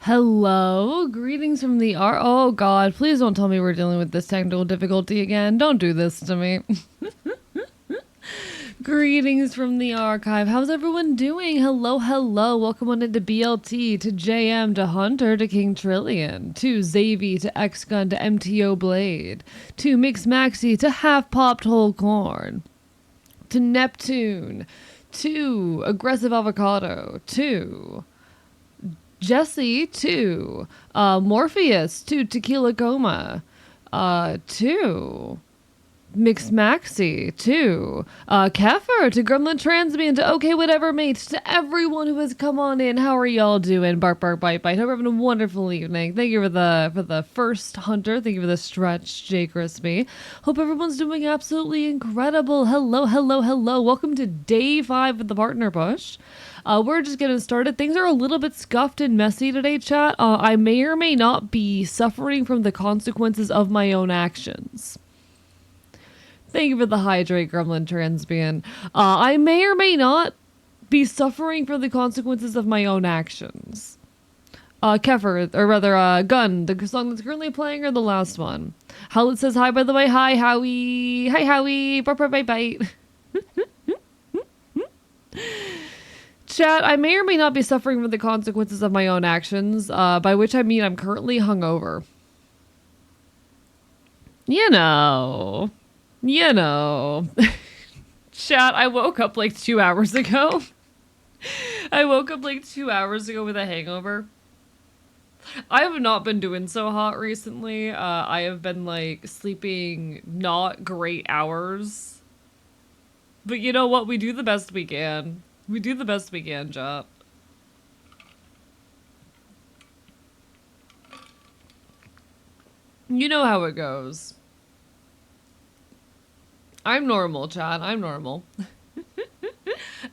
Hello, greetings from the Oh God, please don't tell me we're dealing with this technical difficulty again. Don't do this to me. Greetings from the archive. How's everyone doing? Hello, hello. Welcome on into BLT, to JM, to Hunter, to King Trillion, to Xavi, to X-Gun, to MTO Blade, to Mix Maxi, to Half Popped Whole Corn, to Neptune, to Aggressive Avocado, to Jesse, to Morpheus, to Tequila Goma, to Mix Maxi, to Kefir, to Gremlin Transmute, to Okay Whatever Mate, to everyone who has come on in. How are y'all doing? Bark Bark Bite Bite. Hope you're having a wonderful evening. Thank you for the first Hunter. Thank you for the stretch, J Crispy. Hope everyone's doing absolutely incredible. Hello, hello, hello. Welcome to day 5 of the partner push. We're just getting started. Things are a little bit scuffed and messy today, chat. I may or may not be suffering from the consequences of my own actions. Thank you for the hydrate, Gremlin Transbian. I may or may not be suffering from the consequences of my own actions. Kefir, or rather, Gun, the song that's currently playing, or the last one? Howlet says hi, by the way. Hi, Howie. Hi, Howie. Bite, bite, bite. Chat, I may or may not be suffering from the consequences of my own actions, by which I mean I'm currently hungover. You know. Chat, I woke up like 2 hours ago. I woke up like 2 hours ago with a hangover. I have not been doing so hot recently. I have been like sleeping not great hours. But you know what? We do the best we can. We do the best we can, chat. You know how it goes. I'm normal, chat. I'm normal.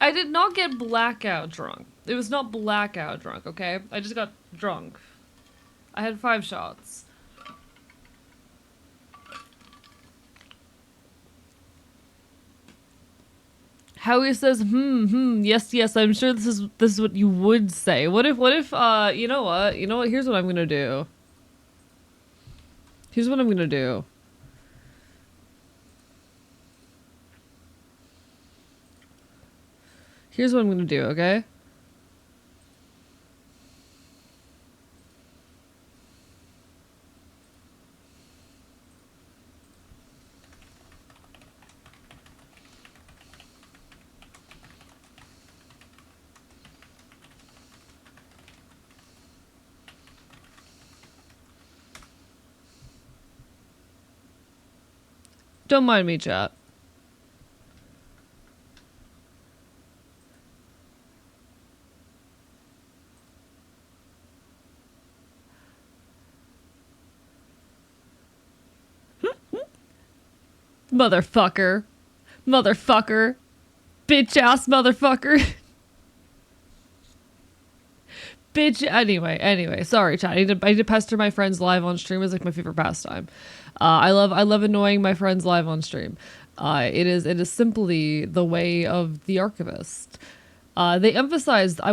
I did not get blackout drunk. It was not blackout drunk, okay? I just got drunk. I had 5 shots. Howie says, yes, I'm sure this is what you would say. What if, you know what? Here's what I'm gonna do. Here's what I'm gonna do. Here's what I'm gonna do, okay? Don't mind me, chat. Motherfucker. Bitch ass motherfucker. Bitch. Anyway. Sorry, chat. I need to pester my friends live on stream. It's like my favorite pastime. I love annoying my friends live on stream. It is simply the way of the archivist. They emphasized I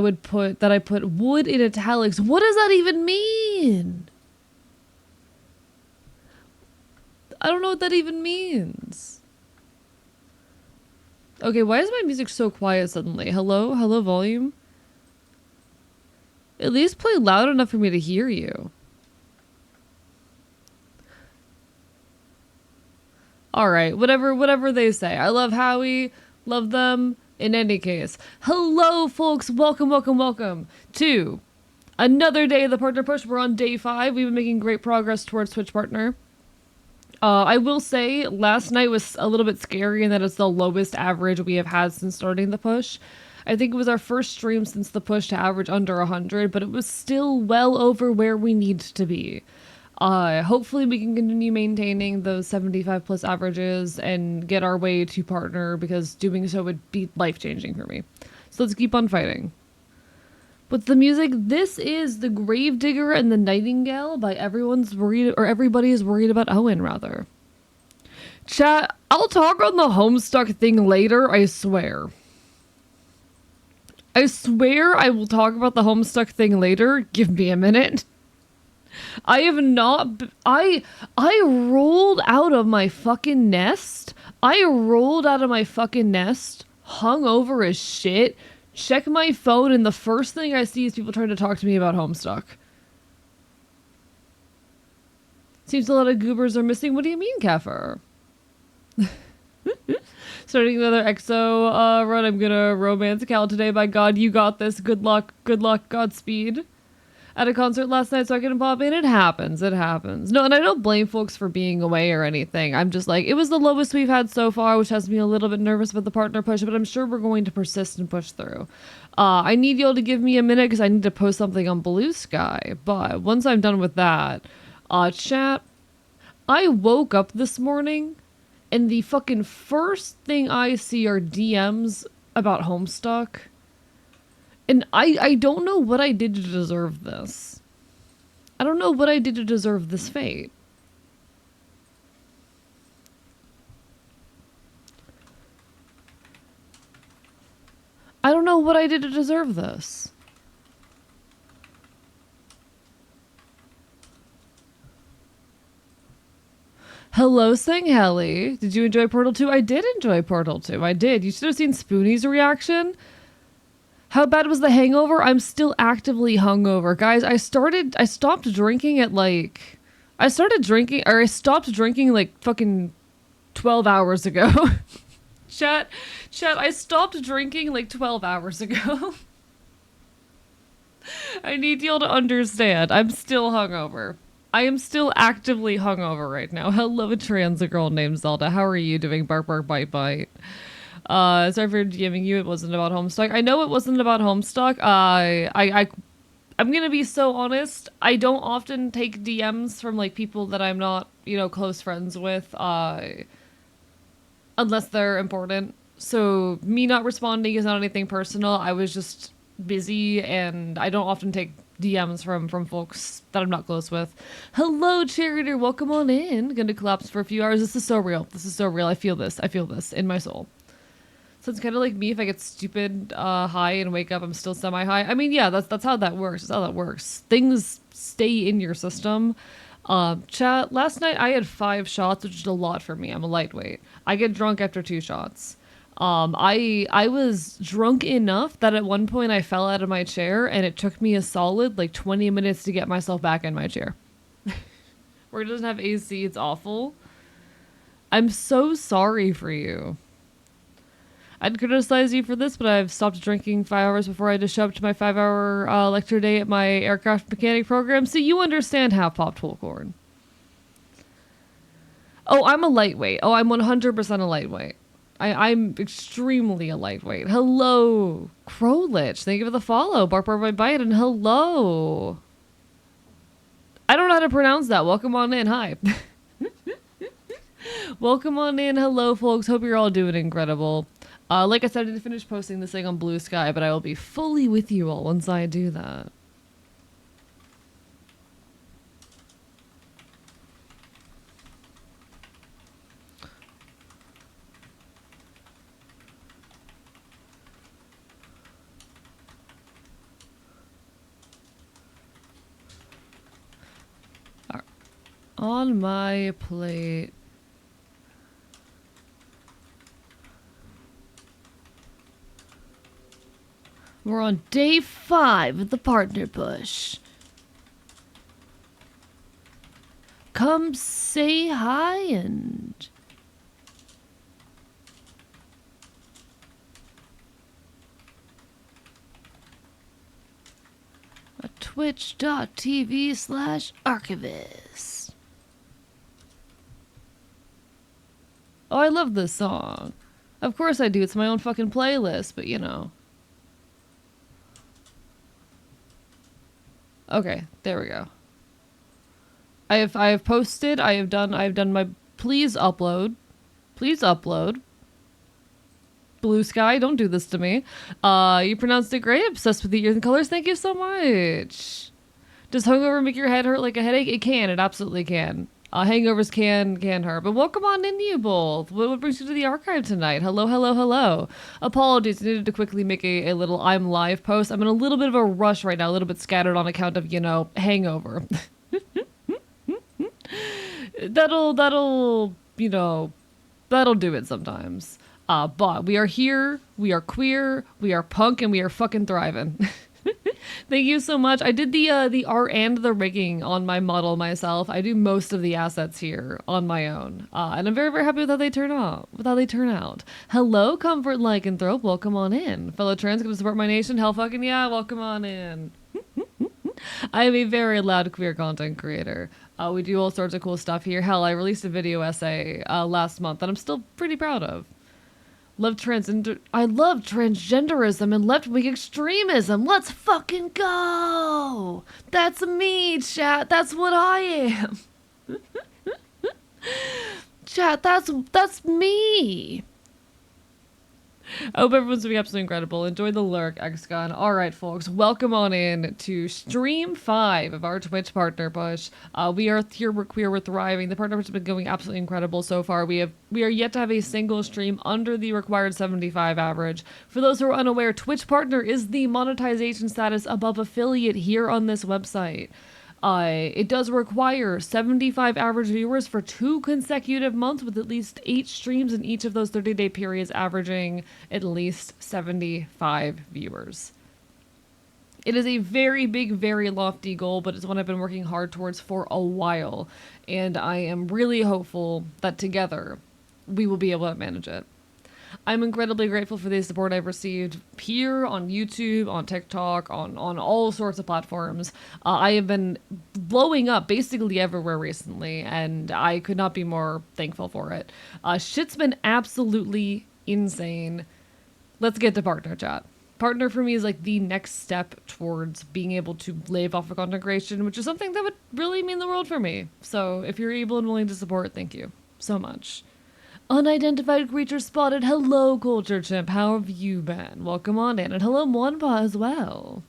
put wood in italics. What does that even mean? I don't know what that even means. Okay, why is my music so quiet suddenly? Hello, volume? At least play loud enough for me to hear you. Alright, whatever they say. I love Howie, love them. In any case, hello folks, welcome to another day of the partner push. We're on day 5. We've been making great progress towards Twitch partner. I will say last night was a little bit scary in that it's the lowest average we have had since starting the push. I think it was our first stream since the push to average under 100, but it was still well over where we need to be. Hopefully we can continue maintaining those 75 plus averages and get our way to partner, because doing so would be life-changing for me. So let's keep on fighting. With the music, this is The Gravedigger and the Nightingale by Everybody's Worried About Owen, rather. Chat, I'll talk on the Homestuck thing later, I swear. I swear I will talk about the Homestuck thing later. Give me a minute. I have not. I rolled out of my fucking nest. I rolled out of my fucking nest, hung over as shit, check my phone, and the first thing I see is people trying to talk to me about Homestuck. Seems a lot of goobers are missing. What do you mean, Kefir? Starting another EXO run. I'm gonna romance Cal today. By God, you got this. Good luck. Good luck. Godspeed. At a concert last night, so I couldn't pop in. It happens. It happens. No, and I don't blame folks for being away or anything. I'm just like, it was the lowest we've had so far, which has me a little bit nervous about the partner push, but I'm sure we're going to persist and push through. I need y'all to give me a minute because I need to post something on Blue Sky. But once I'm done with that, chat, I woke up this morning and the fucking first thing I see are DMs about Homestuck. And I don't know what I did to deserve this. I don't know what I did to deserve this fate. I don't know what I did to deserve this. Hello, Sangheli. Did you enjoy Portal 2? I did enjoy Portal 2. I did. You should have seen Spoonie's reaction. How bad was the hangover? I'm still actively hungover. Guys, I stopped drinking at like... I stopped drinking like fucking 12 hours ago. Chat, I stopped drinking like 12 hours ago. I need y'all to understand. I'm still hungover. I am still actively hungover right now. Hello, trans girl named Zelda. How are you doing? Bark, bark, bite, bite. Sorry for DMing you. It wasn't about Homestuck. I know it wasn't about Homestuck. I'm gonna be so honest. I don't often take DMs from like people that I'm not, close friends with, unless they're important. So me not responding is not anything personal. I was just busy, and I don't often take DMs from folks that I'm not close with. Hello, cheerleader. Welcome on in. Gonna collapse for a few hours. This is so real. This is so real. I feel this. I feel this in my soul. So it's kind of like me. If I get stupid high and wake up, I'm still semi-high. I mean, yeah, that's how that works. That's how that works. Things stay in your system. Chat, last night I had 5 shots, which is a lot for me. I'm a lightweight. I get drunk after 2 shots. I was drunk enough that at one point I fell out of my chair, and it took me a solid like 20 minutes to get myself back in my chair. Where it doesn't have AC, it's awful. I'm so sorry for you. I'd criticize you for this, but I've stopped drinking 5 hours before I had to show up to my 5-hour lecture day at my aircraft mechanic program, so you understand how popped whole corn. Oh, I'm a lightweight. Oh, I'm 100% a lightweight. I'm extremely a lightweight. Hello, Crowlich. Thank you for the follow. Bark, bark, bite, bite, and hello. I don't know how to pronounce that. Welcome on in. Hi. Welcome on in. Hello, folks. Hope you're all doing incredible. Like I said, I didn't finish posting this thing on Blue Sky, but I will be fully with you all once I do that. On my plate. We're on day 5 of the partner push. Come say hi and... twitch.tv/archivist. Oh, I love this song. Of course I do. It's my own fucking playlist, but you know. Okay, there we go. I have posted. I have done my please upload. Please upload. Blue Sky, don't do this to me. You pronounced it great. Obsessed with the ears and colors. Thank you so much. Does hungover make your head hurt like a headache? It can. It absolutely can. Hangovers can hurt. But welcome on in, you both. What brings you to the archive tonight? Hello, hello, hello. Apologies, I needed to quickly make a little I'm live post. I'm in a little bit of a rush right now, a little bit scattered on account of, hangover. that'll do it sometimes. But we are here, we are queer, we are punk, and we are fucking thriving. Thank you so much. I did the art and the rigging on my model myself. I do most of the assets here on my own. And I'm very, very happy with how they turn out. Hello, Comfort Lycanthrope. Welcome on in. Fellow trans, gonna support my nation? Hell fucking yeah, welcome on in. I am a very loud queer content creator. We do all sorts of cool stuff here. Hell, I released a video essay last month that I'm still pretty proud of. I love transgenderism and left-wing extremism. Let's fucking go! That's me, chat. That's what I am. Chat, that's me. I hope everyone's doing absolutely incredible. Enjoy the lurk, X-Gun. Alright, folks, welcome on in to stream 5 of our Twitch partner push. We are here, we're queer, we're thriving. The partner push has been going absolutely incredible so far. We are yet to have a single stream under the required 75 average. For those who are unaware, Twitch partner is the monetization status above affiliate here on this website. It does require 75 average viewers for 2 consecutive months with at least 8 streams in each of those 30-day periods averaging at least 75 viewers. It is a very big, very lofty goal, but it's one I've been working hard towards for a while, and I am really hopeful that together we will be able to manage it. I'm incredibly grateful for the support I've received here on YouTube, on TikTok, on all sorts of platforms. I have been blowing up basically everywhere recently, and I could not be more thankful for it. Shit's been absolutely insane. Let's get to partner chat. Partner for me is like the next step towards being able to live off of content creation, which is something that would really mean the world for me. So if you're able and willing to support, thank you so much. Unidentified creature spotted. Hello, Culture Chimp. How have you been? Welcome on in. And hello, Mwanpa as well.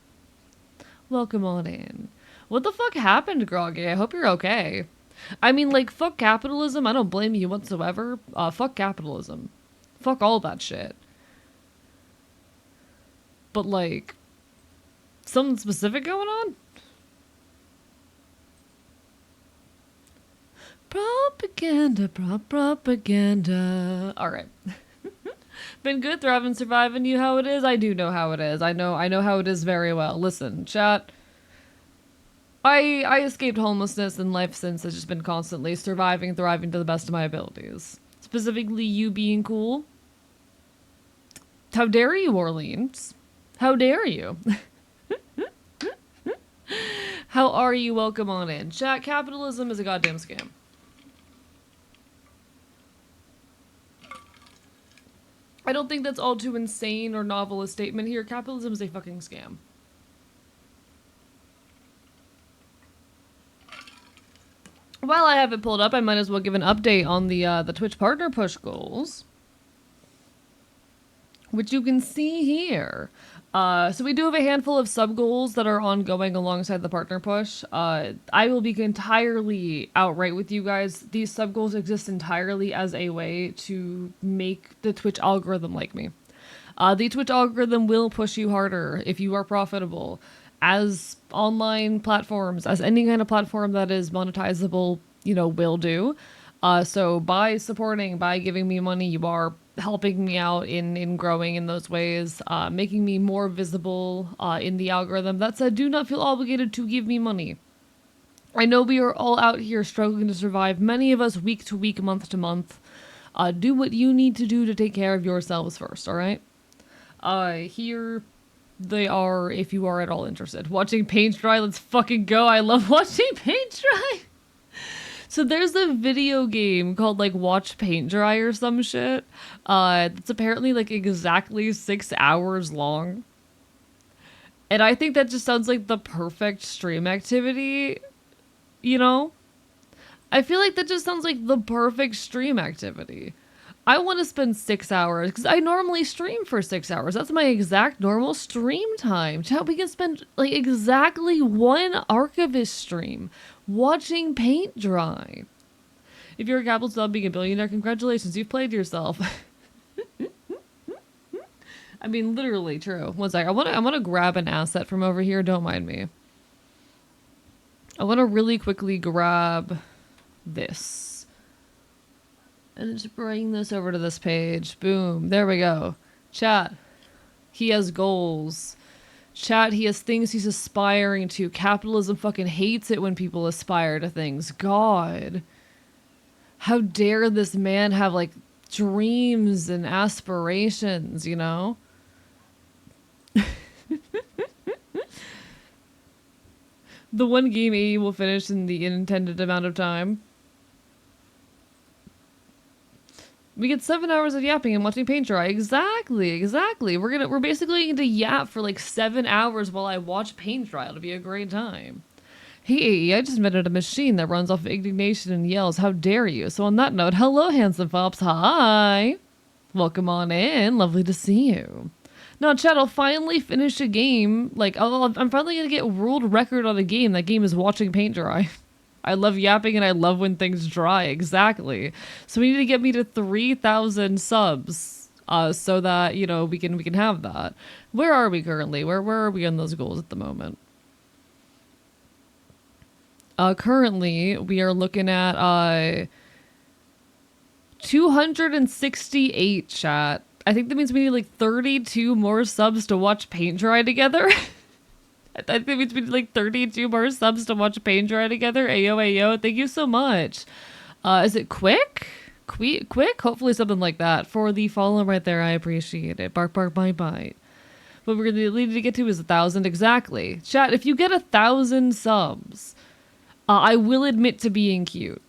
Welcome on in. What the fuck happened, Groggy? I hope you're okay. I mean, like, fuck capitalism. I don't blame you whatsoever. Fuck capitalism. Fuck all that shit. But, like, something specific going on? Propaganda. Alright. Been good, thriving, surviving. You how it is? I do know how it is. I know how it is very well. Listen, chat. I escaped homelessness, and life since has just been constantly surviving, thriving to the best of my abilities. Specifically, you being cool. How dare you, Orleans? How dare you? How are you? Welcome on in. Chat, capitalism is a goddamn scam. I don't think that's all too insane or novel a statement here. Capitalism is a fucking scam. While I have it pulled up, I might as well give an update on the Twitch partner push goals, which you can see here. So we do have a handful of sub goals that are ongoing alongside the partner push. I will be entirely outright with you guys. These sub goals exist entirely as a way to make the Twitch algorithm like me. The Twitch algorithm will push you harder if you are profitable, as online platforms, as any kind of platform that is monetizable, will do. So by supporting, by giving me money, you are helping me out in growing in those ways, making me more visible in the algorithm. That said, do not feel obligated to give me money. I know we are all out here struggling to survive, many of us week to week, month to month. Do what you need to do to take care of yourselves first, alright? Here they are if you are at all interested. Watching paint dry, let's fucking go. I love watching paint dry. So there's a video game called like Watch Paint Dry or some shit. It's apparently like exactly 6 hours long. And I think that just sounds like the perfect stream activity, I feel like that just sounds like the perfect stream activity. I want to spend 6 hours because I normally stream for 6 hours. That's my exact normal stream time. Chat, we can spend like exactly one Archivist stream watching paint dry. If you're a capitalist without being a billionaire, congratulations, you've played yourself. I mean, literally true. One sec. I wanna grab an asset from over here. Don't mind me. I want to really quickly grab this. And then just bring this over to this page. Boom. There we go. Chat. He has goals. Chat, he has things he's aspiring to. Capitalism fucking hates it when people aspire to things. God. How dare this man have, like, dreams and aspirations, you know? The one game AE will finish in the intended amount of time. We get 7 hours of yapping and watching paint dry. Exactly. We're basically going to yap for like 7 hours while I watch paint dry. It'll be a great time. Hey AE, I just invented a machine that runs off of indignation and yells, "How dare you?" So on that note, hello handsome fops. Hi. Welcome on in. Lovely to see you. Now, chat, I'll finally finish a game. Like, I'm finally going to get world record on a game. That game is watching paint dry. I love yapping and I love when things dry. Exactly. So we need to get me to 3,000 subs. So that, you know, we can have that. Where are we currently? Where are we on those goals at the moment? Currently, we are looking at 268, chat. I think that means we need like 32 more subs to watch paint dry together. I think that means we need like 32 more subs to watch paint dry together. Ayo. Thank you so much. Is it quick? Quick? Hopefully something like that. For the follow right there, I appreciate it. Bark, bite. What we're going to need to get to is 1,000 exactly. Chat, if you get 1,000 subs, I will admit to being cute.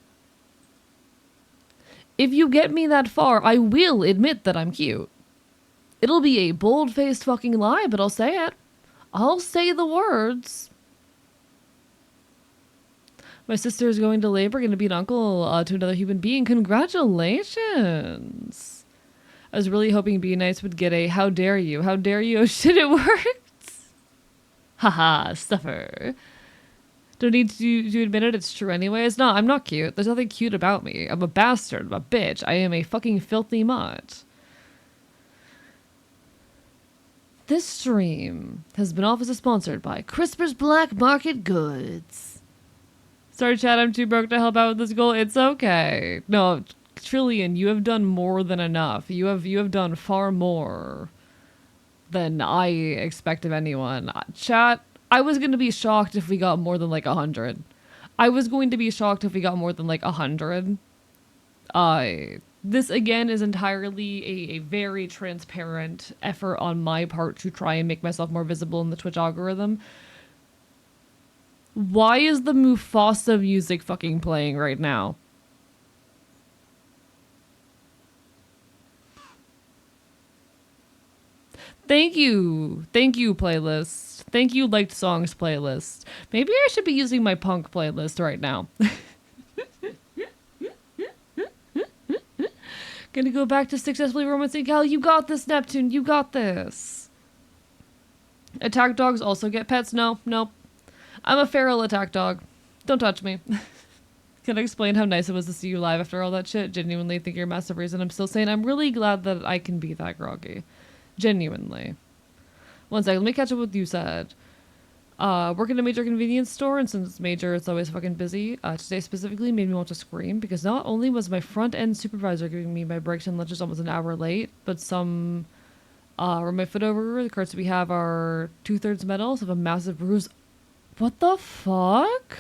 If you get me that far, I will admit that I'm cute. It'll be a bold-faced fucking lie, but I'll say it. I'll say the words. My sister is going to labor, going to be an uncle to another human being. Congratulations. I was really hoping Be Nice would get a "How dare you? How dare you? Oh shit, it worked." Haha, stuffer. Don't need to admit it, it's true anyways. No, I'm not cute. There's nothing cute about me. I'm a bastard. I'm a bitch. I am a fucking filthy mutt. This stream has been obviously sponsored by Crisper's Black Market Goods. Sorry, chat, I'm too broke to help out with this goal. It's okay. No, Trillian, you have done more than enough. You have done far more than I expect of anyone. Chat, I was going to be shocked if we got more than like 100. I was going to be shocked if we got more than like 100. This again is entirely a very transparent effort on my part to try and make myself more visible in the Twitch algorithm. Why is the Mufasa music fucking playing right now? Thank you, playlist. Thank you, liked songs playlist. Maybe I should be using my punk playlist right now. Gonna go back to successfully romancing Cal. You got this, Neptune. You got this. Attack dogs also get pets? No, nope. I'm a feral attack dog. Don't touch me. Can I explain how nice it was to see you live after all that shit? Genuinely think you're a massive reason I'm still sane. I'm really glad that I can be that groggy. Genuinely. One second, let me catch up with you said. Work in a major convenience store, and since it's major, it's always fucking busy. Today specifically made me want to scream, because not only was my front-end supervisor giving me my breaks and lunches almost an hour late, but some, where my foot over, the carts we have are 2/3 metal, so I have a massive bruise. What the fuck?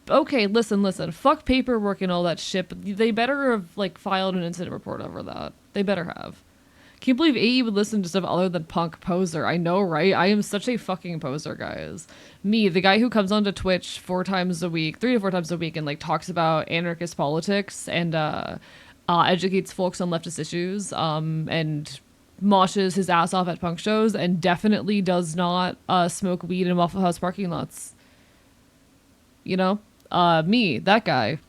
Okay, listen, fuck paperwork and all that shit, but they better have, like, filed an incident report over that. They better have. Can't believe AE would listen to stuff other than punk. Poser. I know, right? I am such a fucking poser, guys. Me, the guy who comes onto Twitch 3 to 4 times a week, and like talks about anarchist politics and educates folks on leftist issues, and moshes his ass off at punk shows, and definitely does not smoke weed in Waffle House parking lots. You know? Me, that guy.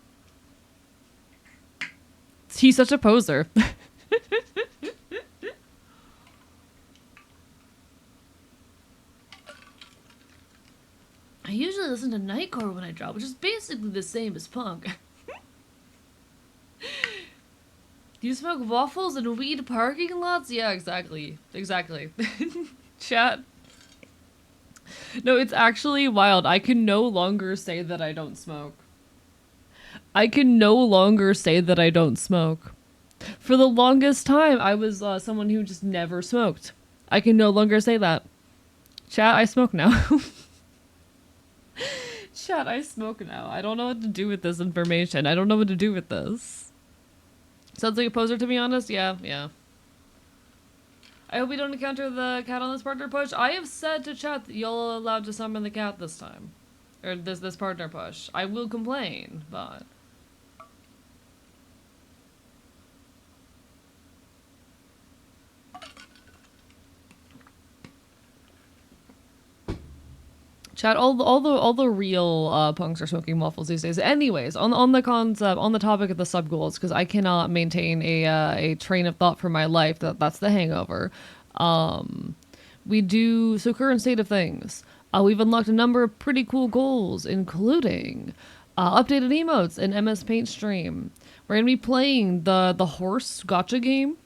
He's such a poser. I usually listen to Nightcore when I drop, which is basically the same as punk. You smoke waffles in weed parking lots? Yeah, exactly. Exactly. Chat. No, it's actually wild. I can no longer say that I don't smoke. I can no longer say that I don't smoke. For the longest time, I was someone who just never smoked. I can no longer say that. Chat, I smoke now. Chat, I smoke now. I don't know what to do with this information. I don't know what to do with this. Sounds like a poser, to be honest. Yeah, yeah. I hope we don't encounter the cat on this partner push. I have said to chat that you're allowed to summon the cat this time. Or this partner push. I will complain, but... Chat, all the real punks are smoking waffles these days. Anyways, on the concept, on the topic of the sub goals, because I cannot maintain a train of thought for my life. That's the hangover. We do so current state of things. We've unlocked a number of pretty cool goals, including updated emotes in MS Paint stream. We're gonna be playing the horse gotcha game.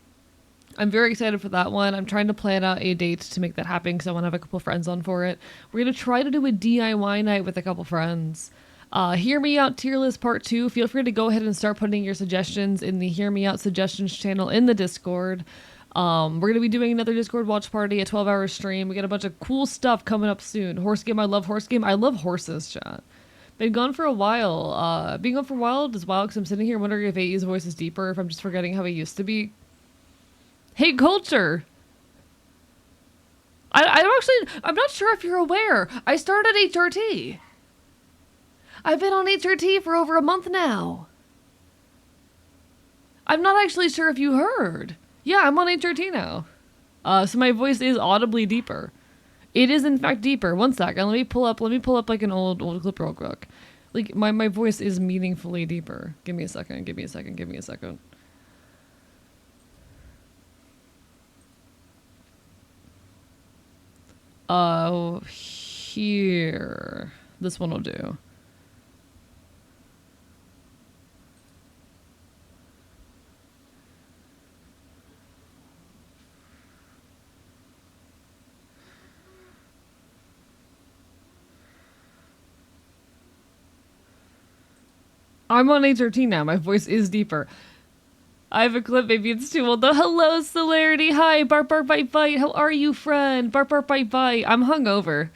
I'm very excited for that one. I'm trying to plan out a date to make that happen because I want to have a couple friends on for it. We're going to try to do a DIY night with a couple friends. Hear Me Out tier list part 2. Feel free to go ahead and start putting your suggestions in the Hear Me Out suggestions channel in the Discord. We're going to be doing another Discord watch party, a 12-hour stream. We got a bunch of cool stuff coming up soon. Horse game, I love horse game. I love horses, chat. Been gone for a while. Being gone for a while is wild because I'm sitting here wondering if AE's voice is deeper, if I'm just forgetting how he used to be. Hate culture. I'm not sure if you're aware. I started HRT. I've been on HRT for over a month now. I'm not actually sure if you heard. Yeah, I'm on HRT now. So my voice is audibly deeper. It is in fact deeper. One second, let me pull up like an old clip real quick. Like my voice is meaningfully deeper. Give me a second. Here. This one will do. I'm on HRT now. My voice is deeper. I have a clip, maybe it's too old though. Hello, Celerity. Hi, bark, bark, bite, bite. How are you, friend? Bark, bark, bite, bite. I'm hungover.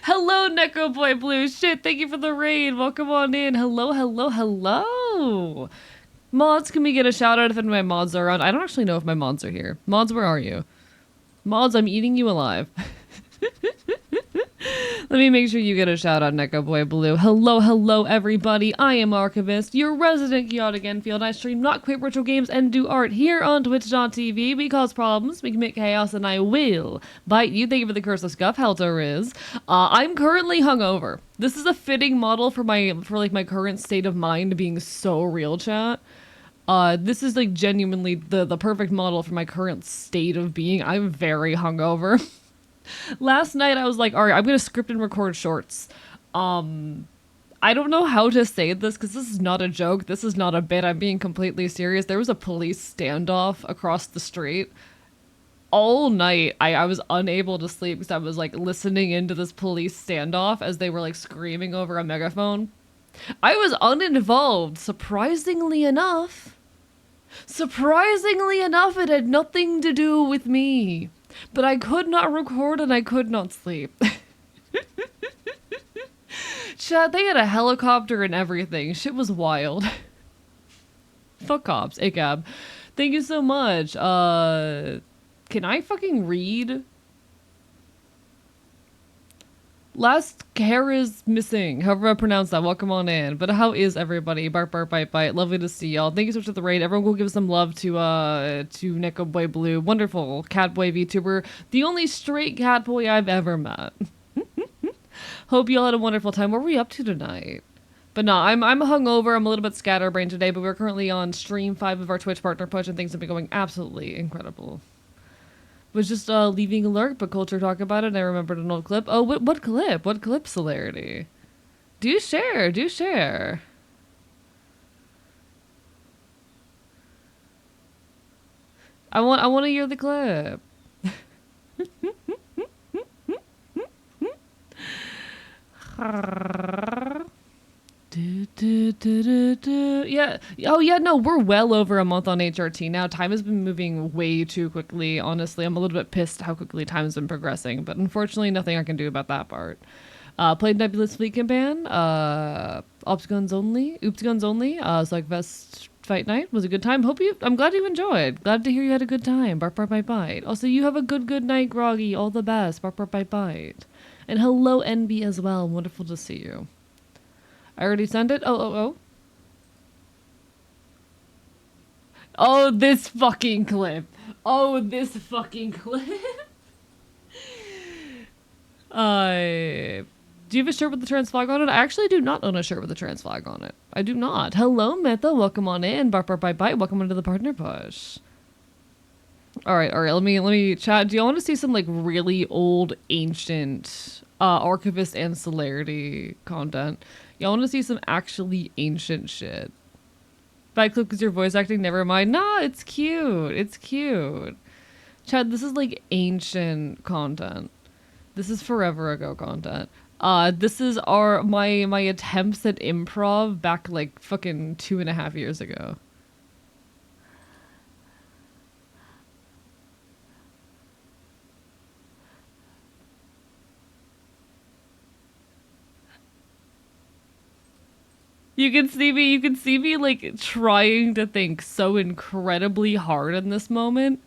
Hello, Neko Boy Blue. Shit, thank you for the raid. Welcome on in. Hello, hello, hello. Mods, can we get a shout out if any of my mods are on? I don't actually know if my mods are here. Mods, where are you? Mods, I'm eating you alive. Let me make sure you get a shout out, Neko Boy Blue. Hello, hello, everybody. I am Archivist, your resident chaotic Enfield. I stream Not Quit Virtual Games and do art here on Twitch.tv. We cause problems, we commit chaos, and I will bite you. Thank you for the curse of scuff, Helter Riz. I'm currently hungover. This is a fitting model for my current state of mind being so real, chat. This is like genuinely the perfect model for my current state of being. I'm very hungover. Last night I was like, all right, I'm gonna script and record shorts. I don't know how to say this because this is not a joke. This is not a bit. I'm being completely serious. There was a police standoff across the street. All night I was unable to sleep because I was like listening into this police standoff as they were like screaming over a megaphone. I was uninvolved, surprisingly enough. Surprisingly enough, it had nothing to do with me. But I could not record and I could not sleep. Chat, they had a helicopter and everything. Shit was wild. Fuck cops, ACAB. Thank you so much. Can I fucking read? Last hair is missing. However I pronounce that. Welcome on in. But how is everybody? Bark, bark, bite, bite. Lovely to see y'all. Thank you so much for the raid. Everyone go give some love to Neko Boy Blue. Wonderful Catboy VTuber. The only straight catboy I've ever met. Hope y'all had a wonderful time. What were we up to tonight? But no, I'm hungover. I'm a little bit scatterbrained today, but we're currently on stream 5 of our Twitch partner push and things have been going absolutely incredible. Was just leaving a lurk, but culture talk about it, and I remembered an old clip. Oh, what clip? What clip, Celerity? Do share, do share. I want to hear the clip. Yeah. Oh, yeah. No, we're well over a month on HRT now. Time has been moving way too quickly. Honestly, I'm a little bit pissed how quickly time has been progressing, but unfortunately, nothing I can do about that part. Played Nebulous Fleet Campaign. Ops Guns Only. Oops Guns Only. Slugfest Fight Night was a good time. I'm glad you enjoyed. Glad to hear you had a good time. Bark, bark, bite, bite. Also, you have a good night, Groggy. All the best. Bark, bark, bite, bite. And hello, NB as well. Wonderful to see you. I already sent it. Oh. Oh, this fucking clip. Oh, this fucking clip. Do you have a shirt with the trans flag on it? I actually do not own a shirt with a trans flag on it. I do not. Hello, Metha. Welcome on in. Bark, bark, bite, bite. Welcome into the partner push. All right. Let me chat. Do y'all want to see some like really old, ancient Archivist and Celerity content? Y'all want to see some actually ancient shit? Bad clip because you're voice acting. Never mind. Nah, it's cute. It's cute. Chad, this is like ancient content. This is forever ago content. This is my attempts at improv back like fucking 2.5 years ago. You can see me like trying to think so incredibly hard in this moment.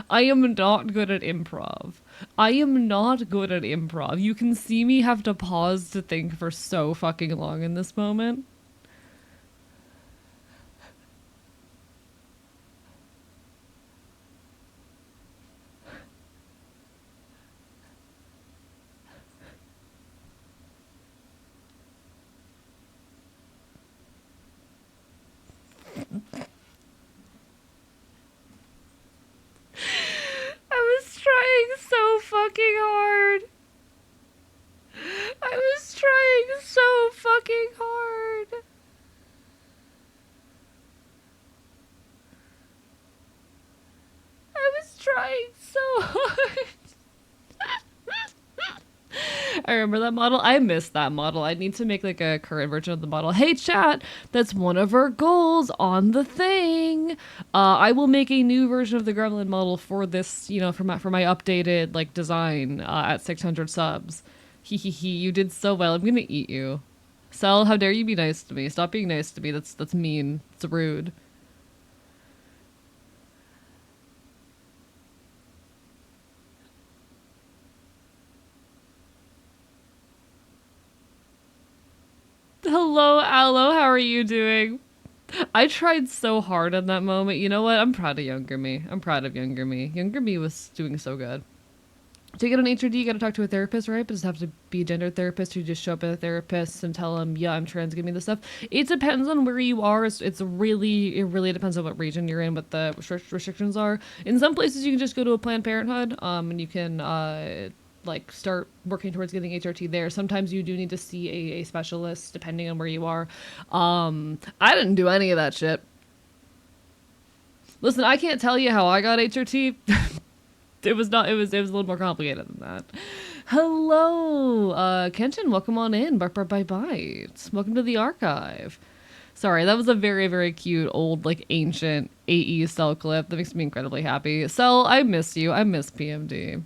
I am not good at improv. I am not good at improv. You can see me have to pause to think for so fucking long in this moment. I was trying so fucking hard. I was trying so fucking hard. I was trying so hard. I remember that model. I miss that model. I need to make like a current version of the model. Hey chat, that's one of our goals on the thing. I will make a new version of the Gremlin model for this, for my updated like design at 600 subs. Hee hee hee. You did so well. I'm gonna eat you. Cell, how dare you be nice to me? Stop being nice to me. That's mean. It's rude. Hello, Aloe. How are you doing? I tried so hard in that moment. You know what? I'm proud of younger me. I'm proud of younger me. Younger me was doing so good. To get an HRD, you gotta talk to a therapist, right? But does it have to be a gender therapist who just show up at a therapist and tell them, yeah, I'm trans, give me this stuff? It depends on where you are. It really depends on what region you're in, what the restrictions are. In some places, you can just go to a Planned Parenthood, and you can, like start working towards getting HRT there. Sometimes you do need to see a specialist depending on where you are. I didn't do any of that shit. Listen, I can't tell you how I got HRT. It was a little more complicated than that. Hello, Kenshin, welcome on in. Bark bark bite bite. Welcome to the archive. Sorry, that was a very, very cute old like ancient AE Cell clip. That makes me incredibly happy. Cell, I miss you. I miss PMD.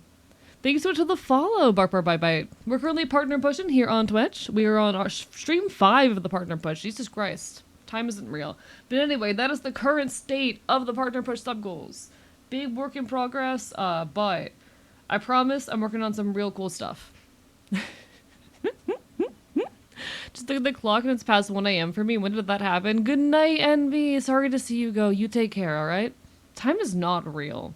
Thank you so much for the follow, Bark Bark Bite Bite. We're currently partner pushing here on Twitch. We are on our stream 5 of the partner push. Jesus Christ. Time isn't real. But anyway, that is the current state of the partner push sub goals. Big work in progress, but I promise I'm working on some real cool stuff. Just look at the clock and it's past 1 a.m. for me. When did that happen? Good night, Envy. Sorry to see you go. You take care, alright? Time is not real.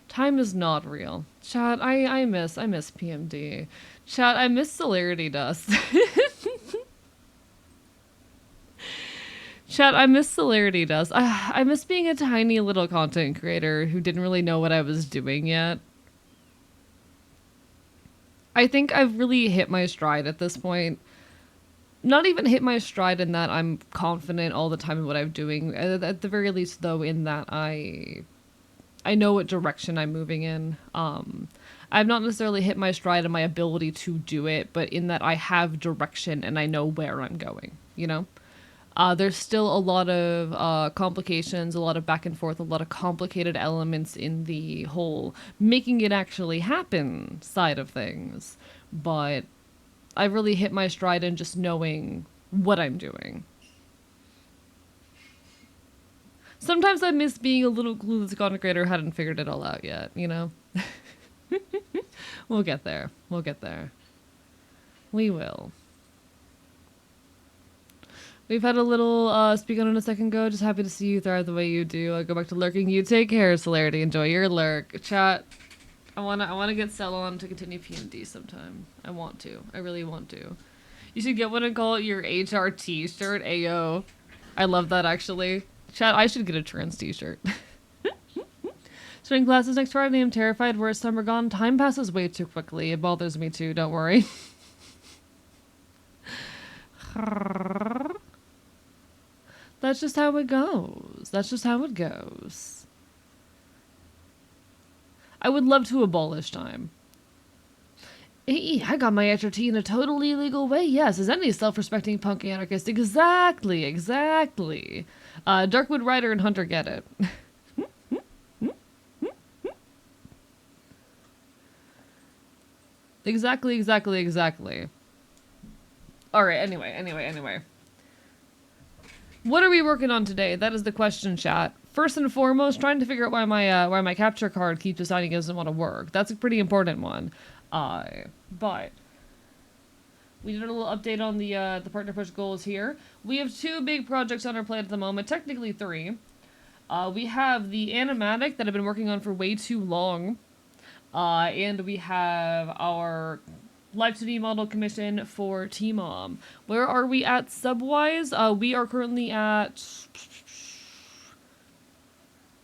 Time is not real. Chat, I miss PMD. Chat, I miss Celerity Dust. Chat, I miss Celerity Dust. I miss being a tiny little content creator who didn't really know what I was doing yet. I think I've really hit my stride at this point. Not even hit my stride in that I'm confident all the time in what I'm doing. At the very least, though, in that I know what direction I'm moving in. I've not necessarily hit my stride in my ability to do it, but in that I have direction and I know where I'm going, you know? There's still a lot of complications, a lot of back and forth, a lot of complicated elements in the whole making it actually happen side of things. But I've really hit my stride in just knowing what I'm doing. Sometimes I miss being a little clueless content creator who hadn't figured it all out yet, you know? We'll get there. We'll get there. We will. We've had a little speak on in a second go. Just happy to see you thrive the way you do. I go back to lurking. You take care, Celerity. Enjoy your lurk. Chat. I wanna get Cellon to continue P&D sometime. I want to. I really want to. You should get one and call it your HR t-shirt. Ayo. I love that actually. Chat, I should get a trans t-shirt. Spring classes next Friday. I'm terrified. Where's summer gone? Time passes way too quickly. It bothers me too. Don't worry. That's just how it goes. That's just how it goes. I would love to abolish time. Hey, I got my HRT in a totally legal way. Yes, as any self-respecting punk anarchist. Exactly, exactly. Darkwood Rider and Hunter get it. Exactly. Alright, anyway. What are we working on today? That is the question, chat. First and foremost, trying to figure out why my capture card keeps deciding it doesn't want to work. That's a pretty important one. But we did a little update on the partner push goals here. We have 2 big projects on our plate at the moment, technically 3. We have the animatic that I've been working on for way too long. And we have our Live 2D model commission for T-Mom. Where are we at sub-wise? We are currently at...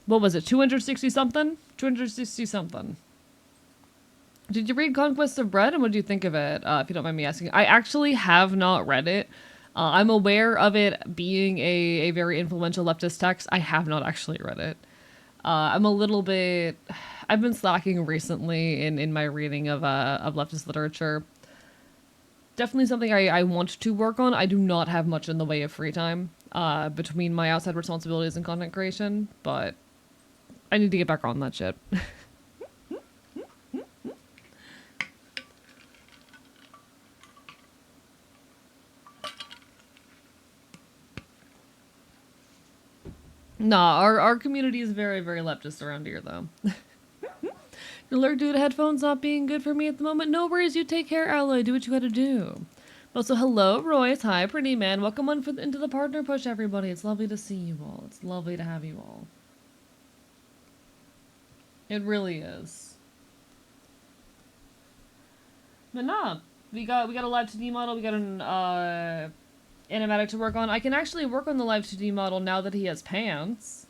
What was it? 260 something? 260 something. Did you read Conquest of Bread, and what do you think of it, if you don't mind me asking? I actually have not read it. I'm aware of it being a very influential leftist text. I have not actually read it. I'm a little bit... I've been slacking recently in my reading of leftist literature. Definitely something I want to work on. I do not have much in the way of free time between my outside responsibilities and content creation, but I need to get back on that shit. Nah, our community is very, very leftist around here, though. Your lurk due to headphones not being good for me at the moment. No worries, you take care, Alloy. Do what you gotta do. Also, hello, Royce. Hi, pretty man. Welcome on into the partner push, everybody. It's lovely to see you all. It's lovely to have you all. It really is. But nah, we got a live 2D model. We got an animatic to work on. I can actually work on the live 2D model now that he has pants.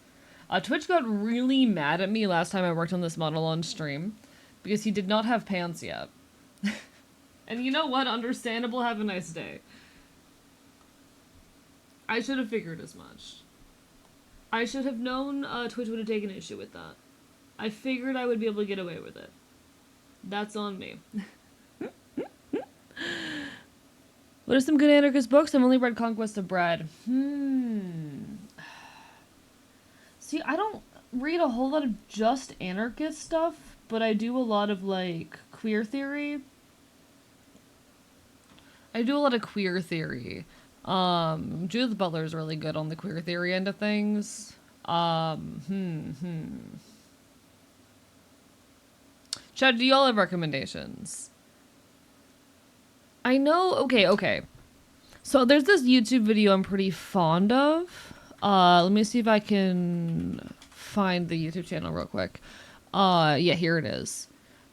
Twitch got really mad at me last time I worked on this model on stream because he did not have pants yet. And you know what? Understandable. Have a nice day. I should have figured as much. I should have known Twitch would have taken issue with that. I figured I would be able to get away with it. That's on me. What are some good anarchist books? I've only read Conquest of Bread. See, I don't read a whole lot of just anarchist stuff, but I do a lot of, like, queer theory. Judith Butler's really good on the queer theory end of things. Chad, do y'all have recommendations? I know, okay. So there's this YouTube video I'm pretty fond of. Let me see if I can find the YouTube channel real quick. Yeah, here it is.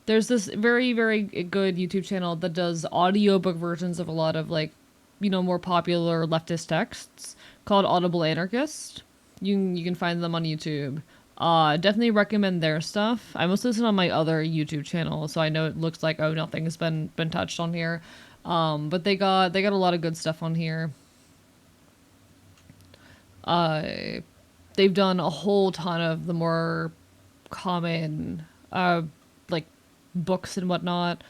There's this very, very good YouTube channel that does audiobook versions of a lot of, like, you know, more popular leftist texts called Audible Anarchist. You can find them on YouTube. Definitely recommend their stuff. I mostly listen on my other YouTube channel, so I know it looks like, oh, nothing's been touched on here. But they got a lot of good stuff on here. They've done a whole ton of the more common, like books and whatnot.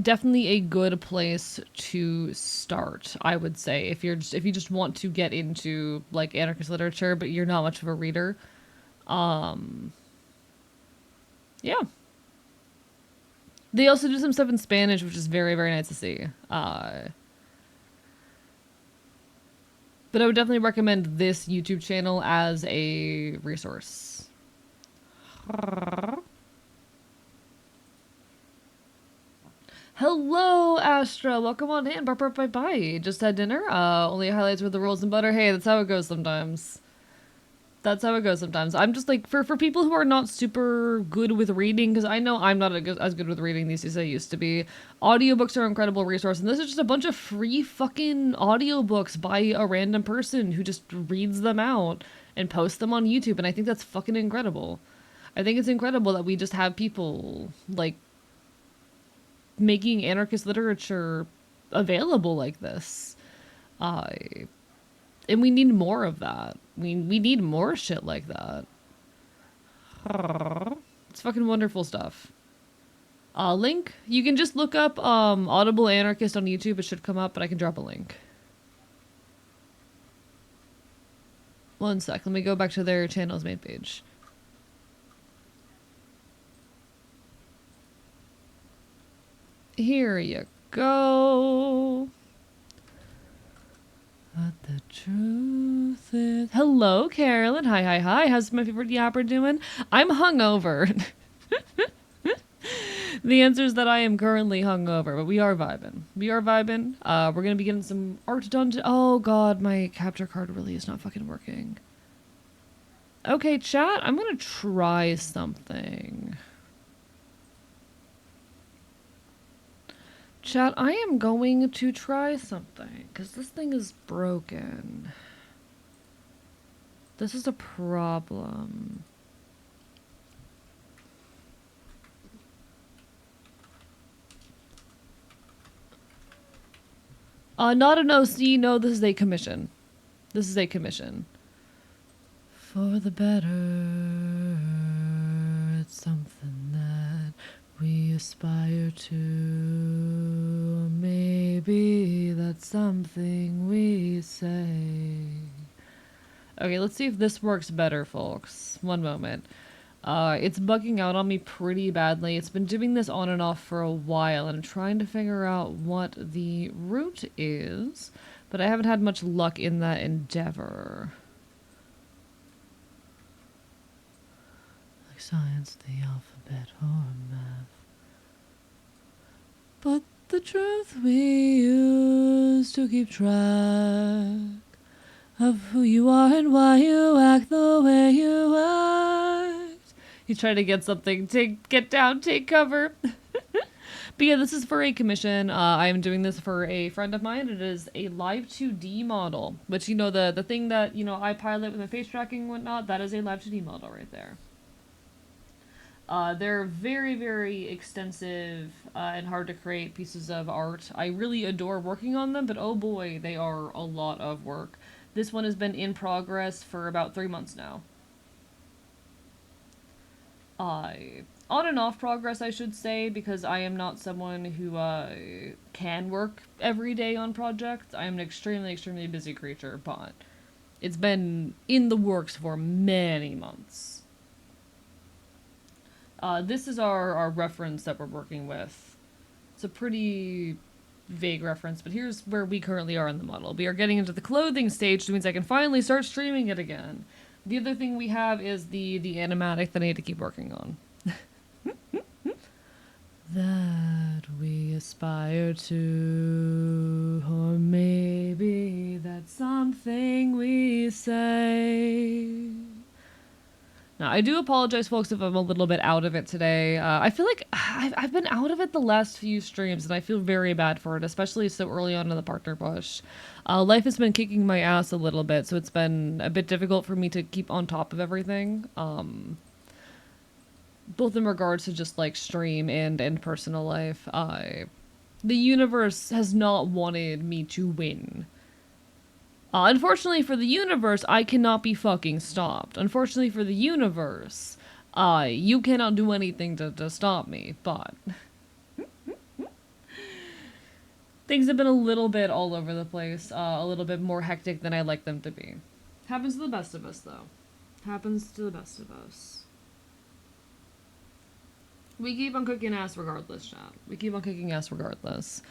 Definitely a good place to start, I would say, if you just want to get into like anarchist literature, but you're not much of a reader. Yeah. They also do some stuff in Spanish, which is very, very nice to see. But I would definitely recommend this YouTube channel as a resource. Hello, Astra. Welcome on in. Bye. Just had dinner. Only highlights with the rolls and butter. Hey, that's how it goes sometimes. That's how it goes sometimes. I'm just like, for people who are not super good with reading, because I know I'm not as good with reading these days as I used to be, audiobooks are an incredible resource, and this is just a bunch of free fucking audiobooks by a random person who just reads them out and posts them on YouTube, and I think that's fucking incredible. I think it's incredible that we just have people, like, making anarchist literature available like this. And we need more of that. We need more shit like that. It's fucking wonderful stuff. Link? You can just look up Audible Anarchist on YouTube. It should come up, but I can drop a link. One sec. Let me go back to their channel's main page. Here you go. But the truth is... Hello, Carolyn. Hi. How's my favorite yapper doing? I'm hungover. The answer is that I am currently hungover, but we are vibing. We're going to be getting some art done. Oh, God, my capture card really is not fucking working. Okay, chat, I'm going to try something. Chat, I am going to try something, because this thing is broken. This is a problem. Not an OC, no, this is a commission. This is a commission. For the better, it's something that we aspire to. Maybe that's something we say. Okay, let's see if this works better, folks. One moment. It's bugging out on me pretty badly. It's been doing this on and off for a while, and I'm trying to figure out what the root is, but I haven't had much luck in that endeavor. Like science, the alphabet, or math. But the truth we use to keep track of who you are and why you act the way you act. You try to get something, get down, take cover. But yeah, this is for a commission. I am doing this for a friend of mine. It is a Live 2D model, which, you know, the thing that, you know, I pilot with my face tracking and whatnot, that is a Live 2D model right there. They're very, very extensive and hard to create pieces of art. I really adore working on them, but oh boy, they are a lot of work. This one has been in progress for about 3 months now. On and off progress, I should say, because I am not someone who can work every day on projects. I am an extremely, extremely busy creature, but it's been in the works for many months. This is our reference that we're working with. It's a pretty vague reference, but here's where we currently are in the model. We are getting into the clothing stage, which means I can finally start streaming it again. The other thing we have is the animatic that I need to keep working on. That we aspire to, or maybe that's something we say. Now, I do apologize, folks, if I'm a little bit out of it today. I feel like I've been out of it the last few streams, and I feel very bad for it, especially so early on in the partner push. Life has been kicking my ass a little bit, so it's been a bit difficult for me to keep on top of everything. Both in regards to just, like, stream and personal life. The universe has not wanted me to win. Unfortunately for the universe, I cannot be fucking stopped. Unfortunately for the universe, You cannot do anything to stop me, but things have been a little bit all over the place, a little bit more hectic than I'd like them to be. Happens to the best of us, though. Happens to the best of us. We keep on kicking ass regardless, chat. We keep on kicking ass regardless.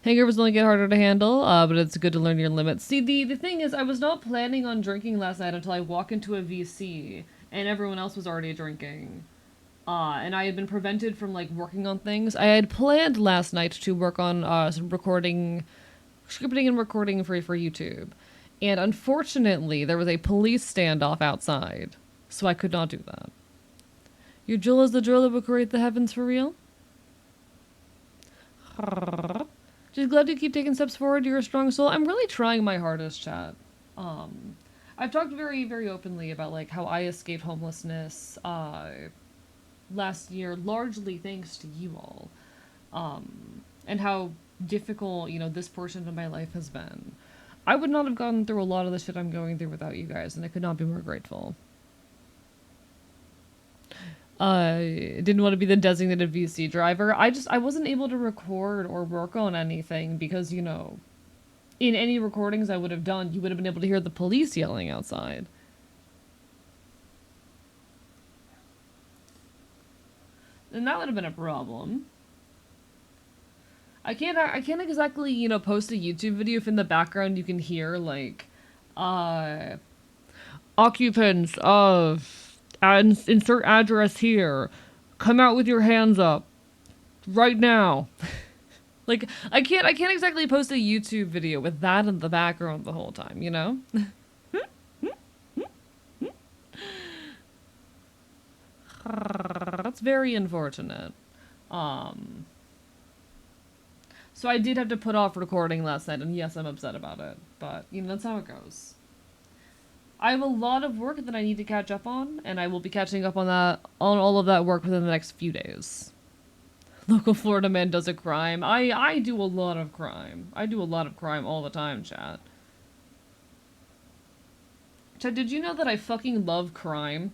Hangovers only get harder to handle, but it's good to learn your limits. See, the thing is, I was not planning on drinking last night until I walk into a VC, and everyone else was already drinking. And I had been prevented from, like, working on things. I had planned last night to work on, some recording, scripting and recording for YouTube. And unfortunately, there was a police standoff outside, so I could not do that. Your drill is the drill that will create the heavens for real? Just glad you keep taking steps forward. You're a strong soul. I'm really trying my hardest, chat. I've talked very, very openly about, like, how I escaped homelessness, last year, largely thanks to you all. And how difficult, you know, this portion of my life has been. I would not have gone through a lot of the shit I'm going through without you guys, and I could not be more grateful. Didn't want to be the designated VC driver. I wasn't able to record or work on anything because, you know, in any recordings I would have done, you would have been able to hear the police yelling outside. And that would have been a problem. I can't exactly, you know, post a YouTube video if in the background you can hear, like, occupants of, insert address here, come out with your hands up, right now. Like, I can't exactly post a YouTube video with that in the background the whole time, you know? That's very unfortunate. So I did have to put off recording last night, and yes, I'm upset about it. But, you know, that's how it goes. I have a lot of work that I need to catch up on, and I will be catching up on all of that work within the next few days. Local Florida man does a crime. I do a lot of crime. I do a lot of crime all the time, chat. Chat, did you know that I fucking love crime?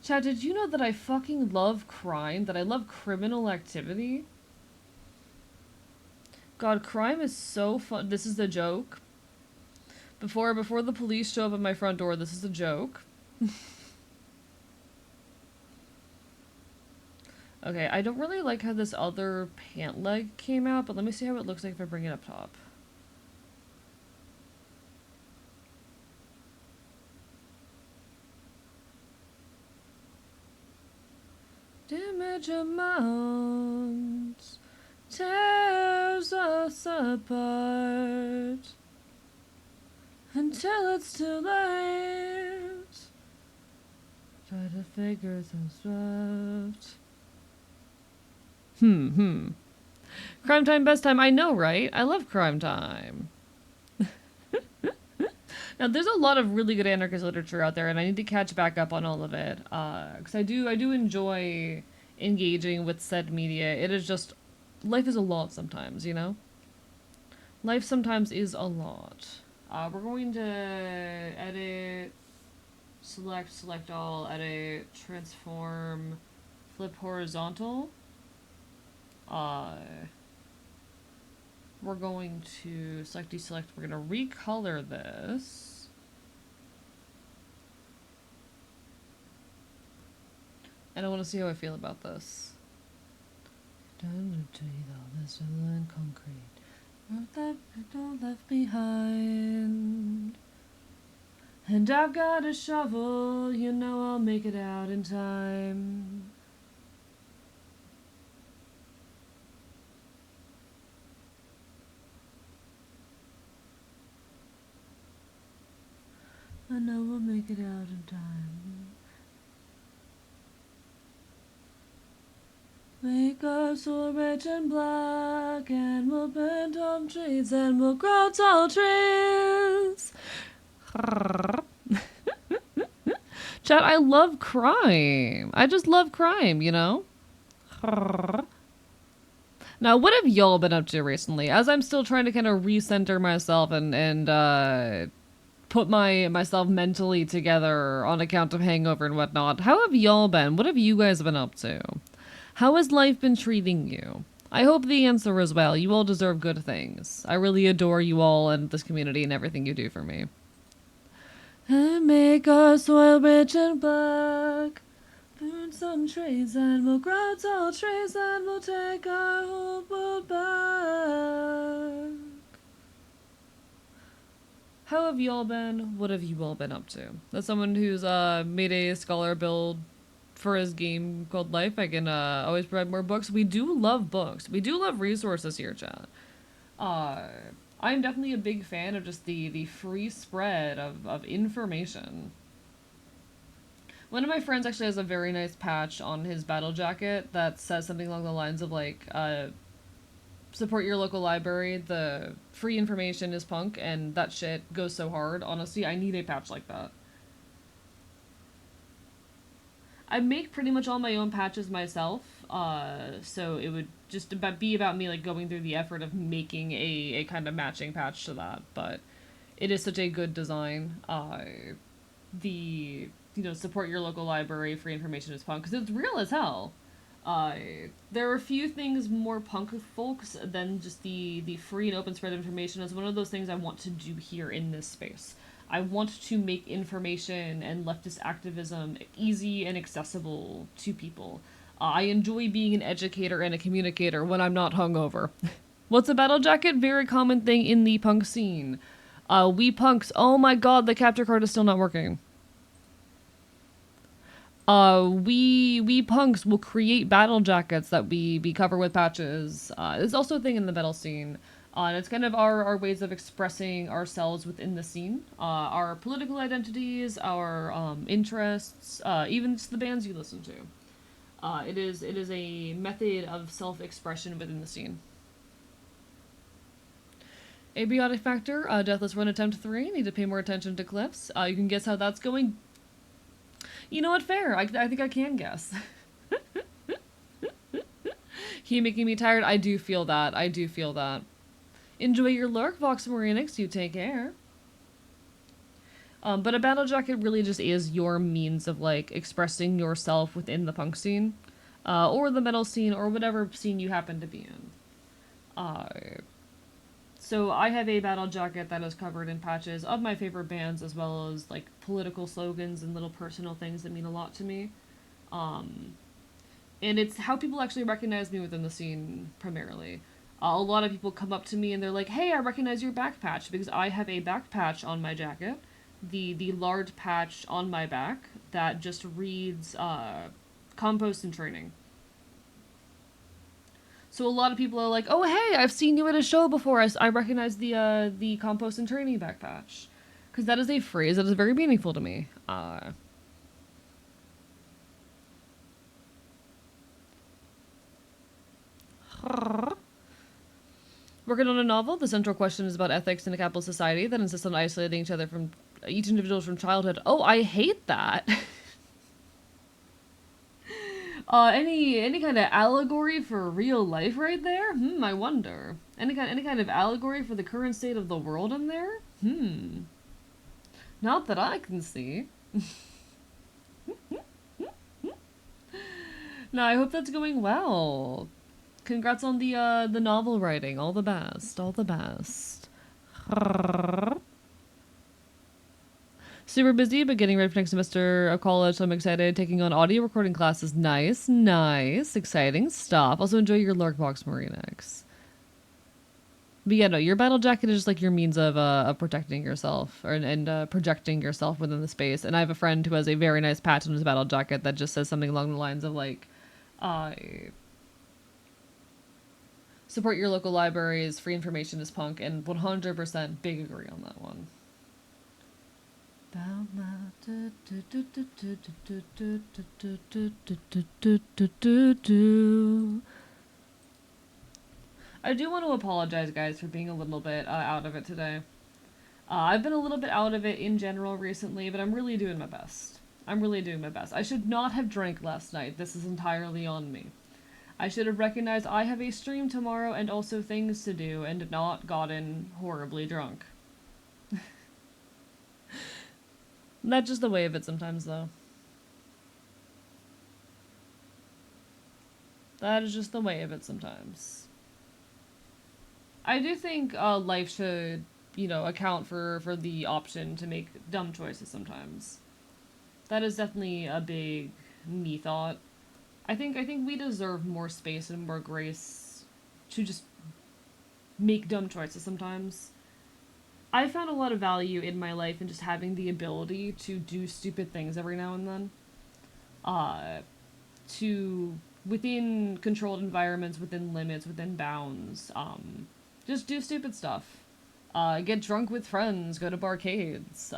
Chat, did you know that I fucking love crime? That I love criminal activity? God, crime is so fun. This is a joke. Before the police show up at my front door, this is a joke. Okay, I don't really like how this other pant leg came out, but let me see how it looks like if I bring it up top. Damage amounts tears us apart until it's too late. Try to figure things out. Crime time, best time. I know, right? I love crime time. Now, there's a lot of really good anarchist literature out there, and I need to catch back up on all of it. Because I do enjoy engaging with said media. It is just, life is a lot sometimes, you know? Life sometimes is a lot. We're going to edit, select all, edit, transform, flip horizontal. We're going to select, deselect. We're going to recolor this. And I want to see how I feel about this. This and concrete. Don't left behind. And I've got a shovel, you know I'll make it out in time. I know we'll make it out in time. Make us so rich and black, and we'll burn down trees, and we'll grow tall trees. Chat, I love crime. I just love crime, you know? Now, what have y'all been up to recently? As I'm still trying to kind of recenter myself and put myself mentally together on account of hangover and whatnot. How have y'all been? What have you guys been up to? How has life been treating you? I hope the answer is well. You all deserve good things. I really adore you all and this community and everything you do for me. And make our soil rich and black. Burn some trees and we'll grow tall trees and we'll take our whole world back. How have y'all been? What have you all been up to? As someone who's made a scholar build for his game called Life, I can always provide more books. We do love books. We do love resources here, chat. I'm definitely a big fan of just the free spread of information. One of my friends actually has a very nice patch on his battle jacket that says something along the lines of like, support your local library, the free information is punk, and that shit goes so hard. Honestly, I need a patch like that. I make pretty much all my own patches myself, so it would just be about me like going through the effort of making a kind of matching patch to that, but it is such a good design. Support your local library, free information is punk, because it's real as hell. There are a few things more punk folks than just the free and open spread of information. It's one of those things I want to do here in this space. I want to make information and leftist activism easy and accessible to people. I enjoy being an educator and a communicator when I'm not hungover. What's a battle jacket? Very common thing in the punk scene. We punks, oh my god, the capture card is still not working. We punks will create battle jackets that we cover with patches. It's also a thing in the metal scene. And it's kind of our ways of expressing ourselves within the scene. Our political identities, our interests, even just the bands you listen to. It is a method of self-expression within the scene. Abiotic Factor, Deathless Run Attempt 3, need to pay more attention to clips. You can guess how that's going. You know what, fair. I think I can guess. He making me tired? I do feel that. I do feel that. Enjoy your lurk, Vox Marinix. You take care. But a battle jacket really just is your means of, like, expressing yourself within the punk scene. Or the metal scene, or whatever scene you happen to be in. So I have a battle jacket that is covered in patches of my favorite bands, as well as like political slogans and little personal things that mean a lot to me. And it's how people actually recognize me within the scene primarily. A lot of people come up to me and they're like, "Hey, I recognize your back patch," because I have a back patch on my jacket, the large patch on my back that just reads compost and training. So a lot of people are like, "Oh, hey, I've seen you at a show before. I recognize the compost and training back patch," because that is a phrase that is very meaningful to me. Working on a novel, the central question is about ethics in a capitalist society that insists on isolating each other from each individual from childhood. Oh, I hate that. Any kind of allegory for real life right there? I wonder. Any kind of allegory for the current state of the world in there? Not that I can see. No, I hope that's going well. Congrats on the novel writing. All the best. All the best. Super busy, but getting ready for next semester of college, so I'm excited. Taking on audio recording classes. Nice, nice. Exciting stuff. Also enjoy your Lurkbox Marinix. But yeah, no, your battle jacket is just like your means of protecting yourself and projecting yourself within the space. And I have a friend who has a very nice patch on his battle jacket that just says something along the lines of like, support your local libraries, free information is punk, and 100% big agree on that one. I do want to apologize, guys, for being a little bit out of it today. I've been a little bit out of it in general recently, but I'm really doing my best. I'm really doing my best. I should not have drank last night. This is entirely on me. I should have recognized I have a stream tomorrow and also things to do and not gotten horribly drunk. That's just the way of it sometimes, though. That is just the way of it sometimes. I do think life should, account for the option to make dumb choices sometimes. That is definitely a big me thought. I think we deserve more space and more grace to just make dumb choices sometimes. I found a lot of value in my life in just having the ability to do stupid things every now and then. Uh, to within controlled environments, within limits, within bounds. Just do stupid stuff. Get drunk with friends, go to barcades,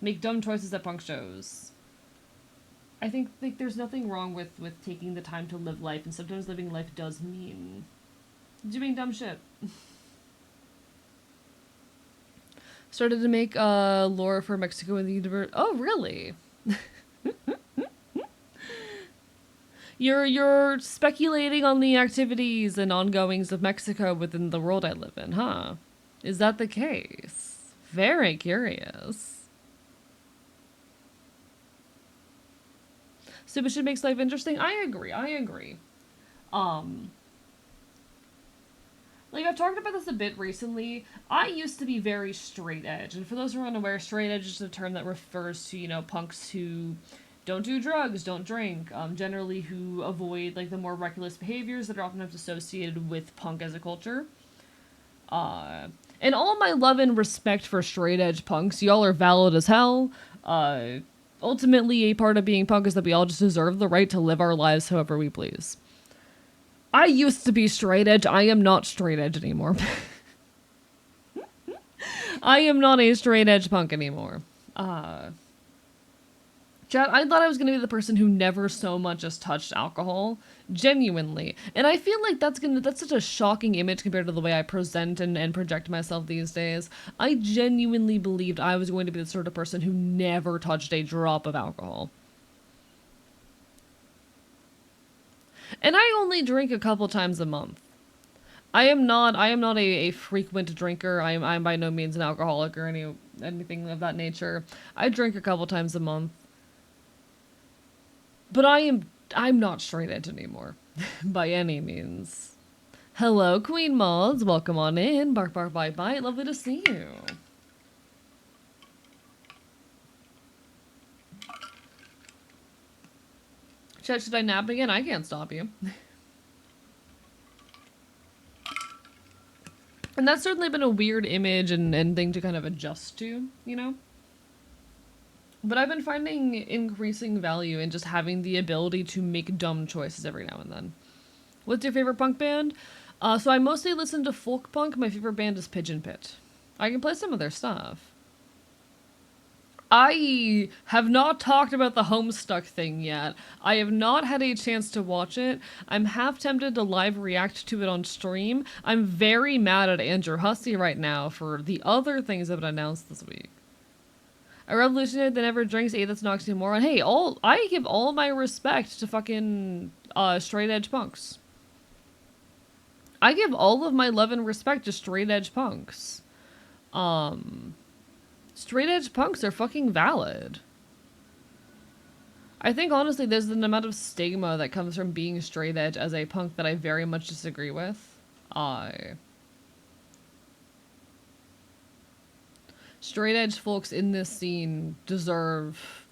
make dumb choices at punk shows. I think like there's nothing wrong with taking the time to live life, and sometimes living life does mean doing dumb shit. Started to make lore for Mexico in the universe. Oh, really? You're speculating on the activities and ongoings of Mexico within the world I live in, huh? Is that the case? Very curious. Stupid shit makes life interesting. I agree. I agree. Um, like I've talked about this a bit recently. I used to be very straight edge, and for those who are unaware, straight edge is a term that refers to punks who don't do drugs, don't drink, generally who avoid like the more reckless behaviors that are oftentimes associated with punk as a culture. Uh, and all my love and respect for straight edge punks, y'all are valid as hell. Ultimately, a part of being punk is that we all just deserve the right to live our lives however we please. I used to be straight edge. I am not straight edge anymore. I am not a straight edge punk anymore. Chat, I thought I was going to be the person who never so much as touched alcohol. Genuinely. And I feel like that's such a shocking image compared to the way I present and project myself these days. I genuinely believed I was going to be the sort of person who never touched a drop of alcohol. And I only drink a couple times a month. I am not a frequent drinker. I'm by no means an alcoholic or anything of that nature. I drink a couple times a month. But I'm not straight edge anymore. By any means. Hello, Queen Mods. Welcome on in. Bark bark bite bite. Lovely to see you. Chat, should I nap again? I can't stop you. And that's certainly been a weird image and thing to kind of adjust to, But I've been finding increasing value in just having the ability to make dumb choices every now and then. What's your favorite punk band? So I mostly listen to folk punk. My favorite band is Pigeon Pit. I can play some of their stuff. I have not talked about the Homestuck thing yet. I have not had a chance to watch it. I'm half tempted to live react to it on stream. I'm very mad at Andrew Hussey right now for the other things that have been announced this week. A revolutionary that never drinks, that's an oxymoron. Hey, I give all my respect to fucking straight edge punks. I give all of my love and respect to straight edge punks. Straight edge punks are fucking valid. I think honestly there's an amount of stigma that comes from being straight edge as a punk that I very much disagree with. Straight edge folks in this scene deserve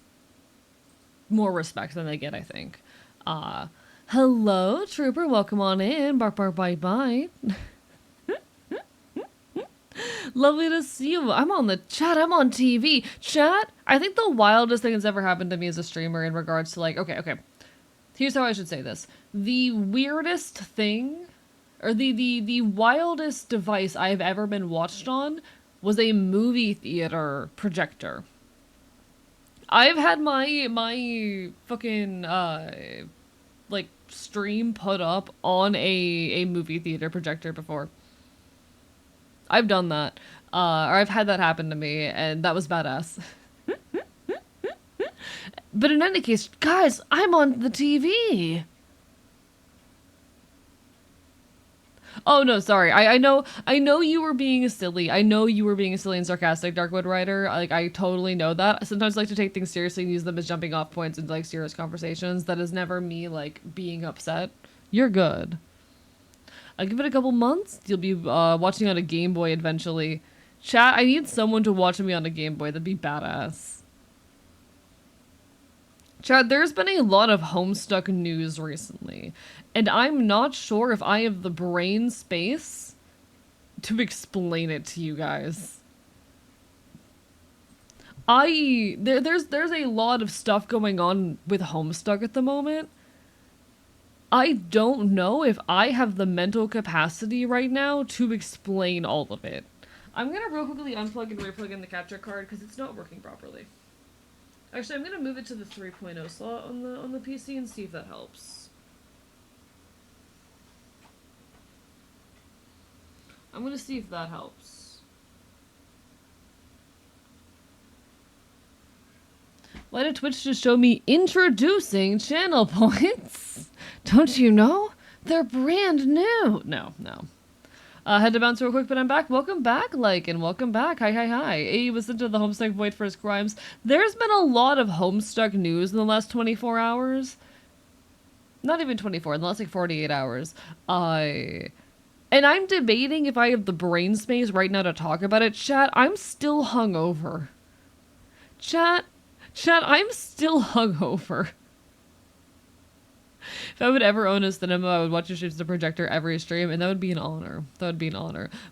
more respect than they get, I think. Hello, Trooper, welcome on in. Bark, bark, bite, bite. Lovely to see you. I'm on the chat. I'm on TV. Chat, I think the wildest thing that's ever happened to me as a streamer in regards to like, okay. Here's how I should say this. The weirdest thing, or the wildest device I've ever been watched on was a movie theater projector. I've had my fucking like stream put up on a movie theater projector before. I've done that. Or I've had that happen to me, and that was badass. But in any case, guys, I'm on the TV. Oh no, sorry. I know you were being silly. I know you were being silly and sarcastic, Darkwood Rider. Like I totally know that. Sometimes I like to take things seriously and use them as jumping off points into like serious conversations. That is never me like being upset. You're good. I'll give it a couple months. You'll be watching on a Game Boy eventually. Chat, I need someone to watch me on a Game Boy. That'd be badass. Chad, there's been a lot of Homestuck news recently, and I'm not sure if I have the brain space to explain it to you guys. There's a lot of stuff going on with Homestuck at the moment. I don't know if I have the mental capacity right now to explain all of it. I'm gonna real quickly unplug and replug in the capture card because it's not working properly. Actually, I'm gonna move it to the 3.0 slot on the PC and see if that helps. I'm gonna see if that helps. Why did Twitch just show me introducing channel points? Don't you know? They're brand new. No. Had to bounce real quick, but I'm back. Welcome back, and welcome back. Hi. He was into the Homestuck Void for his crimes. There's been a lot of Homestuck news in the last 24 hours. Not even 24, in the last 48 hours. And I'm debating if I have the brain space right now to talk about it. Chat, I'm still hungover. Chat, I'm still hungover. If I would ever own a cinema, I would watch your streams to the projector every stream, and that would be an honor.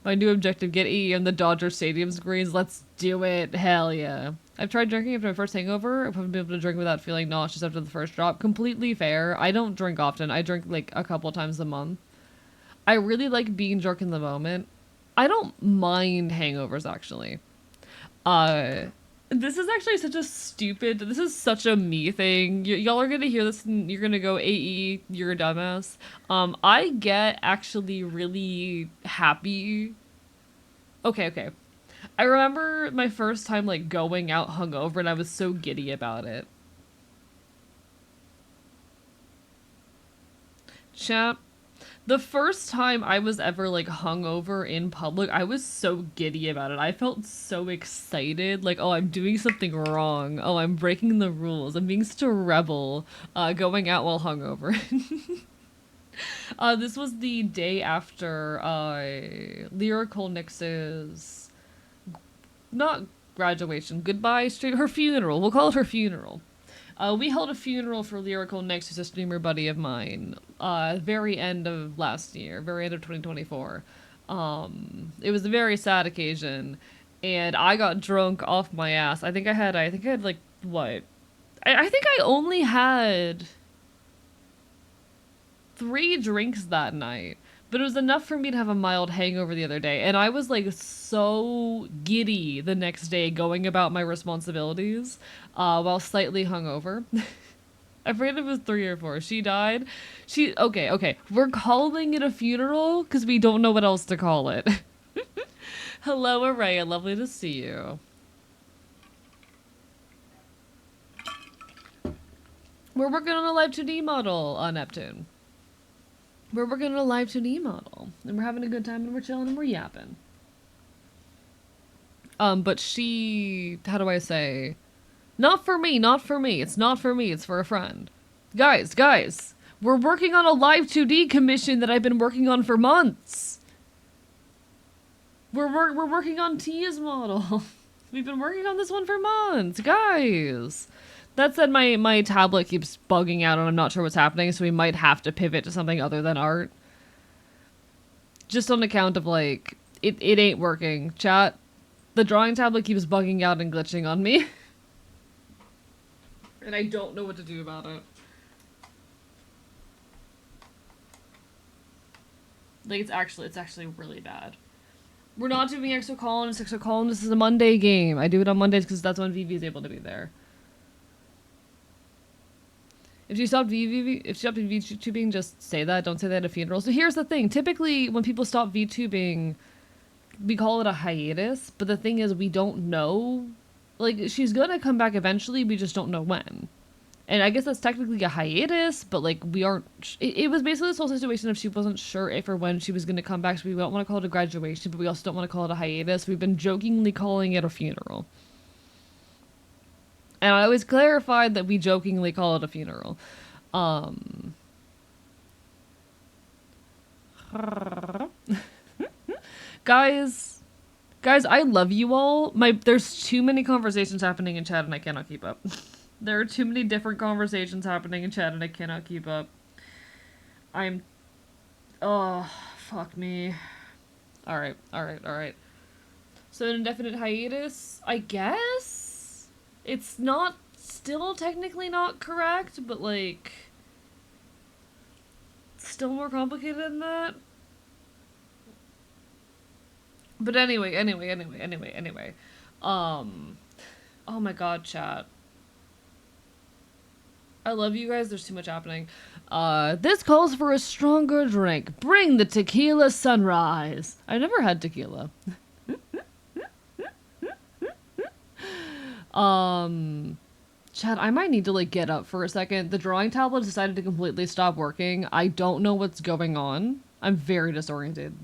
My new objective, get AEM the Dodger Stadium screens. Let's do it. Hell yeah. I've tried drinking after my first hangover. I've been able to drink without feeling nauseous after the first drop. Completely fair. I don't drink often. I drink like a couple times a month. I really like being drunk in the moment. I don't mind hangovers, actually. This is actually this is such a me thing. Y'all are gonna hear this and you're gonna go, AE, you're a dumbass. I get actually really happy. Okay. I remember my first time, like, going out hungover and I was so giddy about it. Chat. The first time I was ever, like, hungover in public, I was so giddy about it. I felt so excited. Like, oh, I'm doing something wrong. Oh, I'm breaking the rules. I'm being such a rebel, going out while hungover. This was the day after, Lyrical Nyx's... not graduation. Goodbye stream. Her funeral. We'll call it her funeral. We held a funeral for Lyrical Nyx, who's a streamer buddy of mine, very end of last year, very end of 2024. It was a very sad occasion, and I got drunk off my ass. I think I had like, what? I think I only had 3 drinks that night. But it was enough for me to have a mild hangover the other day. And I was, like, so giddy the next day going about my responsibilities while slightly hungover. I forget if it was 3 or 4. She died. Okay. We're calling it a funeral because we don't know what else to call it. Hello, Araya. Lovely to see you. We're working on a Live 2D model on Neptune. We're working on a Live 2D model, and we're having a good time, and we're chilling, and we're yapping. But she, how do I say, not for me, it's not for me, it's for a friend. Guys, we're working on a Live 2D commission that I've been working on for months. We're working on Tia's model. We've been working on this one for months, guys. That said, my tablet keeps bugging out and I'm not sure what's happening, so we might have to pivot to something other than art. Just on account of, like, it ain't working. Chat, the drawing tablet keeps bugging out and glitching on me. And I don't know what to do about it. Like, it's actually really bad. We're not doing Exocolonist. Exocolonist is a Monday game. I do it on Mondays because that's when VV is able to be there. If you stopped VTubing, just say that. Don't say that at a funeral. So here's the thing. Typically, when people stop VTubing, we call it a hiatus. But the thing is, we don't know. Like, she's gonna come back eventually. We just don't know when. And I guess that's technically a hiatus, but like we aren't. It was basically this whole situation of she wasn't sure if or when she was going to come back. So we don't want to call it a graduation, but we also don't want to call it a hiatus. We've been jokingly calling it a funeral. And I always clarified that we jokingly call it a funeral. Guys, I love you all. There's too many conversations happening in chat and I cannot keep up. There are too many different conversations happening in chat and I cannot keep up. Oh, fuck me. Alright. So an indefinite hiatus, I guess? It's not, still technically not correct, but like, still more complicated than that. But anyway. Oh my god, chat. I love you guys. There's too much happening. This calls for a stronger drink. Bring the tequila sunrise. I never had tequila. Chad, I might need to like get up for a second. The drawing tablet decided to completely stop working. I don't know what's going on. I'm very disorientated.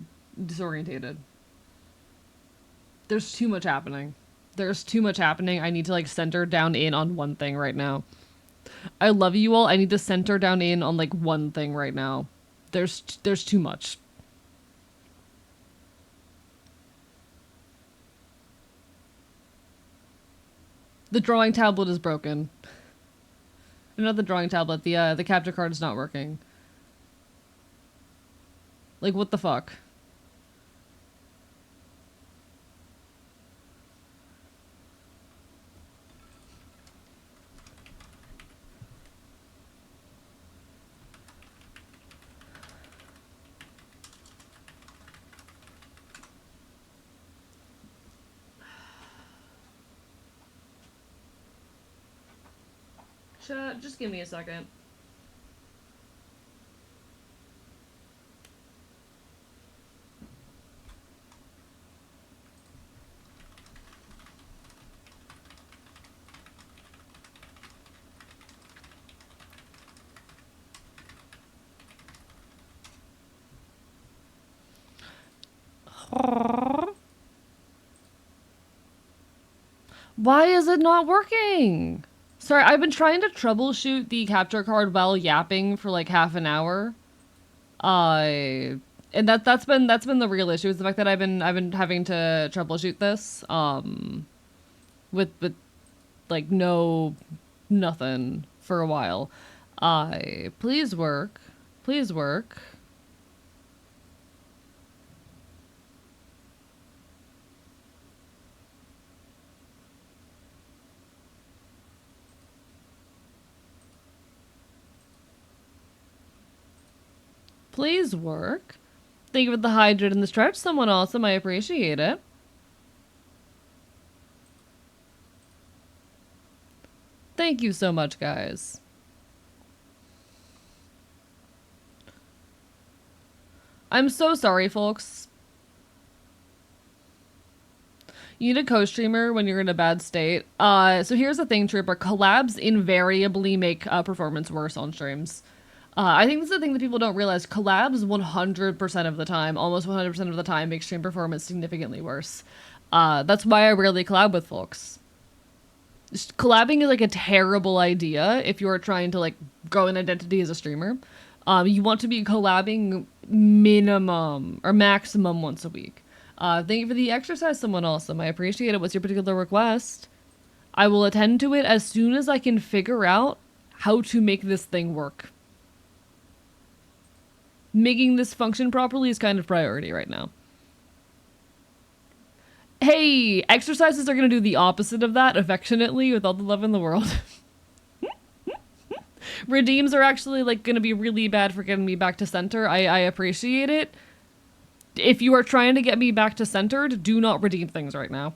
There's too much happening. I need to like center down in on one thing right now. I love you all. I need to center down in on like one thing right now. There's too much. The drawing tablet is broken. Not the drawing tablet. The capture card is not working. Like what the fuck? Just give me a second. Why is it not working? Sorry, I've been trying to troubleshoot the capture card while yapping for like half an hour. And that's been the real issue, is the fact that I've been having to troubleshoot this with like nothing for a while. Please work. Please work. Please work. Thank you for the hydrate and the stretch. Someone awesome. I appreciate it. Thank you so much, guys. I'm so sorry, folks. You need a co-streamer when you're in a bad state. So here's the thing, Trooper. Collabs invariably make performance worse on streams. I think this is the thing that people don't realize. Collabs 100% of the time, almost 100% of the time, make stream performance significantly worse. That's why I rarely collab with folks. Just collabing is like a terrible idea if you're trying to like grow an identity as a streamer. You want to be collabing minimum or maximum once a week. Thank you for the exercise, someone awesome. I appreciate it. What's your particular request? I will attend to it as soon as I can figure out how to make this thing work. Making this function properly is kind of priority right now. Hey, exercises are going to do the opposite of that, affectionately, with all the love in the world. Redeems are actually like going to be really bad for getting me back to center. I appreciate it. If you are trying to get me back to centered, do not redeem things right now.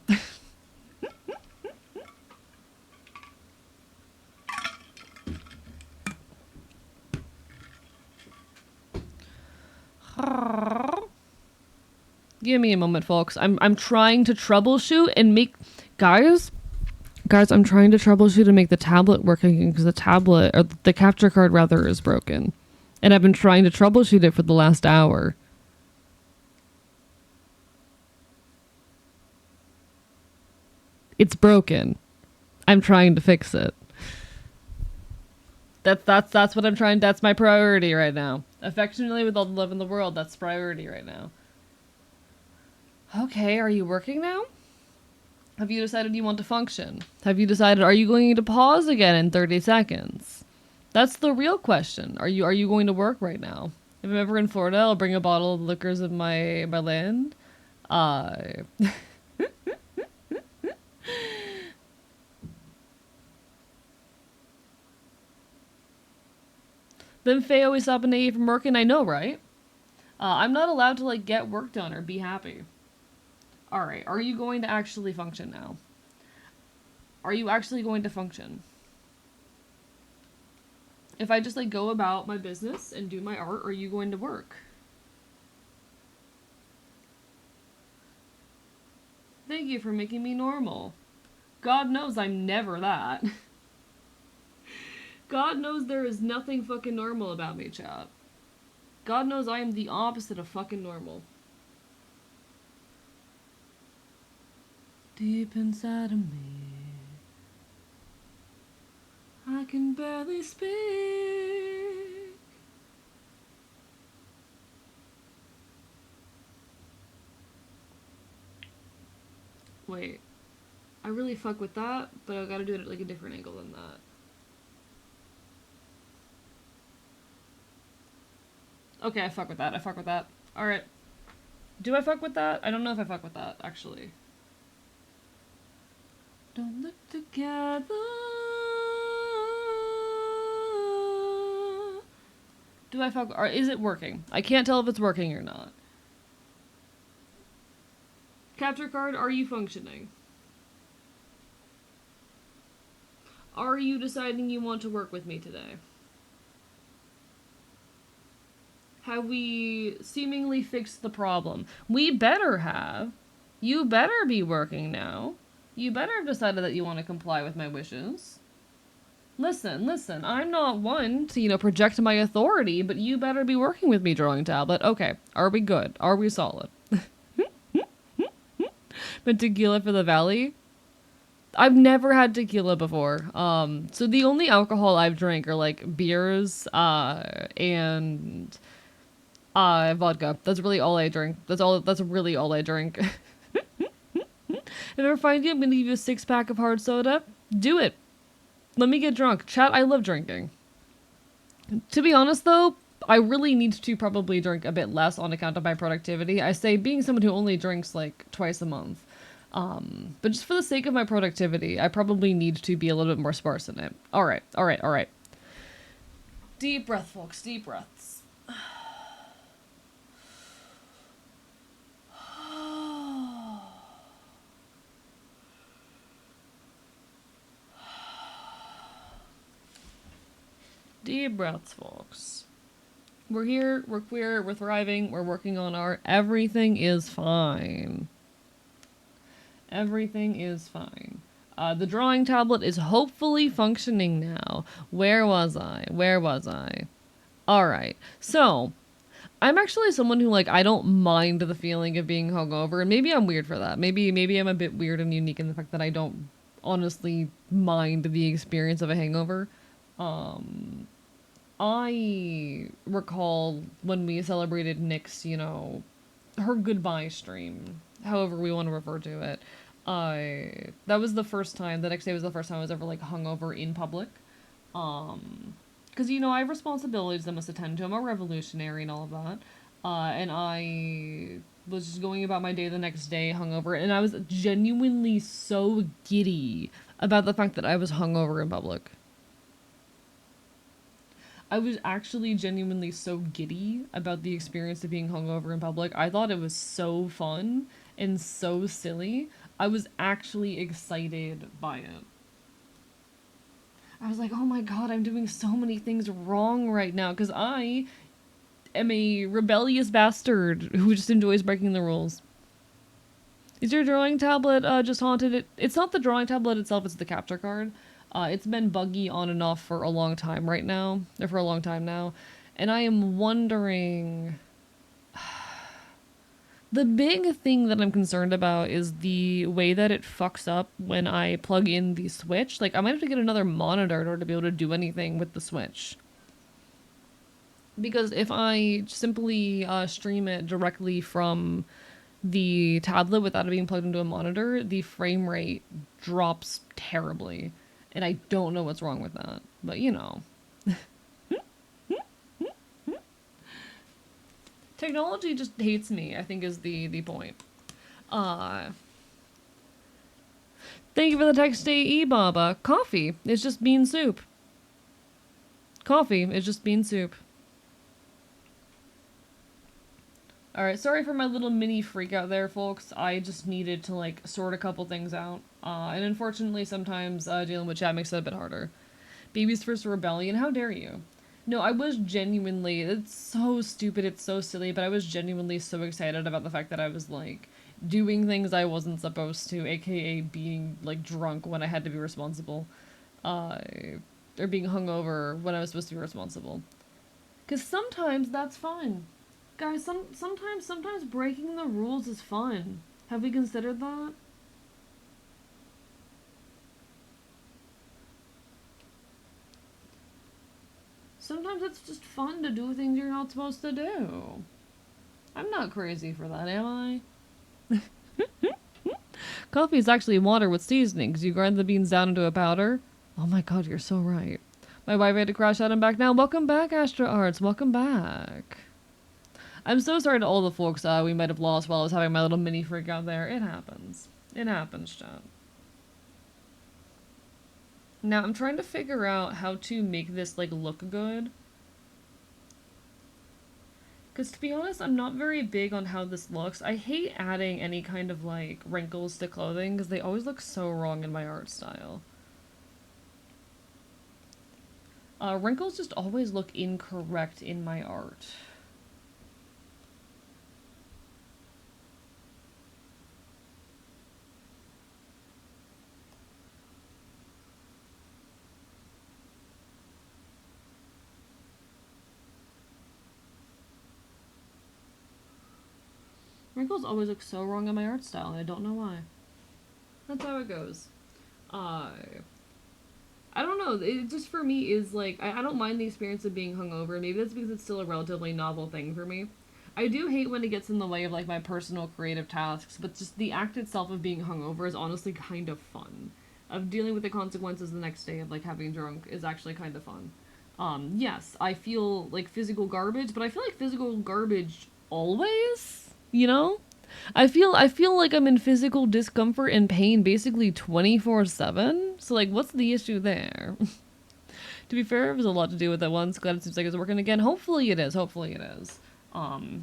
Give me a moment, folks. I'm trying to troubleshoot and make... Guys, Guys, I'm trying to troubleshoot and make the tablet work again because the tablet, or the capture card rather, is broken. And I've been trying to troubleshoot it for the last hour. It's broken. I'm trying to fix it. That's what I'm trying. That's my priority right now. Affectionately, with all the love in the world, that's priority right now. Okay, are you working now? Have you decided you want to function? Have you decided, are you going to pause again in 30 seconds? That's the real question. Are you going to work right now? If I'm ever in Florida, I'll bring a bottle of liquors of my land. Uh Then Faye always stopping me from working. I know, right? I'm not allowed to like get work done or be happy. All right, are you going to actually function now? Are you actually going to function? If I just like go about my business and do my art, are you going to work? Thank you for making me normal. God knows I'm never that. God knows there is nothing fucking normal about me, chat. God knows I am the opposite of fucking normal. Deep inside of me, I can barely speak. Wait, I really fuck with that, but I gotta do it at like a different angle than that. Okay, I fuck with that. I fuck with that. Alright. Do I fuck with that? I don't know if I fuck with that, actually. Don't look together. Do I fuck, or is it working? I can't tell if it's working or not. Capture card, are you functioning? Are you deciding you want to work with me today? Have we seemingly fixed the problem? We better have. You better be working now. You better have decided that you want to comply with my wishes. Listen, I'm not one to, project my authority, but you better be working with me, drawing tablet. Okay, are we good? Are we solid? But tequila for the valley? I've never had tequila before. So the only alcohol I've drank are like beers, and vodka. That's really all I drink. That's really all I drink. If I find you, I'm gonna give you a 6-pack of hard soda. Do it. Let me get drunk. Chat, I love drinking. To be honest though, I really need to probably drink a bit less on account of my productivity. I say being someone who only drinks like twice a month. But just for the sake of my productivity, I probably need to be a little bit more sparse in it. Alright. Deep breath, folks. Deep breaths. Deep breaths, folks. We're here, we're queer, we're thriving, we're working on art. Everything is fine. Everything is fine. The drawing tablet is hopefully functioning now. Where was I? Alright, so I'm actually someone who, like, I don't mind the feeling of being hungover, and maybe I'm weird for that. Maybe I'm a bit weird and unique in the fact that I don't honestly mind the experience of a hangover. I recall when we celebrated Nick's, her goodbye stream, however we want to refer to it. That was the first time, the next day was the first time I was ever, like, hungover in public. Because, I have responsibilities I must attend to. I'm a revolutionary and all of that. And I was just going about my day the next day hungover, and I was genuinely so giddy about the fact that I was hungover in public. I was actually genuinely so giddy about the experience of being hungover in public. I thought it was so fun and so silly. I was actually excited by it. I was like, oh my god, I'm doing so many things wrong right now because I am a rebellious bastard who just enjoys breaking the rules. Is your drawing tablet just haunted? It's not the drawing tablet itself, it's the capture card. It's been buggy on and off for a long time right now, or for a long time now. And I am wondering... The big thing that I'm concerned about is the way that it fucks up when I plug in the Switch. Like, I might have to get another monitor in order to be able to do anything with the Switch. Because if I simply stream it directly from the tablet without it being plugged into a monitor, the frame rate drops terribly. And I don't know what's wrong with that. But, you know. Technology just hates me, I think is the point. Thank you for the text, Baba. Coffee is just bean soup. Coffee is just bean soup. Alright, sorry for my little mini freak out there, folks. I just needed to, like, sort a couple things out. And unfortunately, sometimes dealing with chat makes it a bit harder. Baby's first rebellion, how dare you? No, I was genuinely, it's so stupid, it's so silly, but I was genuinely so excited about the fact that I was, like, doing things I wasn't supposed to, aka being, like, drunk when I had to be responsible. Or being hungover when I was supposed to be responsible. Because sometimes that's fun. Guys, sometimes breaking the rules is fun. Have we considered that? Sometimes it's just fun to do things you're not supposed to do. I'm not crazy for that, am I? Coffee is actually water with seasonings. You grind the beans down into a powder. Oh my god, you're so right. My wife had to crash out and back now. Welcome back, Astra Arts. Welcome back. I'm so sorry to all the folks we might have lost while I was having my little mini freak out there. It happens. It happens, chat. Now, I'm trying to figure out how to make this, like, look good. Because, to be honest, I'm not very big on how this looks. I hate adding any kind of, like, wrinkles to clothing, because they always look so wrong in my art style. Wrinkles just always look incorrect in my art. Wrinkles always look so wrong in my art style, and I don't know why. That's how it goes. I don't know, it just for me is like, I don't mind the experience of being hungover. Maybe that's because it's still a relatively novel thing for me. I do hate when it gets in the way of, like, my personal creative tasks, but just the act itself of being hungover is honestly kind of fun. Of dealing with the consequences the next day of, like, having drunk is actually kind of fun. Yes, I feel like physical garbage, but I feel like physical garbage always, you know? I feel like I'm in physical discomfort and pain basically 24/7. So, like, what's the issue there? To be fair, it was a lot to do with that once. Glad it seems like it's working again. Hopefully it is. Hopefully it is.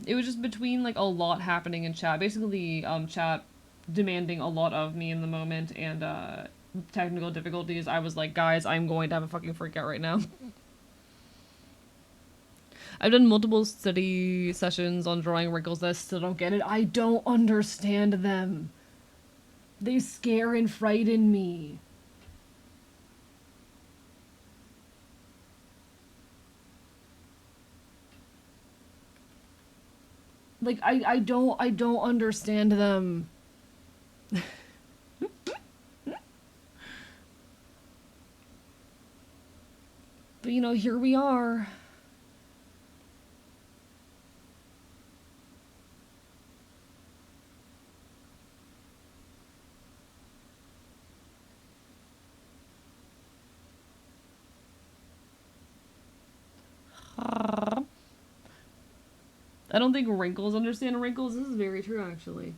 It was just between, like, a lot happening in chat. Basically, chat demanding a lot of me in the moment and, technical difficulties. I was like, guys, I'm going to have a fucking freak out right now. I've done multiple study sessions on drawing wrinkles that I still don't get it. I don't understand them. They scare and frighten me. Like, I don't understand them. But, you know, here we are. I don't think wrinkles understand wrinkles. This is very true, actually.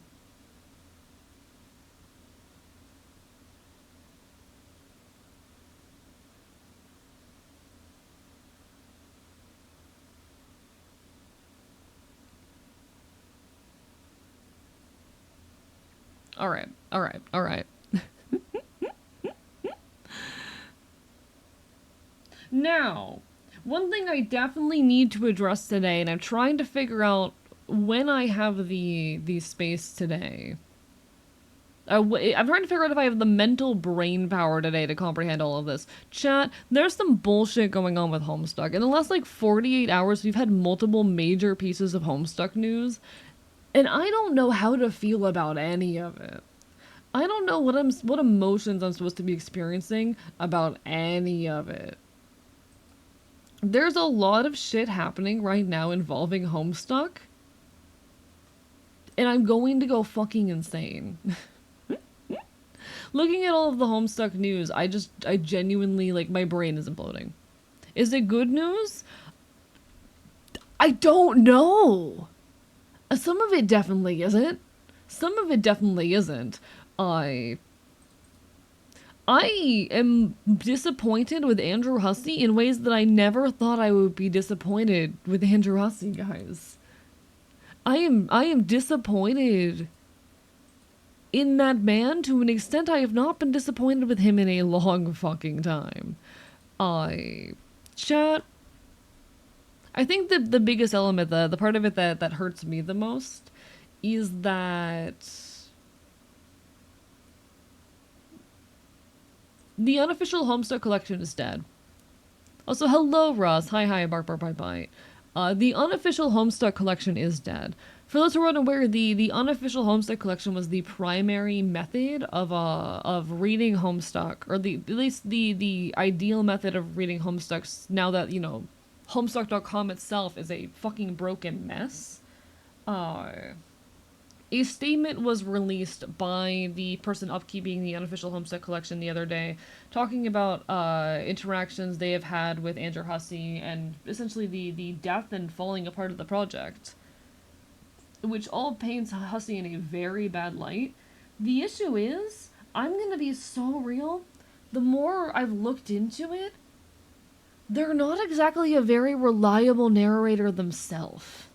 Alright, alright, alright. Now, one thing I definitely need to address today, and I'm trying to figure out when I have the space today. I'm trying to figure out if I have the mental brain power today to comprehend all of this. Chat, there's some bullshit going on with Homestuck. In the last like 48 hours, we've had multiple major pieces of Homestuck news, and I don't know how to feel about any of it. I don't know what emotions I'm supposed to be experiencing about any of it. There's a lot of shit happening right now involving Homestuck, and I'm going to go fucking insane. Looking at all of the Homestuck news, I genuinely, like, my brain is imploding. Is it good news? I don't know. Some of it definitely isn't. Some of it definitely isn't. I am disappointed with Andrew Hussey in ways that I never thought I would be disappointed with Andrew Hussey, guys. I am disappointed in that man to an extent I have not been disappointed with him in a long fucking time. Chat, I think that the biggest element, the part of it that hurts me the most is that the unofficial Homestuck collection is dead. Also, hello, Ross. Hi, bark, bark, bite. The unofficial Homestuck collection is dead. For those who are unaware, the unofficial Homestuck collection was the primary method of reading Homestuck, or at least the ideal method of reading Homestucks. Now that Homestuck.com itself is a fucking broken mess. A statement was released by the person upkeeping the unofficial Homestuck collection the other day, talking about interactions they have had with Andrew Hussey and essentially the death and falling apart of the project, which all paints Hussey in a very bad light. The issue is, I'm gonna be so real, the more I've looked into it, they're not exactly a very reliable narrator themselves.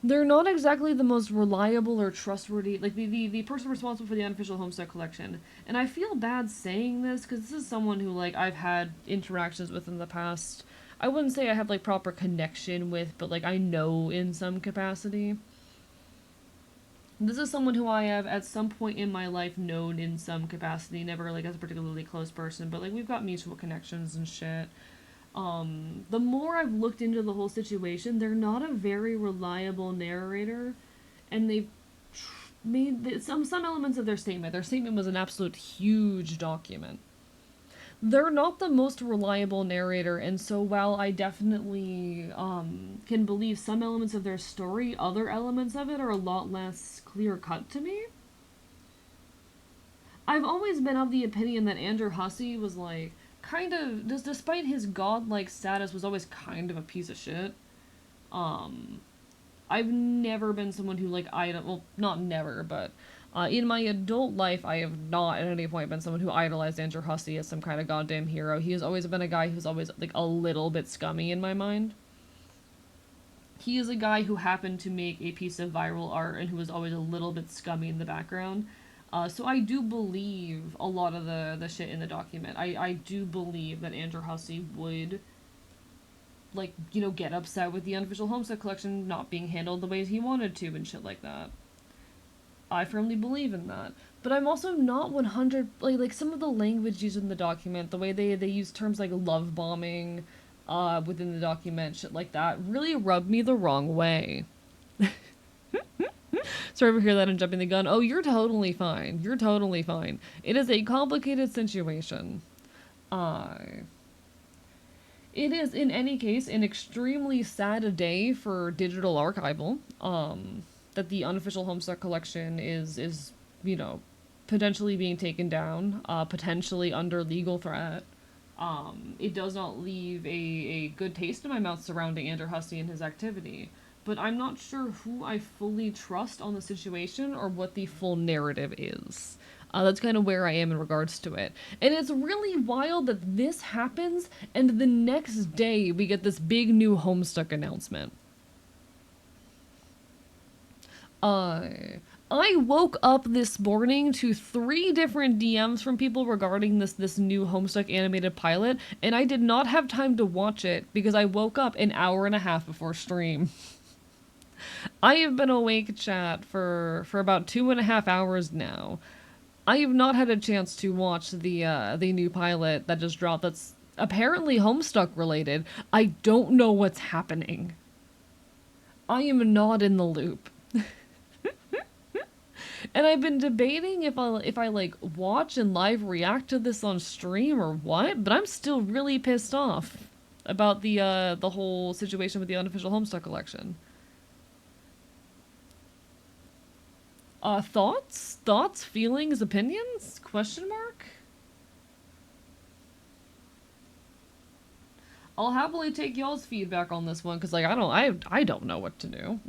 They're not exactly the most reliable or trustworthy, like the person responsible for the unofficial Homestuck collection. And I feel bad saying this, because this is someone who, like, I've had interactions with in the past. I wouldn't say I have, like, proper connection with, but, like, I know in some capacity. This is someone who I have, at some point in my life, known in some capacity. Never, like, as a particularly close person, but, like, we've got mutual connections and shit. The more I've looked into the whole situation, they're not a very reliable narrator, and they've made some elements of their statement. Their statement was an absolute huge document. They're not the most reliable narrator, and so while I definitely can believe some elements of their story, other elements of it are a lot less clear-cut to me. I've always been of the opinion that Andrew Hussey was, like, kind of, despite his godlike status, was always kind of a piece of shit. I've never been someone who, like, well, not never, but in my adult life, I have not at any point been someone who idolized Andrew Hussey as some kind of goddamn hero. He has always been a guy who's always, like, a little bit scummy in my mind. He is a guy who happened to make a piece of viral art and who was always a little bit scummy in the background. So I do believe a lot of the shit in the document. I do believe that Andrew Hussey would, like, get upset with the unofficial Homestuck collection not being handled the way he wanted to and shit like that. I firmly believe in that. But I'm also not 100, like some of the language used in the document, the way they use terms like love bombing within the document, shit like that, really rubbed me the wrong way. Sorry for hear that and jumping the gun. Oh, you're totally fine. You're totally fine. It is a complicated situation. It is, in any case, an extremely sad day for digital archival. That the unofficial Homestuck collection is potentially being taken down, potentially under legal threat. It does not leave a good taste in my mouth surrounding Andrew Hussey and his activity. But I'm not sure who I fully trust on the situation or what the full narrative is. That's kind of where I am in regards to it. And it's really wild that this happens, and the next day we get this big new Homestuck announcement. I woke up this morning to 3 different DMs from people regarding this new Homestuck animated pilot, and I did not have time to watch it because I woke up an hour and a half before stream. I have been awake, chat, for about 2.5 hours now. I have not had a chance to watch the new pilot that just dropped. That's apparently Homestuck related. I don't know what's happening. I am not in the loop. And I've been debating if I like watch and live react to this on stream or what, but I'm still really pissed off about the whole situation with the unofficial Homestuck election. Thoughts, feelings, opinions? Question mark? I'll happily take y'all's feedback on this one because like I don't know what to do.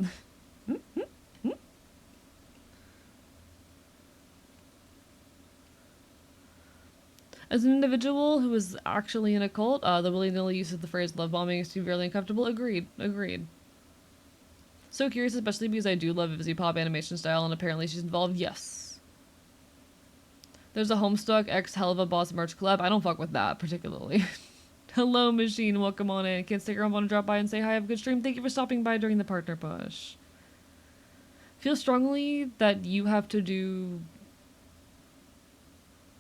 As an individual who is actually in a cult, the willy-nilly use of the phrase love bombing is severely uncomfortable. Agreed. So curious, especially because I do love Vizzy Pop animation style, and apparently she's involved. Yes. There's a Homestuck X Helva Boss merch collab. I don't fuck with that particularly. Hello, Machine. Welcome on in. Can't stick around. Want to drop by and say hi. Have a good stream. Thank you for stopping by during the partner push. Feel strongly that you have to do.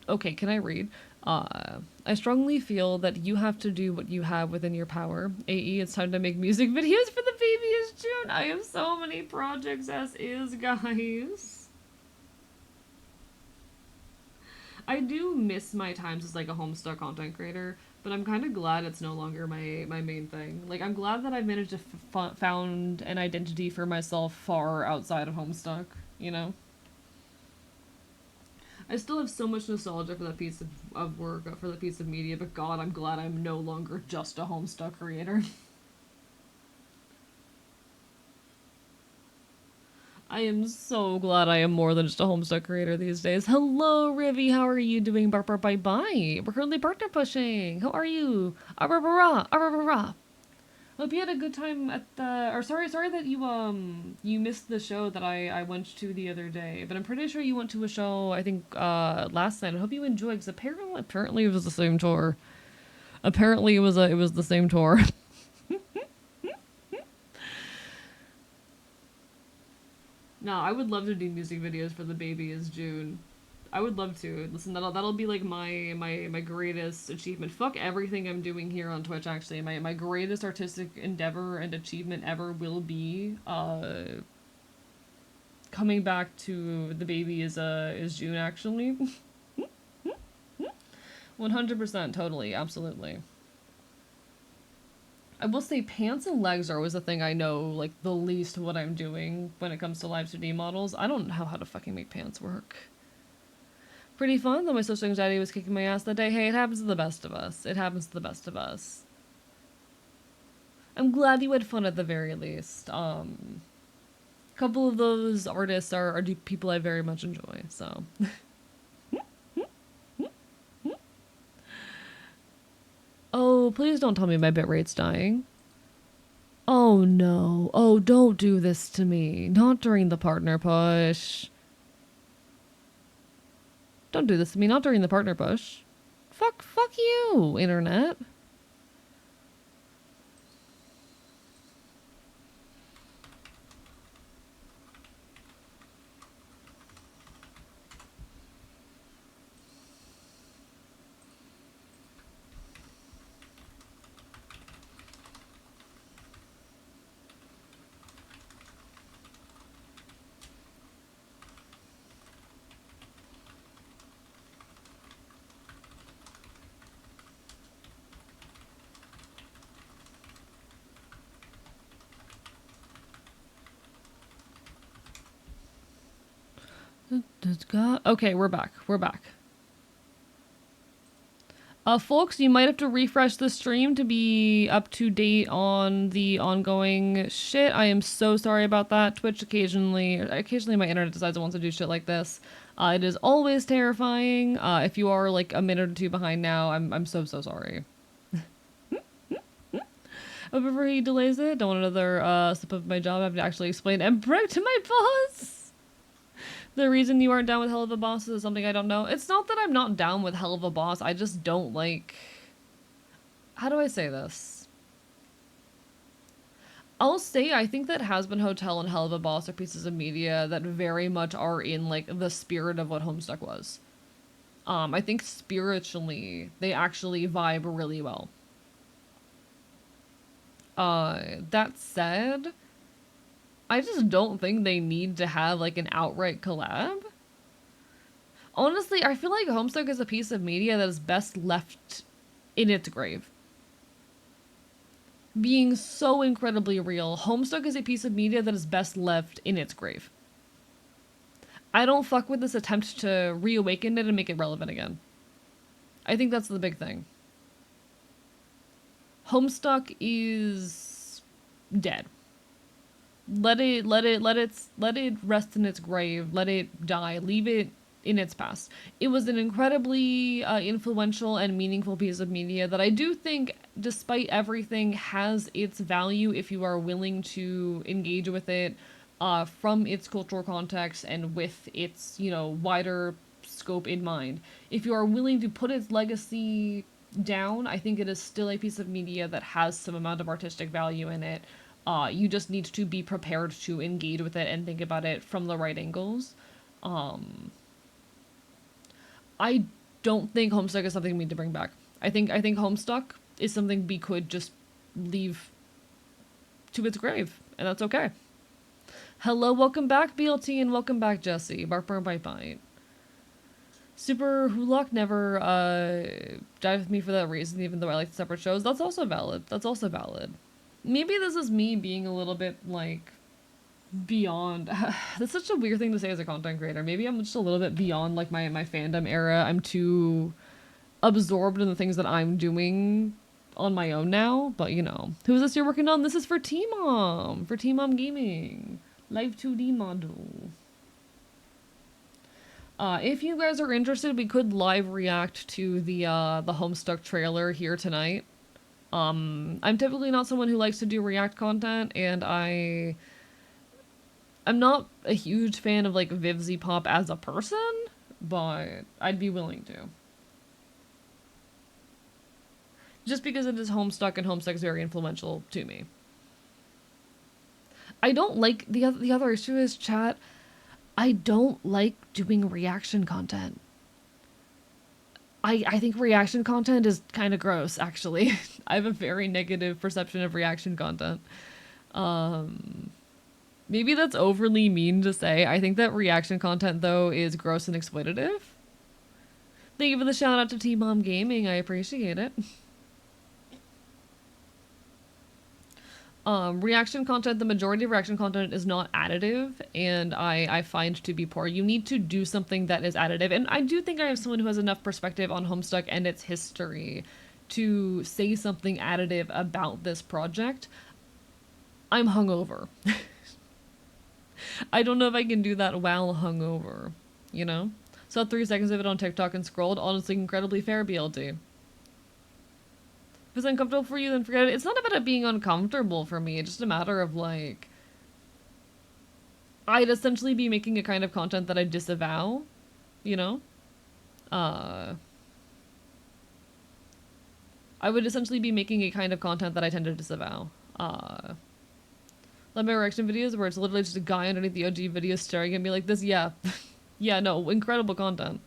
Okay, can I read? I strongly feel that you have to do what you have within your power. AE, it's time to make music videos for the baby is June. I have so many projects as is, guys. I do miss my times as like a Homestuck content creator, but I'm kind of glad it's no longer my main thing. Like, I'm glad that I've managed to found an identity for myself far outside of Homestuck, you know? I still have so much nostalgia for that piece of work, for the piece of media, but God, I'm glad I'm no longer just a Homestuck creator. I am so glad I am more than just a Homestuck creator these days. Hello, Rivy, how are you doing? Bye. We're currently partner pushing. How are you? Arrarara. Hope you had a good time at the. Or sorry that you missed the show that I went to the other day. But I'm pretty sure you went to a show I think last night. I hope you enjoyed because apparently it was the same tour. Apparently it was the same tour. No, I would love to do music videos for the baby is June. I would love to. Listen, that'll be like my greatest achievement. Fuck everything I'm doing here on Twitch actually. My greatest artistic endeavor and achievement ever will be coming back to the baby is June actually. 100% totally, absolutely. I will say pants and legs are always the thing I know like the least what I'm doing when it comes to live 2D models. I don't know how to fucking make pants work. Pretty fun, though my social anxiety was kicking my ass that day. Hey, it happens to the best of us. It happens to the best of us. I'm glad you had fun at the very least. A couple of those artists are people I very much enjoy, so. Oh, please don't tell me my bitrate's dying. Oh no. Oh, don't do this to me. Not during the partner push. Don't do this to me. Not during the partner push. Fuck you, internet. Okay, we're back. Folks, you might have to refresh the stream to be up to date on the ongoing shit. I am so sorry about that. Twitch occasionally my internet decides it wants to do shit like this. It is always terrifying. If you are like a minute or two behind now, I'm so sorry. However he delays it, don't want another slip of my job. I have to actually explain and brag to my boss. The reason you aren't down with Hell of a Boss is something I don't know. It's not that I'm not down with Hell of a Boss. I just don't like... How do I say this? I'll say I think that Has-Been Hotel and Hell of a Boss are pieces of media that very much are in like the spirit of what Homestuck was. I think spiritually they actually vibe really well. That said, I just don't think they need to have like an outright collab. Honestly, I feel like Homestuck is a piece of media that is best left in its grave. Being so incredibly real, Homestuck is a piece of media that is best left in its grave. I don't fuck with this attempt to reawaken it and make it relevant again. I think that's the big thing. Homestuck is dead. Let it rest in its grave. Let it die. Leave it in its past. It was an incredibly influential and meaningful piece of media that I do think, despite everything, has its value if you are willing to engage with it from its cultural context and with its, wider scope in mind. If you are willing to put its legacy down, I think it is still a piece of media that has some amount of artistic value in it. You just need to be prepared to engage with it and think about it from the right angles. I don't think Homestuck is something we need to bring back. I think Homestuck is something we could just leave to its grave, and that's okay. Hello, welcome back, BLT, and welcome back, Jesse. Bark Burn Bite Bite. Super Hulock never dived with me for that reason, even though I like the separate shows. That's also valid. That's also valid. Maybe this is me being a little bit, like, beyond. That's such a weird thing to say as a content creator. Maybe I'm just a little bit beyond, like, my fandom era. I'm too absorbed in the things that I'm doing on my own now. But, Who's this you're working on? This is for T-Mom. For T-Mom Gaming. Live 2D model. If you guys are interested, we could live react to the Homestuck trailer here tonight. I'm typically not someone who likes to do react content, and I'm not a huge fan of like Vivzy Pop as a person, but I'd be willing to. Just because it is Homestuck, and Homestuck is very influential to me. I don't like the other issue is, chat, I don't like doing reaction content. I think reaction content is kind of gross, actually. I have a very negative perception of reaction content. Maybe that's overly mean to say. I think that reaction content, though, is gross and exploitative. Thank you for the shout out to T-Mom Gaming. I appreciate it. Reaction content, the majority of reaction content is not additive, and I find to be poor. You need to do something that is additive, and I do think I have someone who has enough perspective on Homestuck and its history to say something additive about this project. I'm hungover. I don't know if I can do that while hungover, Saw 3 seconds of it on TikTok and scrolled. Honestly, incredibly fair, BLT. If it's uncomfortable for you, then forget it. It's not about it being uncomfortable for me. It's just a matter of, like, I'd essentially be making a kind of content that I disavow, I would essentially be making a kind of content that I tend to disavow. Like my reaction videos where it's literally just a guy underneath the OG video staring at me like this. Yeah. Yeah, no, incredible content.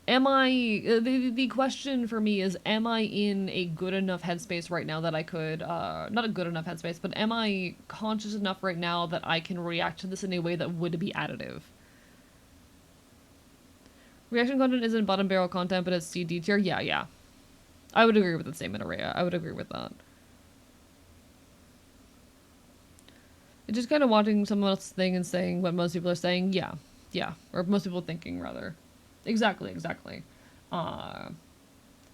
Am I, the question for me is, am I in a good enough headspace right now that I could, not a good enough headspace, but am I conscious enough right now that I can react to this in a way that would be additive? Reaction content isn't bottom barrel content, but it's CD tier? Yeah. I would agree with the statement, Araya. I would agree with that. It's just kind of watching someone else's thing and saying what most people are saying. Yeah. Or most people thinking, rather. Exactly. And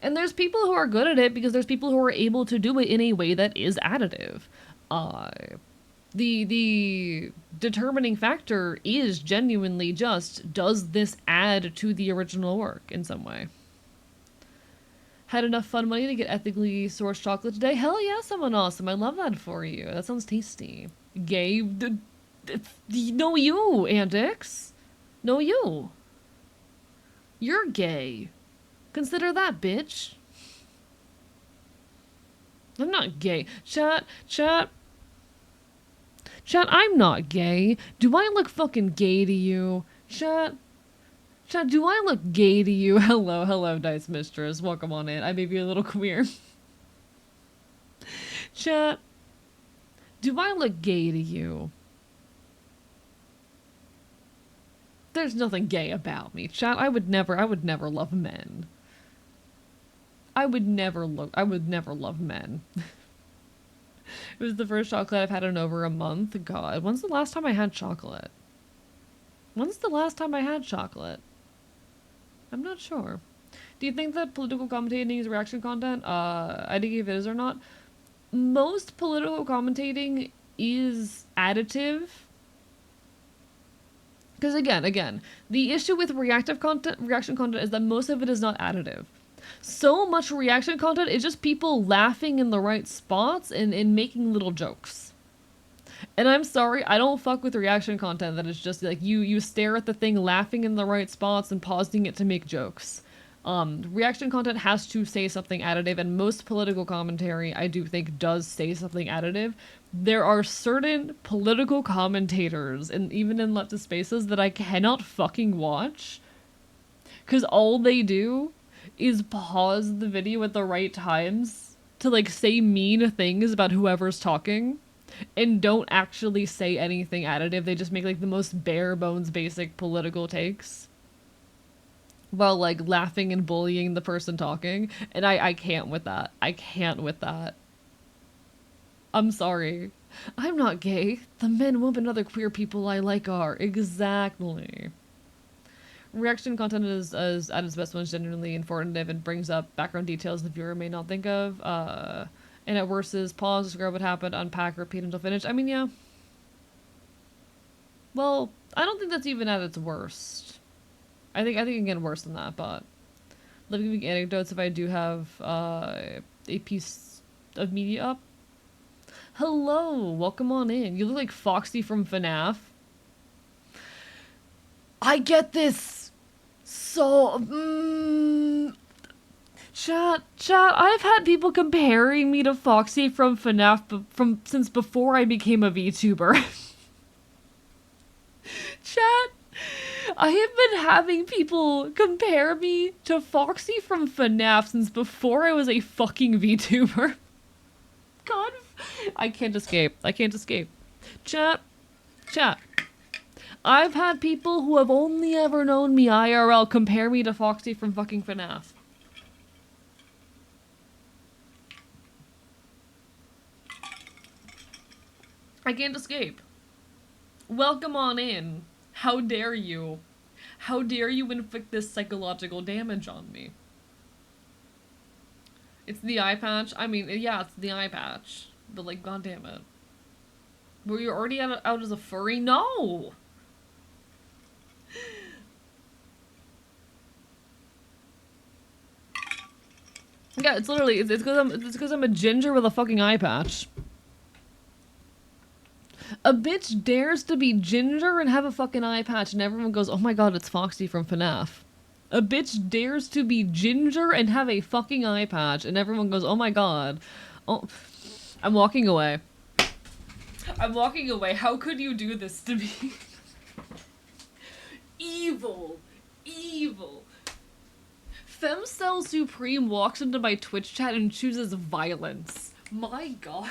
there's people who are good at it because there's people who are able to do it in a way that is additive. The determining factor is genuinely just, does this add to the original work in some way? Had enough fun money to get ethically sourced chocolate today? Hell yeah, someone awesome. I love that for you. That sounds tasty. Gay? No, you, Andix. No, you. You're gay. Consider that, bitch. I'm not gay. Chat, I'm not gay. Do I look fucking gay to you? Chat, do I look gay to you? Hello, Dice Mistress. Welcome on in. I may be a little queer. Chat, do I look gay to you? There's nothing gay about me, chat. I would never love men. I would never love men. It was the first chocolate I've had in over a month. God, when's the last time I had chocolate? When's the last time I had chocolate? I'm not sure. Do you think that political commentating is reaction content? I think if it is or not. Most political commentating is additive. Because again, the issue with reaction content is that most of it is not additive. So much reaction content is just people laughing in the right spots and making little jokes. And I'm sorry, I don't fuck with reaction content that is just like you stare at the thing laughing in the right spots and pausing it to make jokes. Reaction content has to say something additive, and most political commentary, I do think, does say something additive. There are certain political commentators, and even in leftist spaces, that I cannot fucking watch. Because all they do is pause the video at the right times to, like, say mean things about whoever's talking, and don't actually say anything additive. They just make, like, the most bare bones basic political takes while, like, laughing and bullying the person talking. And I can't with that. I can't with that. I'm sorry. I'm not gay. The men, women, and other queer people I like are. Exactly. Reaction content is at its best when it's genuinely informative and brings up background details the viewer may not think of. And at worst is pause, describe what happened, unpack, repeat until finished. I mean, yeah. Well, I don't think that's even at its worst. I think it can get worse than that, but living anecdotes if I do have a piece of media up. Hello, welcome on in. You look like Foxy from FNAF. I get this so chat, I've had people comparing me to Foxy from FNAF since before I became a VTuber. Chat, I have been having people compare me to Foxy from FNAF since before I was a fucking VTuber. God, I can't escape. Chat. I've had people who have only ever known me IRL compare me to Foxy from fucking FNAF. I can't escape. Welcome on in. How dare you? How dare you inflict this psychological damage on me? It's the eye patch. I mean, yeah, it's the eye patch. But, like, goddammit. Were you already out as a furry? No! Yeah, it's literally, it's because I'm a ginger with a fucking eye patch. A bitch dares to be ginger and have a fucking eye patch and everyone goes, oh my god, it's Foxy from FNAF. A bitch dares to be ginger and have a fucking eye patch and everyone goes, oh my god. Oh, I'm walking away. How could you do this to me? Evil. Femcell Supreme walks into my Twitch chat and chooses violence. My god.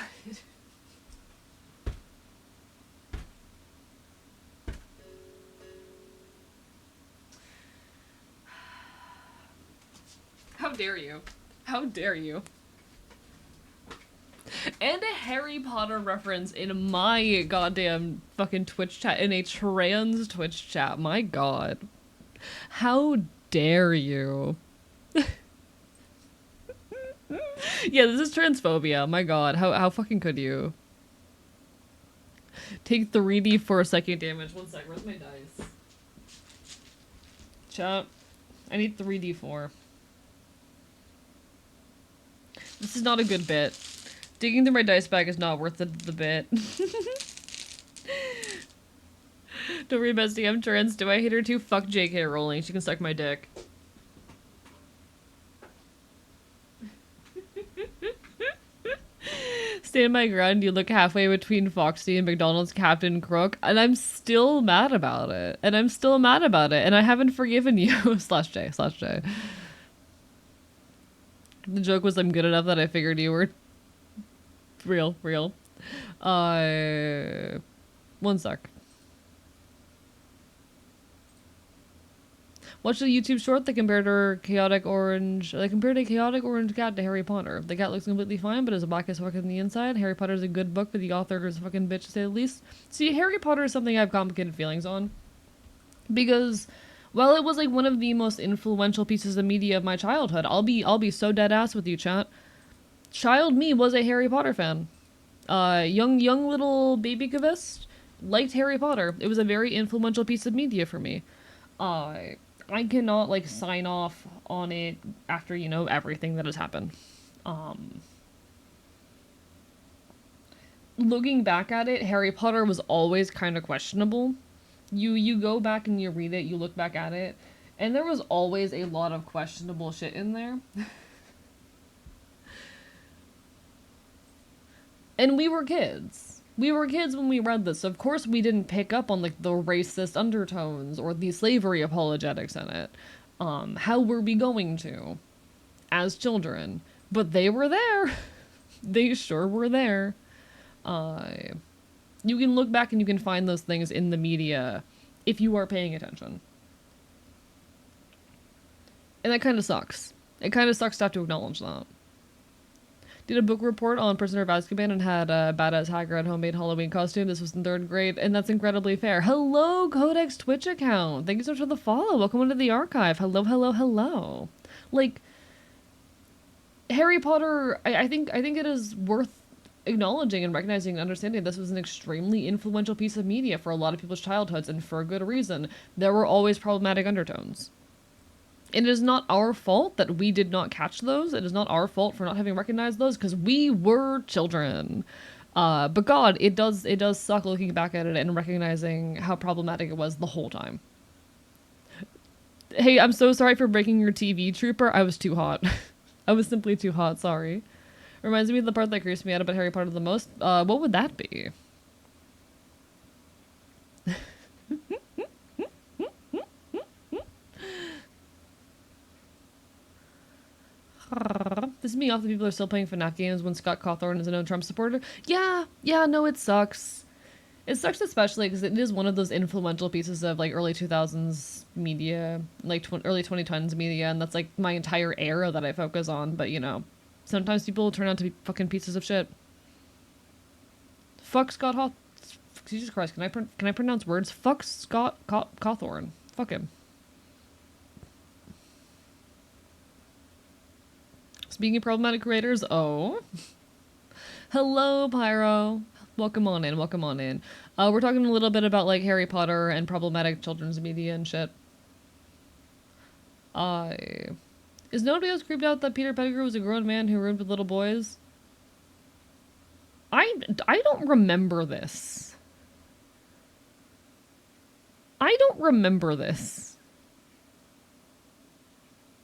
How dare you? How dare you? And a Harry Potter reference in my goddamn fucking Twitch chat, in a trans Twitch chat. My god. How dare you? Yeah, this is transphobia. My god, how fucking could you? Take 3D for psychic damage. 1 sec, where's my dice? Chat. I need 3D4. This is not a good bit. Digging through my dice bag is not worth the bit. Don't worry, bestie, I'm trans. Do I hate her too? Fuck JK Rowling. She can suck my dick. stand my ground. You look halfway between Foxy and McDonald's Captain Crook, and I'm still mad about it. And I'm still mad about it, and I haven't forgiven you. Slash J, slash J. The joke was I'm good enough that I figured you were real, real. One sec. Watch the YouTube short that compared her chaotic orange. They compared a chaotic orange cat to Harry Potter. The cat looks completely fine, but is black as fuck on the inside. Harry Potter is a good book, but the author is a fucking bitch to say the least. See, Harry Potter is something I have complicated feelings on, because while it was like one of the most influential pieces of media of my childhood, I'll be so dead ass with you, chat. Child me was a Harry Potter fan. Young little baby cavist liked Harry Potter. It was a very influential piece of media for me. I cannot like sign off on it after, you know, everything that has happened. Looking back at it, Harry Potter was always kind of questionable. You go back and you read it, you look back at it, and there was always a lot of questionable shit in there. And we were kids. We were kids when we read this. Of course we didn't pick up on like the racist undertones or the slavery apologetics in it. How were we going to? As children. But they were there. They sure were there. You can look back and you can find those things in the media if you are paying attention. And that kind of sucks. It kind of sucks to have to acknowledge that. Did a book report on Prisoner of Azkaban and had a badass Hagrid homemade Halloween costume. This was in 3rd grade, and that's incredibly fair. Hello, Codex Twitch account. Thank you so much for the follow. Welcome into the archive. Hello, hello, hello. Like, Harry Potter, I think it is worth acknowledging and recognizing and understanding this was an extremely influential piece of media for a lot of people's childhoods, and for a good reason. There were always problematic undertones. It is not our fault that we did not catch those. It is not our fault for not having recognized those, because we were children. But God, it does suck looking back at it and recognizing how problematic it was the whole time. Hey, I'm so sorry for breaking your TV, Trooper. I was too hot. I was simply too hot, sorry. Reminds me of the part that creeps me out about Harry Potter the most. What would that be? This is me off the people are still playing FNAF games when Scott Cawthorn is a known Trump supporter. Yeah, no, it sucks. It sucks especially because it is one of those influential pieces of like early 2000s media, like early 2010s media, and that's like my entire era that I focus on, but you know, sometimes people turn out to be fucking pieces of shit. Fuck Scott Jesus Christ, can I pronounce words? Fuck Scott Cawthorn. Fuck him. Speaking of problematic creators, oh. Hello, Pyro. Welcome on in, welcome on in. We're talking a little bit about, like, Harry Potter and problematic children's media and shit. Is nobody else creeped out that Peter Pettigrew was a grown man who roomed with little boys? I don't remember this. I don't remember this.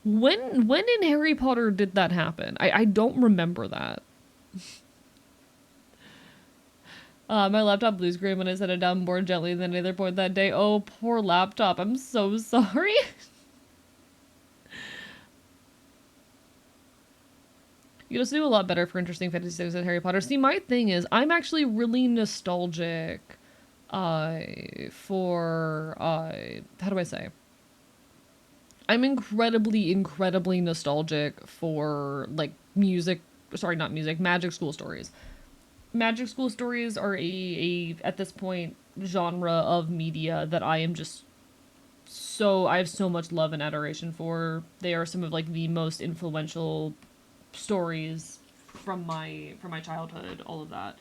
When in Harry Potter did that happen? I don't remember that. My laptop blew screen when I set it down more gently than any other point that day. Oh, poor laptop. I'm so sorry. You just do a lot better for interesting fantasy series than Harry Potter. See, my thing is, I'm actually really nostalgic for how do I say? I'm incredibly nostalgic for, like, magic school stories. Magic school stories are a at this point, genre of media that I am just I have so much love and adoration for. They are some of, like, the most influential stories from my childhood, all of that.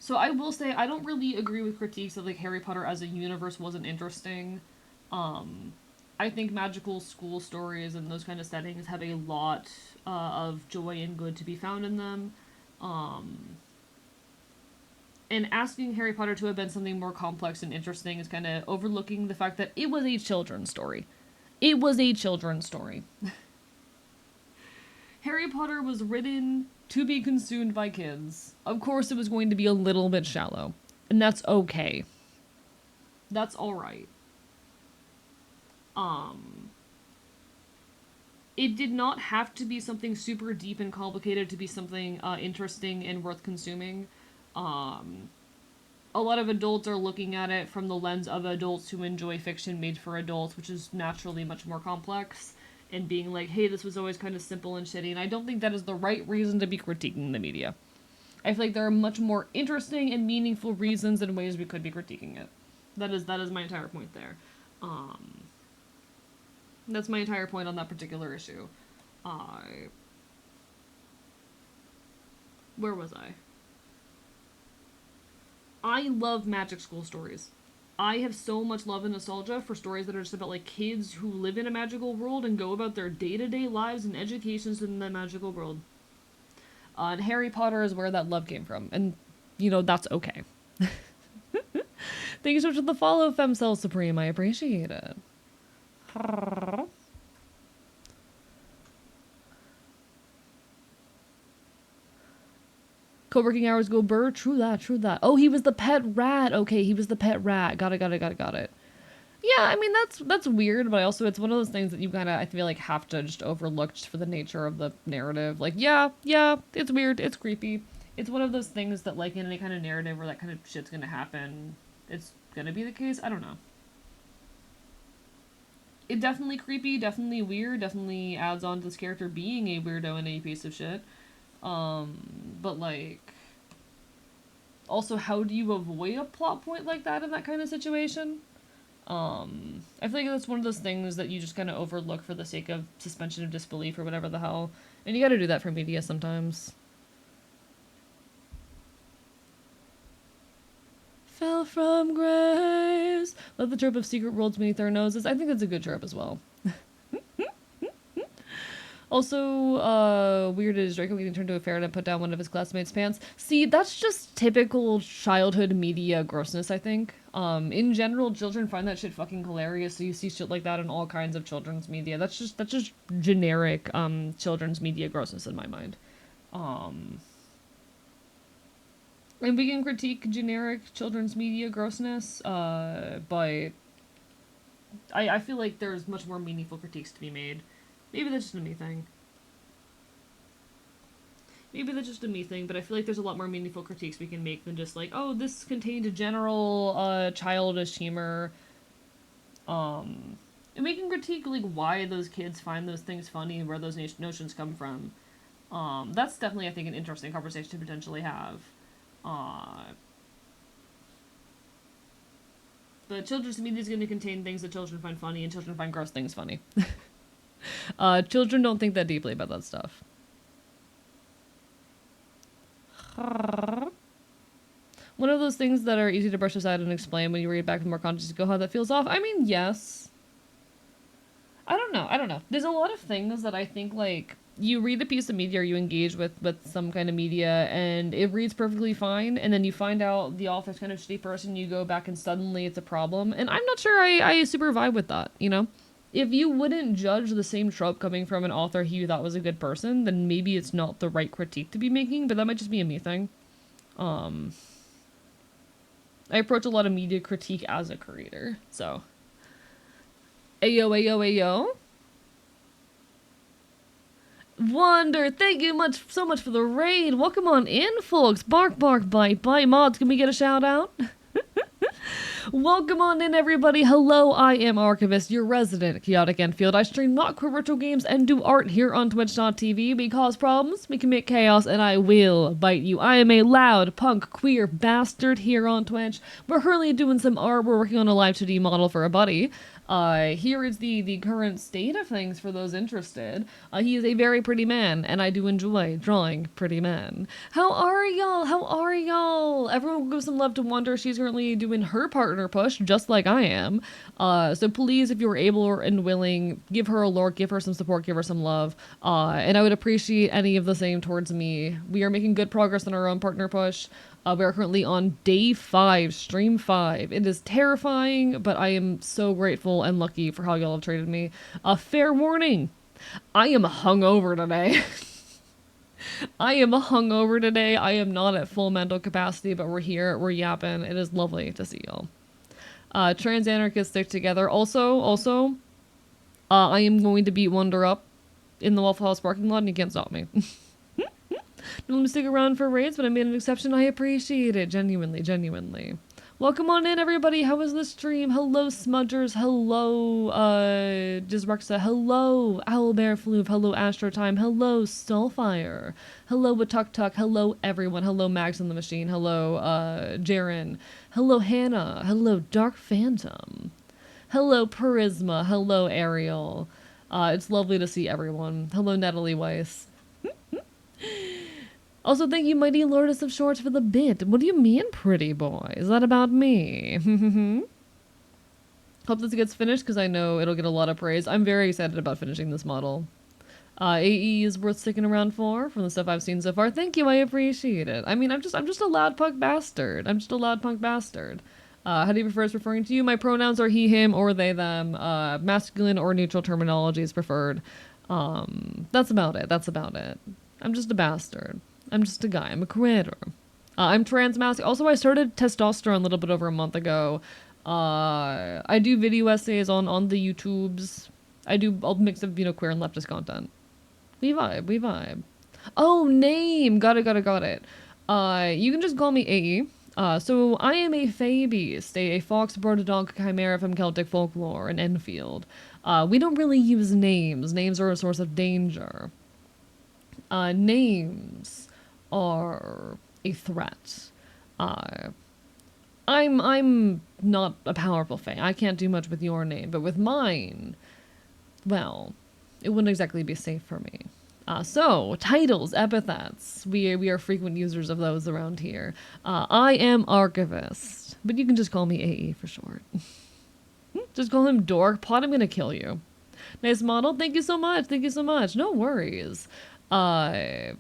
So I will say, I don't really agree with critiques of, like, Harry Potter as a universe wasn't interesting. I think magical school stories and those kind of settings have a lot of joy and good to be found in them. And asking Harry Potter to have been something more complex and interesting is kind of overlooking the fact that it was a children's story. It was a children's story. Harry Potter was written to be consumed by kids. Of course, it was going to be a little bit shallow, and that's okay. That's all right. Um, it did not have to be something super deep and complicated to be something interesting and worth consuming. Um, a lot of adults are looking at it from the lens of adults who enjoy fiction made for adults, which is naturally much more complex, and being like, hey, this was always kind of simple and shitty. And I don't think that is the right reason to be critiquing the media. I feel like there are much more interesting and meaningful reasons and ways we could be critiquing it. That is my entire point there. Um, that's my entire point on that particular issue. Where was I? I love magic school stories. I have so much love and nostalgia for stories that are just about like kids who live in a magical world and go about their day-to-day lives and educations in that magical world. And Harry Potter is where that love came from, and that's okay. Thank you so much for the follow, Femcell Supreme. I appreciate it. Co-working hours go burr. True that, true that. Oh, he was the pet rat. Okay, he was the pet rat. Got it. Yeah, I mean that's weird, but also it's one of those things that you kind of I feel like have to just overlook just for the nature of the narrative. Like, yeah, it's weird, it's creepy. It's one of those things that like in any kind of narrative where that kind of shit's gonna happen, it's gonna be the case. I don't know. It definitely creepy, definitely weird, definitely adds on to this character being a weirdo and a piece of shit. But like, also, how do you avoid a plot point like that in that kind of situation? I feel like that's one of those things that you just kind of overlook for the sake of suspension of disbelief or whatever the hell. And you gotta do that for media sometimes. Fell from grace. Love the trope of secret worlds beneath our noses. I think that's a good trope as well. Also, weird is Draco getting turned to a ferret and put down one of his classmates' pants. See, that's just typical childhood media grossness, I think. In general, children find that shit fucking hilarious, so you see shit like that in all kinds of children's media. That's just generic, children's media grossness in my mind. And we can critique generic children's media grossness, but I feel like there's much more meaningful critiques to be made. Maybe that's just a me thing. But I feel like there's a lot more meaningful critiques we can make than just like, oh, this contained a general, childish humor. And we can critique, like, why those kids find those things funny and where those notions come from. That's definitely, I think, an interesting conversation to potentially have. But children's media is going to contain things that children find funny and children find gross things funny. Children don't think that deeply about that stuff. One of those things that are easy to brush aside and explain when you read it back with more context, you go, how that feels off. I mean, yes. I don't know. There's a lot of things that I think, like, you read a piece of media or you engage with some kind of media and it reads perfectly fine, and then you find out the author's kind of shitty person, you go back and suddenly it's a problem. And I'm not sure I super vibe with that, you know? If you wouldn't judge the same trope coming from an author who you thought was a good person, then maybe it's not the right critique to be making, but that might just be a me thing. I approach a lot of media critique as a creator, so. Ayo. Wonder, thank you so much for the raid. Welcome on in, folks. Bark, bite. Mods, can we get a shout out? Welcome on in, everybody. Hello, I am Archivist, your resident Chaotic Enfield. I stream not queer retro games and do art here on Twitch.tv. We cause problems, we commit chaos, and I will bite you. I am a loud, punk, queer bastard here on Twitch. We're currently doing some art. We're working on a live 2D model for a buddy. Here is the current state of things for those interested. He is a very pretty man, and I do enjoy drawing pretty men. How are y'all? Everyone give some love to Wonder. She's currently doing her partner push, just like I am. So please, if you're able and willing, give her a lurk, give her some support, give her some love. And I would appreciate any of the same towards me. We are making good progress on our own partner push. We are currently on day 5, stream 5. It is terrifying, but I am so grateful and lucky for how y'all have treated me. Fair warning, I am hungover today. I am hungover today. I am not at full mental capacity, but we're here. We're yapping. It is lovely to see y'all. Trans anarchists stick together. Also, I am going to beat Wonder up in the Waffle House parking lot, and you can't stop me. Don't let me stick around for raids, but I made an exception. I appreciate it. Genuinely, genuinely. Welcome on in, everybody. How was the stream? Hello, Smudgers. Hello, Disrexa. Hello, Owlbear Floof. Hello, Astro Time. Hello, Stallfire. Hello, Watuk Tuk. Hello, everyone. Hello, Mags in the Machine. Hello, Jaren. Hello, Hannah. Hello, Dark Phantom. Hello, Charisma. Hello, Ariel. It's lovely to see everyone. Hello, Natalie Weiss. Also, thank you, Mighty Lordess of Shorts, for the bit. What do you mean, pretty boy? Is that about me? Hope this gets finished, because I know it'll get a lot of praise. I'm very excited about finishing this model. AE is worth sticking around for, from the stuff I've seen so far. Thank you, I appreciate it. I mean, I'm just a loud punk bastard. I'm just a loud punk bastard. How do you prefer us referring to you? My pronouns are he, him, or they, them. Masculine or neutral terminology is preferred. That's about it. That's about it. I'm just a bastard. I'm just a guy. I'm a creator. I'm transmasculine. Also, I started testosterone a little bit over a month ago. I do video essays on the YouTubes. I do a mix of, queer and leftist content. We vibe. Oh, name! Got it. You can just call me AE. So I am a Fae Beast, a fox, bird, a dog, chimera from Celtic folklore in Enfield. We don't really use names. Names are a source of danger. Names are a threat. I'm not a powerful Fae. I can't do much with your name, but with mine, well, it wouldn't exactly be safe for me. So, titles, epithets. We are frequent users of those around here. I am Archivist, but you can just call me AE for short. Just call him Dorkpot, I'm gonna kill you. Nice model, thank you so much, no worries. I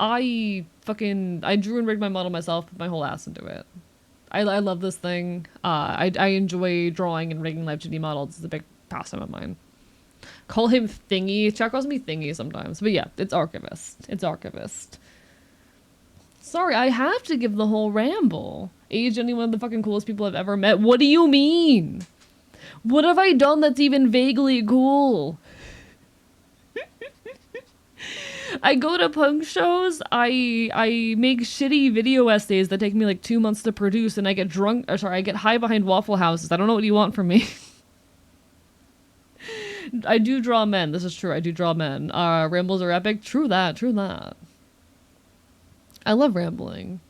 drew and rigged my model myself, put my whole ass into it. I love this thing. I enjoy drawing and rigging live 2D models. It's a big pastime of mine. Call him Thingy. Chat calls me Thingy sometimes. But yeah, it's Archivist. Sorry, I have to give the whole ramble. Age any one of the fucking coolest people I've ever met. What do you mean? What have I done that's even vaguely cool? I go to punk shows, I make shitty video essays that take me like 2 months to produce, and I get I get high behind Waffle Houses. I don't know what you want from me. I do draw men, this is true, I do draw men. Rambles are epic, true that. I love rambling.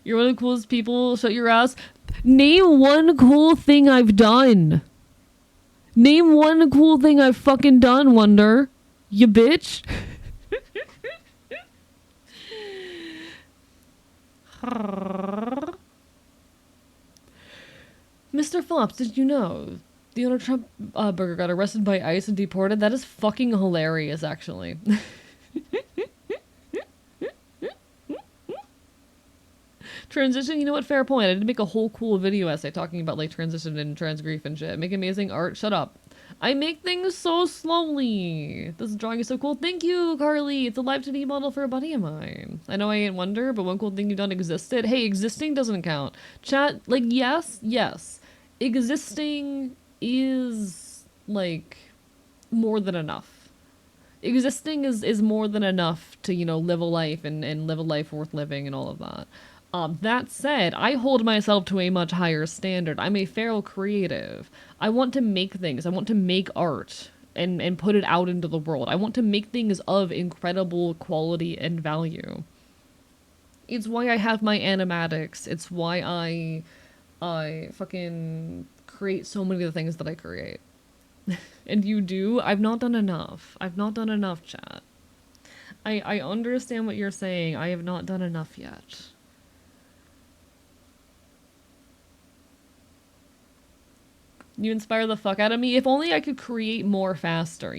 You're one of the coolest people, shut your ass. Name one cool thing I've done. Name one cool thing I've fucking done, Wonder. You bitch. Mr. Flops, did you know the owner Trump burger got arrested by ICE and deported? That is fucking hilarious, actually. Transition, you know what? Fair point. I did make a whole cool video essay talking about like transition and trans grief and shit. Make amazing art. Shut up. I make things so slowly. This drawing is so cool. Thank you, Carly. It's a live 2D model for a buddy of mine. I know I ain't Wonder, but one cool thing you've done existed. Hey, existing doesn't count. Chat, like, yes. Existing is, like, more than enough. Existing is more than enough to, live a life and live a life worth living and all of that. That said, I hold myself to a much higher standard. I'm a feral creative. I want to make things. I want to make art and put it out into the world. I want to make things of incredible quality and value. It's why I have my animatics. It's why I fucking create so many of the things that I create. And you do? I've not done enough. Chat. I understand what you're saying. I have not done enough yet. You inspire the fuck out of me. If only I could create more faster,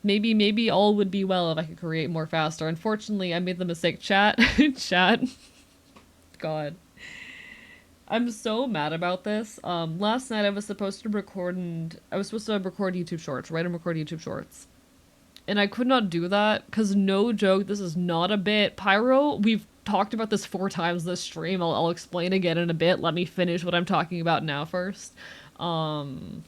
Maybe all would be well if I could create more faster. Unfortunately, I made the mistake. Chat. God. I'm so mad about this. Last night I was supposed to record YouTube shorts, write and record YouTube shorts. And I could not do that because, no joke, this is not a bit. Pyro, we've talked about this 4 times this stream. I'll explain again in a bit. Let me finish what I'm talking about now first. Um,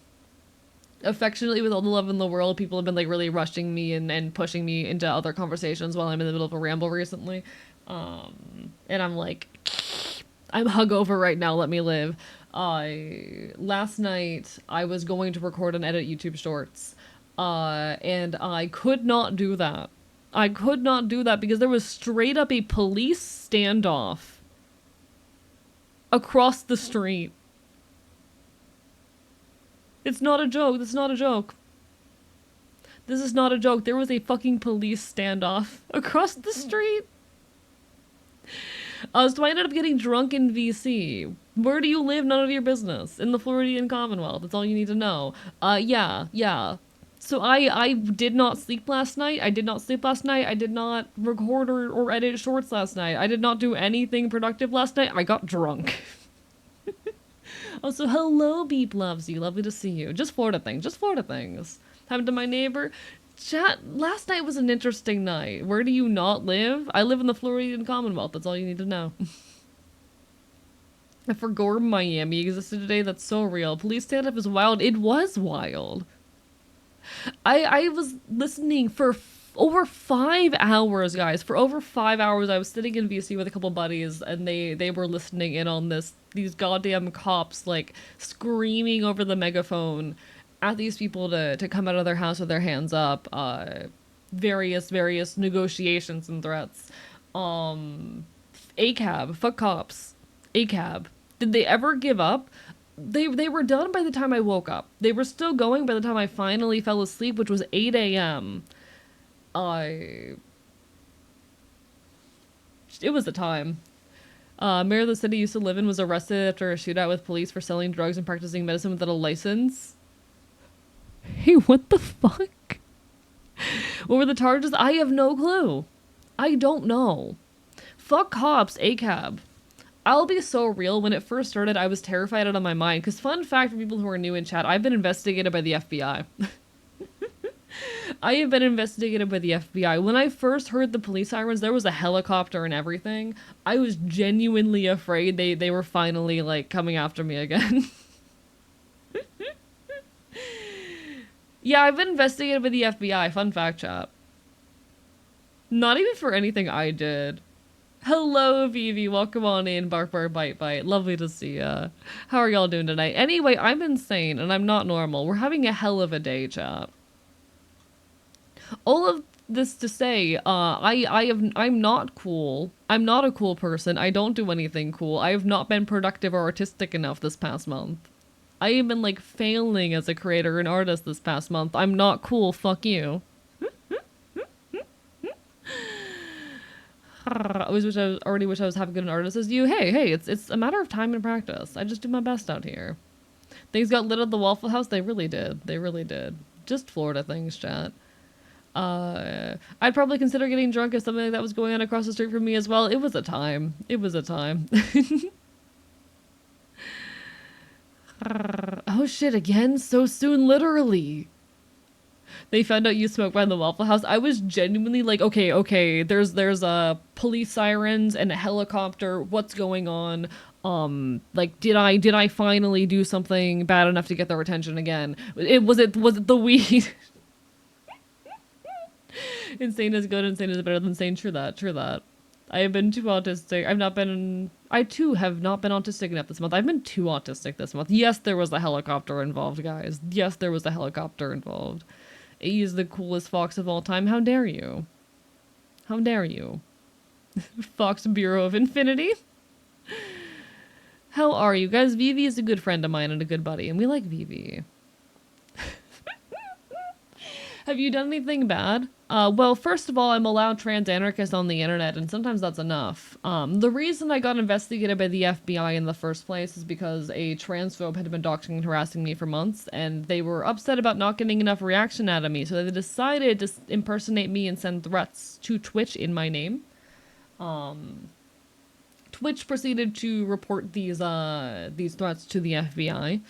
Affectionately, with all the love in the world, people have been like really rushing me and pushing me into other conversations while I'm in the middle of a ramble recently. And I'm like, I'm hungover right now. Let me live. Last night I was going to record and edit YouTube Shorts, and I could not do that. I could not do that because there was straight up a police standoff across the street. It's not a joke. This is not a joke. This is not a joke. There was a fucking police standoff across the street. So I ended up getting drunk in VC. Where do you live? None of your business. In the Floridian Commonwealth. That's all you need to know. Yeah. So I did not sleep last night. I did not record or edit shorts last night. I did not do anything productive last night. I got drunk. Also, hello, Beep loves you. Lovely to see you. Just Florida things. Happened to my neighbor. Chat, last night was an interesting night. Where do you not live? I live in the Floridian Commonwealth. That's all you need to know. I forgot Miami existed today. That's so real. Police standoff is wild. It was wild. I was listening for over 5 hours, guys. For over 5 hours, I was sitting in VC with a couple buddies, and they were listening in on these goddamn cops, like, screaming over the megaphone at these people to come out of their house with their hands up. Various negotiations and threats. ACAB, fuck cops. ACAB. Did they ever give up? They were done by the time I woke up. They were still going by the time I finally fell asleep, which was 8 a.m. It was the time. Mayor of the city used to live in was arrested after a shootout with police for selling drugs and practicing medicine without a license. Hey, what the fuck? What were the charges? I have no clue. I don't know. Fuck cops, ACAB. I'll be so real. When it first started, I was terrified out of my mind. Because fun fact for people who are new in chat, I've been investigated by the FBI. I have been investigated by the FBI. When I first heard the police sirens, there was a helicopter and everything. I was genuinely afraid they were finally, like, coming after me again. Yeah, I've been investigated by the FBI. Fun fact, chat. Not even for anything I did. Hello, Vivi. Welcome on in, Bark Bark Bite Bite. Lovely to see ya. How are y'all doing tonight? Anyway, I'm insane and I'm not normal. We're having a hell of a day, chat. All of this to say, I'm not cool. I'm not a cool person. I don't do anything cool. I have not been productive or artistic enough this past month. I have been, like, failing as a creator and artist this past month. I'm not cool. Fuck you. I already wish I was half good an artist as you. Hey, it's a matter of time and practice. I just do my best out here. Things got lit at the Waffle House. They really did. Just Florida things, chat. I'd probably consider getting drunk if something like that was going on across the street from me as well. It was a time. Oh shit, again? So soon, literally. They found out you smoke by the Waffle House. I was genuinely like, okay, there's police sirens and a helicopter. What's going on? Like, did I finally do something bad enough to get their attention again? Was it the weed? Insane is good, insane is better than sane. True that. I have been too autistic. I too have not been autistic enough this month. I've been too autistic this month. Yes, there was a helicopter involved, guys. Yes, there was a helicopter involved. He is the coolest fox of all time. How dare you? Fox Bureau of Infinity. How are you guys? Vivi is a good friend of mine and a good buddy, and we like Vivi. Have you done anything bad? Well, first of all, I'm allowed trans anarchists on the internet, and sometimes that's enough. The reason I got investigated by the FBI in the first place is because a transphobe had been doxing and harassing me for months, and they were upset about not getting enough reaction out of me, so they decided to impersonate me and send threats to Twitch in my name. Twitch proceeded to report these threats to the FBI.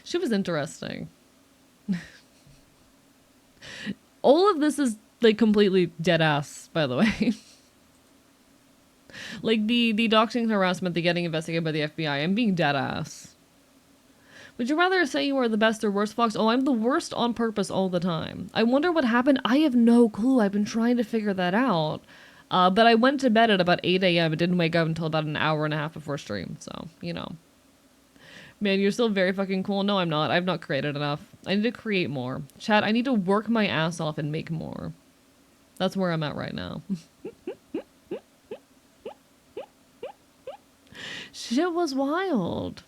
She was interesting. All of this is like completely dead ass, by the way. Like the doxing harassment, the getting investigated by the FBI. I'm being dead ass. Would you rather say you are the best or worst fox? Oh, I'm the worst on purpose all the time. I wonder what happened. I have no clue. I've been trying to figure that out. But I went to bed at about 8 a.m. and didn't wake up until about an hour and a half before stream. So, you know. Man, you're still very fucking cool. No, I'm not. I've not created enough. I need to create more. Chat, I need to work my ass off and make more. That's where I'm at right now. Shit was wild.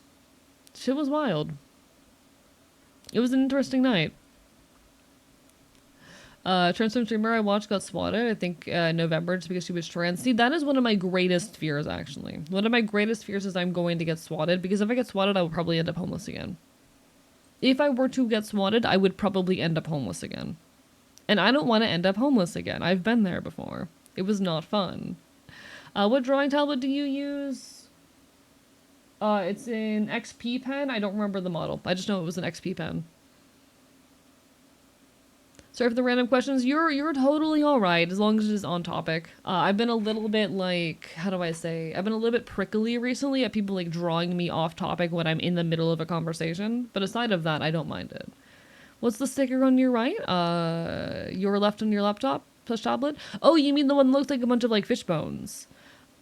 Shit was wild. It was an interesting night. Transform streamer I watched got swatted, I think, in November, just because she was trans. See, that is one of my greatest fears, actually. One of my greatest fears is I'm going to get swatted, because if I get swatted, I will probably end up homeless again. If I were to get swatted, I would probably end up homeless again. And I don't want to end up homeless again. I've been there before. It was not fun. What drawing tablet do you use? It's an XP pen. I don't remember the model. I just know it was an XP pen. Sorry for the random questions. You're totally alright, as long as it is on topic. I've been a little bit like, how do I say? I've been a little bit prickly recently at people like drawing me off topic when I'm in the middle of a conversation. But aside of that, I don't mind it. What's the sticker on your right? Your left on your laptop? Plus tablet? Oh, you mean the one that looks like a bunch of like fish bones.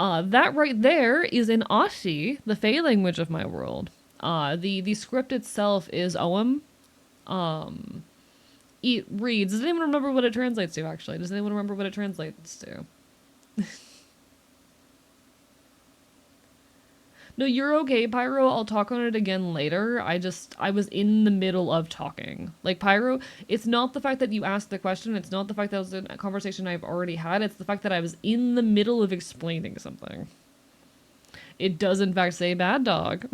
That right there is in Ashi, the Fey language of my world. The script itself is Ogham. It reads. Does anyone remember what it translates to, actually? Does anyone remember what it translates to? No, you're okay, Pyro. I'll talk on it again later. I was in the middle of talking. Like, Pyro, it's not the fact that you asked the question. It's not the fact that it was a conversation I've already had. It's the fact that I was in the middle of explaining something. It does, in fact, say bad dog.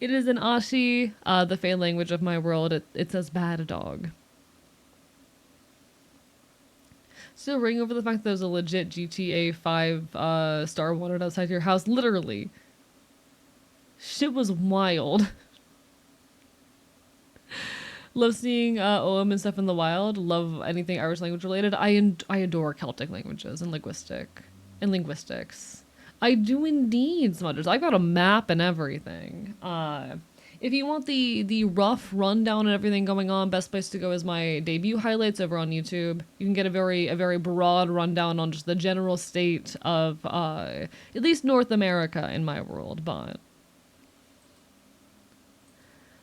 It is in Ashi, the Fey language of my world. It says bad dog. Still ring over the fact that there's a legit GTA 5 star wanted outside your house. Literally. Shit was wild. Love seeing OM and stuff in the wild. Love anything Irish language related. I adore Celtic languages and linguistics. I do indeed, Smudgers. I got a map and everything. If you want the rough rundown and everything going on, best place to go is my debut highlights over on YouTube. You can get a very broad rundown on just the general state of at least North America in my world. But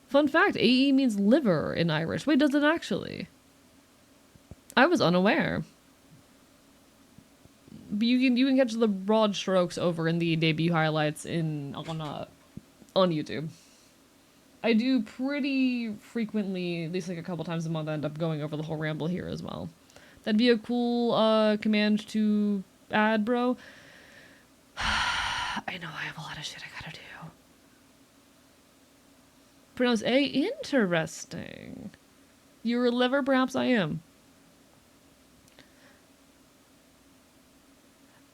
fun fact, AE means liver in Irish. Wait, does it actually? I was unaware. But you can catch the broad strokes over in the debut highlights on YouTube. I do pretty frequently, at least like a couple times a month, I end up going over the whole ramble here as well. That'd be a cool command to add, bro. I know I have a lot of shit I gotta do. Pronounce A? Interesting. You're a liver? Perhaps I am.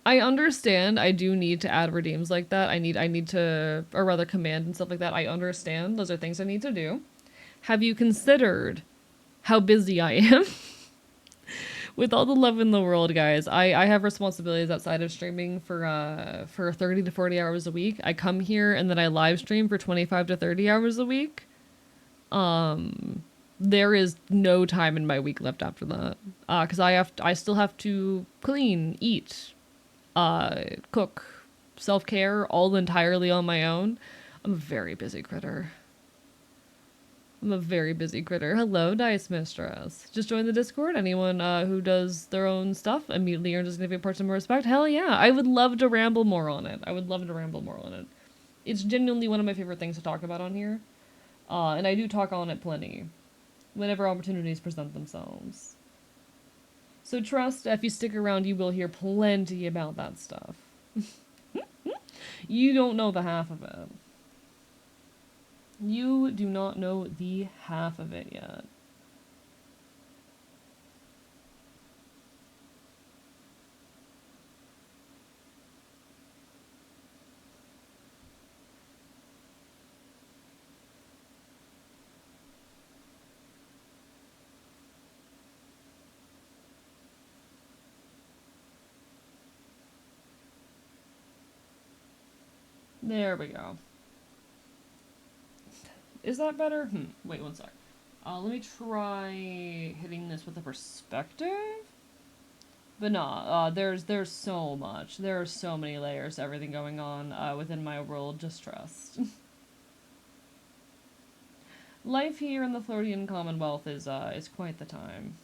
I understand I do need to add redeems like that. I need to, or rather command and stuff like that. I understand. Those are things I need to do. Have you considered how busy I am? With all the love in the world, guys, I have responsibilities outside of streaming for 30 to 40 hours a week. I come here and then I live stream for 25 to 30 hours a week. There is no time in my week left after that. Because I still have to clean, eat, cook, self-care, all entirely on my own. I'm a very busy critter. Hello, Dice Mistress. Just join the Discord. Anyone who does their own stuff immediately earns a significant portion of respect. Hell yeah. I would love to ramble more on it. It's genuinely one of my favorite things to talk about on here. And I do talk on it plenty. Whenever opportunities present themselves. So trust, if you stick around, you will hear plenty about that stuff. You don't know the half of it. You do not know the half of it yet. There we go. Is that better? Wait one sec. Let me try hitting this with a perspective. But nah, there's so much. There are so many layers to everything going on within my world. Just trust. Life here in the Floridian Commonwealth is quite the time.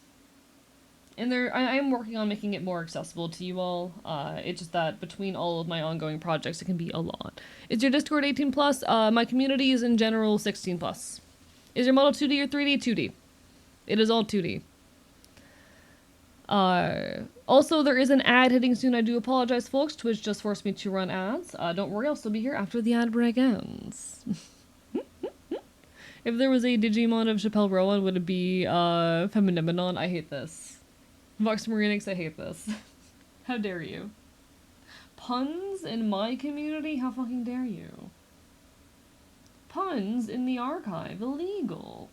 And I am working on making it more accessible to you all. It's just that between all of my ongoing projects, it can be a lot. Is your Discord 18 plus? My community is in general 16 plus. Is your model 2D or 3D? 2D. It is all 2D. Also, there is an ad hitting soon. I do apologize, folks. Twitch just forced me to run ads. Don't worry, I'll still be here after the ad break ends. If there was a Digimon of Chappelle Rowan, would it be Feminiminon? I hate this. Vox Marinix, I hate this. How dare you? Puns in my community? How fucking dare you? Puns in the archive? Illegal.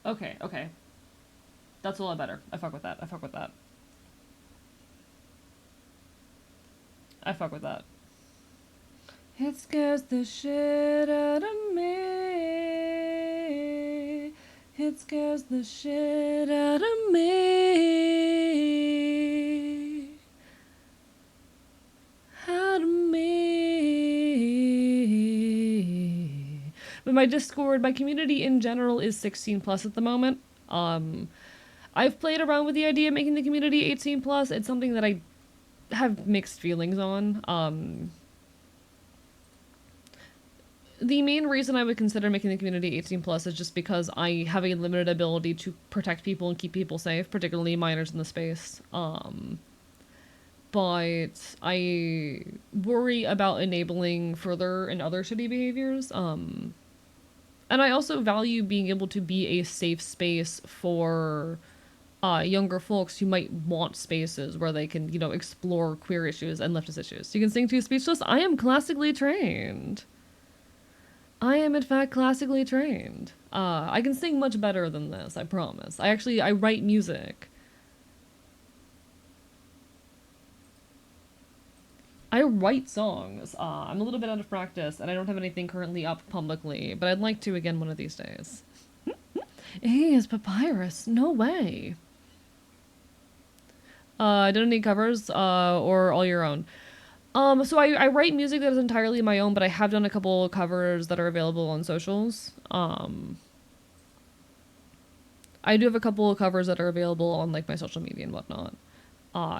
Okay, okay. That's a lot better. I fuck with that. I fuck with that. I fuck with that. It scares the shit out of me. It scares the shit out of me. Out of me. But my Discord, my community in general is 16 plus at the moment. I've played around with the idea of making the community 18 plus. It's something that I have mixed feelings on. The main reason I would consider making the community 18 plus is just because I have a limited ability to protect people and keep people safe, particularly minors in the space. But I worry about enabling further and other shitty behaviors. And I also value being able to be a safe space for younger folks who might want spaces where they can, explore queer issues and leftist issues. You can sing to Speechless. I am classically trained. I am, in fact, classically trained. I can sing much better than this, I promise. I write music. I write songs. I'm a little bit out of practice, and I don't have anything currently up publicly, but I'd like to again one of these days. Hey, it's Papyrus. No way. I don't need covers, or all your own. So I write music that is entirely my own, but I have done a couple of covers that are available on socials. I do have a couple of covers that are available on, my social media and whatnot.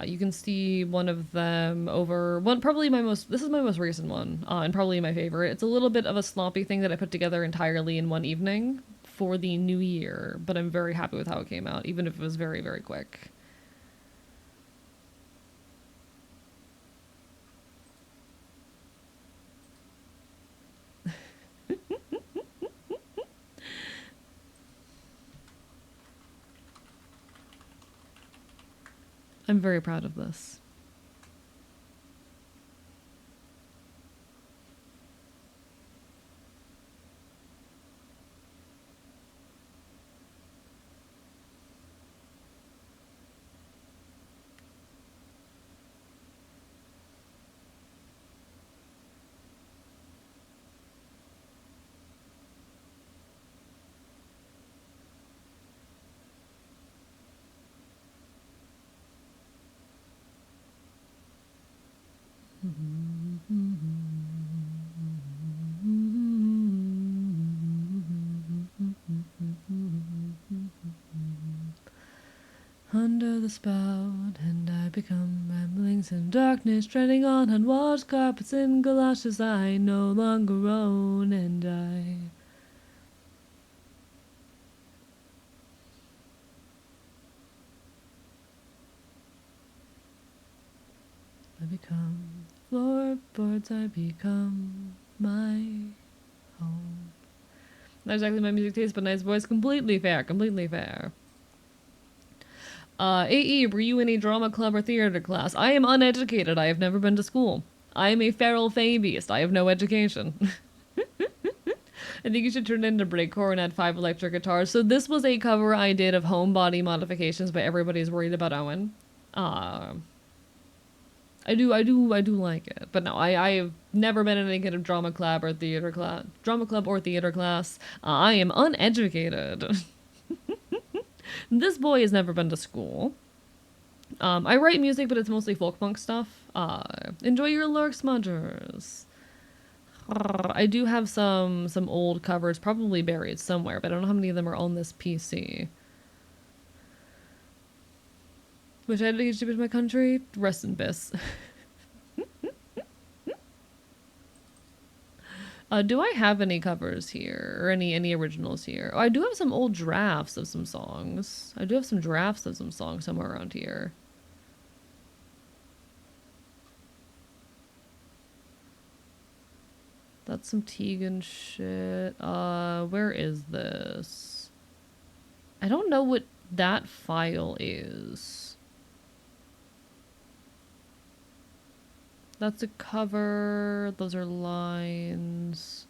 You can see one of them over this is my most recent one, and probably my favorite. It's a little bit of a sloppy thing that I put together entirely in one evening for the new year, but I'm very happy with how it came out, even if it was very, very quick. I'm very proud of this. Under the spout, and I become ramblings in darkness, treading on unwashed carpets in galoshes I no longer own, and I become floorboards, I become my home. Not exactly my music taste, but nice voice. Completely fair, completely fair. AE, were you in a drama club or theater class? I am uneducated. I have never been to school. I am a feral fae beast. I have no education. I think you should turn it into breakcore and add 5 electric guitars. So this was a cover I did of Homebody Modifications by Everybody's Worried About Owen. Uh, I do like it. But no, I've never been in any kind of drama club or theater class. I am uneducated. This boy has never been to school. I write music, but it's mostly folk punk stuff. Enjoy your lurk, smudgers. I do have some old covers, probably buried somewhere, but I don't know how many of them are on this PC. Wish I had to get my country. Rest in peace. Do I have any covers here or any originals here? Oh, I do have some old drafts of some songs. I do have some drafts of some songs somewhere around here. That's some Tegan shit. Where is this? I don't know what that file is. That's a cover. Those are lines.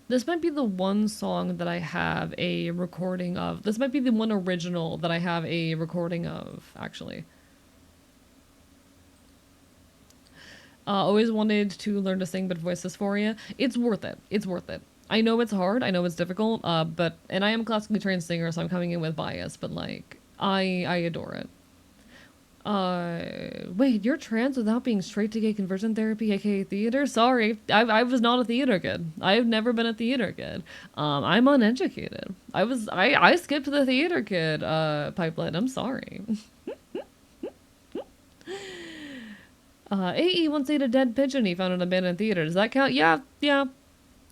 This might be the one song that I have a recording of. This might be the one original that I have a recording of, actually. Always wanted to learn to sing but voice dysphoria. It's worth it. It's worth it. I know it's hard. I know it's difficult. And I am a classically trained singer, so I'm coming in with bias. But like, I adore it. Wait, you're trans without being straight to gay conversion therapy, aka theater? Sorry, I was not a theater kid. I've never been a theater kid. I'm uneducated. I skipped the theater kid pipeline. I'm sorry. AE once ate a dead pigeon he found in an abandoned theater. Does that count? Yeah.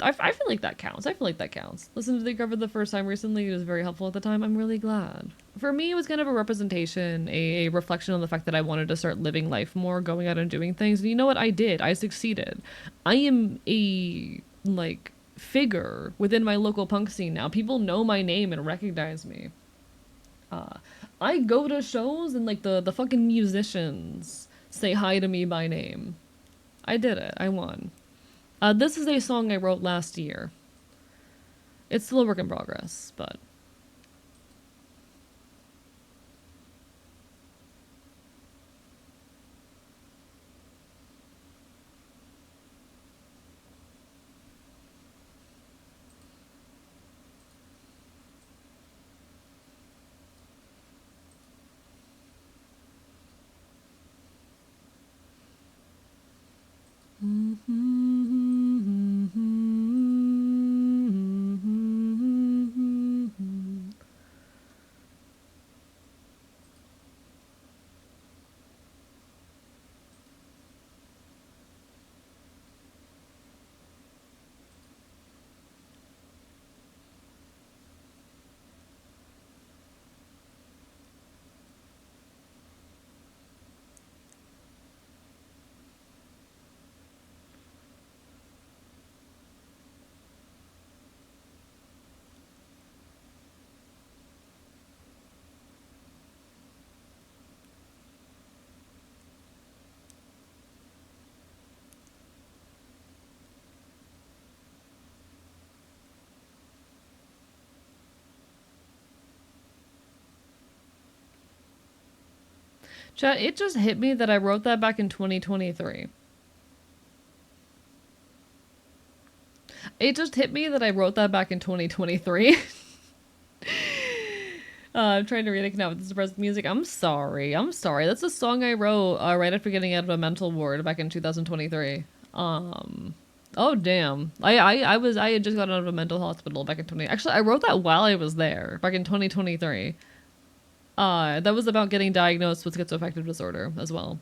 I feel like that counts. I feel like that counts. Listened to the cover the first time recently. It was very helpful at the time. I'm really glad. For me, it was kind of a representation, a reflection on the fact that I wanted to start living life more, going out and doing things. And you know what? I did. I succeeded. I am a, like, figure within my local punk scene now. People know my name and recognize me. I go to shows and, like, the fucking musicians say hi to me by name. I did it. I won. This is a song I wrote last year. It's still a work in progress, but... Chat, it just hit me that I wrote that back in 2023. It just hit me that I wrote that back in 2023. I'm trying to reconnect with this depressed music. I'm sorry. That's a song I wrote right after getting out of a mental ward back in 2023. Oh damn. I had just gotten out of a mental hospital back in 20. Actually, I wrote that while I was there back in 2023. That was about getting diagnosed with schizoaffective disorder as well.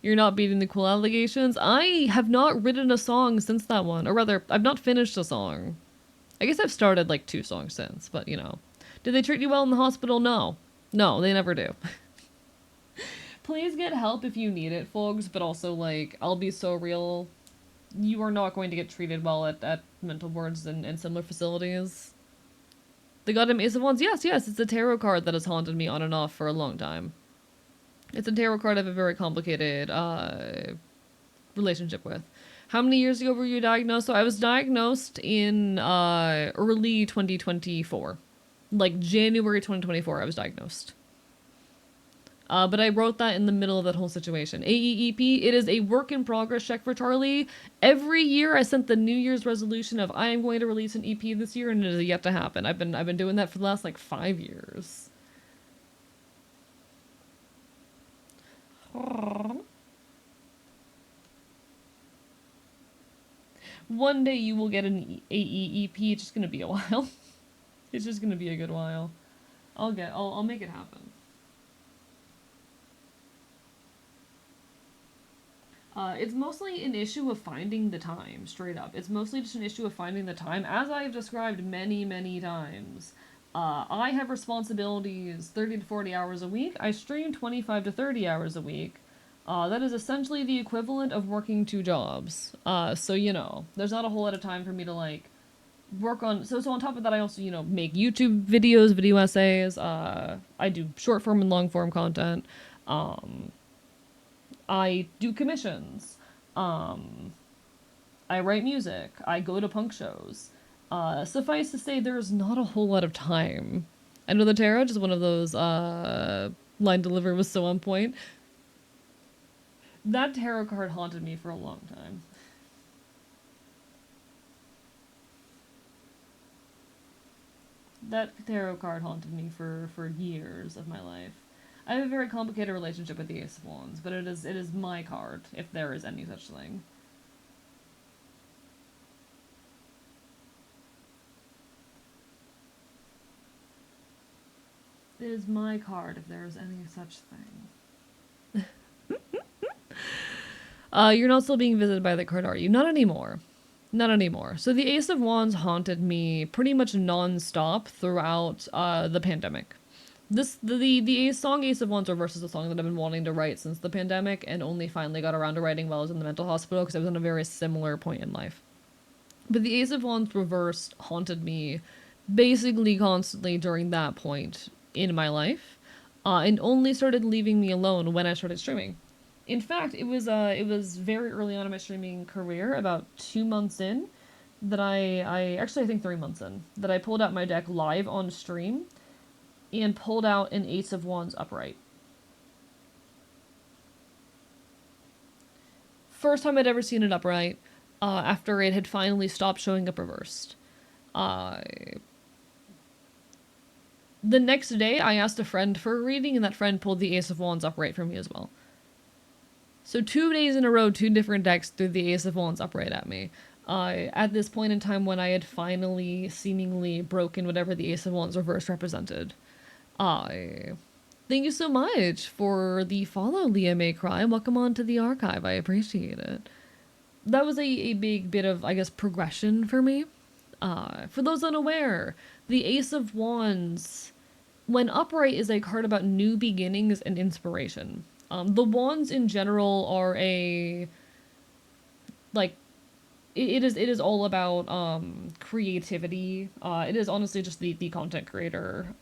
You're not beating the cool allegations. I have not written a song since that one, or rather, I've not finished a song. I guess I've started like 2 songs since, but you know. Did they treat you well in the hospital? No. No, they never do. Please get help if you need it, folks, but also, like, I'll be so real. You are not going to get treated well at mental wards and similar facilities. The goddamn Ace of Wands, yes, it's a tarot card that has haunted me on and off for a long time. It's a tarot card I have a very complicated relationship with. How many years ago were you diagnosed? So I was diagnosed in early 2024. Like January 2024, I was diagnosed. But I wrote that in the middle of that whole situation. AEEP, it is a work in progress check for Charlie. Every year I sent the New Year's resolution of I am going to release an EP this year, and it is yet to happen. I've been doing that for the last like 5 years. One day you will get an AEEP. It's just gonna be a while. It's just gonna be a good while. I'll make it happen. It's mostly an issue of finding the time, straight up. It's mostly just an issue of finding the time. As I've described many, many times, I have responsibilities 30 to 40 hours a week. I stream 25 to 30 hours a week. That is essentially the equivalent of working two jobs. So, there's not a whole lot of time for me to, like, work on. So on top of that, I also, make YouTube videos, video essays. I do short form and long form content. Um, I do commissions. Um, I write music. I go to punk shows. Suffice to say, there's not a whole lot of time. I know the tarot is one of those. Line delivery was so on point. That tarot card haunted me for a long time. That tarot card haunted me for years of my life. I have a very complicated relationship with the Ace of Wands, but it is my card, if there is any such thing. It is my card, if there is any such thing. You're not still being visited by the card, are you? Not anymore. Not anymore. So the Ace of Wands haunted me pretty much non-stop throughout the pandemic. The song Ace of Wands Reverse is a song that I've been wanting to write since the pandemic, and only finally got around to writing while I was in the mental hospital because I was in a very similar point in life. But the Ace of Wands Reversed haunted me basically constantly during that point in my life, and only started leaving me alone when I started streaming. In fact, it was very early on in my streaming career, about 2 months in, that I actually I think 3 months in, that I pulled out my deck live on stream and pulled out an Ace of Wands upright. First time I'd ever seen it upright, after it had finally stopped showing up reversed. Uh, the next day, I asked a friend for a reading, and that friend pulled the Ace of Wands upright for me as well. So 2 days in a row, two different decks threw the Ace of Wands upright at me. At this point in time when I had finally seemingly broken whatever the Ace of Wands reverse represented. I Thank you so much for the follow, Leah May Cry. Welcome on to the archive. I appreciate it. That was a big bit of, I guess, progression for me. For those unaware, the Ace of Wands, when upright, is a card about new beginnings and inspiration. The wands in general are like, it is all about creativity. It is honestly just the content creator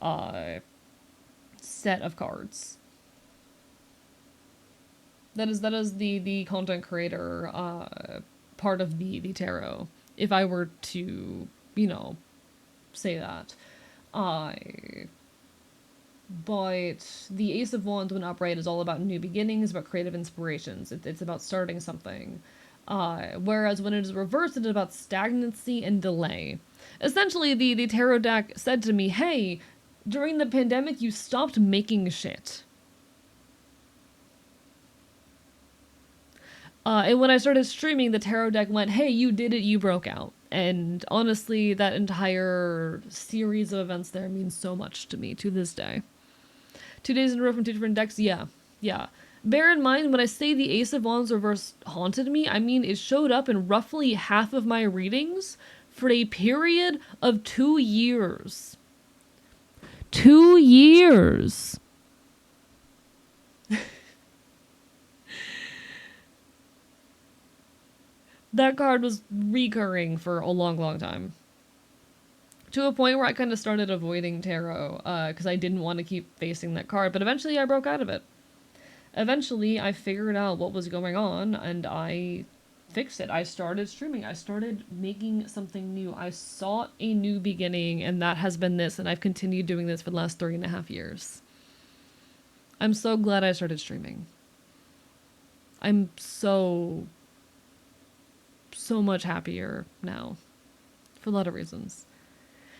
set of cards. That is the content creator part of the tarot. If I were to, say that. I But the Ace of Wands, when upright, is all about new beginnings, about creative inspirations. It's about starting something. Whereas when it is reversed, it is about stagnancy and delay. Essentially, the tarot deck said to me, hey, during the pandemic, you stopped making shit. And when I started streaming, the tarot deck went, hey, you did it, you broke out. And honestly, that entire series of events there means so much to me to this day. 2 days in a row from two different decks, yeah. Yeah. Bear in mind, when I say the Ace of Wands reverse haunted me, I mean it showed up in roughly half of my readings for a period of 2 years. 2 years! That card was recurring for a long, long time. To a point where I kind of started avoiding tarot, because I didn't want to keep facing that card, but eventually I broke out of it. Eventually, I figured out what was going on, and I fix it. I started streaming. I started making something new. I sought a new beginning, and that has been this, and I've continued doing this for the last 3.5 years. I'm so glad I started streaming. I'm so much happier now for a lot of reasons.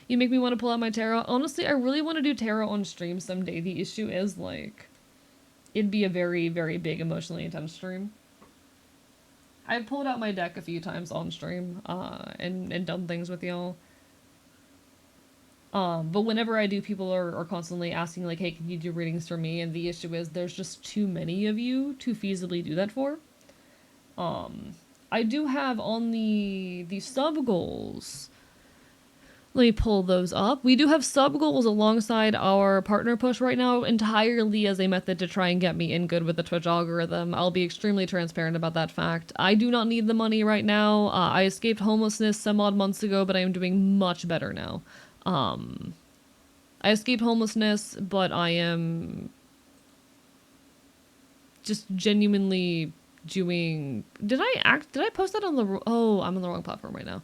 You make me want to pull out my tarot. Honestly, I really want to do tarot on stream someday. The issue is, like, it'd be a very, very big emotionally intense stream. I've pulled out my deck a few times on stream, and done things with y'all. But whenever I do, people are constantly asking, like, hey, can you do readings for me? And the issue is there's just too many of you to feasibly do that for. I do have on the sub goals. Let me pull those up. We do have sub goals alongside our partner push right now, entirely as a method to try and get me in good with the Twitch algorithm. I'll be extremely transparent about that fact. I do not need the money right now. I escaped homelessness some odd months ago, but I am doing much better now. I escaped homelessness, but I am just genuinely doing... Did I post that on the... Oh, I'm on the wrong platform right now.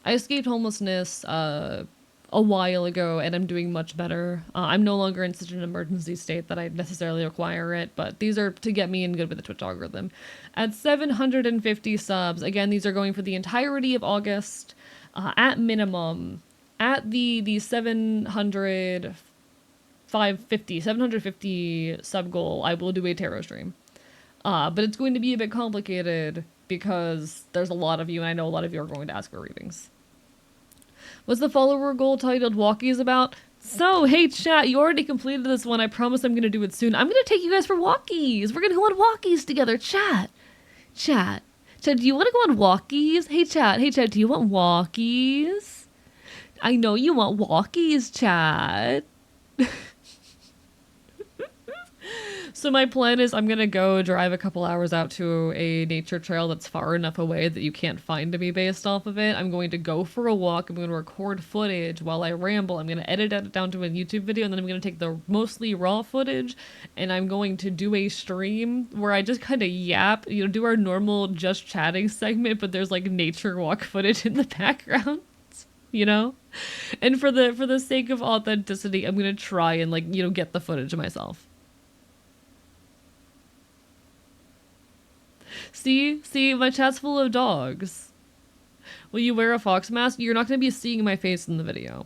I escaped homelessness a while ago, and I'm doing much better. I'm no longer in such an emergency state that I necessarily require it, but these are to get me in good with the Twitch algorithm. At 750 subs, again, these are going for the entirety of August, at minimum. At the 750 sub goal, I will do a tarot stream. But it's going to be a bit complicated because there's a lot of you, and I know a lot of you are going to ask for readings. What's the follower goal titled Walkies about? So, hey chat, you already completed this one. I promise I'm going to do it soon. I'm going to take you guys for walkies. We're going to go on walkies together. Chat, do you want to go on walkies? Hey chat, do you want walkies? I know you want walkies, chat. So my plan is I'm gonna go drive a couple hours out to a nature trail that's far enough away that you can't find me based off of it. I'm going to go for a walk. I'm going to record footage while I ramble. I'm going to edit it down to a YouTube video, and then I'm going to take the mostly raw footage, and I'm going to do a stream where I just kind of yap, do our normal just chatting segment, but there's like nature walk footage in the background. And for the sake of authenticity, I'm gonna try and get the footage myself. See, my chat's full of dogs. Will you wear a fox mask? You're not gonna be seeing my face in the video.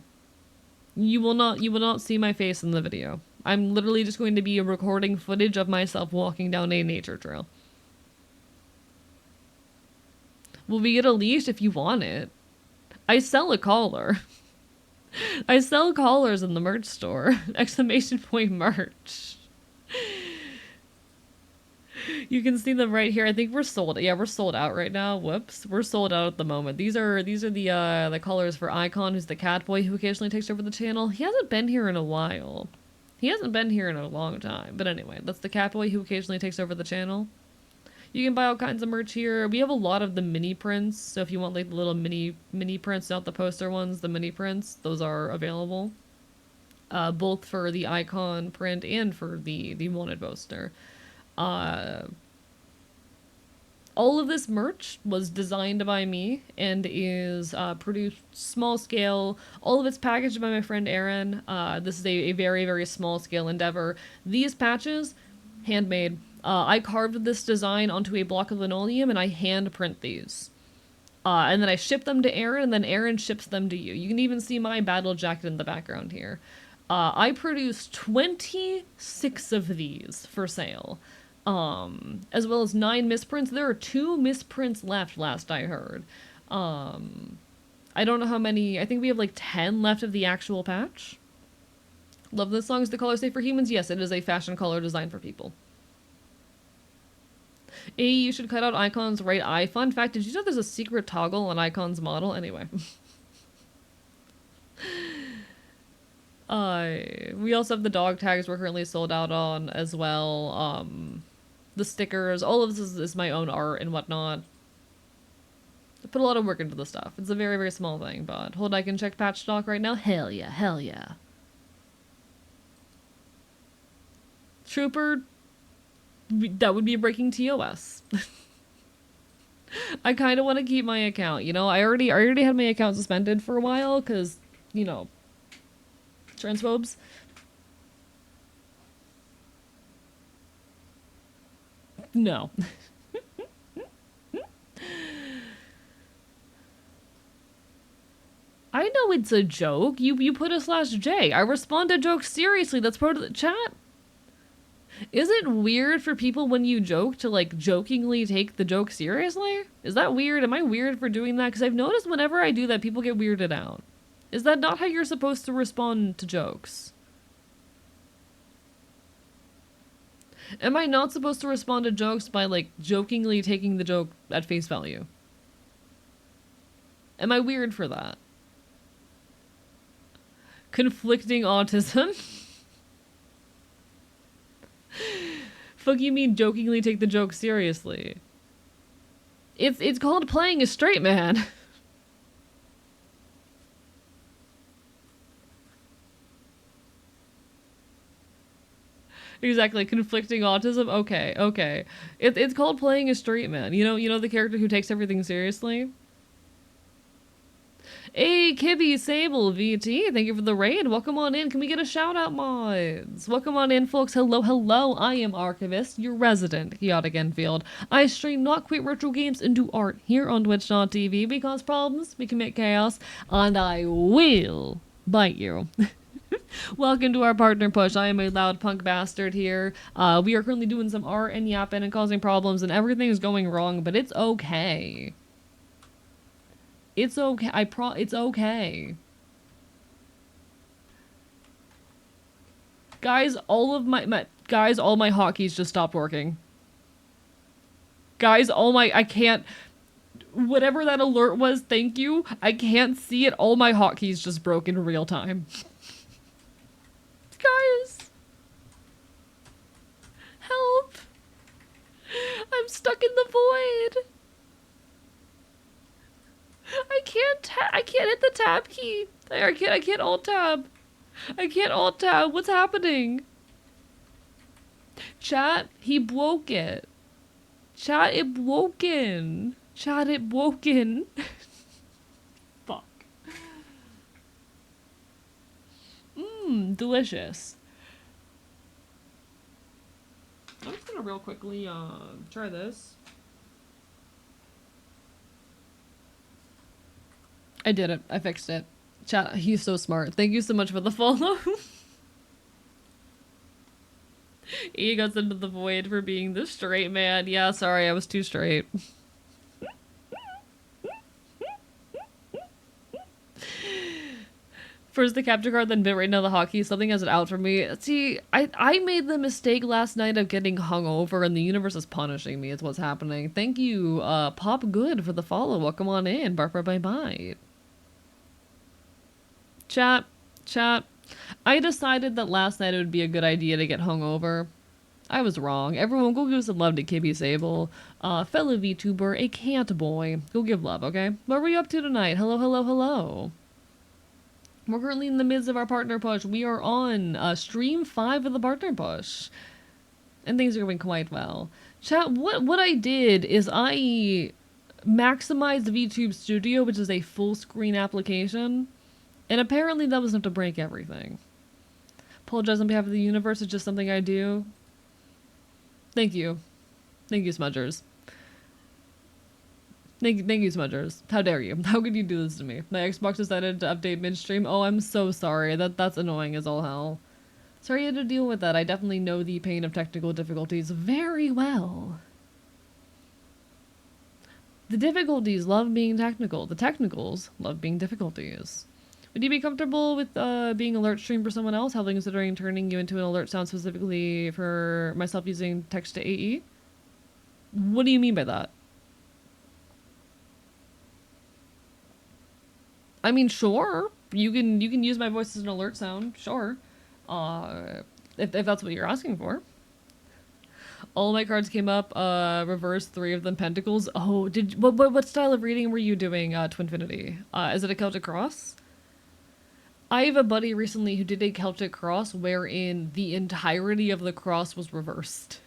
You will not see my face in the video. I'm literally just going to be recording footage of myself walking down a nature trail. Will we get a leash if you want it? I sell a collar. I sell collars in the merch store. Exclamation point merch. You can see them right here. I think we're sold. Yeah, we're sold out right now. Whoops. We're sold out at the moment. These are the collars for Icon, who's the cat boy who occasionally takes over the channel. He hasn't been here in a while. He hasn't been here in a long time. But anyway, that's the cat boy who occasionally takes over the channel. You can buy all kinds of merch here. We have a lot of the mini prints, so if you want like the little mini prints, not the poster ones, the mini prints, those are available. Both for the Icon print and for the wanted poster. All of this merch was designed by me and is produced small scale. All of it's packaged by my friend Aaron. This is a very, very small scale endeavor. These patches, handmade. I carved this design onto a block of linoleum and I hand print these. And then I ship them to Aaron, and then Aaron ships them to you. You can even see my battle jacket in the background here. I produced 26 of these for sale. As well as 9 misprints. There are 2 misprints left, last I heard. I don't know how many. I think we have like 10 left of the actual patch. Love this song. Is the color safe for humans? Yes, it is a fashion color designed for people. You should cut out Icon's right eye. Fun fact, did you know there's a secret toggle on Icon's model? Anyway. We also have the dog tags we're currently sold out on as well. The stickers, all of this is my own art and whatnot. I put a lot of work into the stuff. It's a very, very small thing, but hold, I can check patch stock right now. Hell yeah, hell yeah. Trooper That would be breaking TOS. I kind of want to keep my account. You know, I already had my account suspended for a while because, you know, transphobes. No. I know it's a joke. You put a slash J. I respond to jokes seriously. That's part of the chat. Is it weird for people when you joke to like jokingly take the joke seriously? Is that weird? Am I weird for doing that? Because I've noticed whenever I do that, people get weirded out. Is that not how you're supposed to respond to jokes? Am I not supposed to respond to jokes by like jokingly taking the joke at face value? Am I weird for that? Conflicting autism? Fuck you mean jokingly take the joke seriously? It's called playing a straight man. Exactly, conflicting autism. Okay, okay. It's called playing a straight man. You know the character who takes everything seriously. Hey, Kibby Sable VT, thank you for the raid. Welcome on in. Can we get a shout out, mods? Welcome on in, folks. Hello, hello. I am Archivist, your resident chaotic Enfield. I stream Not Quite Retro Games into art here on Twitch.tv because problems we commit chaos, and I will bite you. Welcome to our partner push. I am a loud punk bastard here. We are currently doing some art and yapping and causing problems, and everything is going wrong, but it's okay. It's okay. It's okay. Guys, all my hotkeys just stopped working. Guys, I can't, whatever that alert was, thank you. I can't see it. All my hotkeys just broke in real time. Guys. Help. I'm stuck in the void. I can't hit the tab key. I can't alt tab. I can't alt tab. What's happening? Chat, he broke it. Chat, it broken. Chat, it broken. Fuck. Delicious. I'm just gonna real quickly try this. I did it. I fixed it. Chat, he's so smart. Thank you so much for the follow. He goes into the void for being the straight man. Yeah, sorry, I was too straight. First the capture card, then bit right now the hotkey. Something has it out for me. See, I made the mistake last night of getting hungover, and the universe is punishing me. It's what's happening. Thank you, Pop Good, for the follow. Welcome on in. Bark bye bye. Chat. I decided that last night it would be a good idea to get hungover. I was wrong. Everyone, go give some love to Kibby Sable, fellow VTuber, a cat boy. Go give love, okay? What were you up to tonight? Hello, hello, hello. We're currently in the midst of our partner push. We are on stream 5 of the partner push. And things are going quite well. Chat, what I did is I maximized VTube Studio, which is a full screen application. And apparently that was enough to break everything. Apologize on behalf of the universe, it's just something I do. Thank you. Thank you, Smudgers. Thank you, Smudgers. How dare you? How could you do this to me? My Xbox decided to update midstream. Oh, I'm so sorry. That's annoying as all hell. Sorry you had to deal with that. I definitely know the pain of technical difficulties very well. The difficulties love being technical. The technicals love being difficulties. Would you be comfortable with being alert stream for someone else? Have they considering turning you into an alert sound specifically for myself using text to AE? What do you mean by that? I mean, sure. You can use my voice as an alert sound, sure. If that's what you're asking for. All my cards came up, reverse, 3 of them pentacles. Oh, what style of reading were you doing, Twinfinity? Is it a Celtic Cross? I have a buddy recently who did a Celtic Cross wherein the entirety of the cross was reversed.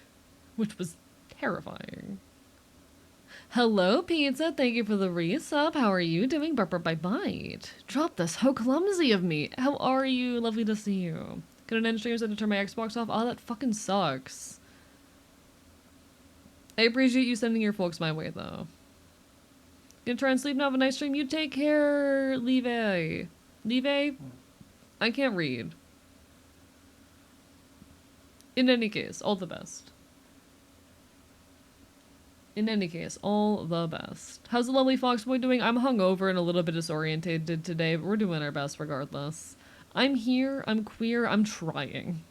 which was terrifying. Hello, pizza. Thank you for the resub. How are you doing? Burp by bite. Drop this. How clumsy of me. How are you? Lovely to see you. Could an end stream said to turn my Xbox off? Oh, that fucking sucks. I appreciate you sending your folks my way, though. Gonna try and sleep now. Have a nice stream. You take care, Levi. Levi? I can't read. In any case, all the best. In any case, all the best. How's the lovely fox boy doing? I'm hungover and a little bit disorientated today, but we're doing our best regardless. I'm here, I'm queer, I'm trying.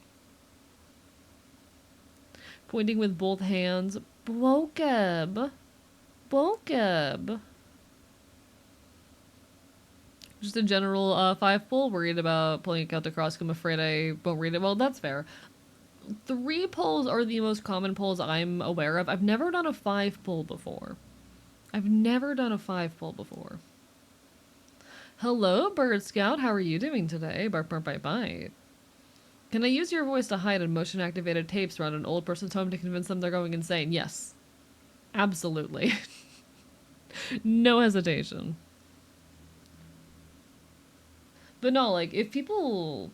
Pointing with both hands. Blokeb. Blokeb. Just a general 5 pull. Worried about pulling a count across. I'm afraid I won't read it. Well, that's fair. 3 pulls are the most common pulls I'm aware of. I've never done a 5 pull before. I've never done a 5 pull before. Hello, Bird Scout. How are you doing today? Bark, bark, bite, bite. Can I use your voice to hide in motion-activated tapes around an old person's home to convince them they're going insane? Yes. Absolutely. No hesitation. But no, like, if people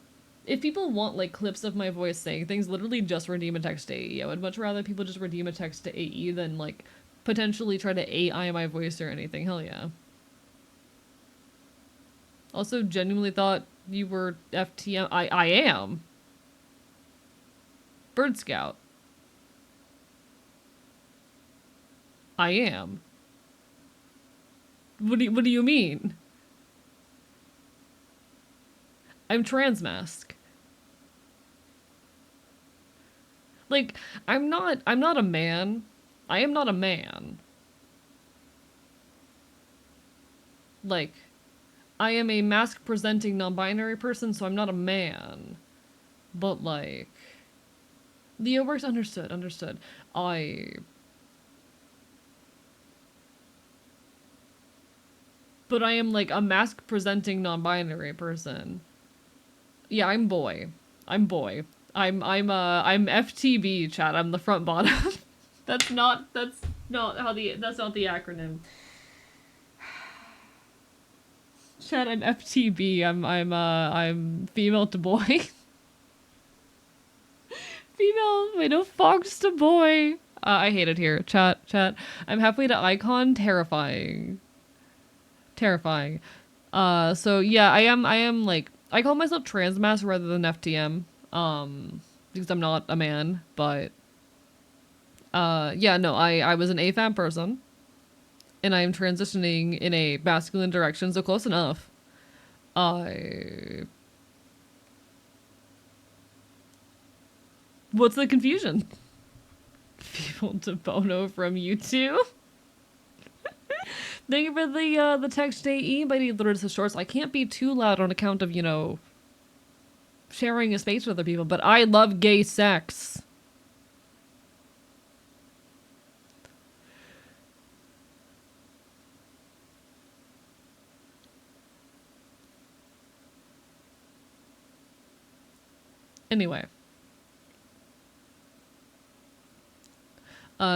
want, like, clips of my voice saying things, literally just redeem a text to AE. I would much rather people just redeem a text to AE than, like, potentially try to AI my voice or anything. Hell yeah. Also, genuinely thought you were FTM. I am. Bird Scout. I am. What do you mean? I'm Transmask. Like, I'm not a man. I am not a man. Like, I am a mask-presenting non-binary person, so I'm not a man. But, like... Leo works, understood. But I am, like, a mask-presenting non-binary person. Yeah, I'm boy. I'm FTB, chat. I'm the front bottom. That's not the acronym. Chat, I'm FTB. I'm female to boy. Fox to boy. I hate it here. Chat. I'm halfway to icon. Terrifying. So yeah, I am like, I call myself Transmask rather than FTM. Because I'm not a man, but yeah, no, I was an AFAB person. And I am transitioning in a masculine direction, so close enough. What's the confusion? People to Bono from YouTube. Thank you for the text AE, but he literally says shorts. I can't be too loud on account of, you know, sharing a space with other people, but I love gay sex. Anyway.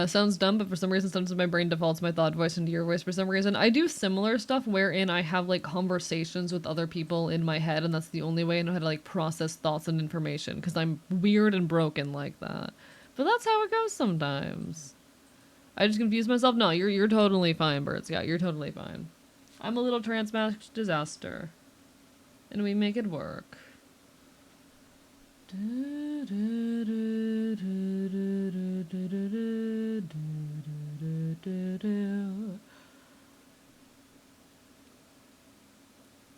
Sounds dumb, but for some reason sometimes my brain defaults my thought voice into your voice for some reason. I do similar stuff wherein I have, like, conversations with other people in my head, and that's the only way I know how to, like, process thoughts and information, because I'm weird and broken like that. But that's how it goes sometimes. I just confuse myself. No, you're totally fine, Bird Scout. You're totally fine. I'm a little transmask disaster. And we make it work.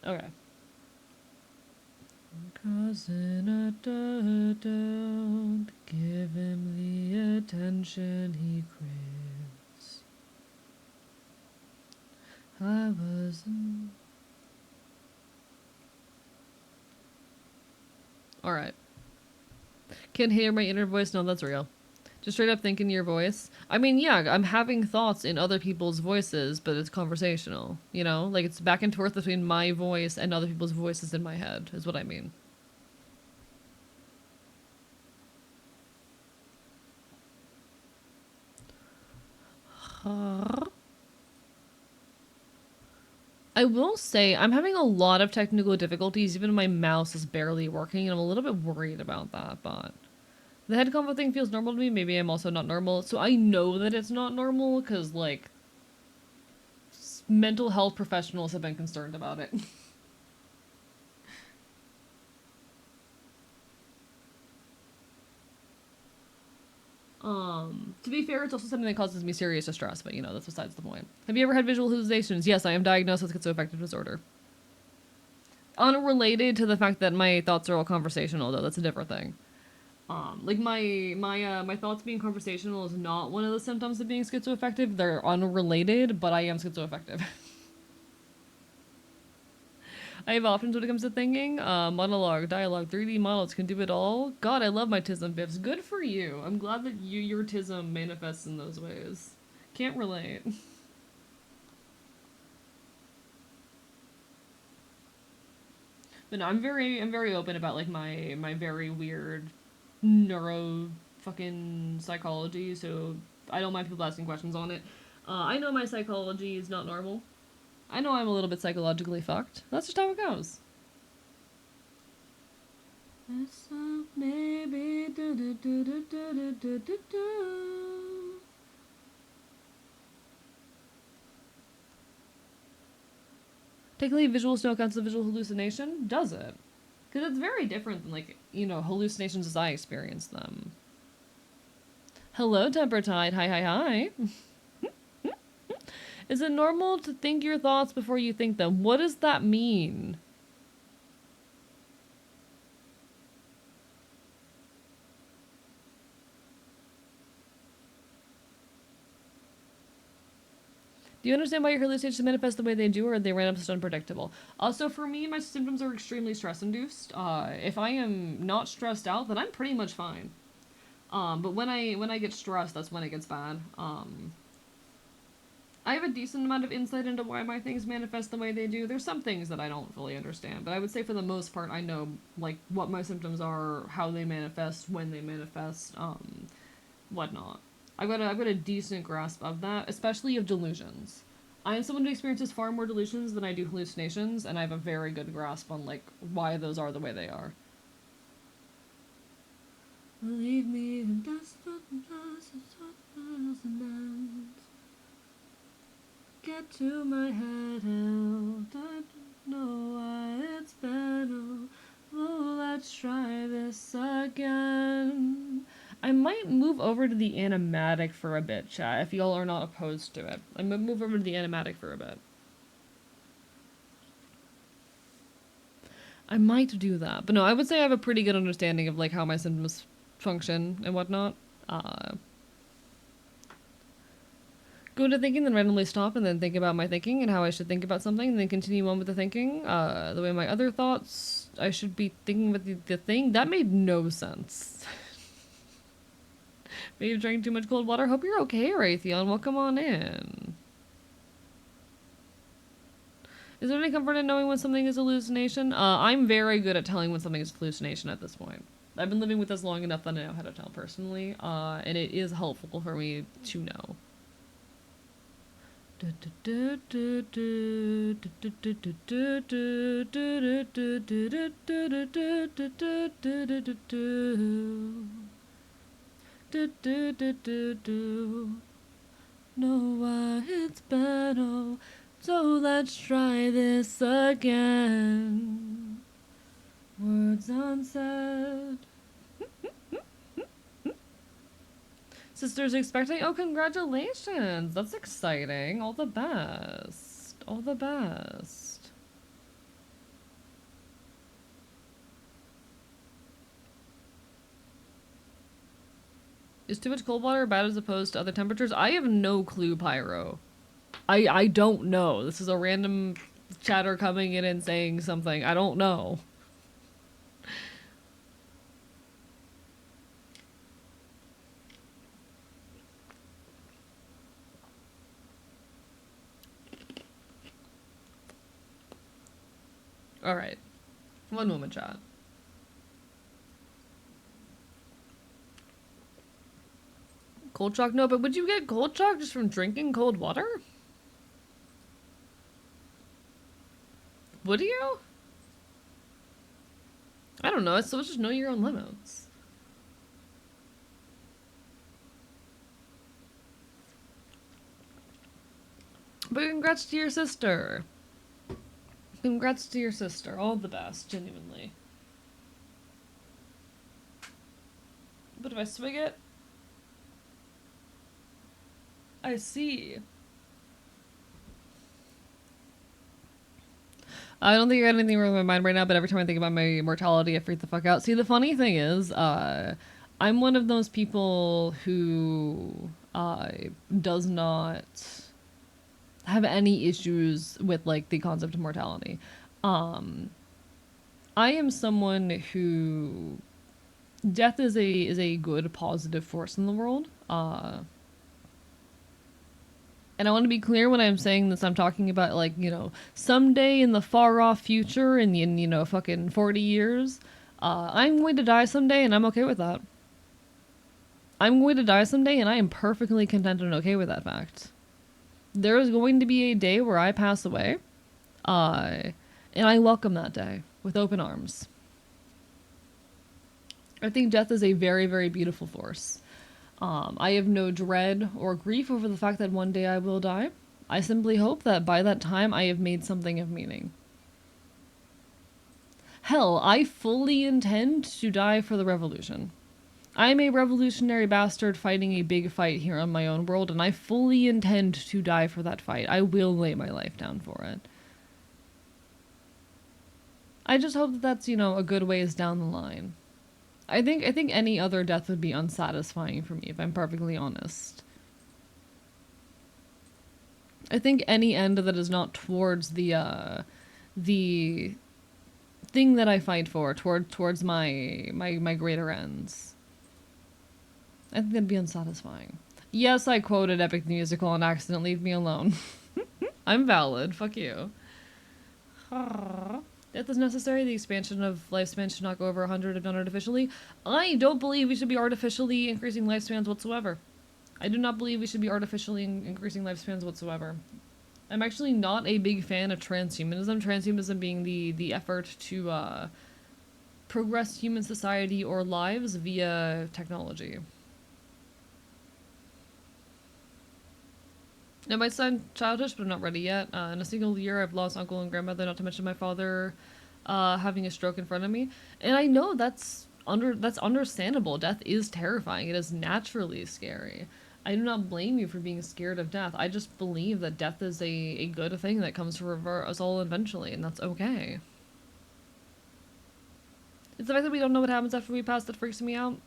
Okay. Cousin, don't give him the attention he craves. I wasn't. Alright. Can't hear my inner voice? No, that's real. Just straight up thinking your voice. I mean, yeah, I'm having thoughts in other people's voices, but it's conversational, you know? Like, it's back and forth between my voice and other people's voices in my head, is what I mean. I will say I'm having a lot of technical difficulties. Even my mouse is barely working, and I'm a little bit worried about that. But the head combo thing feels normal to me. Maybe I'm also not normal. So I know that it's not normal because, like, mental health professionals have been concerned about it. To be fair, it's also something that causes me serious distress, but you know, that's besides the point. Have you ever had visual hallucinations? Yes, I am diagnosed with schizoaffective disorder. Unrelated to the fact that my thoughts are all conversational, though, that's a different thing. Like my thoughts being conversational is not one of the symptoms of being schizoaffective. They're unrelated, but I am schizoaffective. I have options when it comes to thinking. Monologue, dialogue, 3D models can do it all. God, I love my tism biffs. Good for you. I'm glad that your tism manifests in those ways. Can't relate. But no, I'm very open about like my very weird neuro fucking psychology. So I don't mind people asking questions on it. I know my psychology is not normal. I know I'm a little bit psychologically fucked. That's just how it goes. Maybe do do do do do do do do. Technically, visual snow counts as a visual hallucination. Does it? Because it's very different than like hallucinations as I experience them. Hello, Temper Tide. Hi, hi, hi. Is it normal to think your thoughts before you think them? What does that mean? Do you understand why your hallucinations manifest the way they do, or are they random, such unpredictable? So for me, my symptoms are extremely stress-induced. If I am not stressed out, then I'm pretty much fine. But when I get stressed, that's when it gets bad. I have a decent amount of insight into why my things manifest the way they do. There's some things that I don't fully understand, but I would say for the most part, I know like what my symptoms are, how they manifest, when they manifest, whatnot. I've got a decent grasp of that, especially of delusions. I am someone who experiences far more delusions than I do hallucinations, and I have a very good grasp on like why those are the way they are. Leave me in dust, get to my head out. I don't know why it's been. Oh, let's try this again. I might move over to the animatic for a bit, chat, if y'all are not opposed to it. I'm gonna move over to the animatic for a bit. I might do that. But no, I would say I have a pretty good understanding of like how my symptoms function and whatnot. Go into thinking, then randomly stop, and then think about my thinking and how I should think about something, and then continue on with the thinking. The way my other thoughts, I should be thinking with the thing. That made no sense. Maybe you've drank too much cold water. Hope you're okay, Raytheon. Welcome on in. Is there any comfort in knowing when something is a hallucination? I'm very good at telling when something is a hallucination at this point. I've been living with this long enough that I know how to tell personally, and it is helpful for me to know. Know why it's better, so let's try this again. Words unsaid. Sister's expecting? Oh, congratulations! That's exciting. All the best. All the best. Is too much cold water bad as opposed to other temperatures? I have no clue, Pyro. I don't know. This is a random chatter coming in and saying something. I don't know. Alright. One moment, chat. Cold shock? No, but would you get cold shock just from drinking cold water? Would you? I don't know. So just know your own limits. But congrats to your sister. Congrats to your sister. All the best, genuinely. But if I swig it, I see. I don't think I got anything wrong with my mind right now, but every time I think about my mortality, I freak the fuck out. See, the funny thing is, I'm one of those people who does not have any issues with like the concept of mortality. Um, I am someone who death is a good positive force in the world. And I want to be clear when I'm saying this, I'm talking about like, someday in the far off future in fucking 40 years, I'm going to die someday and I'm okay with that. I'm going to die someday and I am perfectly content and okay with that fact. There is going to be a day where I pass away, and I welcome that day with open arms. I think death is a very, very beautiful force. I have no dread or grief over the fact that one day I will die. I simply hope that by that time I have made something of meaning. Hell, I fully intend to die for the revolution. I'm a revolutionary bastard fighting a big fight here on my own world, and I fully intend to die for that fight. I will lay my life down for it. I just hope that that's, a good ways down the line. I think any other death would be unsatisfying for me, if I'm perfectly honest. I think any end that is not towards the thing that I fight for, towards my greater ends. I think that'd be unsatisfying. Yes, I quoted Epic the Musical on accident. Leave me alone. I'm valid. Fuck you. Death is necessary. The expansion of lifespan should not go over 100 if done artificially. I don't believe we should be artificially increasing lifespans whatsoever. I do not believe we should be artificially increasing lifespans whatsoever. I'm actually not a big fan of transhumanism. Transhumanism being the effort to progress human society or lives via technology. It might sound childish, but I'm not ready yet. In a single year, I've lost uncle and grandmother, not to mention my father having a stroke in front of me. And I know that's understandable. Death is terrifying. It is naturally scary. I do not blame you for being scared of death. I just believe that death is a good thing that comes to revert us all eventually, and that's okay. It's the fact that we don't know what happens after we pass that freaks me out.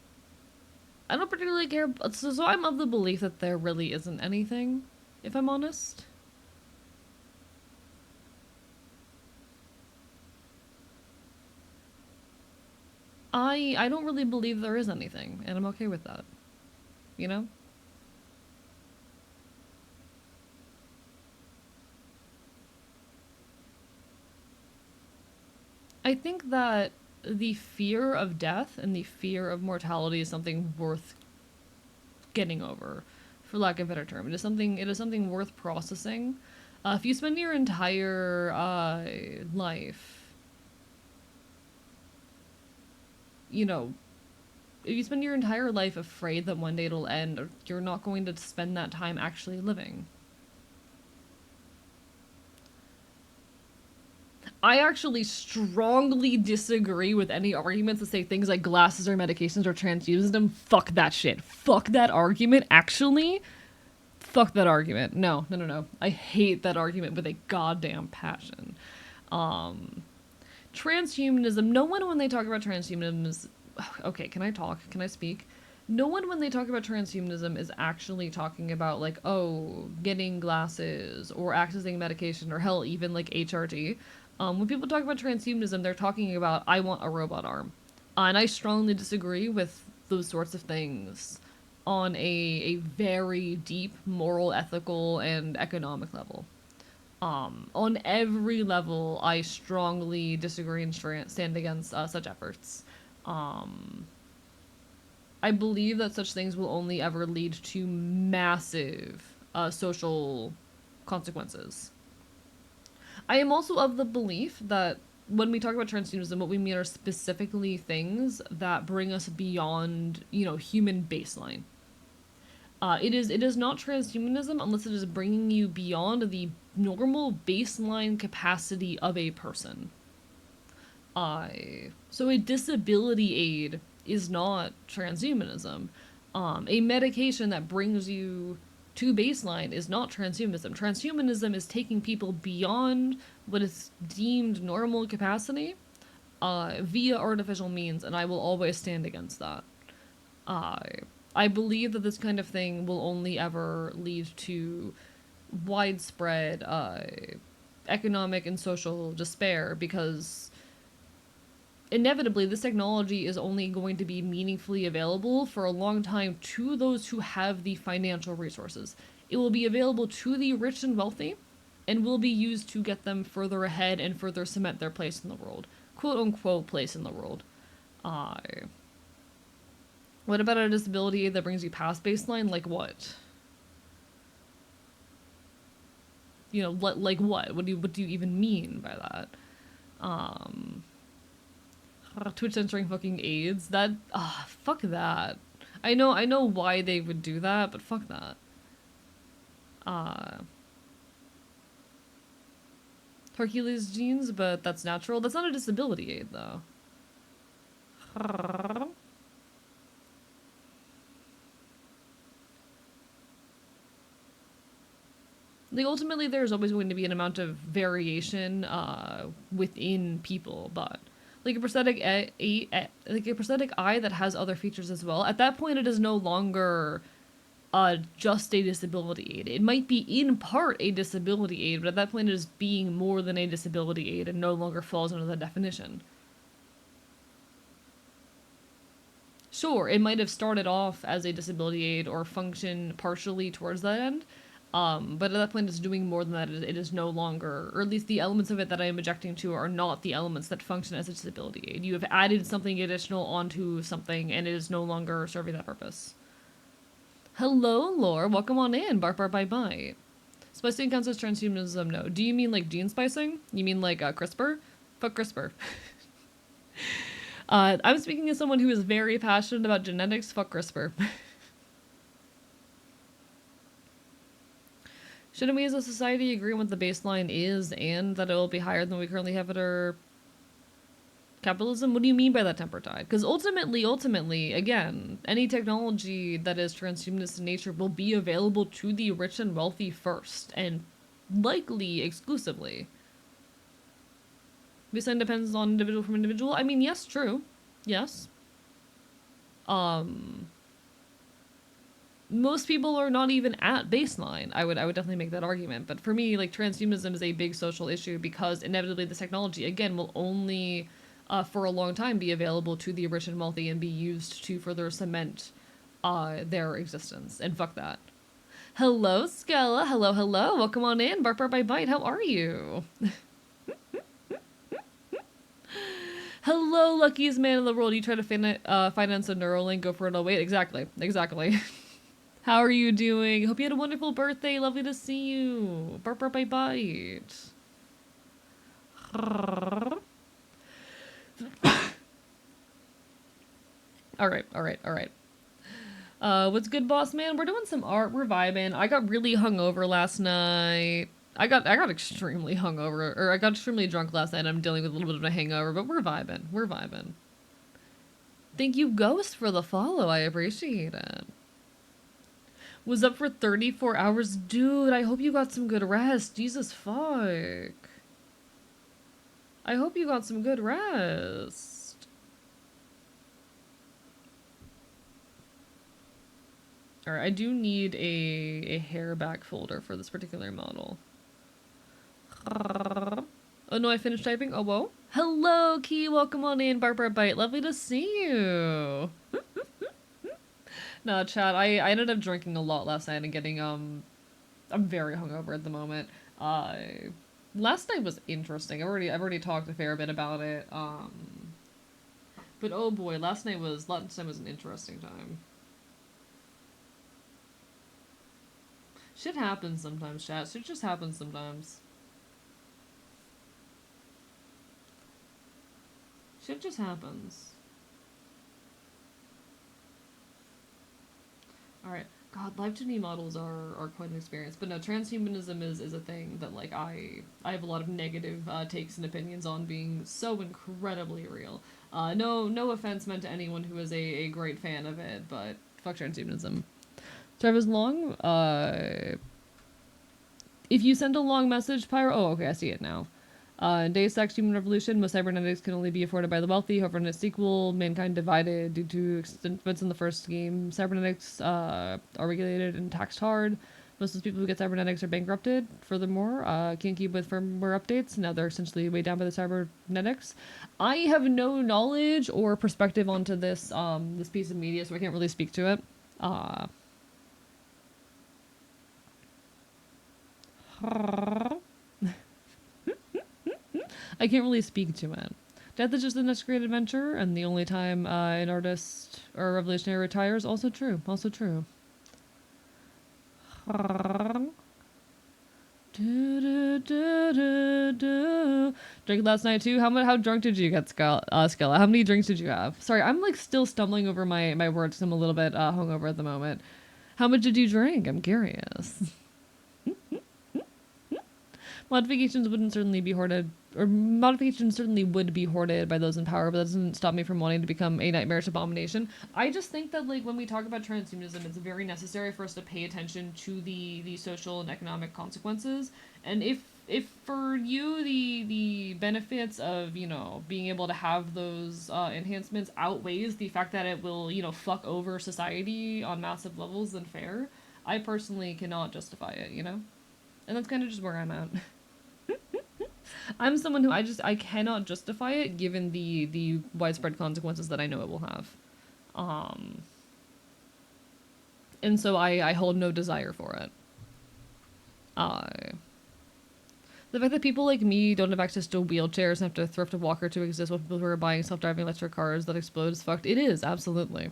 I don't particularly care. So I'm of the belief that there really isn't anything, if I'm honest. I don't really believe there is anything, and I'm okay with that. You know? I think that the fear of death and the fear of mortality is something worth getting over, for lack of a better term. It is something worth processing. If you spend your entire life, you know, if you spend your entire life afraid that one day it'll end, you're not going to spend that time actually living. I actually strongly disagree with any arguments that say things like glasses or medications or transhumanism. Fuck that shit. Fuck that argument. Actually, fuck that argument. No, no, no, no. I hate that argument with a goddamn passion. Um, Transhumanism. No one, when they talk about transhumanism, is okay. Can I talk? Can I speak? No one, when they talk about transhumanism, is actually talking about like, oh, getting glasses or accessing medication or hell, even like HRT. When people talk about transhumanism, they're talking about I want a robot arm, and I strongly disagree with those sorts of things on a very deep moral, ethical, and economic level. On every level, I strongly disagree and stand against such efforts. Um, I believe that such things will only ever lead to massive social consequences. I am also of the belief that when we talk about transhumanism, what we mean are specifically things that bring us beyond, human baseline. It is not transhumanism unless it is bringing you beyond the normal baseline capacity of a person. So a disability aid is not transhumanism. A medication that brings you to baseline is not transhumanism. Transhumanism is taking people beyond what is deemed normal capacity via artificial means, and I will always stand against that. Uh, I believe that this kind of thing will only ever lead to widespread economic and social despair because inevitably this technology is only going to be meaningfully available for a long time to those who have the financial resources. It will be available to the rich and wealthy and will be used to get them further ahead and further cement their place in the world. Quote unquote place in the world. Uh, what about a disability that brings you past baseline? Like what? Like what? What do you even mean by that? Um, Twitch censoring fucking AIDS. Fuck that. I know why they would do that, but fuck that. Uh, Hercules genes, but that's natural. That's not a disability aid, though. Like, ultimately, there's always going to be an amount of variation within people, but like like a prosthetic eye that has other features as well. At that point, it is no longer just a disability aid. It might be in part a disability aid, but at that point, it is being more than a disability aid and no longer falls under the definition. Sure, it might have started off as a disability aid or function partially towards that end, but at that point, it's doing more than that. It is no longer, or at least the elements of it that I am objecting to are not the elements that function as a disability aid. You have added something additional onto something, and it is no longer serving that purpose. Hello, Lore. Welcome on in. Bark, bark, bite, bite. Splicing counts as transhumanism? No. Do you mean like gene splicing? You mean like CRISPR? Fuck CRISPR. I'm speaking as someone who is very passionate about genetics. Fuck CRISPR. Shouldn't we as a society agree on what the baseline is and that it will be higher than we currently have at our capitalism? What do you mean by that temper tide? Because ultimately, again, any technology that is transhumanist in nature will be available to the rich and wealthy first, and likely exclusively. Baseline depends on individual from individual. I mean, yes, true. Yes. Most people are not even at baseline. I would definitely make that argument. But for me, like, transhumanism is a big social issue because inevitably this technology, again, will only for a long time be available to the rich and wealthy and be used to further cement their existence. And fuck that. Hello, Skella. Hello, hello. Welcome on in. Bark, bark, bite, bite. How are you? Hello, luckiest man in the world. You try to finance a Neuralink, go for it. Oh, wait, exactly. How are you doing? Hope you had a wonderful birthday. Lovely to see you. Bark, bark, bite, bite. All right. What's good, boss man? We're doing some art. We're vibing. I got really hungover last night. I got extremely hungover, or I got extremely drunk last night. I'm dealing with a little bit of a hangover, but we're vibing. We're vibing. Thank you, Ghost, for the follow. I appreciate it. Was up for 34 hours. Dude, I hope you got some good rest. Jesus fuck. I hope you got some good rest. Alright, I do need a hair back folder for this particular model. Oh no, I finished typing? Oh, whoa. Hello, Key. Welcome on in. Barbara Bite. Lovely to see you. No, Chad, I ended up drinking a lot last night and getting, I'm very hungover at the moment. Last night was interesting. I've already talked a fair bit about it. But oh boy, last night was an interesting time. Shit happens sometimes, chat. Shit just happens sometimes. Shit just happens. Alright. God, live 2D models are quite an experience. But no, transhumanism is a thing that like I have a lot of negative takes and opinions on being so incredibly real. No offense meant to anyone who is a great fan of it, but fuck transhumanism. Travis Long, if you send a long message, Pyro. Oh, okay, I see it now. In Deus Ex Human Revolution, most cybernetics can only be afforded by the wealthy. However, in its sequel, mankind divided due to events in the first game. Cybernetics are regulated and taxed hard. Most of the people who get cybernetics are bankrupted. Furthermore, can't keep with firmware updates. Now they're essentially weighed down by the cybernetics. I have no knowledge or perspective onto this piece of media, so I can't really speak to it. Uh, I can't really speak to it. Death is just the next great adventure, and the only time an artist or a revolutionary retires. Also true. Also true. Drink last night too. How drunk did you get, Skella? How many drinks did you have? Sorry, I'm like still stumbling over my words. I'm a little bit hungover at the moment. How much did you drink? I'm curious. Modifications wouldn't certainly be hoarded, or modifications certainly would be hoarded by those in power, but that doesn't stop me from wanting to become a nightmarish abomination. I just think that like when we talk about transhumanism, it's very necessary for us to pay attention to the social and economic consequences. And if for you the benefits of being able to have those enhancements outweighs the fact that it will fuck over society on massive levels, then fair. I personally cannot justify it, and that's kind of just where I'm at. I'm someone who I cannot justify it given the widespread consequences that I know it will have. Um and so I hold no desire for it. Uh the fact that people like me don't have access to wheelchairs and have to thrift a walker to exist while people who are buying self-driving electric cars that explode is fucked. It is, absolutely.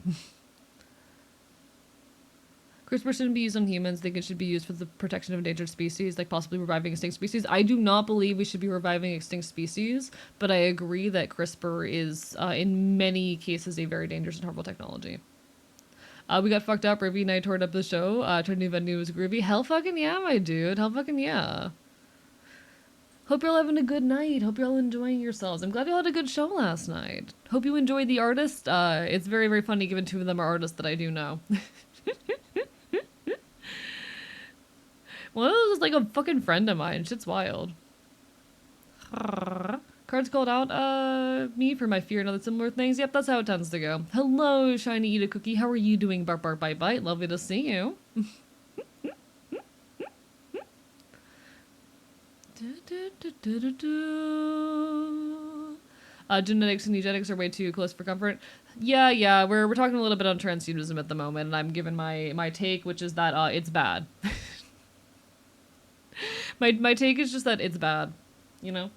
CRISPR shouldn't be used on humans. I think it should be used for the protection of endangered species, like possibly reviving extinct species. I do not believe we should be reviving extinct species, but I agree that CRISPR is, in many cases, a very dangerous and harmful technology. We got fucked up. Ravi and I toured up the show. Trinity Venue was groovy. Hell fucking yeah, my dude. Hell fucking yeah. Hope you're all having a good night. Hope you're all enjoying yourselves. I'm glad you all had a good show last night. Hope you enjoyed the artist. It's very, very funny given two of them are artists that I do know. Well, it was like a fucking friend of mine. Shit's wild. Cards called out me for my fear and other similar things. Yep, that's how it tends to go. Hello, Shiny Eat a Cookie. How are you doing, Bark Bark Bite Bite? Lovely to see you. Genetics and eugenics are way too close for comfort. Yeah, we're talking a little bit on transhumanism at the moment, and I'm giving my take, which is that it's bad. My take is just that it's bad, you know?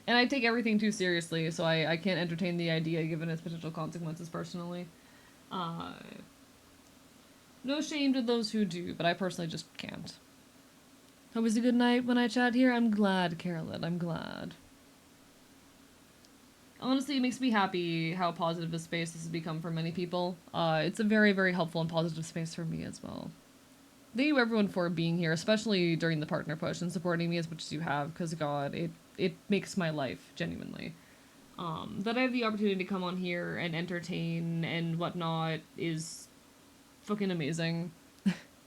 And I take everything too seriously, so I can't entertain the idea given its potential consequences personally. Uh, no shame to those who do, but I personally just can't. Always a good night when I chat here. I'm glad, Carolyn. I'm glad. Honestly, it makes me happy how positive a space this has become for many people. It's a very, very helpful and positive space for me as well. Thank you everyone for being here, especially during the partner push and supporting me as much as you have, because God, it makes my life, genuinely. That I have the opportunity to come on here and entertain and whatnot is fucking amazing.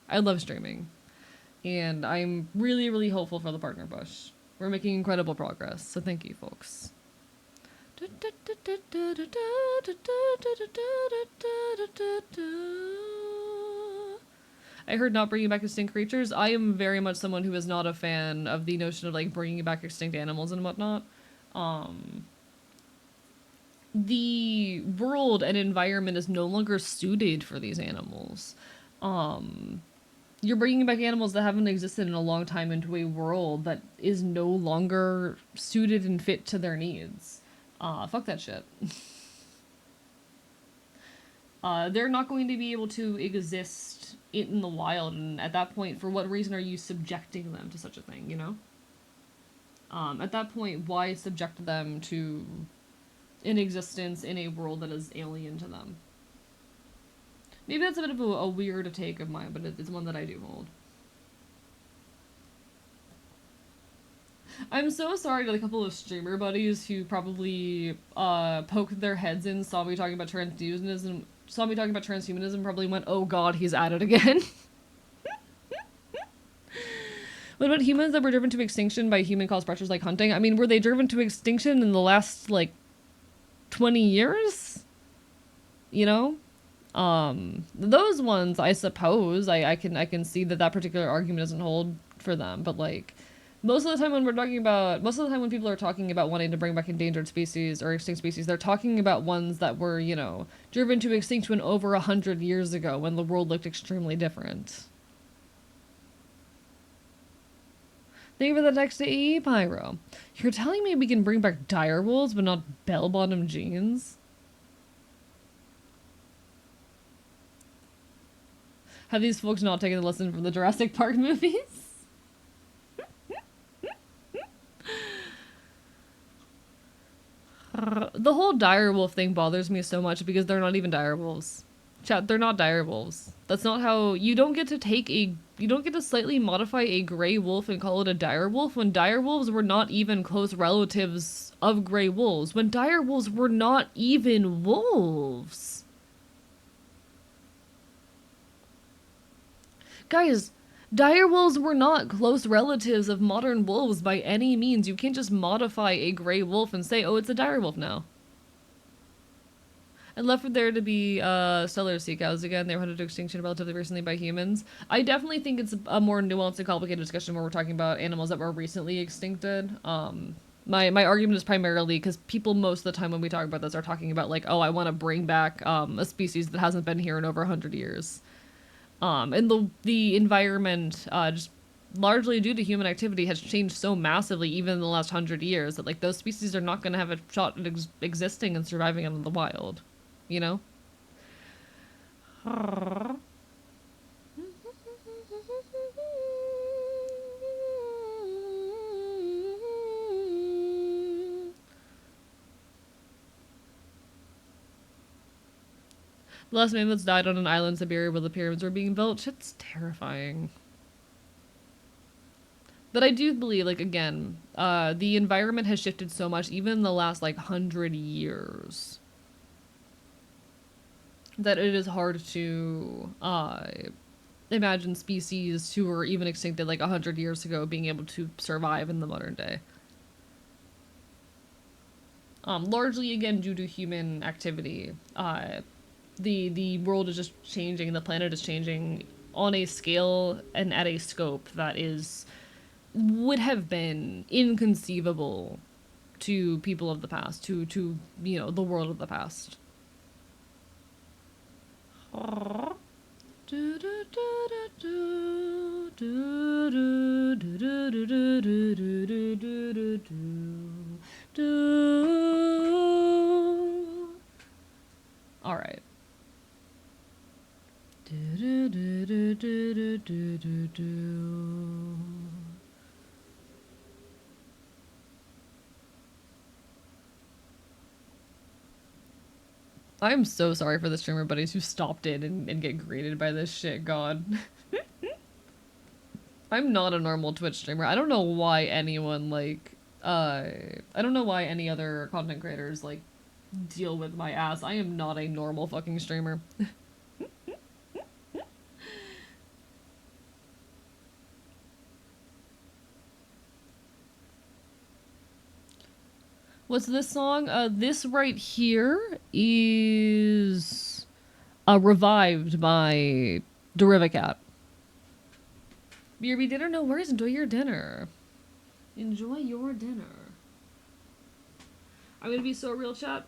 I love streaming. And I'm really, really hopeful for the partner push. We're making incredible progress, so thank you, folks. I heard not bringing back extinct creatures. I am very much someone who is not a fan of the notion of like bringing back extinct animals and whatnot. The world and environment is no longer suited for these animals. You're bringing back animals that haven't existed in a long time into a world that is no longer suited and fit to their needs. Fuck that shit. They're not going to be able to exist in the wild, and at that point, for what reason are you subjecting them to such a thing, you know? At that point, why subject them to an existence in a world that is alien to them? Maybe that's a bit of a weird take of mine, but it's one that I do hold. I'm so sorry to the couple of streamer buddies who probably poked their heads in, saw me talking about transhumanism, probably went, oh god, he's at it again. What about humans that were driven to extinction by human-caused pressures like hunting? I mean, were they driven to extinction in the last, like, 20 years? You know? Those ones, I suppose, I can see that particular argument doesn't hold for them, but, like, most of the time when people are talking about wanting to bring back endangered species or extinct species, they're talking about ones that were, you know, driven to extinction over 100 years ago when the world looked extremely different. Thank you for the text to AE Pyro. You're telling me we can bring back direwolves but not bell-bottom jeans? Have these folks not taken a lesson from the Jurassic Park movies? The whole direwolf thing bothers me so much because they're not even direwolves. Chat, they're not direwolves. That's not how... You don't get to slightly modify a gray wolf and call it a direwolf when direwolves were not even close relatives of gray wolves. When direwolves were not even wolves. Guys, direwolves were not close relatives of modern wolves by any means. You can't just modify a gray wolf and say, oh, it's a direwolf now. I'd love for there to be stellar sea cows again. They were hunted to extinction relatively recently by humans. I definitely think it's a more nuanced and complicated discussion where we're talking about animals that were recently extincted. My argument is primarily because people most of the time when we talk about this are talking about like, oh, I want to bring back a species that hasn't been here in over 100 years. And the environment, just largely due to human activity, has changed so massively even in the last 100 years that like those species are not going to have a shot at existing and surviving in the wild. You know? The last mammoths died on an island in Siberia where the pyramids were being built. Shit's terrifying. But I do believe, like, again, the environment has shifted so much, even in the last, like, 100 years, that it is hard to imagine species who were even extincted like 100 years ago being able to survive in the modern day. Largely, again, due to human activity. The world is just changing, the planet is changing on a scale and at a scope that would have been inconceivable to people of the past, to you know, the world of the past. All right. I'm so sorry for the streamer buddies who stopped in and get greeted by this shit, god. I'm not a normal Twitch streamer. I don't know why anyone, like, I don't know why any other content creators, like, deal with my ass. I am not a normal fucking streamer. What's this song? This right here is revived by Derivacat. BRB dinner? No worries. Enjoy your dinner. Enjoy your dinner. I'm gonna be so real, chat.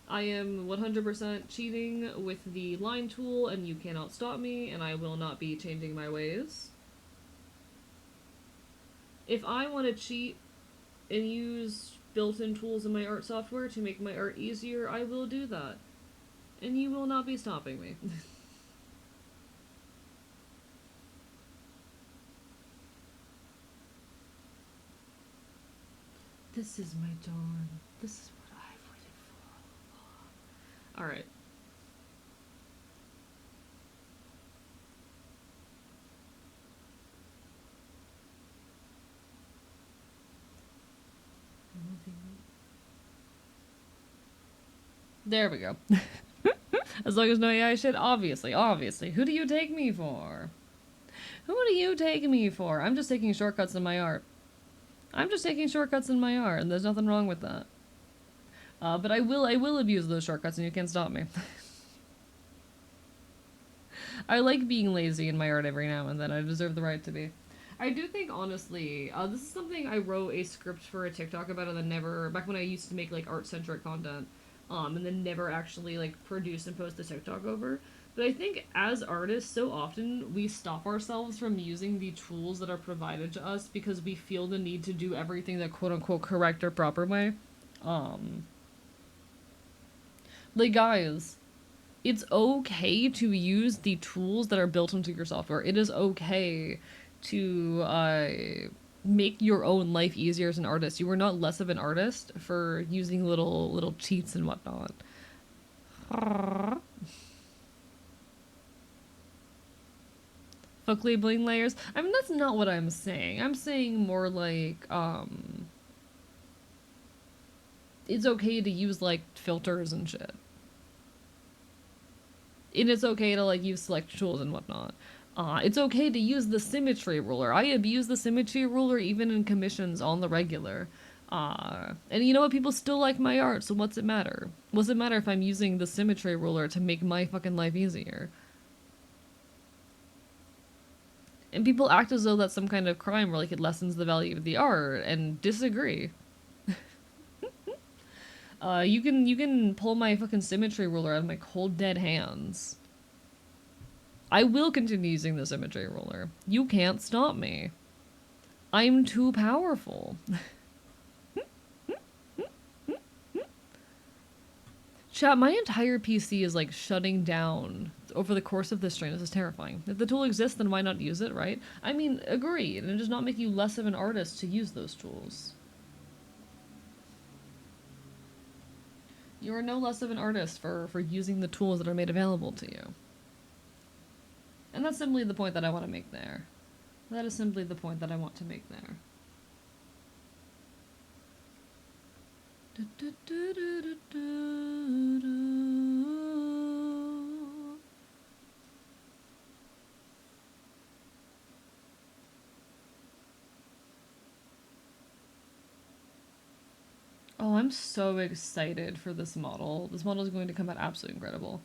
I am 100% cheating with the line tool, and you cannot stop me, and I will not be changing my ways. If I want to cheat and use built-in tools in my art software to make my art easier, I will do that. And you will not be stopping me. This is my dawn. This is what I've waited for all along. Alright. There we go. As long as no AI shit, obviously. Who do you take me for? Who do you take me for? I'm just taking shortcuts in my art. I'm just taking shortcuts in my art, and there's nothing wrong with that. But I will abuse those shortcuts, and you can't stop me. I like being lazy in my art every now and then. I deserve the right to be. I do think, honestly, this is something I wrote a script for a TikTok about, and then never, back when I used to make, like, art-centric content, and then never actually, like, produce and post the TikTok over. But I think, as artists, so often we stop ourselves from using the tools that are provided to us because we feel the need to do everything the quote-unquote correct or proper way. Like, guys, it's okay to use the tools that are built into your software. It is okay to make your own life easier as an artist. You are not less of an artist for using little cheats and whatnot. Fuck labeling layers. I mean, that's not what I'm saying. I'm saying more like, it's okay to use, like, filters and shit. And it's okay to, like, use select tools and whatnot. It's okay to use the symmetry ruler. I abuse the symmetry ruler even in commissions on the regular. And you know what? People still like my art, so what's it matter? What's it matter if I'm using the symmetry ruler to make my fucking life easier? And people act as though that's some kind of crime where, like, it lessens the value of the art, and disagree. You can pull my fucking symmetry ruler out of my cold dead hands. I will continue using the symmetry ruler. You can't stop me. I'm too powerful. Chat, my entire PC is, like, shutting down over the course of this stream. This is terrifying. If the tool exists, then why not use it, right? I mean, agreed. And it does not make you less of an artist to use those tools. You are no less of an artist for using the tools that are made available to you. And that's simply the point that I want to make there. That is simply the point that I want to make there. Oh, I'm so excited for this model. This model is going to come out absolutely incredible.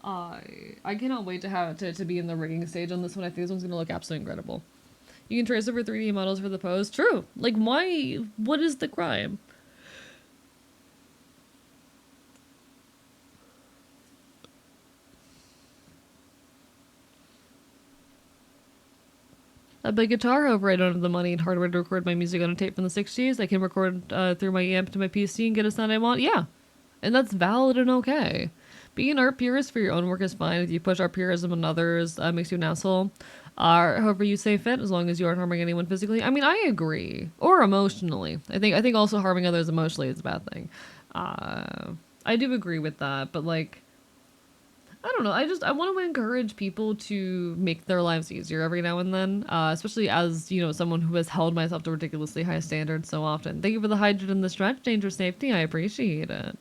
I cannot wait to have it to be in the rigging stage on this one. I think this one's going to look absolutely incredible. You can trace over 3D models for the pose. True. Like, why? What is the crime? I buy guitar, however, I don't have the money and hardware to record my music on a tape from the 60s. I can record through my amp to my PC and get a sound I want. Yeah. And that's valid and okay. Being an art purist for your own work is fine. If you push art purism on others, makes you an asshole. However you say fit, as long as you aren't harming anyone physically. I mean, I agree. Or emotionally. I think also harming others emotionally is a bad thing. I do agree with that, but, like, I don't know. I want to encourage people to make their lives easier every now and then, especially as, you know, someone who has held myself to ridiculously high standards so often. Thank you for the hydrate and the stretch, danger safety. I appreciate it.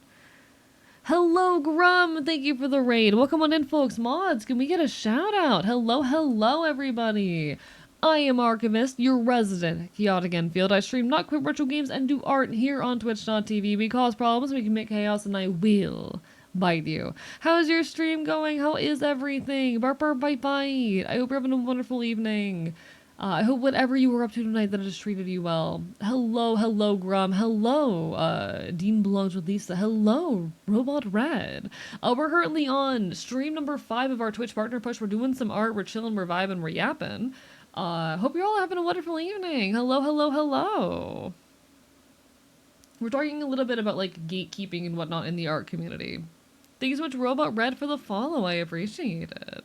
Hello, Grum. Thank you for the raid. Welcome on in, folks. Mods, can we get a shout out? Hello, everybody. I am Archivist, your resident chaotic Enfield. I stream Not Quit Retro Games and do art here on Twitch.tv. We cause problems, we can make chaos, and I will bite you. How's your stream going? How is everything? Bark, bark, bite, bite. I hope you're having a wonderful evening. I hope whatever you were up to tonight that it has treated you well. Hello, Grum. Hello, Dean Belongs with Lisa. Hello, Robot Red. We're currently on stream number 5 of our Twitch partner push. We're doing some art, we're chilling, we're vibing, we're yapping. Hope you're all having a wonderful evening. Hello. We're talking a little bit about like gatekeeping and whatnot in the art community. Thanks so much, Robot Red, for the follow. I appreciate it.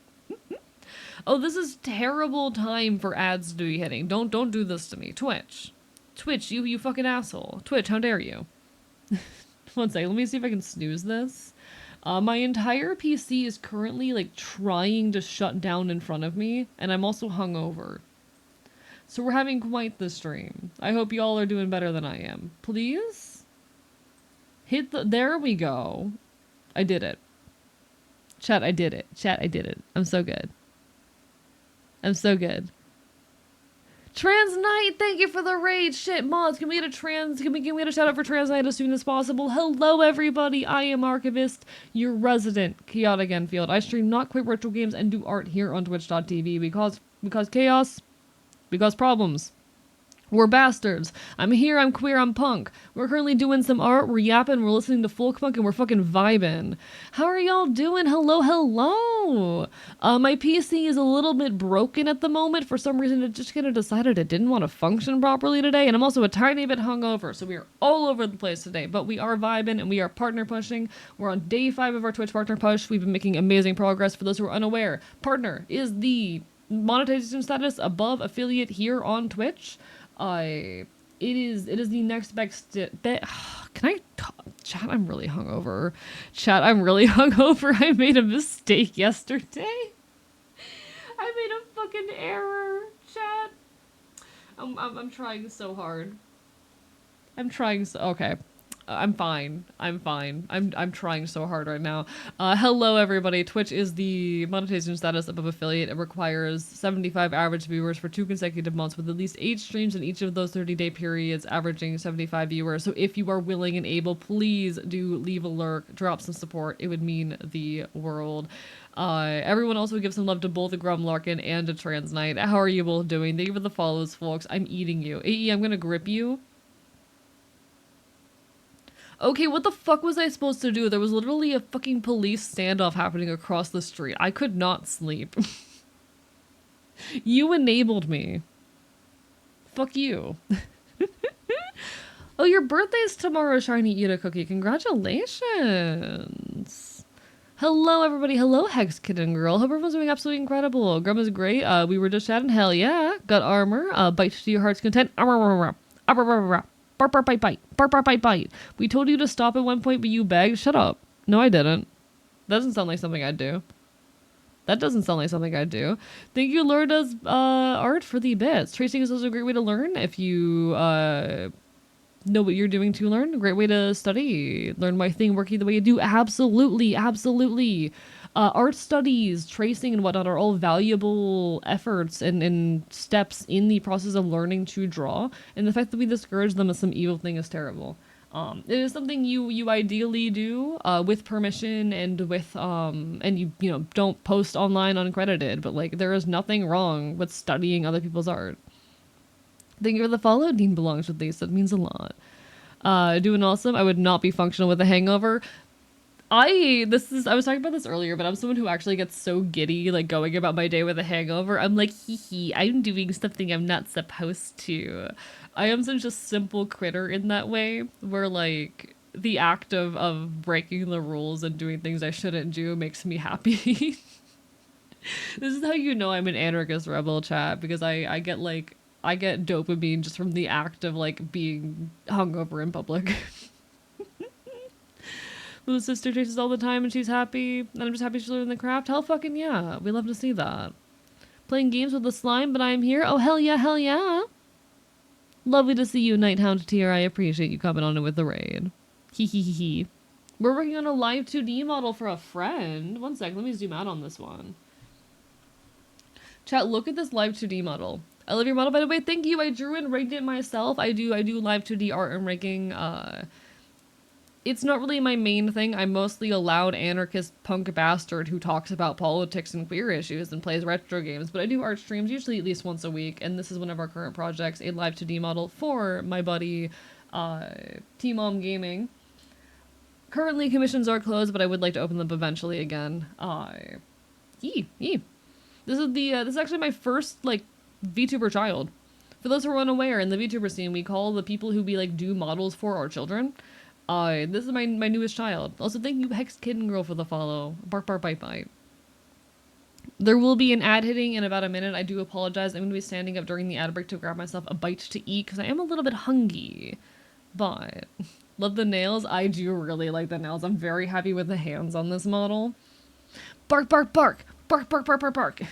Oh, this is terrible time for ads to be hitting. Don't do this to me. Twitch, you fucking asshole. Twitch, how dare you? One second, let me see if I can snooze this. My entire PC is currently like trying to shut down in front of me, and I'm also hungover. So we're having quite the stream. I hope y'all are doing better than I am. Please? Hit the... There we go. I did it. Chat, I did it. Chat, I did it. I'm so good. I'm so good. Trans Knight, thank you for the raid. Shit, mods, can we get a shout out for Trans Knight as soon as possible? Hello, everybody. I am Archivist, your resident Chaotic Enfield. I stream Not Quite Retro Games and do art here on Twitch.tv because chaos, because problems. We're bastards. I'm here, I'm queer, I'm punk. We're currently doing some art, we're yapping, we're listening to folk punk, and we're fucking vibing. How are y'all doing? Hello. My PC is a little bit broken at the moment. For some reason, it just kind of decided it didn't want to function properly today, and I'm also a tiny bit hungover, so we are all over the place today. But we are vibing, and we are partner pushing. We're on day 5 of our Twitch partner push. We've been making amazing progress. For those who are unaware, partner is the monetization status above affiliate here on Twitch. It is the next best can I talk? Chat, I'm really hungover. I made a mistake yesterday. I made a fucking error, chat. I'm trying so hard. Okay. I'm fine. I'm trying so hard right now. Hello, everybody. Twitch is the monetization status above affiliate. It requires 75 average viewers for 2 consecutive months with at least 8 streams in each of those 30-day periods, averaging 75 viewers. So if you are willing and able, please do leave a lurk, drop some support. It would mean the world. Everyone also gives some love to both a Grum Larkin and a Trans Knight. How are you both doing? Thank you for the follows, folks. I'm eating you. AE, I'm gonna grip you. Okay, what the fuck was I supposed to do? There was literally a fucking police standoff happening across the street. I could not sleep. You enabled me. Fuck you. Oh, your birthday's tomorrow, Shiny Eat a Cookie. Congratulations. Hello, everybody. Hello, Hex Kitten Girl. Hope everyone's doing absolutely incredible. Grandma's great. We were just chatting. Hell yeah. Got armor. Bite to your heart's content. Bark, bark, bite, bite. Bark, bark, bite, bite. We told you to stop at one point, but you begged. Shut up. No, I didn't. That doesn't sound like something I'd do. Thank you, Laura does art for the bits. Tracing is also a great way to learn if you know what you're doing to learn. A great way to study. Learn my thing working the way you do. Absolutely. Art studies, tracing, and whatnot are all valuable efforts and steps in the process of learning to draw. And the fact that we discourage them as some evil thing is terrible. It is something you ideally do with permission and with and you know don't post online uncredited. But like there is nothing wrong with studying other people's art. Thank you for the follow. Dean belongs with these. That means a lot. Doing awesome. I would not be functional with a hangover. I was talking about this earlier, but I'm someone who actually gets so giddy, like going about my day with a hangover. I'm like, hee, I'm doing something I'm not supposed to. I am such a simple critter in that way, where like the act of breaking the rules and doing things I shouldn't do makes me happy. This is how you know I'm an anarchist rebel, chat, because I get dopamine just from the act of like being hungover in public. Lou's sister chases all the time and she's happy, and I'm just happy she's learning the craft. Hell fucking yeah. We love to see that. Playing games with the slime, but I'm here. Oh, hell yeah. Lovely to see you, Nighthound Tier. I appreciate you coming on in with the raid. Hee. We're working on a live 2D model for a friend. One sec, let me zoom out on this one. Chat, look at this live 2D model. I love your model, by the way. Thank you. I drew and rigged it myself. I do live 2D art and rigging. It's not really my main thing. I'm mostly a loud anarchist punk bastard who talks about politics and queer issues and plays retro games, but I do art streams usually at least once a week, and this is one of our current projects, a live 2D model for my buddy T-Mom Gaming. Currently commissions are closed, but I would like to open them eventually again. This is actually my first like VTuber child. For those who are unaware, in the VTuber scene, we call the people who we like do models for our children. This is my newest child. Also, thank you Hex Kitten Girl for the follow. Bark bark bite bite. There will be an ad hitting in about a minute. I do apologize. I'm going to be standing up during the ad break to grab myself a bite to eat because I am a little bit hungry. But love the nails. I do really like the nails. I'm very happy with the hands on this model. Bark, bark, bark. Bark, bark, bark, bark, bark.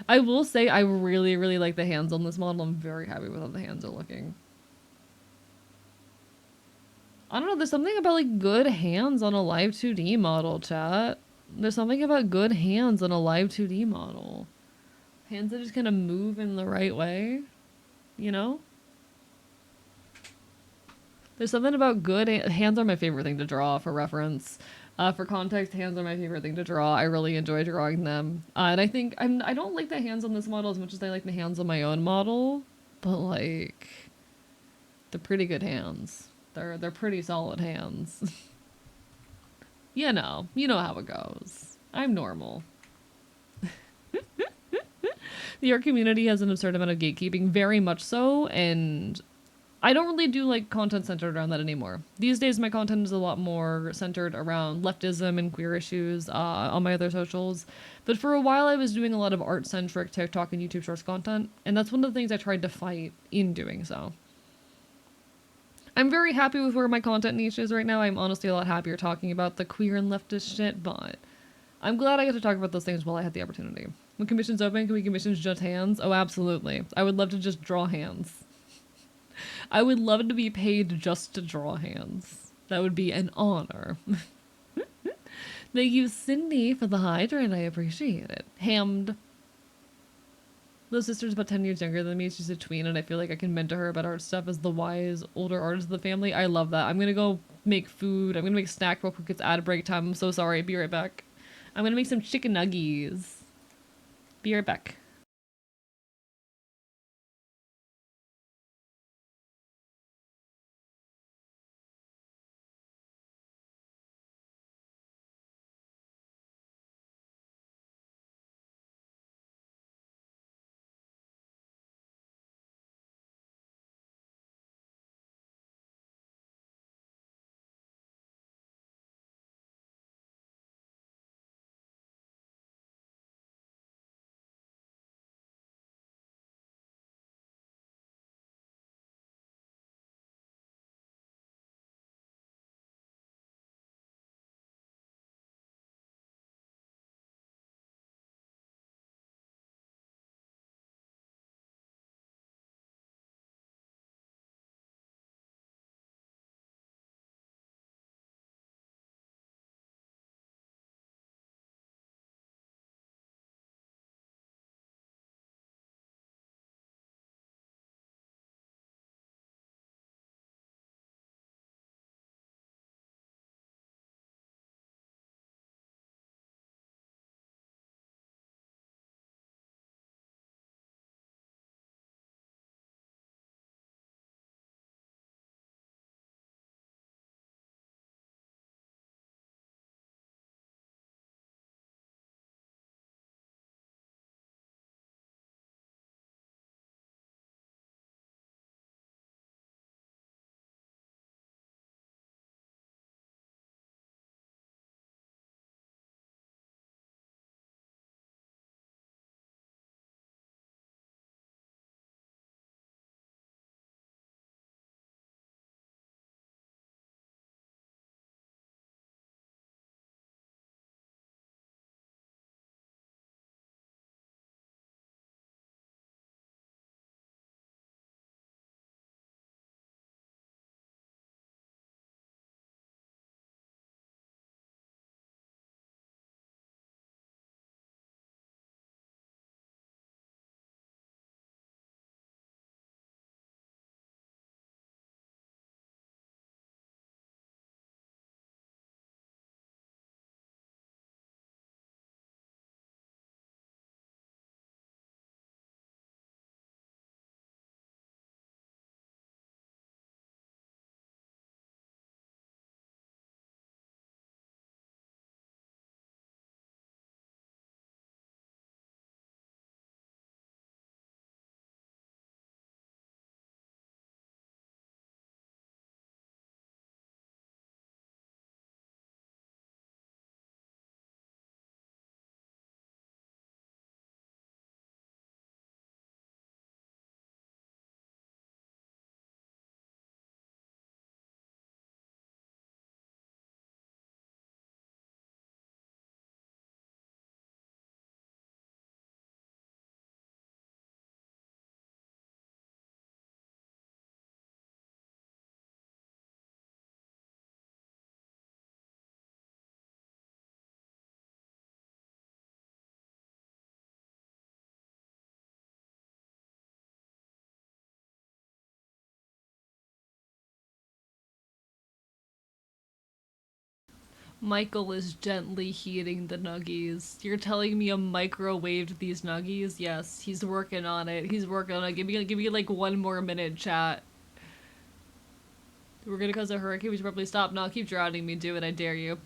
I will say I really, really like the hands on this model. I'm very happy with how the hands are looking. I don't know, there's something about like good hands on a live 2D model, chat. There's something about good hands on a live 2D model. Hands that just kind of move in the right way, you know? There's something about good hands are my favorite thing to draw for reference. For context, hands are my favorite thing to draw. I really enjoy drawing them. And I think I don't like the hands on this model as much as I like the hands on my own model, but like they're pretty good hands. They're pretty solid hands. You know how it goes. I'm normal. The art community has an absurd amount of gatekeeping, very much so, and I don't really do like content centered around that anymore. These days, my content is a lot more centered around leftism and queer issues on my other socials. But for a while, I was doing a lot of art centric TikTok and YouTube Shorts content, and that's one of the things I tried to fight in doing so. I'm very happy with where my content niche is right now. I'm honestly a lot happier talking about the queer and leftist shit, but I'm glad I got to talk about those things while I had the opportunity. When commissions open, can we commission just hands? Oh, absolutely. I would love to just draw hands. I would love to be paid just to draw hands. That would be an honor. Thank you, Cindy, for the hydrant. I appreciate it. Hammed. Little sister's about 10 years younger than me. She's a tween, and I feel like I can mentor her about art stuff as the wise, older artist of the family. I love that. I'm gonna go make food. I'm gonna make a snack real quick. It's ad break time. I'm so sorry. Be right back. I'm gonna make some chicken nuggies. Be right back. Michael is gently heating the nuggies. You're telling me a microwaved these nuggies? Yes, he's working on it. He's working on it. Give me like 1 more minute, chat. We're gonna cause a hurricane. We should probably stop. No, keep drowning me. Do it. I dare you.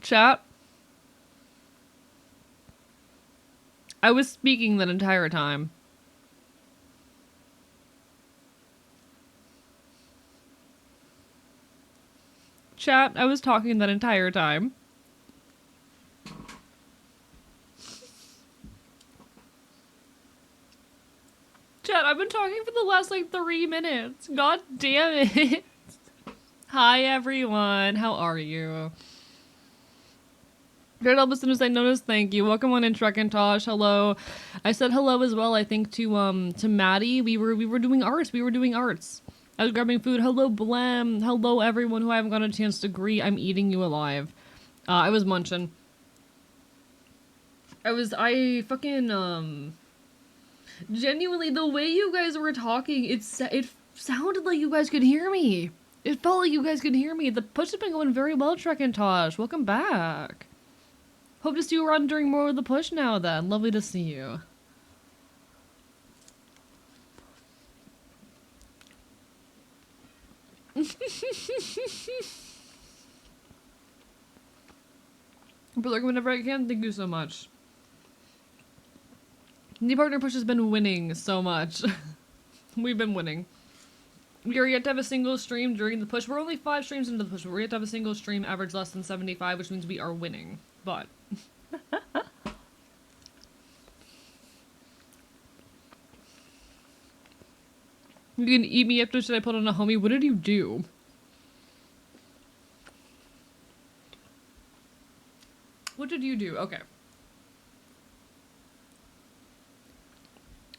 Chat. I was speaking that entire time. Chat, I was talking that entire time. Chat, I've been talking for the last like 3 minutes. God damn it. Hi everyone, how are you? Jared Elvis, as I noticed, thank you. Welcome on in, Trek and Tosh. Hello. I said hello as well, I think, to Maddie. We were doing arts. I was grabbing food. Hello, Blem. Hello, everyone who I haven't gotten a chance to greet. I'm eating you alive. I was munching. I fucking, genuinely, the way you guys were talking, it sounded like you guys could hear me. It felt like you guys could hear me. The push has been going very well, Trek and Tosh. Welcome back. Hope to see you around during more of the push now then. Lovely to see you. But like whenever I can, thank you so much. The partner push has been winning so much. We've been winning. We are yet to have a single stream during the push. We're only 5 streams into the push, but we're yet to have a single stream average less than 75, which means we are winning. But you can eat me after. Should I put on a homie? What did you do? What did you do? Okay.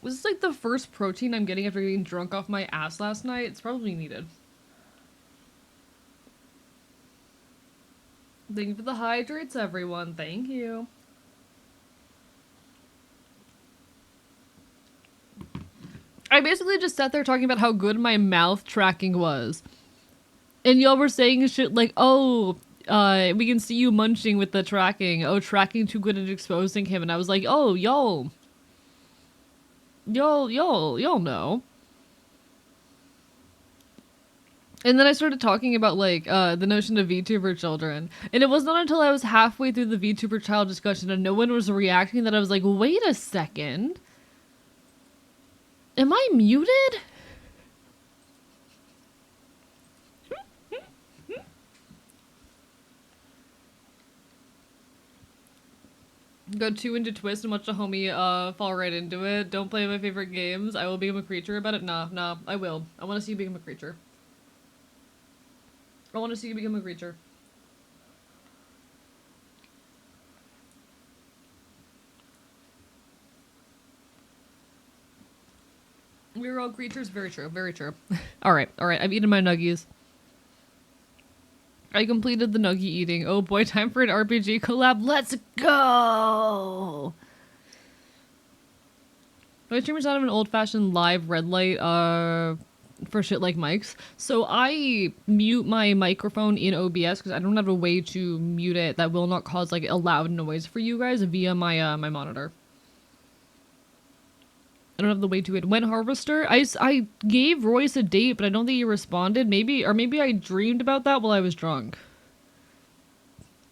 Was this like the first protein I'm getting after getting drunk off my ass last night? It's probably needed. Thank you for the hydrates, everyone. Thank you. I basically just sat there talking about how good my mouth tracking was. And y'all were saying shit like, oh, we can see you munching with the tracking. Oh, tracking too good at exposing him. And I was like, oh, y'all know. And then I started talking about, like, the notion of VTuber children. And it was not until I was halfway through the VTuber child discussion and no one was reacting that I was like, wait a second. Am I muted? Go too into Twist and watch the homie fall right into it. Don't play my favorite games. I will become a creature about it. Nah, I will. I want to see you become a creature. I want to see you become a creature. We're all creatures. Very true. Very true. Alright. I've eaten my nuggies. I completed the nuggie eating. Oh boy, time for an RPG collab. Let's go! My streamer's out of an old-fashioned live red light, for shit like mics. So I mute my microphone in OBS because I don't have a way to mute it that will not cause like a loud noise for you guys via my my monitor. I don't have the way to it. When Harvester, I gave Royce a date, but I don't think he responded. Maybe I dreamed about that while I was drunk.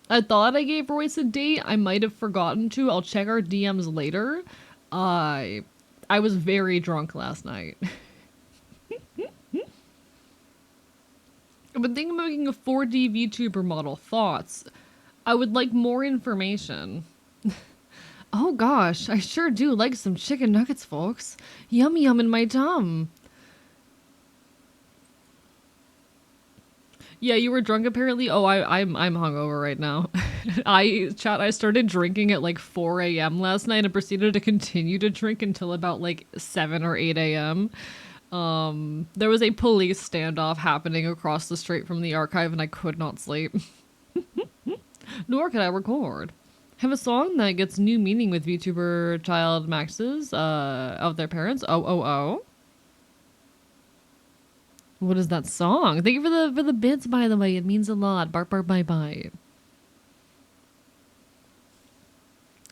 I thought I gave Royce a date. I might have forgotten to. I'll check our DMs later. I was very drunk last night. I've been thinking about making a 4D VTuber model. Thoughts? I would like more information. Oh gosh, I sure do like some chicken nuggets, folks. Yum yum in my tum. Yeah, you were drunk apparently. Oh, I'm hungover right now. I started drinking at like 4 a.m. last night and proceeded to continue to drink until about like 7 or 8 a.m. There was a police standoff happening across the street from the archive and I could not sleep. Nor could I record. Have a song that gets new meaning with VTuber child maxes of their parents. Oh. What is that song? Thank you for the bits, by the way. It means a lot. Bark bark bye bye.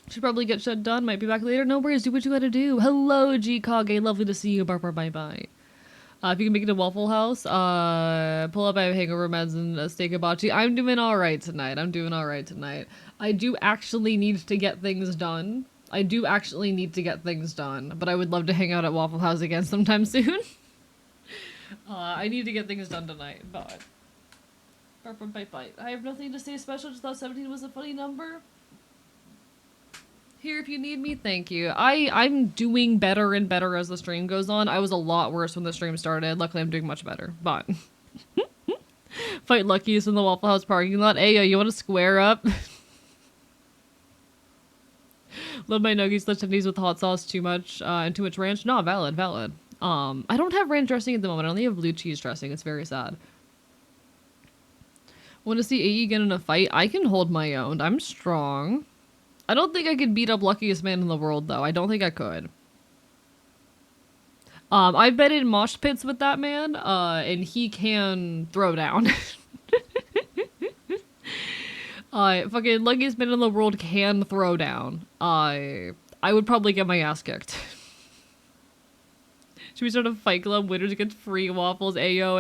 Should probably get shut down. Might be back later. No worries. Do what you gotta do. Hello, G Kage. Lovely to see you. Bark bark bye bye. If you can make it to Waffle House, pull up. I have hangover meds and a steak hibachi. I'm doing all right tonight. I do actually need to get things done. But I would love to hang out at Waffle House again sometime soon. I need to get things done tonight, but... Bite. I have nothing to say special, just thought 17 was a funny number. Here if you need me, thank you. I'm doing better and better as the stream goes on. I was a lot worse when the stream started. Luckily, I'm doing much better, but... Fight Lucky's in the Waffle House parking lot. Ayo, you want to square up? Love my nuggies, slash tendies with hot sauce too much, and too much ranch. No, valid. I don't have ranch dressing at the moment. I only have blue cheese dressing. It's very sad. Want to see AE get in a fight? I can hold my own. I'm strong. I don't think I could beat up Luckiest Man in the World, though. I don't think I could. I've been in mosh pits with that man, and he can throw down. Fucking Luckiest Man in the World can throw down. I would probably get my ass kicked. Should we start a fight club? Winners get free waffles. Ayo.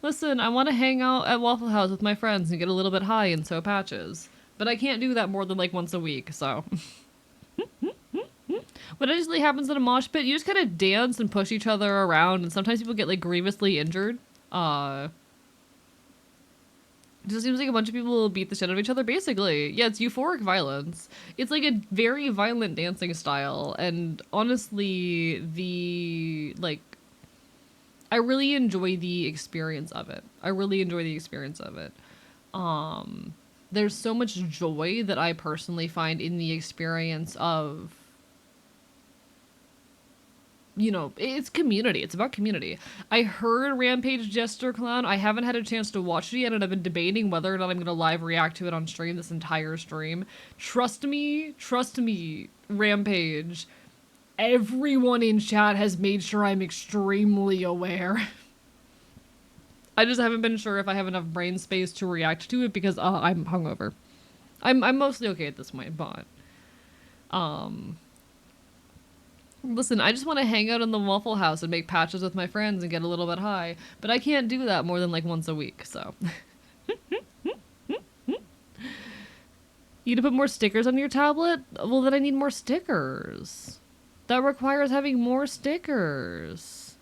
Listen, I want to hang out at Waffle House with my friends and get a little bit high and sew patches. But I can't do that more than like once a week, so. What usually happens in a mosh pit, you just kind of dance and push each other around, and sometimes people get like grievously injured. It just seems like a bunch of people will beat the shit out of each other, basically. Yeah, it's euphoric violence. It's like a very violent dancing style, and honestly, I really enjoy the experience of it. There's so much joy that I personally find in the experience of, you know, it's community. It's about community. I heard Rampage Jester Clown. I haven't had a chance to watch it yet, and I've been debating whether or not I'm going to live react to it on stream this entire stream. Trust me, Rampage. Everyone in chat has made sure I'm extremely aware. I just haven't been sure if I have enough brain space to react to it because I'm hungover. I'm mostly okay at this point, but listen, I just want to hang out in the Waffle House and make patches with my friends and get a little bit high, but I can't do that more than like once a week, so. You need to put more stickers on your tablet? Well, then I need more stickers. That requires having more stickers.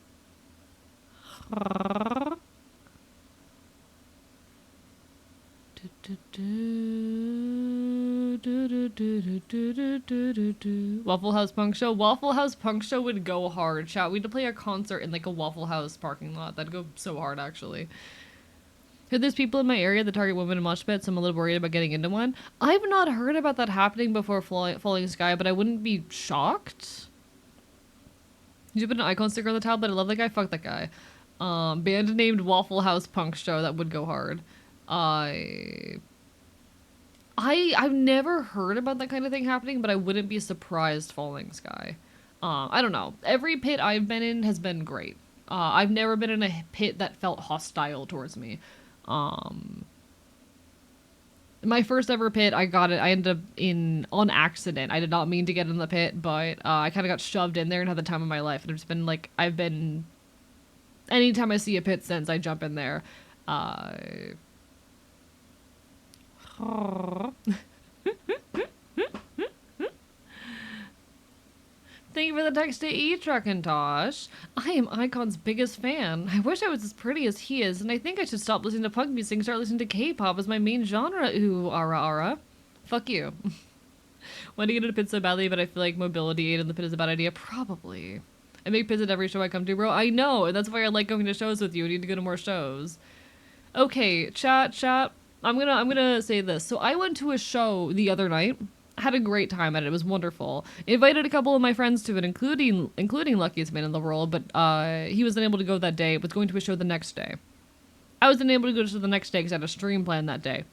Waffle House Punk Show. Waffle House Punk Show would go hard. Chat, we had to play a concert in like a Waffle House parking lot. That'd go so hard, actually. There's people in my area that target women in mosh pits, so I'm a little worried about getting into one. I've not heard about that happening before Falling Sky, but I wouldn't be shocked. Did you put an icon sticker on the tablet? I love that guy. Fuck that guy. Band named Waffle House Punk Show. That would go hard. I've never heard about that kind of thing happening, but I wouldn't be surprised Falling Sky. I don't know. Every pit I've been in has been great. I've never been in a pit that felt hostile towards me. My first ever pit, I ended up in on accident. I did not mean to get in the pit, but I kind of got shoved in there and had the time of my life. And it's been like, anytime I see a pit since, I jump in there. Thank you for the text to E-Truckintosh. I am Icon's biggest fan. I wish I was as pretty as he is, and I think I should stop listening to punk music and start listening to K-pop as my main genre. Ooh, ara. Fuck you. Want to get into pit so badly, but I feel like mobility aid in the pit is a bad idea. Probably. I make pits at every show I come to, bro. I know, and that's why I like going to shows with you. I need to go to more shows. Okay, chat. I'm gonna say this. So I went to a show the other night. Had a great time at it. It was wonderful. Invited a couple of my friends to it, including Luckiest Man in the World, but he was unable to go that day. Was going to a show the next day. I was unable to go to the next day because I had a stream plan that day.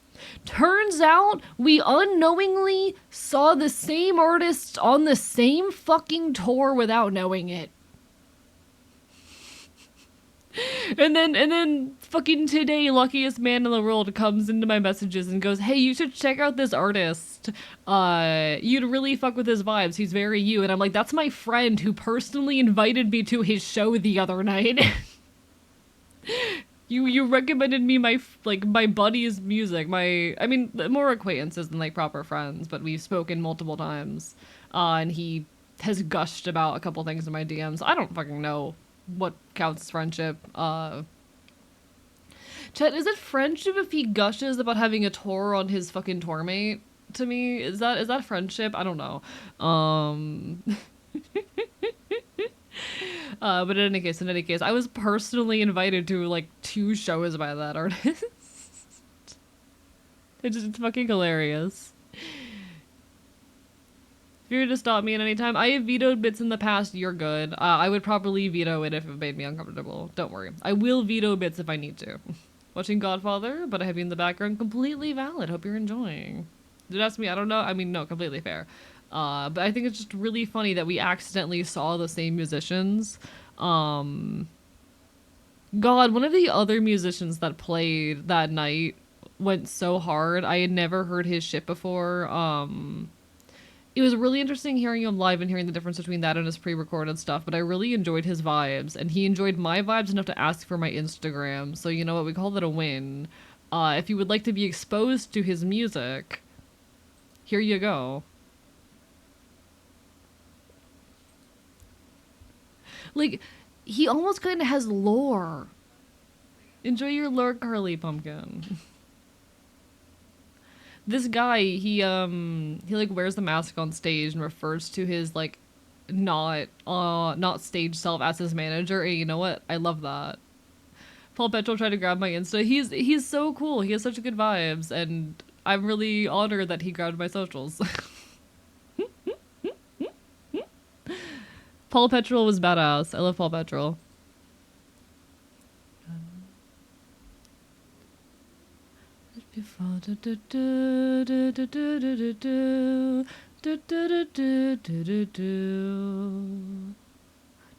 Turns out we unknowingly saw the same artists on the same fucking tour without knowing it. And then fucking today, luckiest man in the world comes into my messages and goes, "Hey, you should check out this artist. You'd really fuck with his vibes. He's very you." And I'm like, "That's my friend who personally invited me to his show the other night." You recommended me my buddy's music. I mean, more acquaintances than like proper friends, but we've spoken multiple times. And he has gushed about a couple things in my DMs. I don't fucking know what counts as friendship. Chet, is it friendship if he gushes about having a tour on his fucking tour mate? To me, is that friendship? I don't know. But in any case, I was personally invited to like 2 shows by that artist. It's fucking hilarious. If you were to stop me at any time, I have vetoed bits in the past. You're good. I would probably veto it if it made me uncomfortable. Don't worry. I will veto bits if I need to. Watching Godfather, but I have you in the background. Completely valid. Hope you're enjoying. Did ask me? I don't know. I mean, no, completely fair. But I think it's just really funny that we accidentally saw the same musicians. God, one of the other musicians that played that night went so hard. I had never heard his shit before. It was really interesting hearing him live and hearing the difference between that and his pre-recorded stuff, but I really enjoyed his vibes, and he enjoyed my vibes enough to ask for my Instagram, so you know what, we call that a win. If you would like to be exposed to his music, here you go. Like, he almost kind of has lore. Enjoy your lore, Carly Pumpkin. This guy, he like wears the mask on stage and refers to his like not stage self as his manager. And you know what? I love that. Paul Petrol tried to grab my Insta. He's so cool. He has such good vibes, and I'm really honored that he grabbed my socials. Paul Petrol was badass. I love Paul Petrol.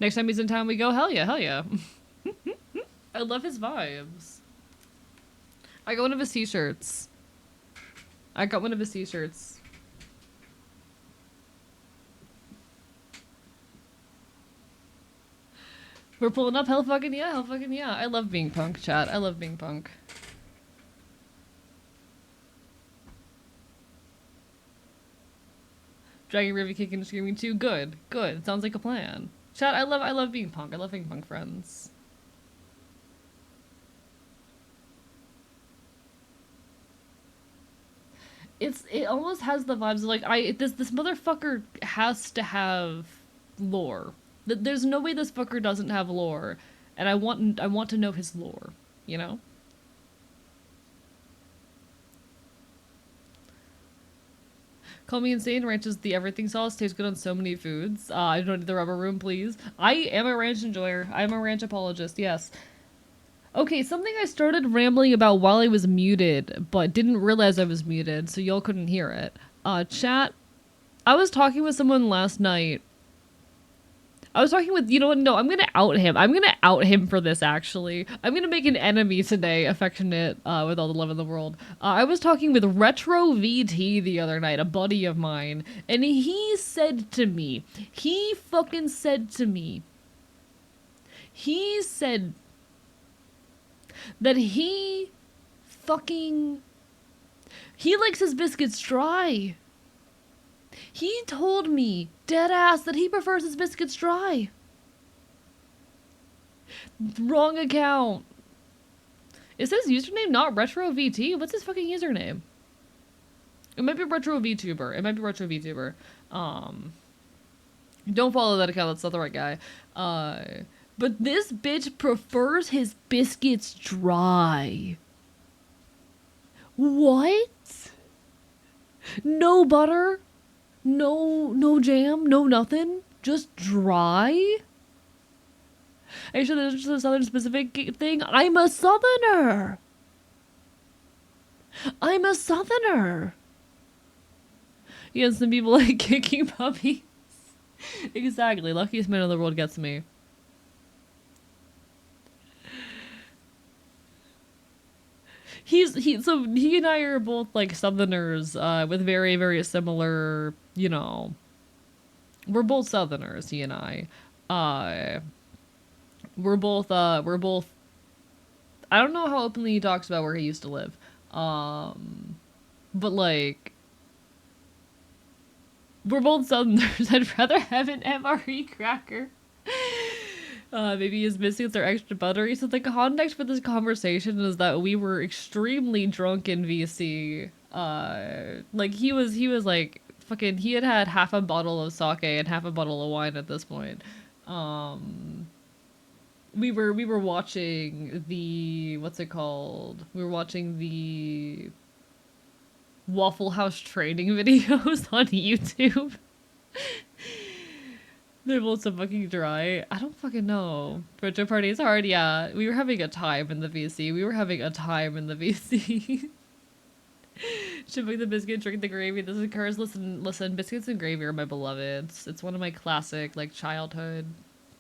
Next time he's in town, we go. Hell yeah, hell yeah. I love his vibes. I got one of his t-shirts. We're pulling up. Hell fucking yeah, hell fucking yeah. I love being punk, chat. I love being punk. Dragging River kicking and screaming too. Good. Good. Sounds like a plan. Chat, I love being punk. I love being punk friends. It almost has the vibes of like this motherfucker has to have lore. There's no way this fucker doesn't have lore, and I want to know his lore, you know? Call me insane. Ranch is the everything sauce. Tastes good on so many foods. I don't need the rubber room, please. I am a ranch enjoyer. I'm a ranch apologist, yes. Okay, something I started rambling about while I was muted, but didn't realize I was muted, so y'all couldn't hear it. Chat, I was talking with someone last night. I was talking with, you know what, no, I'm gonna out him. I'm gonna out him for this, actually. I'm gonna make an enemy today, affectionate, with all the love in the world. I was talking with Retro VT the other night, a buddy of mine, and he said to me, he said that he likes his biscuits dry. He told me, dead ass, that he prefers his biscuits dry. Wrong account. Is his username not RetroVT? What's his fucking username? It might be RetroVTuber. Don't follow that account, that's not the right guy. But this bitch prefers his biscuits dry. What? No butter? No jam? No nothing? Just dry? Are you sure there's just a southern specific thing? I'm a southerner! Yeah, some people like kicking puppies. Exactly. Luckiest man in the world gets me. So he and I are both like Southerners, with very very similar, you know, we're both Southerners. He and I, uh, we're both. I don't know how openly he talks about where he used to live, um, but like we're both Southerners. I'd rather have an MRE cracker. Maybe his biscuits are extra buttery. So the context for this conversation is that we were extremely drunk in VC. Like he was like fucking. He had half a bottle of sake and half a bottle of wine at this point. Um, we were watching the what's it called? We were watching the Waffle House training videos on YouTube. They're both so fucking dry. I don't fucking know. Virtual party is hard, yeah. We were having a time in the VC. We were having a time in the VC. Shipping the biscuit, drink the gravy. This occurs. Listen. Biscuits and gravy are my beloveds. It's one of my classic, like, childhood,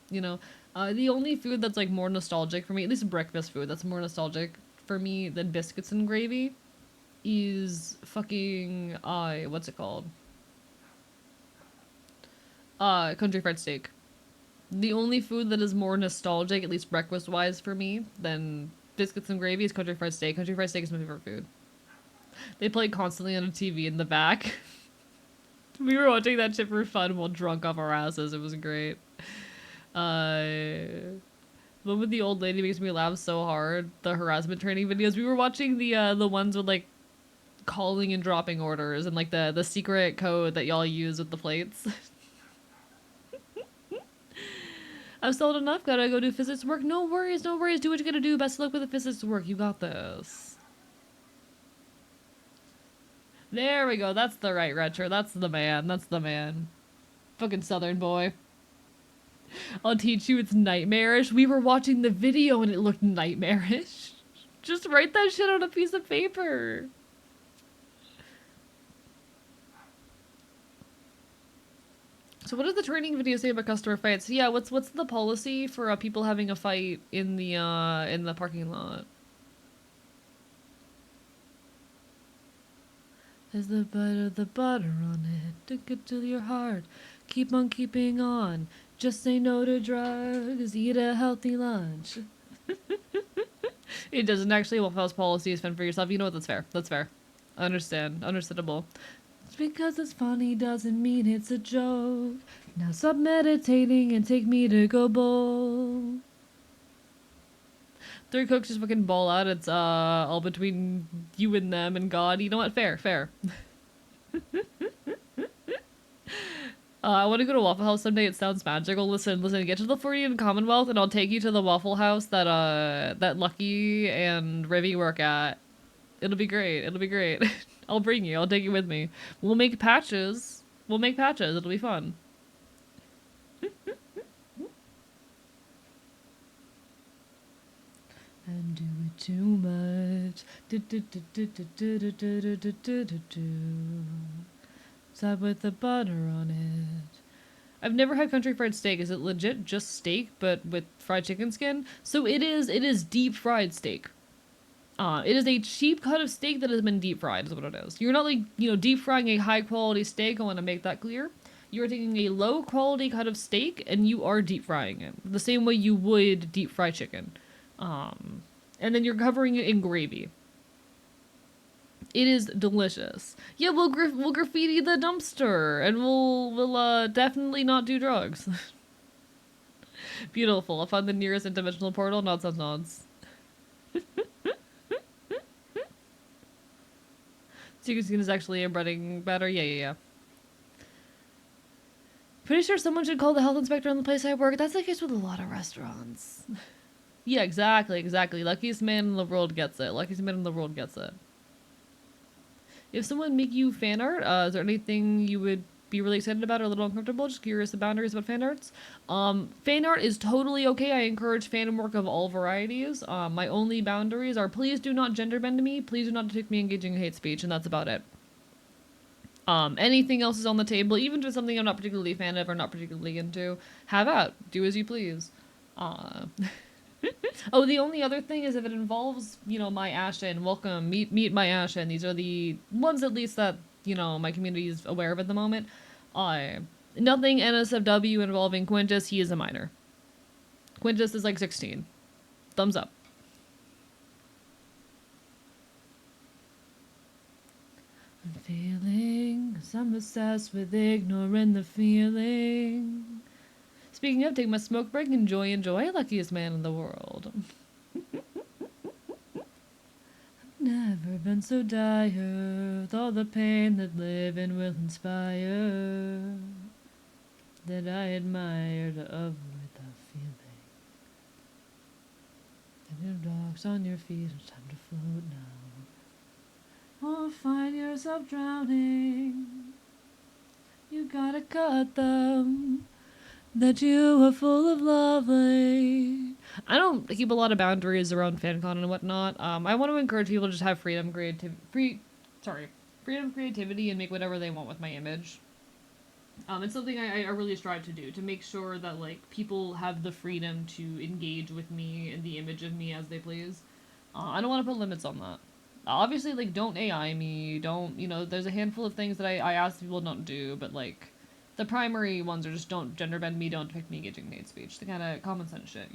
you know. The only food that's, like, more nostalgic for me, at least breakfast food, that's more nostalgic for me than biscuits and gravy is fucking, what's it called? Country fried steak. The only food that is more nostalgic, at least breakfast wise for me, than biscuits and gravy is country fried steak. Country fried steak is my favorite food. They play constantly on a TV in the back. We were watching that shit for fun while drunk off our asses. It was great. The one with the old lady makes me laugh so hard. The harassment training videos. We were watching the ones with like calling and dropping orders and like the secret code that y'all use with the plates. I've sold enough. Gotta go do physics work. No worries, no worries. Do what you gotta do. Best of luck with the physics work. You got this. There we go. That's the right retro. That's the man. That's the man. Fucking Southern boy. I'll teach you. It's nightmarish. We were watching the video and it looked nightmarish. Just write that shit on a piece of paper. So what does the training video say about customer fights? Yeah, what's the policy for people having a fight in the parking lot? There's the bite of the butter on it, stick it to your heart. Keep on keeping on. Just say no to drugs. Eat a healthy lunch. It doesn't actually. Waffle House policy is fend for yourself. You know what? That's fair. That's fair. I understand. Understandable. Just because it's funny doesn't mean it's a joke. Now stop meditating and take me to go bowl. Three cooks just fucking ball out. It's all between you and them and God. You know what? Fair, fair. I want to go to Waffle House someday. It sounds magical. Listen, get to the Floridian Commonwealth, and I'll take you to the Waffle House that Lucky and Rivy work at. It'll be great. It'll be great. I'll bring you. I'll take you with me. We'll make patches. We'll make patches. It'll be fun. And do it too much. Side with the butter on it. I've never had country fried steak. Is it legit just steak but with fried chicken skin? So it is deep fried steak. It is a cheap cut of steak that has been deep fried is what it is. You're not like, deep frying a high quality steak. I want to make that clear. You are taking a low quality cut of steak and you are deep frying it. The same way you would deep fry chicken. And then you're covering it in gravy. It is delicious. Yeah, we'll graffiti the dumpster, and we'll definitely not do drugs. Beautiful. I found the nearest interdimensional portal. Nods, nods, nods. Secret skin is actually a breading batter. Yeah. Pretty sure someone should call the health inspector on the place I work. That's the case with a lot of restaurants. Yeah, exactly. Luckiest man in the world gets it. Luckiest man in the world gets it. If someone make you fan art, is there anything you would be really excited about or a little uncomfortable? Just curious the boundaries about fan arts. Fan art is totally okay. I encourage fan work of all varieties. My only boundaries are please do not gender bend me. Please do not depict me engaging in hate speech, and that's about it. Anything else is on the table, even if it's something I'm not particularly a fan of or not particularly into. Have at. Do as you please. Oh, the only other thing is if it involves, my Ashen, welcome, meet my Ashen. These are the ones at least that, my community is aware of at the moment. Uh, Nothing NSFW involving Quintus, he is a minor. Quintus is like 16. Thumbs up. I'm feeling, 'cause I'm obsessed with ignoring the feeling. Speaking of, take my smoke break, enjoy, luckiest man in the world. Never been so dire, with all the pain that living will inspire, that I admire to avoid the feeling. And your dogs on your feet, it's time to float now. Won't find yourself drowning. You gotta cut them. That you are full of lovely. I don't keep a lot of boundaries around FanCon and whatnot. I want to encourage people to just have freedom, creativity, and make whatever they want with my image. It's something I really strive to do, to make sure that like people have the freedom to engage with me and the image of me as they please. I don't want to put limits on that. Obviously, like, don't AI me. Don't, there's a handful of things that I ask people don't do, but like the primary ones are just don't gender bend me, don't depict me engaging hate speech. The kind of common sense shit,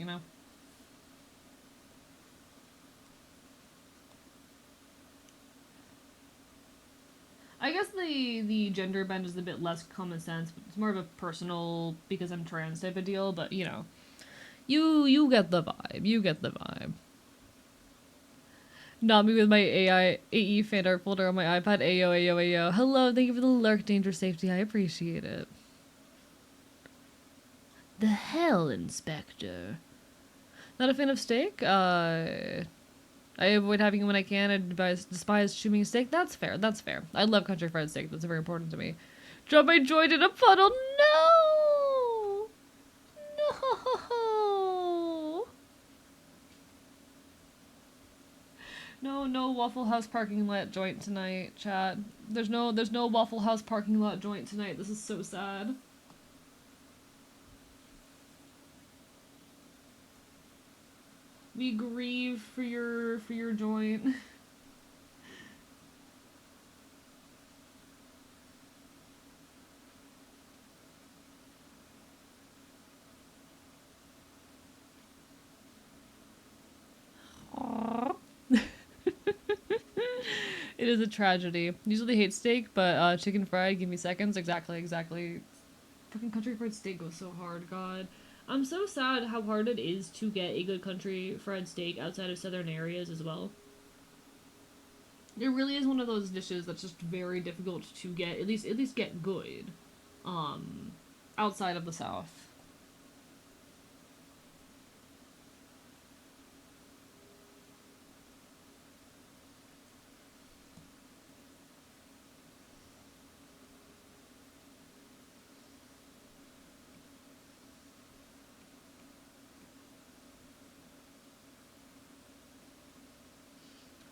I guess the gender bend is a bit less common sense, but it's more of a personal because I'm trans type of deal. But you get the vibe. You get the vibe. Not me with my AE fan art folder on my iPad. Ayo, ayo, ayo. Hello, thank you for the lurk, danger, safety. I appreciate it. The hell, Inspector. Not a fan of steak. I avoid having it when I can. I despise chewing steak. That's fair. That's fair. I love country fried steak. That's very important to me. Drop my joint in a puddle. No! No! No Waffle House parking lot joint tonight, chat. There's no Waffle House parking lot joint tonight. This is so sad. We grieve for your joint. It is a tragedy. Usually hate steak, but chicken fried, give me seconds. Exactly. Fucking country fried steak goes so hard, God. I'm so sad how hard it is to get a good country fried steak outside of southern areas as well. It really is one of those dishes that's just very difficult to get, at least get good, outside of the South.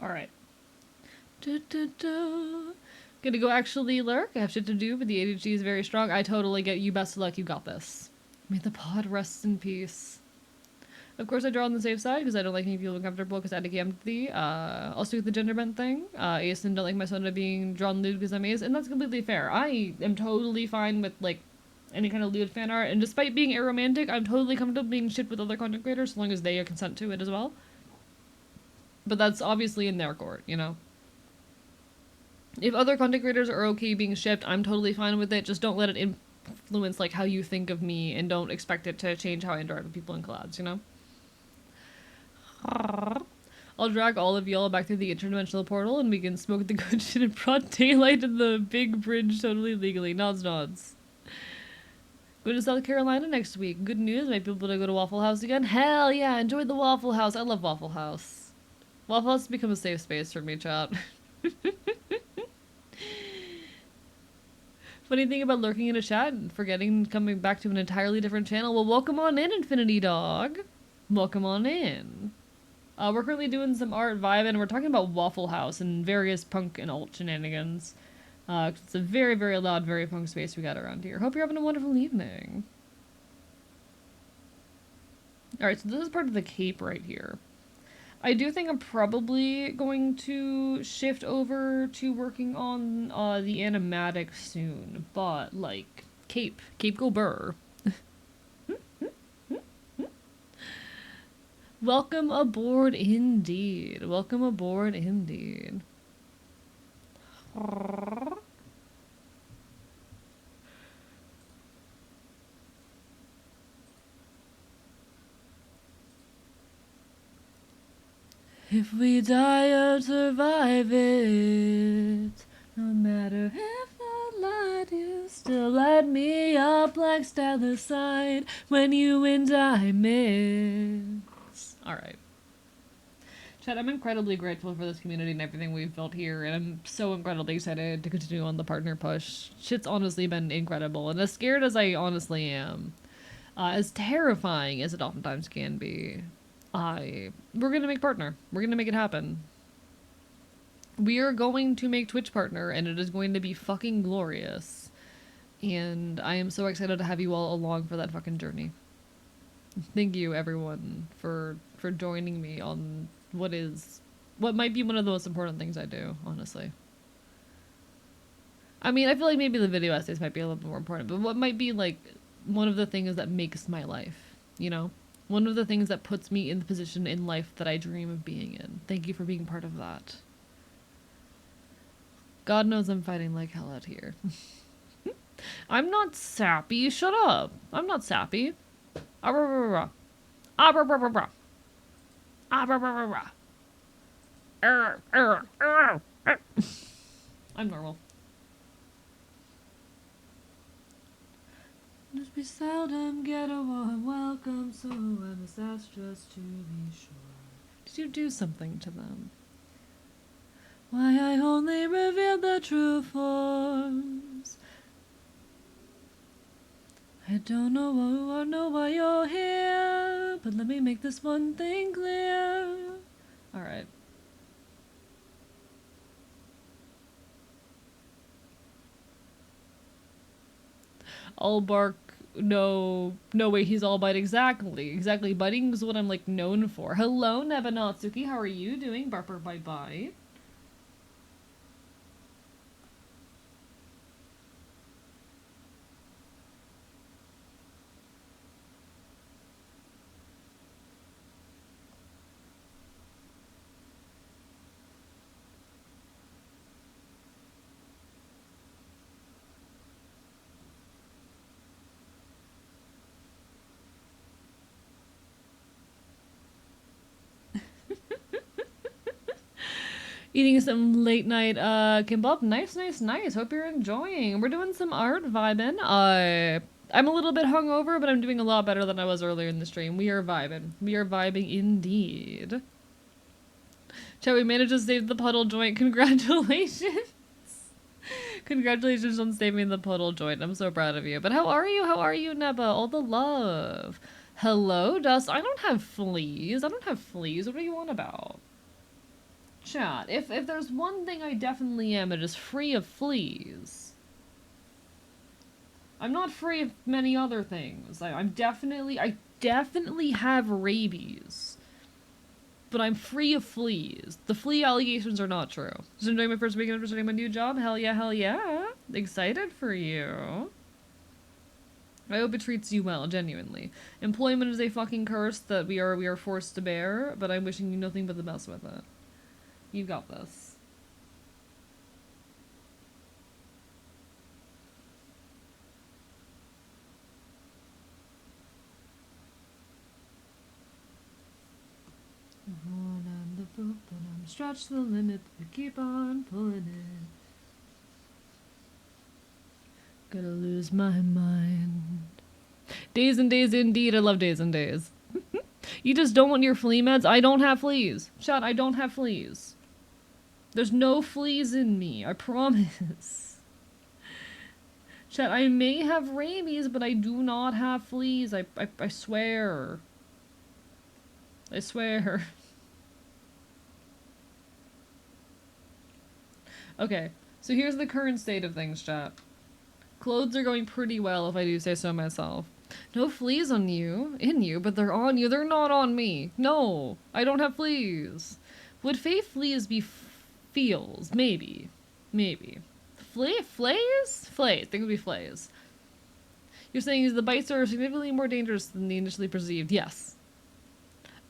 Alright. Gonna go actually lurk. I have shit to do, but the ADHD is very strong. I totally get you. Best of luck. You got this. May the pod rest in peace. Of course, I draw on the safe side because I don't like making people uncomfortable because I had to empathy. Also, with the gender bent thing, Ace and don't like my soda being drawn lewd because I'm Ace, and that's completely fair. I am totally fine with like any kind of lewd fan art, and despite being aromantic, I'm totally comfortable being shit with other content creators as long as they consent to it as well. But that's obviously in their court, If other content creators are okay being shipped, I'm totally fine with it. Just don't let it influence like how you think of me, and don't expect it to change how I interact with people in collabs, I'll drag all of y'all back through the interdimensional portal and we can smoke the good shit in broad daylight in the big bridge totally legally. Nods, nods. Go to South Carolina next week. Good news, might be able to go to Waffle House again. Hell yeah, enjoy the Waffle House. I love Waffle House. Waffle House has become a safe space for me, chat. Funny thing about lurking in a chat and forgetting coming back to an entirely different channel. Well, welcome on in, Infinity Dog. Welcome on in. We're currently doing some art vibe, and we're talking about Waffle House and various punk and alt shenanigans. It's a very, very loud, very punk space we got around here. Hope you're having a wonderful evening. Alright, so this is part of the cape right here. I do think I'm probably going to shift over to working on the animatic soon, but like Cape go burr. Welcome aboard indeed. Welcome aboard indeed. If we die or survive it, no matter if I lied, you still light me up like stellar sign when you and I miss. Alright. Chad, I'm incredibly grateful for this community and everything we've built here, and I'm so incredibly excited to continue on the partner push. Shit's honestly been incredible, and as scared as I honestly am, as terrifying as it oftentimes can be, we're gonna make partner. We're gonna make it happen. We are going to make Twitch partner, and it is going to be fucking glorious. And I am so excited to have you all along for that fucking journey. Thank you, everyone, for joining me on what might be one of the most important things I do, honestly. I mean, I feel like maybe the video essays might be a little bit more important, but what might be like one of the things that makes my life, you know? One of the things that puts me in the position in life that I dream of being in. Thank you for being part of that. God knows I'm fighting like hell out here. I'm not sappy. Shut up. I'm not sappy. I'm normal. Just we seldom get a warm welcome, so I must ask just to be sure. Did you do something to them? Why I only revealed the true forms. I don't know why you're here, but let me make this one thing clear. Alright. All bark, no way, he's all bite. Exactly, biting is what I'm like known for. Hello, Nebanatsuki, how are you doing? Barper bye bye. Eating some late night kimbap. Nice. Hope you're enjoying. We're doing some art vibing. I'm a little bit hungover, but I'm doing a lot better than I was earlier in the stream. We are vibing. We are vibing indeed. Shall we manage to save the puddle joint? Congratulations. Congratulations on saving the puddle joint. I'm so proud of you. But how are you? How are you, Neba? All the love. Hello, Dust. I don't have fleas. What are you on about? Chat, if there's one thing I definitely am, it is free of fleas. I'm not free of many other things. I definitely have rabies. But I'm free of fleas. The flea allegations are not true. Just enjoying my first weekend after starting my new job? Hell yeah. Excited for you. I hope it treats you well, genuinely. Employment is a fucking curse that we are forced to bear, but I'm wishing you nothing but the best with it. You got this. On the rope and I'm stretched to the limit, we keep on pulling it. Gonna lose my mind. Days and days indeed. I love days and days. You just don't want your flea meds? I don't have fleas. Chat, I don't have fleas. There's no fleas in me, I promise. Chat, I may have rabies, but I do not have fleas. I swear. I swear. Okay, so here's the current state of things, chat. Clothes are going pretty well, if I do say so myself. No fleas on you, in you, but they're on you. They're not on me. No, I don't have fleas. Would fey fleas be feels? Maybe. Maybe. Flays? Flays. They would be flays. You're saying the bites are significantly more dangerous than they initially perceived. Yes.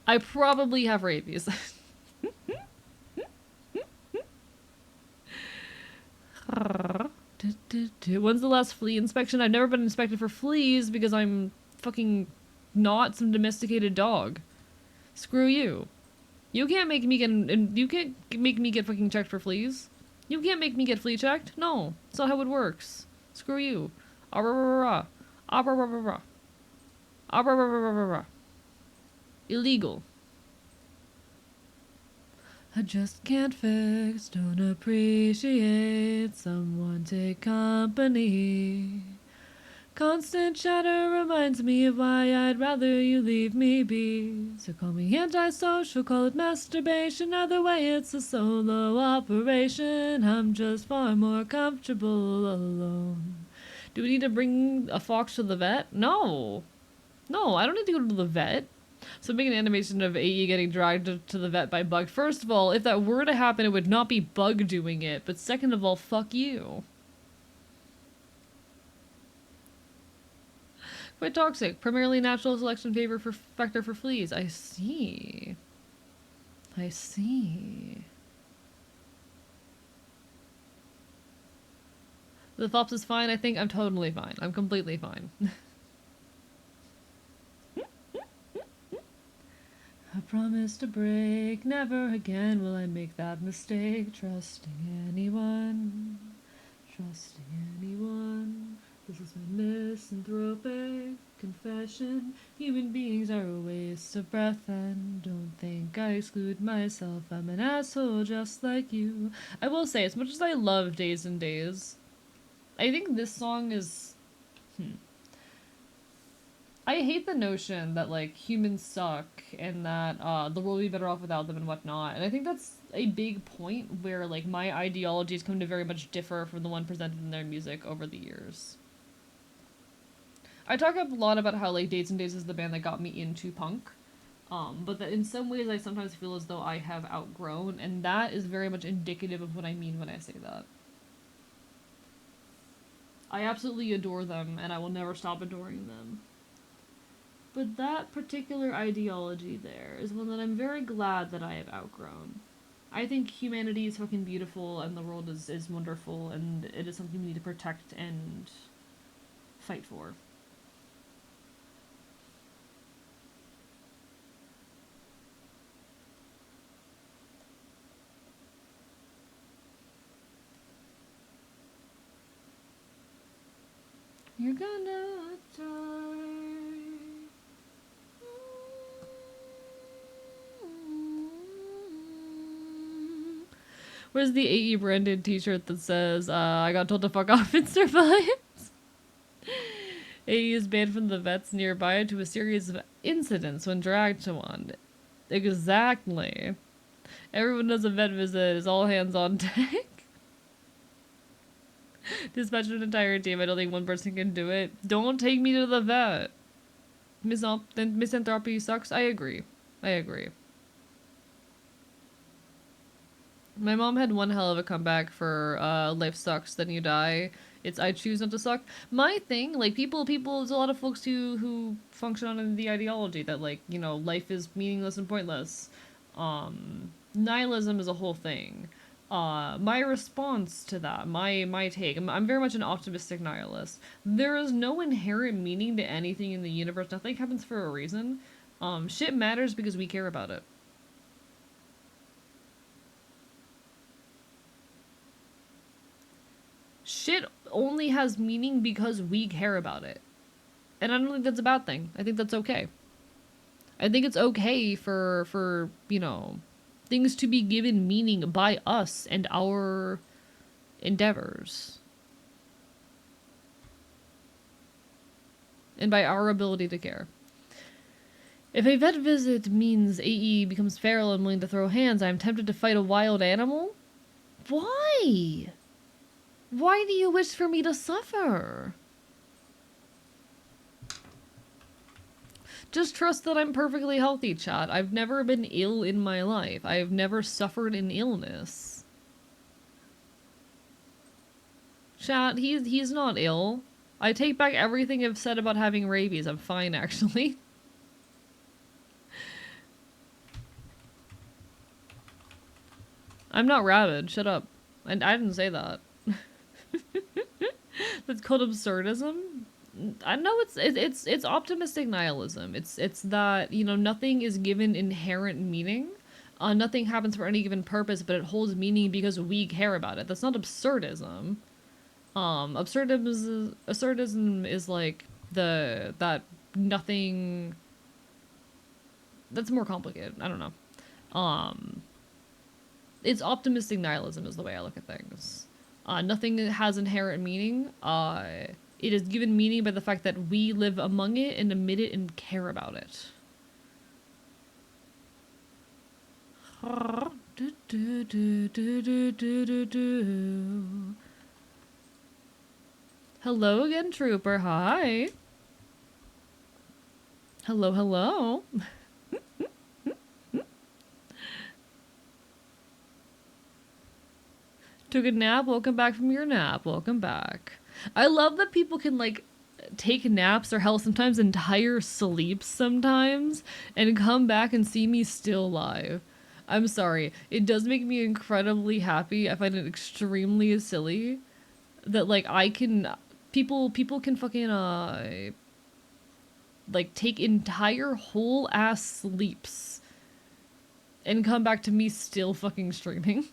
I probably have rabies. When's the last flea inspection? I've never been inspected for fleas because I'm fucking not some domesticated dog. Screw you. You can't make me get fucking checked for fleas. You can't make me get flea checked. No, that's not how it works. Screw you. Illegal. I just can't fix, don't appreciate someone take company. Constant chatter reminds me of why I'd rather you leave me be. So call me antisocial, call it masturbation. Either way, it's a solo operation. I'm just far more comfortable alone. Do we need to bring a fox to the vet? No. No, I don't need to go to the vet. So make an animation of AE getting dragged to the vet by Bug. First of all, if that were to happen, it would not be Bug doing it. But second of all, fuck you. Quite toxic. Primarily natural selection factor for fleas. I see. I see. The Fops is fine, I think. I'm totally fine. I'm completely fine. I promise to break, never again will I make that mistake. Trusting anyone, trusting anyone. This is my misanthropic confession. Human beings are a waste of breath, and don't think I exclude myself. I'm an asshole just like you. I will say, as much as I love Days and Days, I think this song is... I hate the notion that, like, humans suck and that the world would be better off without them and whatnot. And I think that's a big point where, like, my ideologies come to very much differ from the one presented in their music over the years. I talk a lot about how, like, Days and Days is the band that got me into punk. But that in some ways I sometimes feel as though I have outgrown, and that is very much indicative of what I mean when I say that. I absolutely adore them, and I will never stop adoring them. But that particular ideology there is one that I'm very glad that I have outgrown. I think humanity is fucking beautiful and the world is wonderful and it is something we need to protect and fight for. You're gonna die. Where's the AE branded t-shirt that says, I got told to fuck off and survives? AE is banned from the vets nearby due to a series of incidents when dragged to one. Exactly. Everyone does a vet visit, is all hands on deck. Dispatch an entire team, I don't think one person can do it. Don't take me to the vet. Misanthropy sucks. I agree. I agree. My mom had one hell of a comeback for life sucks, then you die. It's I choose not to suck. My thing, like people, there's a lot of folks who function on the ideology that, like, you know, life is meaningless and pointless. Nihilism is a whole thing. My response to that, my take, I'm very much an optimistic nihilist. There is no inherent meaning to anything in the universe. Nothing happens for a reason. Shit matters because we care about it. Shit only has meaning because we care about it. And I don't think that's a bad thing. I think that's okay. I think it's okay for you know, things to be given meaning by us and our endeavors. And by our ability to care. If a vet visit means AE becomes feral and willing to throw hands, I am tempted to fight a wild animal? Why? Why do you wish for me to suffer? Just trust that I'm perfectly healthy, chat. I've never been ill in my life. I've never suffered an illness. Chat, he's not ill. I take back everything I've said about having rabies. I'm fine, actually. I'm not rabid. Shut up. I didn't say that. That's called absurdism. I know it's optimistic nihilism. It's that, you know, nothing is given inherent meaning. Nothing happens for any given purpose, but it holds meaning because we care about it. That's not absurdism. Absurdism is like that nothing. That's more complicated. I don't know. It's optimistic nihilism is the way I look at things. Nothing has inherent meaning. It is given meaning by the fact that we live among it and amid it and care about it. Hello again, Trooper. Hi. Hello, hello. Took a nap. Welcome back from your nap. Welcome back. I love that people can, like, take naps or hell sometimes entire sleeps sometimes and come back and see me still alive. I'm sorry. It does make me incredibly happy. I find it extremely silly that, like, I can people can fucking like take entire whole ass sleeps and come back to me still fucking streaming.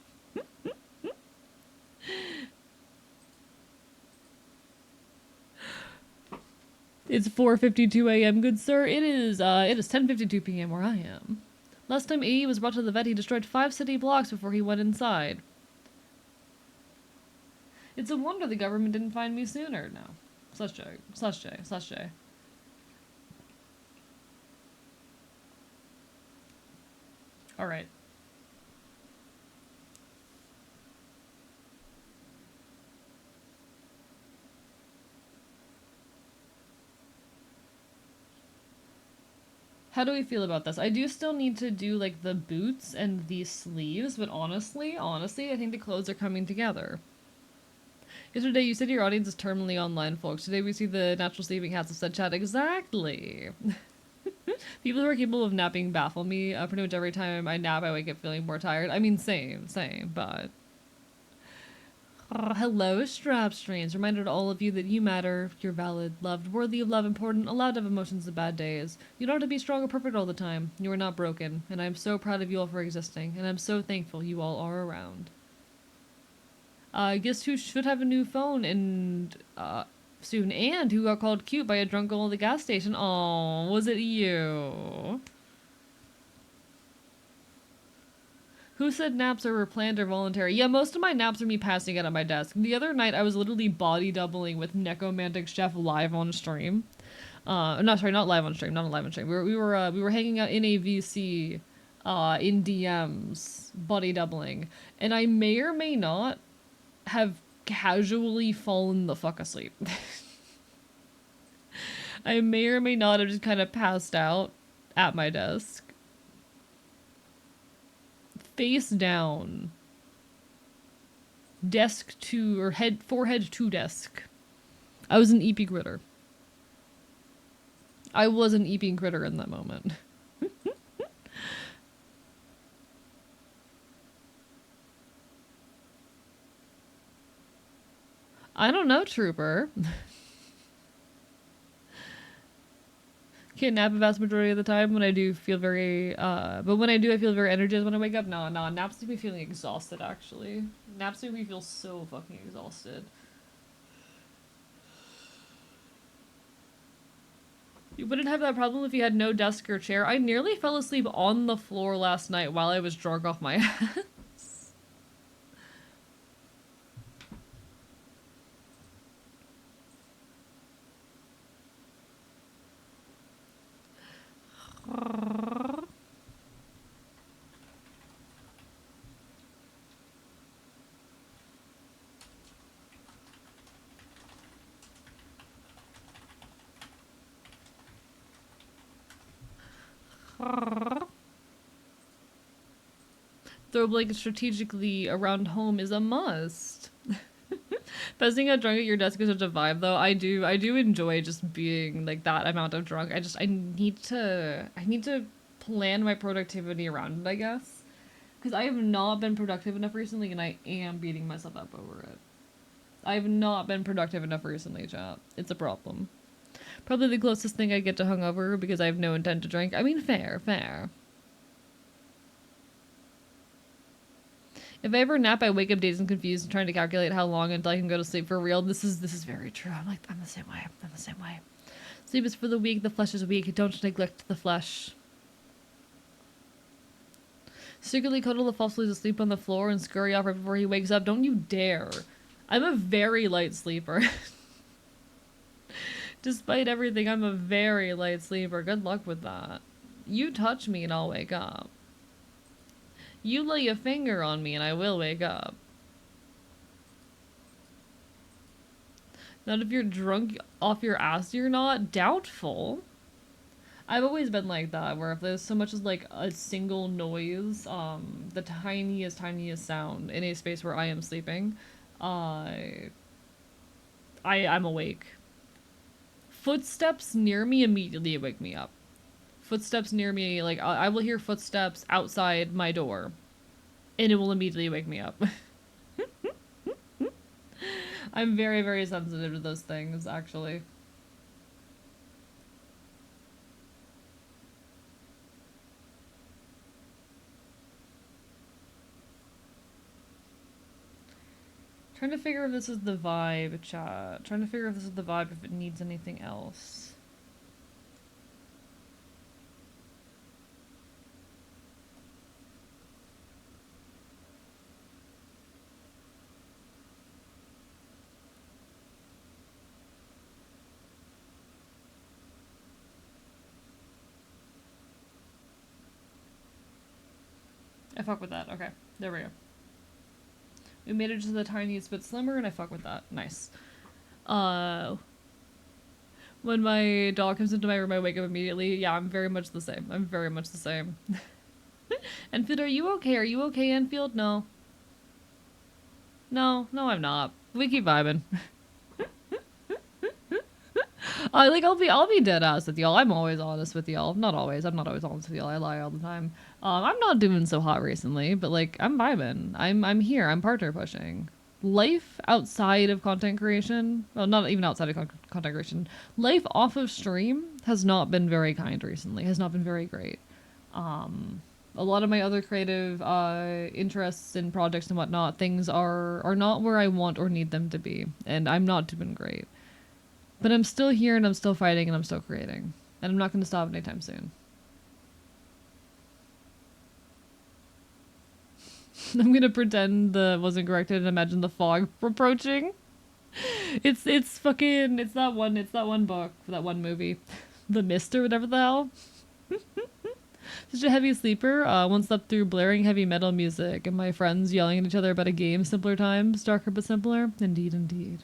It's 4:52 a.m., good sir. It is 10:52 p.m. where I am. Last time AE was brought to the vet, he destroyed 5 city blocks before he went inside. It's a wonder the government didn't find me sooner. No. /J. Alright. How do we feel about this? I do still need to do, like, the boots and the sleeves, but honestly, I think the clothes are coming together. Yesterday, you said your audience is terminally online, folks. Today, we see the natural sleeping hats of said chat. Exactly. People who are capable of napping baffle me. Pretty much every time I nap, I wake up feeling more tired. I mean, same, but... hello, Strap Strains. Reminder to all of you that you matter, you're valid, loved, worthy of love, important, allowed to have emotions and bad days. You don't have to be strong or perfect all the time. You are not broken, and I'm so proud of you all for existing, and I'm so thankful you all are around. Guess who should have a new phone and soon, and who got called cute by a drunk girl at the gas station? Oh, was it you? Who said naps are planned or voluntary? Yeah, most of my naps are me passing out at my desk. The other night, I was literally body doubling with Necromantic Chef live on stream. Not live on stream, not live on stream. We were hanging out in a VC, in DMs, body doubling, and I may or may not have casually fallen the fuck asleep. I may or may not have just kind of passed out at my desk. Face down. Desk to, or forehead to desk. I was an EP critter. I was an EP critter in that moment. I don't know, Trooper. Can't nap a vast majority of the time when I do feel very, but when I do, I feel very energized when I wake up. No, naps make me feeling exhausted, actually. Naps make me feel so fucking exhausted. You wouldn't have that problem if you had no desk or chair. I nearly fell asleep on the floor last night while I was drunk off my ass. Throw blankets strategically around home is a must. Buzzing out drunk at your desk is such a vibe, though. I do enjoy just being like that amount of drunk. I need to plan my productivity around it, I guess, because I have not been productive enough recently, and I am beating myself up over it. I have not been productive enough recently, chat. It's a problem. Probably the closest thing I get to hungover because I have no intent to drink. I mean, fair, fair. If I ever nap, I wake up dazed and confused and trying to calculate how long until I can go to sleep for real. This is very true. I'm the same way. I'm the same way. Sleep is for the weak, the flesh is weak. Don't neglect the flesh. Secretly cuddle the falsely asleep on the floor and scurry off right before he wakes up. Don't you dare. I'm a very light sleeper. Despite everything, I'm a very light sleeper. Good luck with that. You touch me and I'll wake up. You lay a finger on me and I will wake up. Not if you're drunk off your ass, you're not. Doubtful. I've always been like that, where if there's so much as like a single noise, the tiniest sound in a space where I am sleeping, I'm awake. Footsteps near me immediately wake me up. Footsteps near me, like I will hear footsteps outside my door, and it will immediately wake me up. I'm very, very sensitive to those things, actually. Trying to figure if this is the vibe, chat. Trying to figure if this is the vibe, if it needs anything else. I fuck with that. Okay, there we go. We made it just the tiniest bit slimmer, and I fuck with that. Nice. When my dog comes into my room, I wake up immediately. Yeah, I'm very much the same. I'm very much the same. Enfield, are you okay? Are you okay, Enfield? No. No, I'm not. We keep vibing. I'll be dead ass with y'all. I'm always honest with y'all. Not always. I'm not always honest with y'all. I lie all the time. I'm not doing so hot recently, but like I'm vibing. I'm here. I'm partner pushing. Life outside of content creation, well, not even outside of content creation. Life off of stream has not been very kind recently. Has not been very great. A lot of my other creative interests and projects and whatnot, things are not where I want or need them to be, and I'm not doing great. But I'm still here and I'm still fighting and I'm still creating. And I'm not going to stop anytime soon. I'm going to pretend the wasn't corrected and imagine the fog approaching. It's that one book, that one movie. The Mist or whatever the hell. Such a heavy sleeper. Once slept through blaring heavy metal music and my friends yelling at each other about a game. Simpler times, darker but simpler. Indeed, indeed.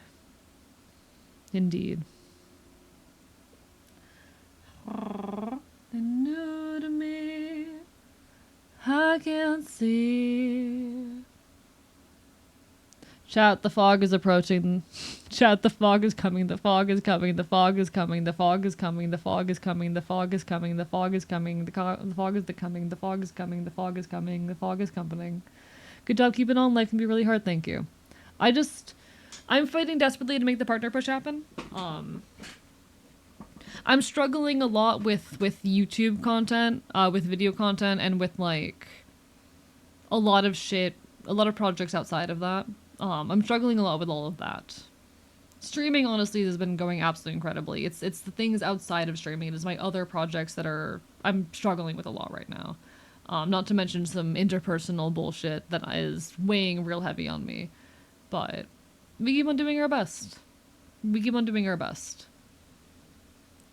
Indeed. And new to me, I can't see. Chat, the fog is approaching. Chat, the fog is coming. The fog is coming. The fog is coming. The fog is coming. The fog is coming. The fog is coming. The fog is coming. The fog is the coming. The fog is coming. The fog is coming. The fog is coming. Good job keeping on. Life can be really hard. Thank you. I'm fighting desperately to make the partner push happen. I'm struggling a lot with YouTube content, with video content, and with like a lot of projects outside of that. I'm struggling a lot with all of that. Streaming honestly has been going absolutely incredibly. It's the things outside of streaming. It is my other projects that I'm struggling with a lot right now. Not to mention some interpersonal bullshit that is weighing real heavy on me. But we keep on doing our best. We keep on doing our best.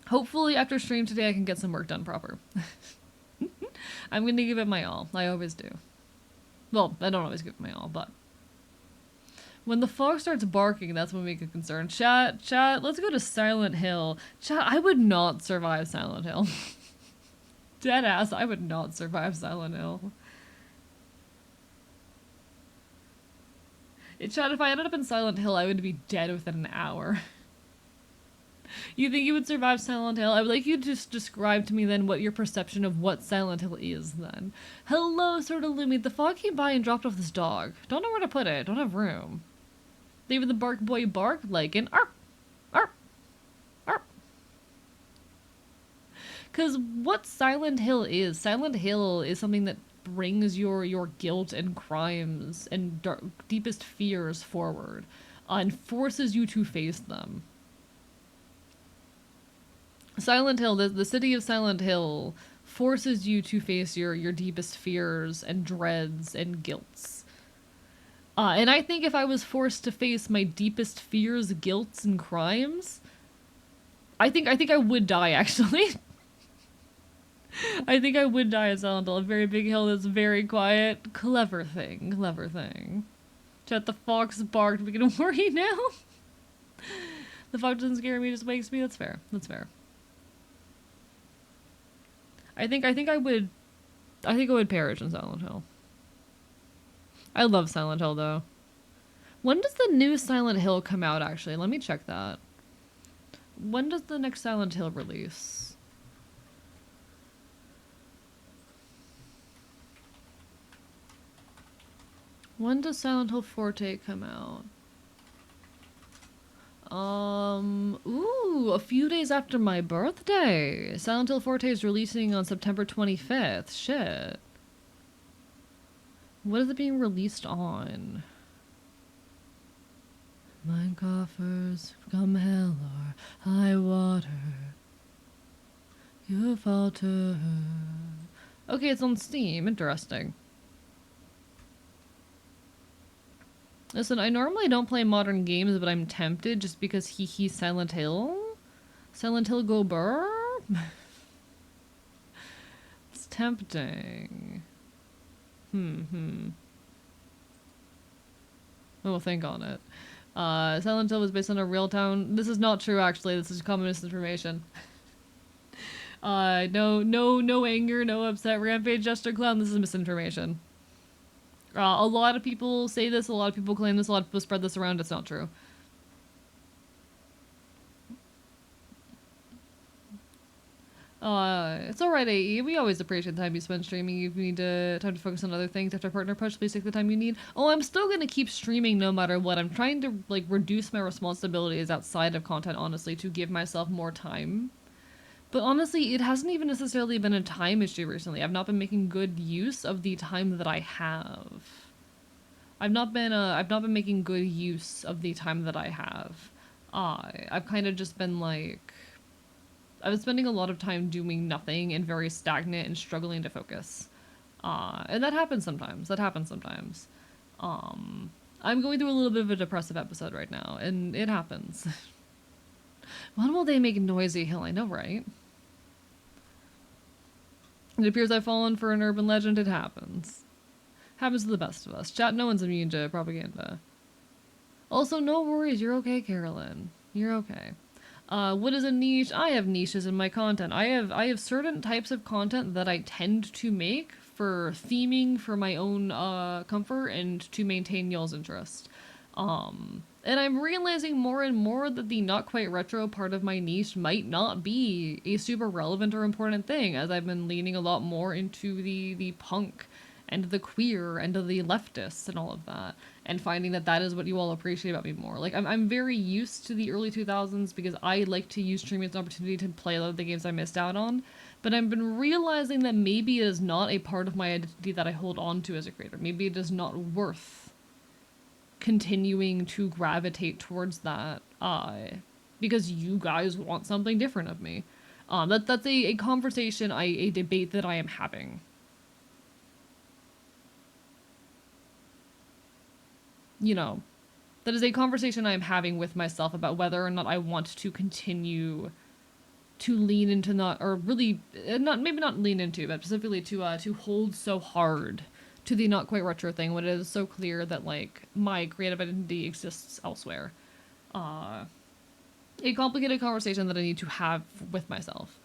Hopefully after stream today I can get some work done proper. I'm gonna give it my all. I always do. Well, I don't always give it my all, but when the fog starts barking, that's when we get concerned. Chat, let's go to Silent Hill. Chat, I would not survive Silent Hill. Deadass, I would not survive Silent Hill. Chad, if I ended up in Silent Hill, I would be dead within an hour. You think you would survive Silent Hill? I would like you to just describe to me then what your perception of what Silent Hill is then. Hello, Sort of Lumi. The fog came by and dropped off this dog. Don't know where to put it. Don't have room. David the Bark Boy barked like an arp, arp, arp. Because what Silent Hill is something that brings your guilt and crimes and deepest fears forward and forces you to face them. Silent Hill, the city of Silent Hill, forces you to face your deepest fears and dreads and guilts. And I think if I was forced to face my deepest fears, guilts, and crimes, I think I would die, actually. I think I would die at Silent Hill. A very big hill that's very quiet. Clever thing. Chat, the fox barked. We can worry now. The fox doesn't scare me, just wakes me. That's fair. I think I would perish in Silent Hill. I love Silent Hill though. When does the new Silent Hill come out actually? Let me check that. When does the next Silent Hill release? When does Silent Hill Forte come out? Ooh, a few days after my birthday. Silent Hill Forte is releasing on September 25th. Shit. What is it being released on? My coffers, come hell or high water, you falter. Okay, it's on Steam. Interesting. Listen, I normally don't play modern games, but I'm tempted just because he's Silent Hill. Silent Hill go burr? It's tempting. We'll think on it. Silent Hill was based on a real town. This is not true, actually. This is common misinformation. No anger, no upset. Rampage, Jester Clown. This is misinformation. A lot of people say this, a lot of people claim this, a lot of people spread this around. It's not true. It's alright, AE. We always appreciate the time you spend streaming. If you need time to focus on other things after partner push, please take the time you need. Oh, I'm still gonna keep streaming no matter what. I'm trying to, like, reduce my responsibilities outside of content, honestly, to give myself more time. But honestly, it hasn't even necessarily been a time issue recently. I've not been making good use of the time that I have. I've not been making good use of the time that I have. I've kind of just been like, I've been spending a lot of time doing nothing and very stagnant and struggling to focus. And that happens sometimes. I'm going through a little bit of a depressive episode right now, and it happens. When will they make Noisy Hill? I know, right? It appears I've fallen for an urban legend. It happens. Happens to the best of us. Chat, no one's immune to propaganda. Also, no worries. You're okay, Carolyn. You're okay. What is a niche? I have niches in my content. I have certain types of content that I tend to make for theming for my own comfort and to maintain y'all's interest. And I'm realizing more and more that the not quite retro part of my niche might not be a super relevant or important thing, as I've been leaning a lot more into the punk and the queer and the leftists and all of that, and finding that that is what you all appreciate about me more. Like, I'm very used to the early 2000s because I like to use streaming as an opportunity to play a lot of the games I missed out on, but I've been realizing that maybe it is not a part of my identity that I hold on to as a creator. Maybe it is not worth continuing to gravitate towards that because you guys want something different of me. That's a conversation, a debate that I am having. You know, that is a conversation I am having with myself about whether or not I want to continue to lean into maybe not lean into, but specifically to hold so hard to the not quite retro thing when it is so clear that, like, my creative identity exists elsewhere. A complicated conversation that I need to have with myself.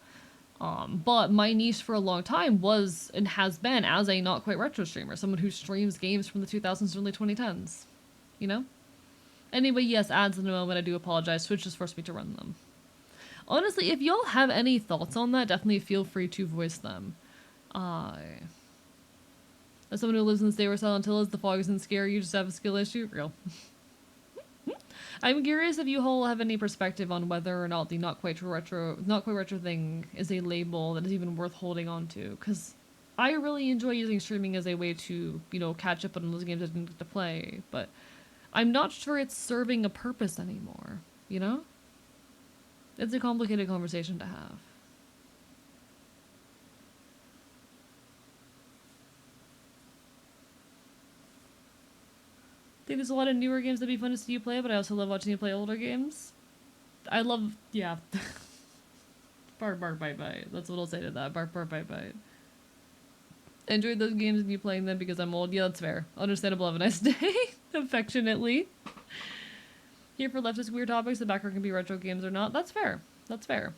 But my niche for a long time was and has been as a not quite retro streamer, someone who streams games from the 2000s and early 2010s. You know? Anyway, yes, ads in a moment. I do apologize. Twitch just forced me to run them. Honestly, if y'all have any thoughts on that, definitely feel free to voice them. As someone who lives in the state where Silent Hill is, the fog isn't scary, you just have a skill issue? Real. I'm curious if you all have any perspective on whether or not the not quite retro thing is a label that is even worth holding on to. Because I really enjoy using streaming as a way to, you know, catch up on those games I didn't get to play. But I'm not sure it's serving a purpose anymore, you know? It's a complicated conversation to have. I think there's a lot of newer games that'd be fun to see you play, but I also love watching you play older games. I love, yeah. Bark, bark, bite, bite. That's what I'll say to that. Bark, bark, bite, bite. Enjoyed those games and you playing them because I'm old. Yeah, that's fair. Understandable. Have a nice day. Affectionately. Here for leftist weird topics. The background can be retro games or not. That's fair. That's fair.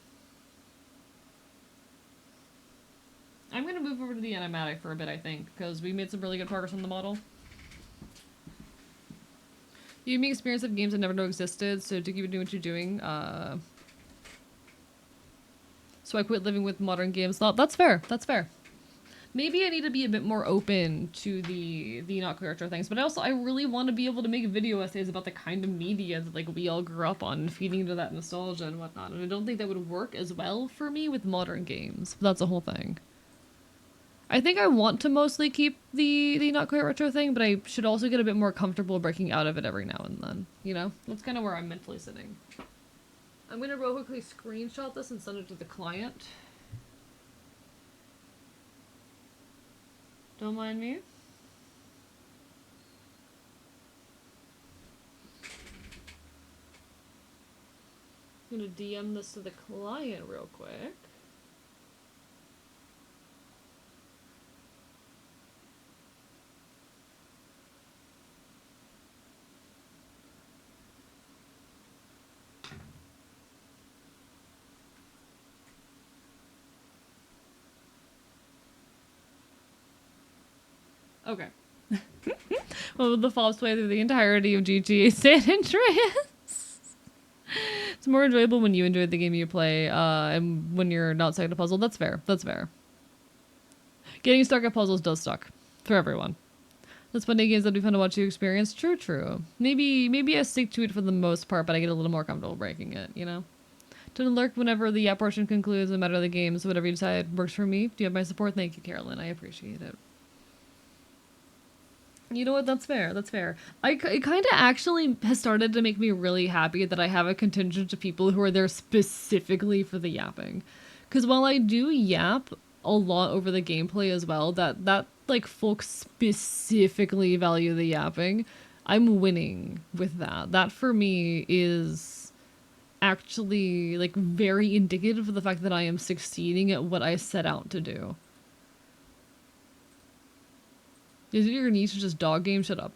I'm going to move over to the animatic for a bit, I think, because we made some really good progress on the model. You gave me experience of games I never knew existed, so to keep doing what you're doing, so I quit living with modern games. That's fair. That's fair. Maybe I need to be a bit more open to the not quite retro things, but I really want to be able to make video essays about the kind of media that like we all grew up on, feeding into that nostalgia and whatnot. And I don't think that would work as well for me with modern games. But that's the whole thing. I think I want to mostly keep the not quite retro thing, but I should also get a bit more comfortable breaking out of it every now and then. You know, that's kind of where I'm mentally sitting. I'm gonna real quickly screenshot this and send it to the client. Don't mind me. I'm gonna DM this to the client real quick. Okay. Well, the false play through the entirety of GTA San Andreas. It's more enjoyable when you enjoy the game you play, and when you're not stuck in a puzzle. That's fair. That's fair. Getting stuck at puzzles does suck for everyone. That's funny games that'd be fun to watch you experience. True, true. Maybe I stick to it for the most part, but I get a little more comfortable breaking it, you know? To lurk whenever the app portion concludes, no matter the games, whatever you decide works for me. Do you have my support? Thank you, Carolyn. I appreciate it. You know what? That's fair. That's fair. It kind of actually has started to make me really happy that I have a contingent of people who are there specifically for the yapping. Because while I do yap a lot over the gameplay as well, that like folks specifically value the yapping, I'm winning with that. That for me is actually like very indicative of the fact that I am succeeding at what I set out to do. Is it your niche just dog game? Shut up.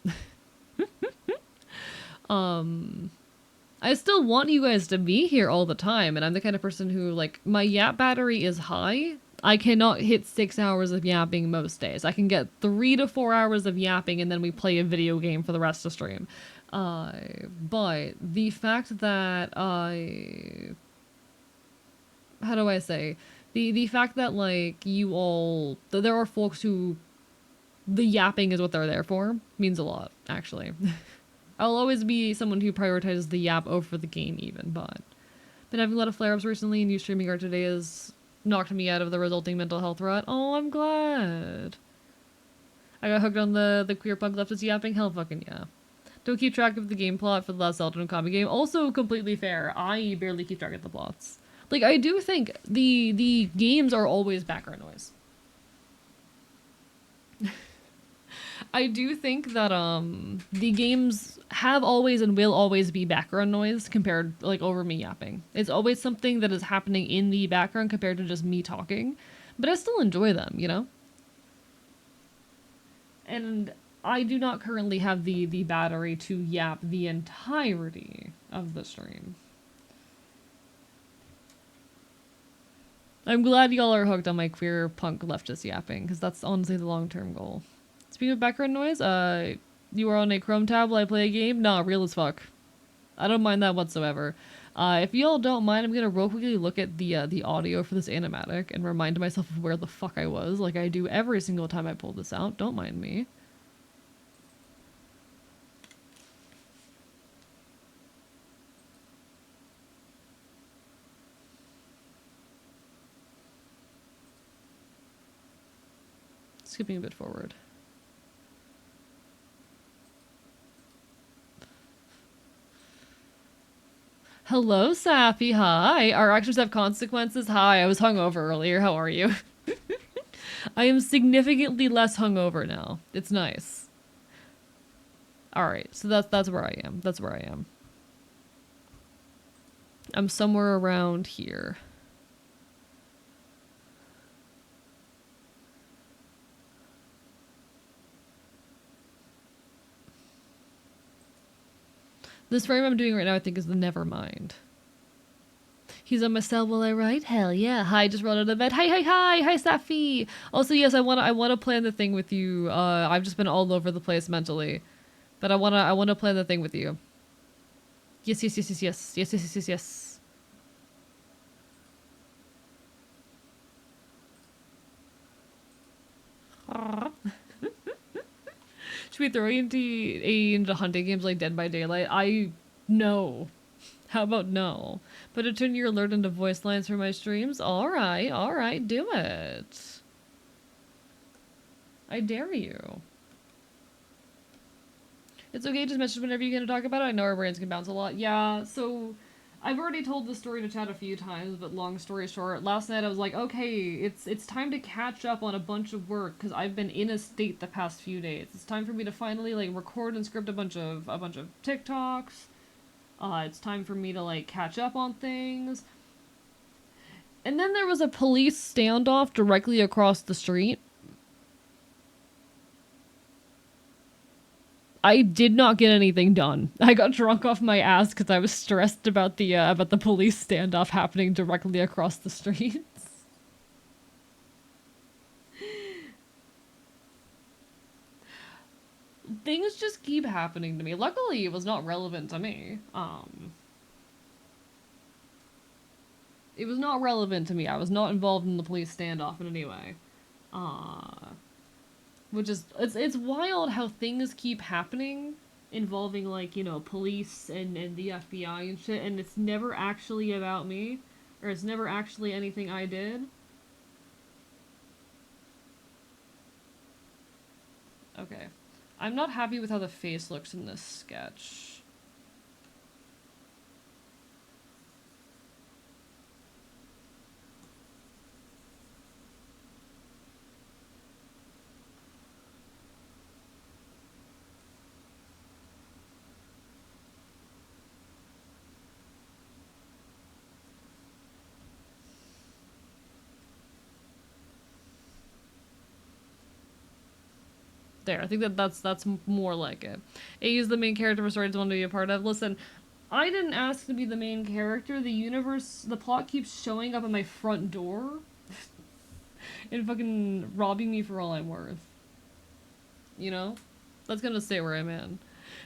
I still want you guys to be here all the time, and I'm the kind of person who, like, my yap battery is high. I cannot hit 6 hours of yapping most days. I can get 3 to 4 hours of yapping, and then we play a video game for the rest of the stream. But the fact that how do I say? The fact that, like, you all... There are folks who... The yapping is what they're there for means a lot, actually. I'll always be someone who prioritizes the yap over the game even, but... Been having a lot of flare-ups recently, and you streaming art today has knocked me out of the resulting mental health rut. Oh, I'm glad. I got hooked on the queer punk leftist yapping. Hell fucking yeah. Don't keep track of the game plot for the last Zelda and Kami game. Also completely fair. I barely keep track of the plots. Like, I do think the games are always background noise. I do think that the games have always and will always be background noise compared, like, over me yapping. It's always something that is happening in the background compared to just me talking. But I still enjoy them, you know? And I do not currently have the battery to yap the entirety of the stream. I'm glad y'all are hooked on my queer punk leftist yapping, because that's honestly the long-term goal. Speaking of background noise, you are on a Chrome tab while I play a game? Nah, real as fuck. I don't mind that whatsoever. If y'all don't mind, I'm gonna real quickly look at the audio for this animatic and remind myself of where the fuck I was, like I do every single time I pull this out. Don't mind me. Skipping a bit forward. Hello, Sappy. Hi. Our actions have consequences. Hi. I was hungover earlier. How are you? I am significantly less hungover now. It's nice. All right. So that's where I am. That's where I am. I'm somewhere around here. This frame I'm doing right now, I think, is the Nevermind. He's on my cell while I write? Hell yeah. Hi, just rolled out of bed. Hi, Safi. Also, yes, I wanna plan the thing with you. I've just been all over the place mentally. But I wanna plan the thing with you. Yes. Should we throw into hunting games like Dead by Daylight? No. How about no? But to turn your alert into voice lines for my streams? Alright, do it. I dare you. It's okay, just message whenever you're gonna talk about it. I know our brains can bounce a lot. Yeah, so I've already told this story to chat a few times, but long story short, last night I was like, okay, it's time to catch up on a bunch of work because I've been in a state the past few days. It's time for me to finally like record and script a bunch of TikToks. It's time for me to like catch up on things. And then there was a police standoff directly across the street. I did not get anything done. I got drunk off my ass because I was stressed about the police standoff happening directly across the streets. Things just keep happening to me. Luckily, it was not relevant to me. It was not relevant to me. I was not involved in the police standoff in any way. Which is, it's wild how things keep happening involving, like, you know, police and the FBI and shit, and it's never actually about me. Or it's never actually anything I did. Okay. I'm not happy with how the face looks in this sketch. There, I think that's more like it. A is the main character of a story I want to be a part of. Listen, I didn't ask to be the main character. The plot keeps showing up at my front door and fucking robbing me for all I'm worth. You know? That's gonna stay where I'm in.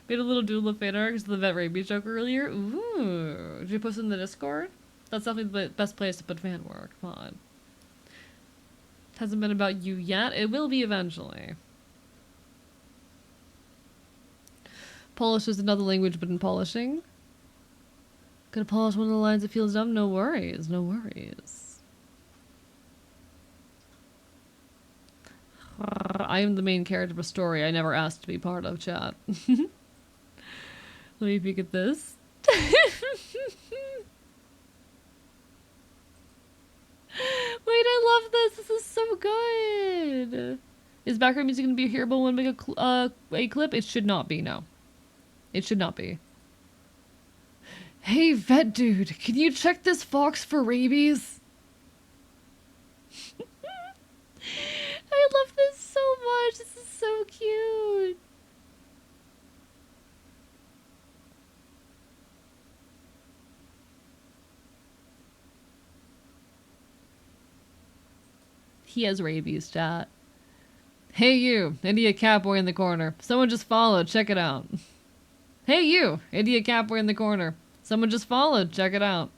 Made a little doodle of fan art because of the vet rabies joke earlier. Ooh. Did you post it in the Discord? That's definitely the best place to put fan work. Come on. It hasn't been about you yet. It will be eventually. Polish is another language, but in polishing. Gonna polish one of the lines that feels dumb? No worries, no worries. I am the main character of a story I never asked to be part of, chat. Let me peek at this. Wait, I love this. This is so good. Is background music gonna be hearable when we make a clip? It should not be, no. It should not be. Hey, vet dude, can you check this fox for rabies? I love this so much. This is so cute. He has rabies, chat. Hey you, India Catboy in the corner. Someone just followed, check it out. Hey you, India Catboy in the corner. Someone just followed, check it out.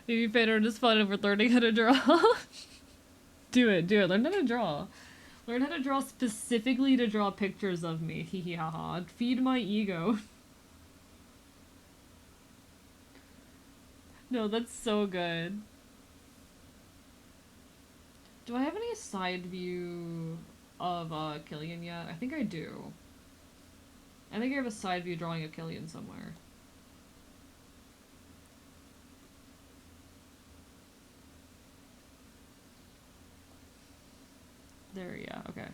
Maybe Fedor just fun over learning how to draw. Do it. Learn how to draw. Learn how to draw specifically to draw pictures of me. Hee hee ha ha. Feed my ego. No, that's so good. Do I have any side view of Killian yet? I think I do. I think I have a side view drawing of Killian somewhere. There, yeah, okay.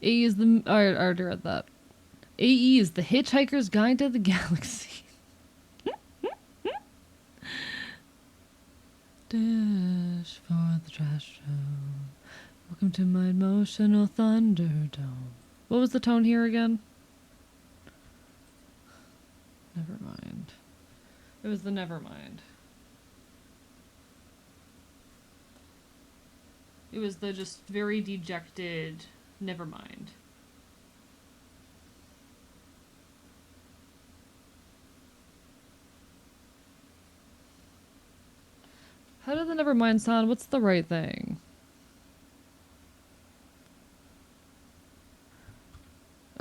AE is the... I already read that. AE is the Hitchhiker's Guide to the Galaxy. Dash for the trash show. Welcome to my emotional Thunderdome. What was the tone here again? Never mind. It was the never mind. It was the just very dejected never mind. How did the never mind sound? What's the right thing?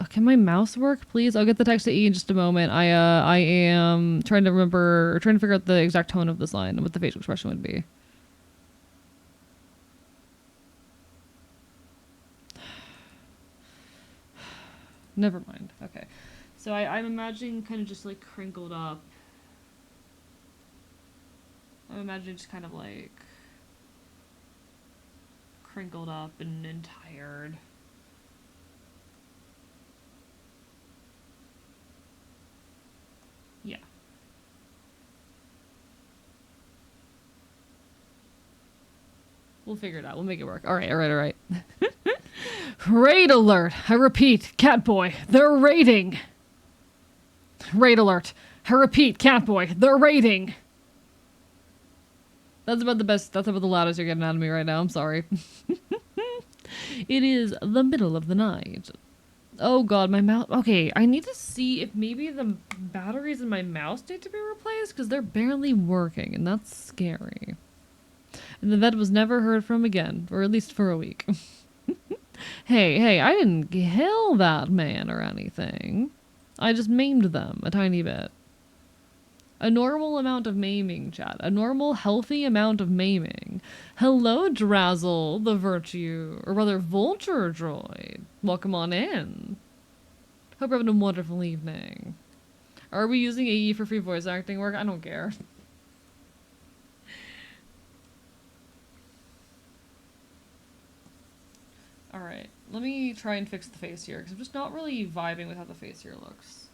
Can my mouse work, please? I'll get the text to E in just a moment. I am trying to figure out the exact tone of this line and what the facial expression would be. Never mind. Okay. So I'm imagining kind of just like crinkled up. I'm imagining just kind of like crinkled up and tired. Yeah. We'll figure it out. We'll make it work. All right. Raid alert! I repeat, Catboy, they're raiding! Raid alert! I repeat, Catboy, they're raiding! That's about the loudest you're getting out of me right now, I'm sorry. It is the middle of the night. Oh god, my mouse... Okay, I need to see if maybe the batteries in my mouse need to be replaced, because they're barely working, and that's scary. And the vet was never heard from again, or at least for a week. Hey, I didn't kill that man or anything. I just maimed them a tiny bit. A normal amount of maiming, chat. A normal, healthy amount of maiming. Hello, Drazzle, the virtue, or rather, vulture droid. Welcome on in. Hope you're having a wonderful evening. Are we using AE for free voice acting work? I don't care. Alright, let me try and fix the face here, because I'm just not really vibing with how the face here looks.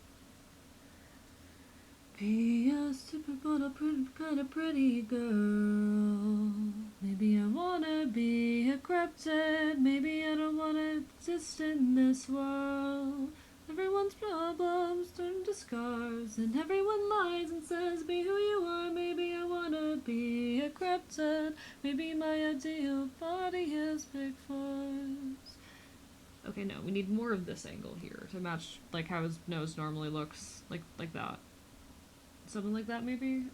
Be a super kind of pretty girl. Maybe I wanna be a cryptid. Maybe I don't wanna exist in this world. Everyone's problems turn to scars, and everyone lies and says, be who you are. Maybe I wanna be a cryptid. Maybe my ideal body is Bigfoot's. Okay, no, we need more of this angle here to match like how his nose normally looks, like that. Something like that, maybe?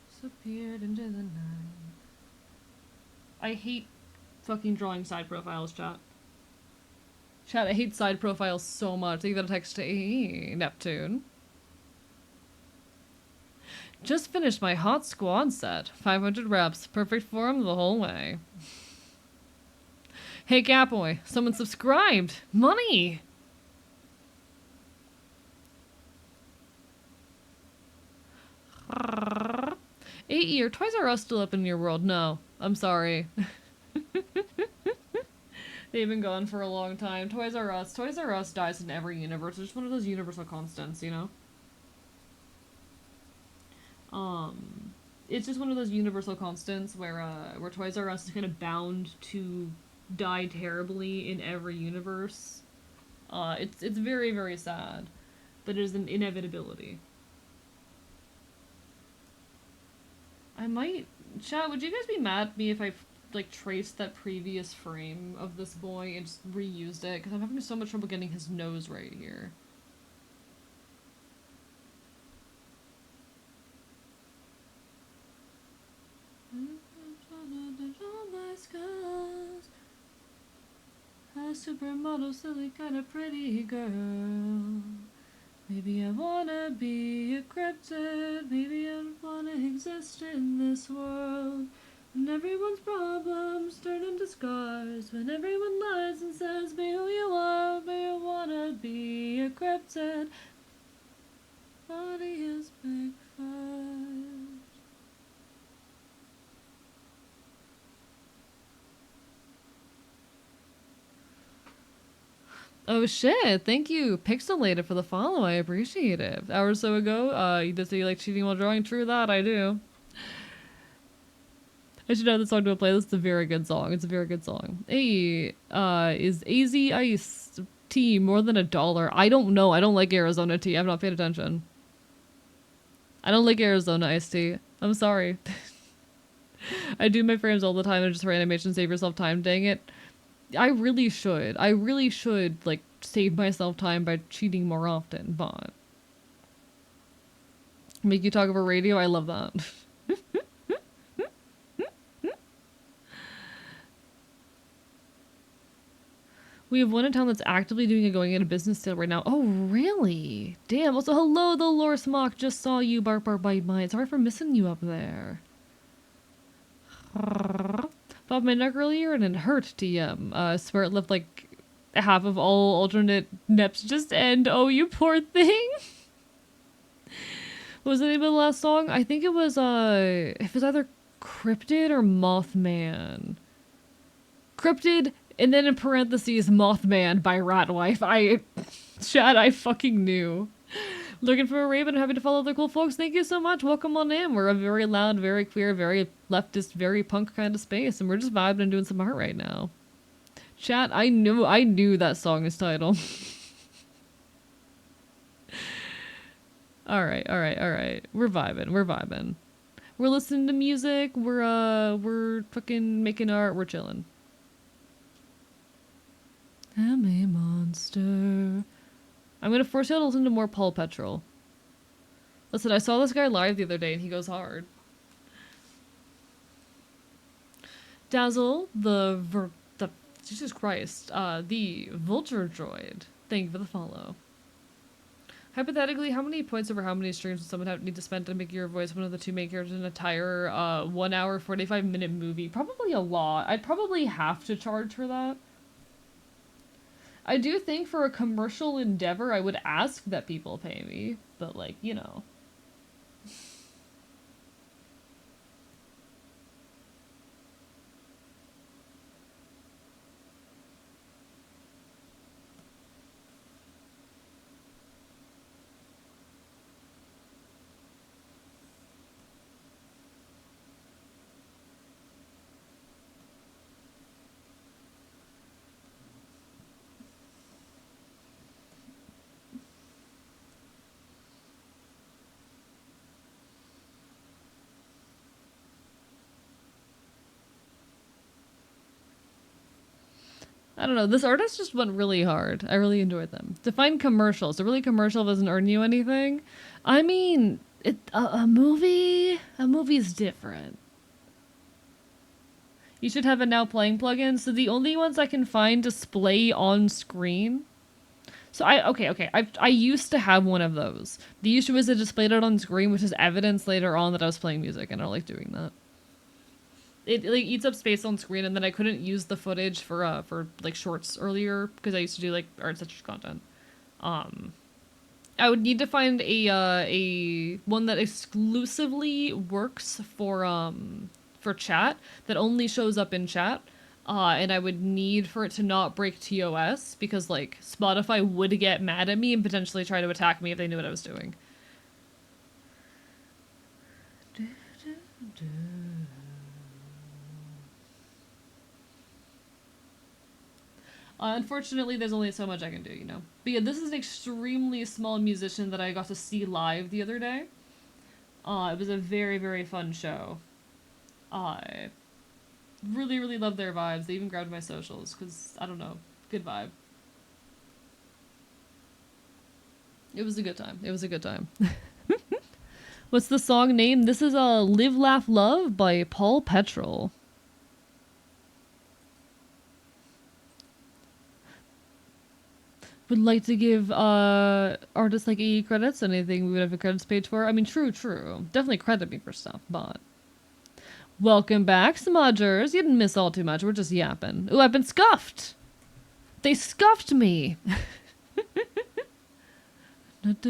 Disappeared into the night. I hate fucking drawing side profiles, chat. Chat, I hate side profiles so much. Leave that a text to Neptune. Just finished my hot squad set. 500 reps. Perfect form the whole way. Hey, Catboy, someone subscribed! Money! AE, are Toys R Us still up in your world? No. I'm sorry. They've been gone for a long time. Toys R Us. Toys R Us dies in every universe. It's just one of those universal constants, you know? Um, it's just one of those universal constants where Toys R Us is kind of bound to die terribly in every universe. It's very, very sad, but it is an inevitability. I might... Chat, would you guys be mad at me if I, like, traced that previous frame of this boy and just reused it? Because I'm having so much trouble getting his nose right here. A supermodel, silly, kind of pretty girl. Maybe I wanna be a cryptid. Maybe I wanna exist in this world. When everyone's problems turn into scars. When everyone lies and says, be who you are. But you wanna be a cryptid. Body is big fun. Oh shit, thank you, Pixelated, for the follow. I appreciate it. Hour or so ago, you did say you like cheating while drawing. True that, I do. I should add this song to a playlist. It's a very good song. It's a very good song. Hey, is AZ Ice tea more than $1? I don't know. I don't like Arizona tea. I've not paid attention. I don't like Arizona iced tea. I'm sorry. I do my frames all the time and just for animation, save yourself time, dang it. I really should. I really should, like, save myself time by cheating more often, but... Make you talk over radio? I love that. We have one in town that's actively doing a going out of business sale right now. Oh, really? Damn. Also, hello, the Lore Smock. Just saw you. Bark, bark, bite, bite. Sorry for missing you up there. Popped my neck earlier and it hurt, TM. Swear it left like half of all alternate neps just end. Oh, you poor thing. What was the name of the last song? I think it was either Cryptid or Mothman. Cryptid, and then in parentheses, Mothman by Ratwife. I fucking knew. Looking for a raven, happy to follow the cool folks. Thank you so much. Welcome on in. We're a very loud, very queer, very leftist, very punk kind of space, and we're just vibing and doing some art right now. Chat, I knew that song is title. Alright. We're vibing. We're listening to music, we're fucking making art, we're chilling. I'm a monster. I'm gonna force you to listen to more Paul Petrol. Listen, I saw this guy live the other day and he goes hard. Dazzle, Jesus Christ, the Vulture Droid. Thank you for the follow. Hypothetically, how many points over how many streams would someone need to spend to make your voice one of the two main characters in an entire 1 hour, 45-minute movie? Probably a lot. I'd probably have to charge for that. I do think for a commercial endeavor, I would ask that people pay me, but like, you know. I don't know, this artist just went really hard. I really enjoyed them. Define commercial. So really commercial doesn't earn you anything? I mean, a movie's different. You should have a now playing plugin. So the only ones I can find display on screen. So I used to have one of those. The issue is it displayed it on screen, which is evidence later on that I was playing music, and I don't like doing that. It like eats up space on screen, and then I couldn't use the footage for like shorts earlier because I used to do like art centric content. I would need to find a one that exclusively works for for chat that only shows up in chat. And I would need for it to not break TOS because like Spotify would get mad at me and potentially try to attack me if they knew what I was doing. Unfortunately, there's only so much I can do, you know. But yeah, this is an extremely small musician that I got to see live the other day. It was a very, very fun show. I really, really loved their vibes. They even grabbed my socials, because, I don't know, good vibe. It was a good time. It was a good time. What's the song name? This is Live, Laugh, Love by Paul Petrol. Would like to give artists like E credits, anything we would have a credits page for. I mean, true. Definitely credit me for stuff, but... Welcome back, Smudgers. You didn't miss all too much. We're just yapping. Ooh, I've been scuffed! They scuffed me! Live,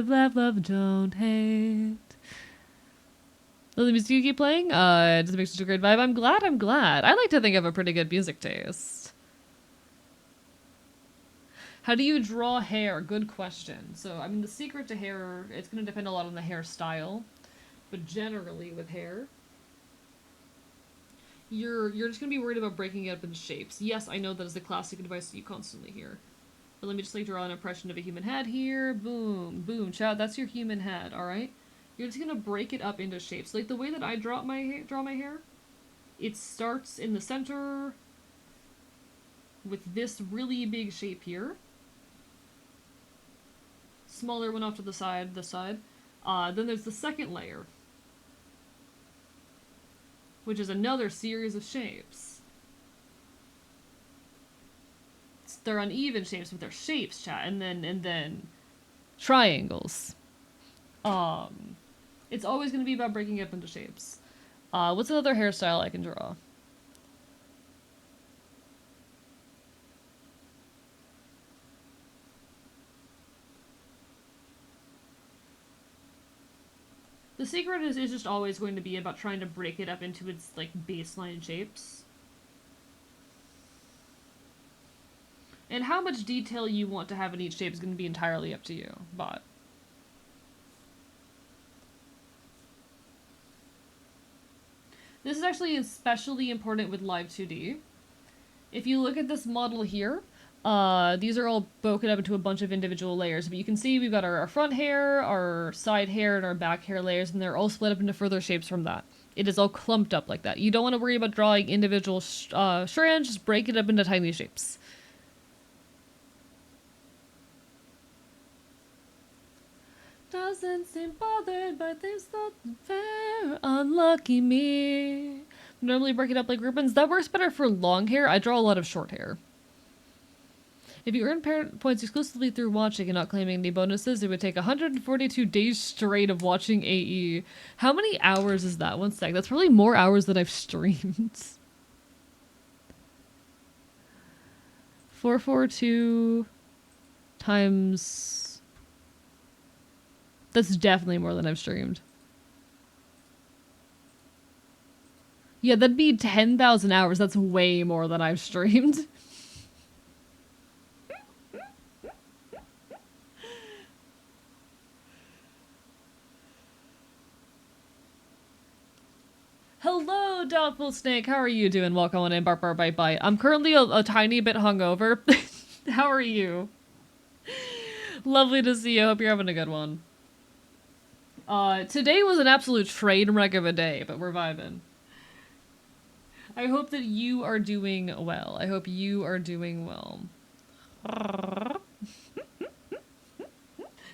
laugh, love, don't hate. Will the music you keep playing? Does it make such a great vibe? I'm glad. I like to think I have a pretty good music taste. How do you draw hair? Good question. So, I mean, the secret to hair, it's going to depend a lot on the hairstyle. But generally, with hair, you're just going to be worried about breaking it up into shapes. Yes, I know that is the classic advice that you constantly hear. But let me just, like, draw an impression of a human head here. Boom, boom, chat. That's your human head, alright? You're just going to break it up into shapes. Like, the way that I draw my hair, it starts in the center with this really big shape here. Smaller one off to the side, this side. Then there's the second layer, which is another series of shapes. They're uneven shapes, but they're shapes, chat. And then triangles. It's always going to be about breaking it up into shapes. What's another hairstyle I can draw? The secret is just always going to be about trying to break it up into its, like, baseline shapes. And how much detail you want to have in each shape is going to be entirely up to you, but... This is actually especially important with Live 2D. If you look at this model here, these are all broken up into a bunch of individual layers, but you can see we've got our front hair, our side hair, and our back hair layers, and they're all split up into further shapes from that. It is all clumped up like that. You don't want to worry about drawing individual strands, just break it up into tiny shapes. Doesn't seem bothered by things that fair. Unlucky me. Normally break it up like ribbons. That works better for long hair. I draw a lot of short hair. If you earn parent points exclusively through watching and not claiming any bonuses, it would take 142 days straight of watching AE. How many hours is that? One sec. That's probably more hours than I've streamed. 442 times... That's definitely more than I've streamed. Yeah, that'd be 10,000 hours. That's way more than I've streamed. Hello, Doubtful Snake. How are you doing? Welcome on in, Bark Bar Bite Bite. I'm currently a tiny bit hungover. How are you? Lovely to see you. Hope you're having a good one. Today was an absolute train wreck of a day, but we're vibing. I hope that you are doing well. I hope you are doing well.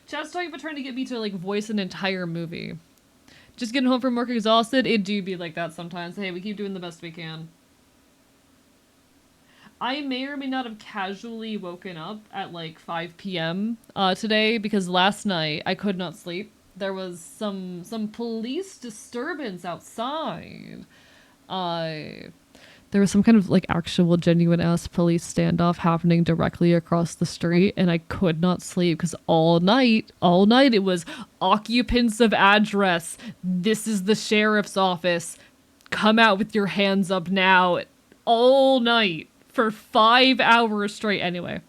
Chat's talking about trying to get me to, like, voice an entire movie. Just getting home from work exhausted, it do be like that sometimes. Hey, we keep doing the best we can. I may or may not have casually woken up at, like, 5 p.m. Today, because last night I could not sleep. There was some police disturbance outside. there was some kind of like actual genuine ass police standoff happening directly across the street, and I could not sleep because all night it was occupants of address. This is the sheriff's office. Come out with your hands up now. All night for 5 hours straight. Anyway.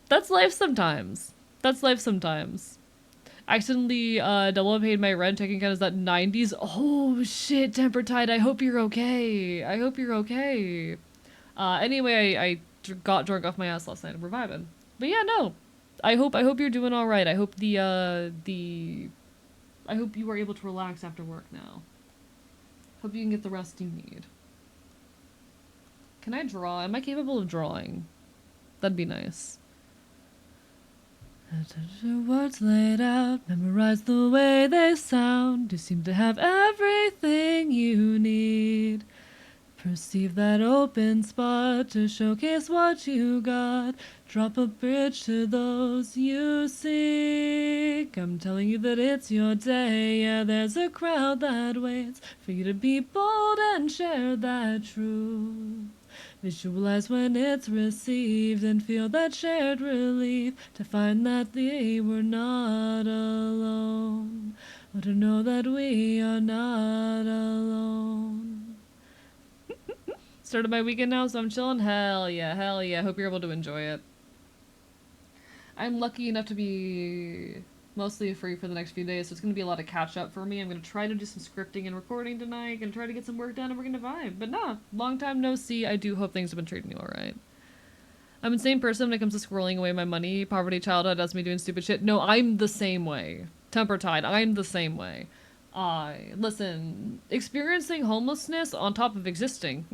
That's life sometimes. That's life sometimes. Accidentally double paid my rent, taking kind of that 90s. Oh shit, Temper Tide, I hope you're okay. I hope you're okay. Anyway, I got drunk off my ass last night and we're vibing. But yeah, no. I hope you're doing all right. I hope I hope you are able to relax after work now. Hope you can get the rest you need. Can I draw? Am I capable of drawing? That'd be nice. Words laid out, memorize the way they sound. You seem to have everything you need. Perceive that open spot to showcase what you got. Drop a bridge to those you seek. I'm telling you that it's your day. Yeah, there's a crowd that waits for you to be bold and share that truth. Visualize when it's received and feel that shared relief to find that they were not alone, or to know that we are not alone. Started my weekend now, so I'm chilling. Hell yeah, hell yeah. Hope you're able to enjoy it. I'm lucky enough to be mostly free for the next few days, so it's going to be a lot of catch up for me. I'm going to try to do some scripting and recording tonight and try to get some work done, and we're going to vibe. But nah, long time no see. I do hope things have been treating you alright. I'm the same person when it comes to squirreling away my money. Poverty childhood has me doing stupid shit. No, I'm the same way. Temper Tide, I'm the same way. Listen, experiencing homelessness on top of existing,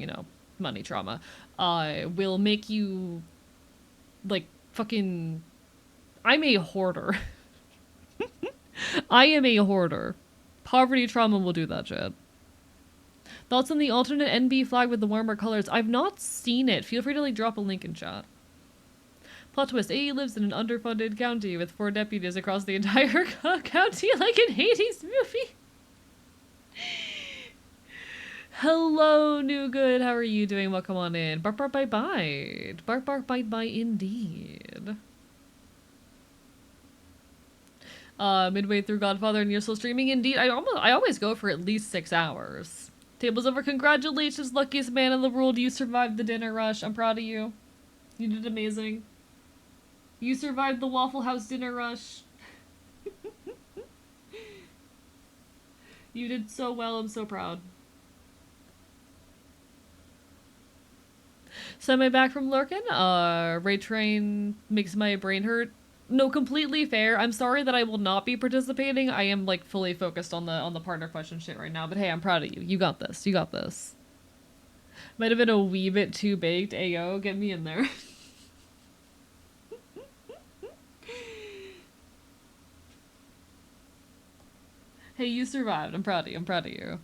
money trauma, will make you, like, fucking... I'm a hoarder. I am a hoarder. Poverty trauma will do that shit. Thoughts on the alternate NB flag with the warmer colors? I've not seen it. Feel free to drop a link in chat. Plot twist, AE lives in an underfunded county with 4 deputies across the entire county like an 80s movie. Hello, New Good. How are you doing? Welcome on in. Bark, bark, bite, bite. Bark, bark, bite, bite, indeed. Midway through Godfather and you're still streaming? Indeed, I always go for at least 6 hours. Table's over. Congratulations, luckiest man in the world. You survived the dinner rush. I'm proud of you. You did amazing. You survived the Waffle House dinner rush. You did so well. I'm so proud. Semi back from Lurkin. Ray Train makes my brain hurt. No, completely fair. I'm sorry that I will not be participating. I am fully focused on the partner question shit right now. But hey, I'm proud of you. You got this. You got this. Might have been a wee bit too baked. Ayo, get me in there. Hey, you survived. I'm proud of you. I'm proud of you.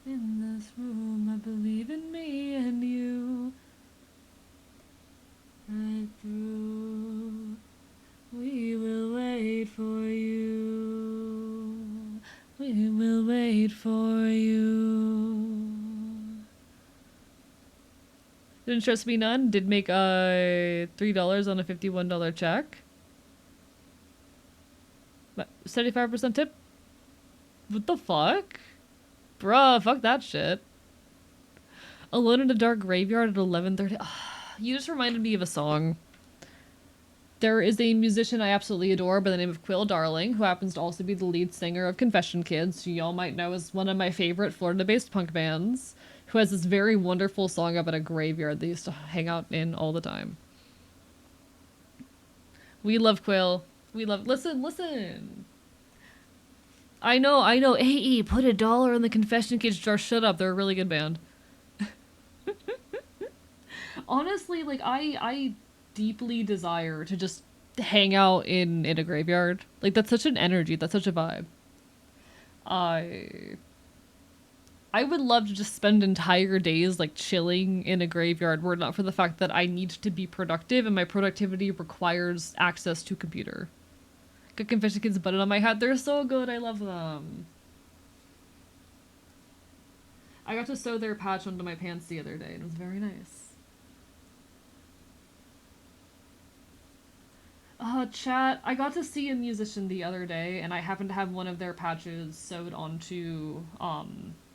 In this room, I believe in me and you. Right through, we will wait for you. We will wait for you. Didn't stress me none. Did make $3 on a $51 check. 75% tip. What the fuck? Bruh, fuck that shit. Alone in a dark graveyard at 11:30. You just reminded me of a song. There is a musician I absolutely adore by the name of Quill Darling, who happens to also be the lead singer of Confession Kids, who y'all might know as one of my favorite Florida-based punk bands, who has this very wonderful song about a graveyard they used to hang out in all the time. We love Quill. We love... Listen! I know. AE, put $1 in the Confession Kids jar. Shut up. They're a really good band. Honestly, I deeply desire to just hang out in a graveyard. That's such an energy. That's such a vibe. I would love to just spend entire days like chilling in a graveyard were it not for the fact that I need to be productive and my productivity requires access to computer. Got Confession Kids button on my hat. They're so good. I love them. I got to sew their patch onto my pants the other day and it was very nice. Chat, I got to see a musician the other day and I happened to have one of their patches sewed onto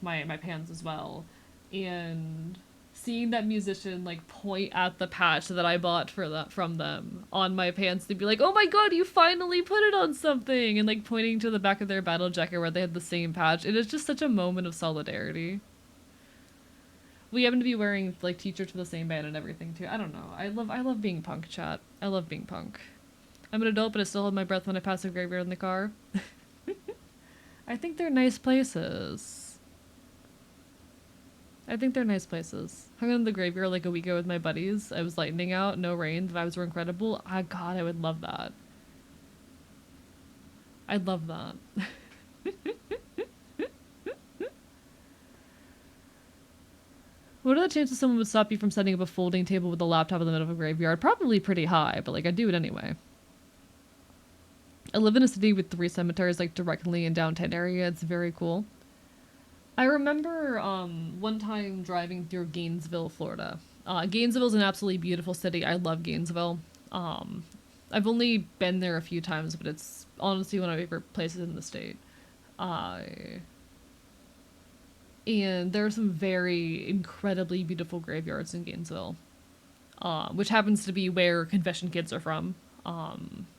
my pants as well. And seeing that musician like point at the patch that I bought for that from them on my pants, they'd be like, "Oh my god, you finally put it on something!" and like pointing to the back of their battle jacket where they had the same patch. It is just such a moment of solidarity. We happen to be wearing like t-shirts for the same band and everything too. I don't know. I love being punk, chat. I love being punk. I'm an adult, but I still hold my breath when I pass a graveyard in the car. I think they're nice places. I think they're nice places. Hung in the graveyard like a week ago with my buddies. I was lightning out, no rain, the vibes were incredible. Ah, God, I would love that. I'd love that. What are the chances someone would stop you from setting up a folding table with a laptop in the middle of a graveyard? Probably pretty high, but like I do it anyway. I live in a city with 3 cemeteries like directly in downtown area. It's very cool. I remember one time driving through Gainesville, Florida. Gainesville is an absolutely beautiful city. I love Gainesville. I've only been there a few times, but it's honestly one of my favorite places in the state. And there are some very incredibly beautiful graveyards in Gainesville, which happens to be where Confession Kids are from,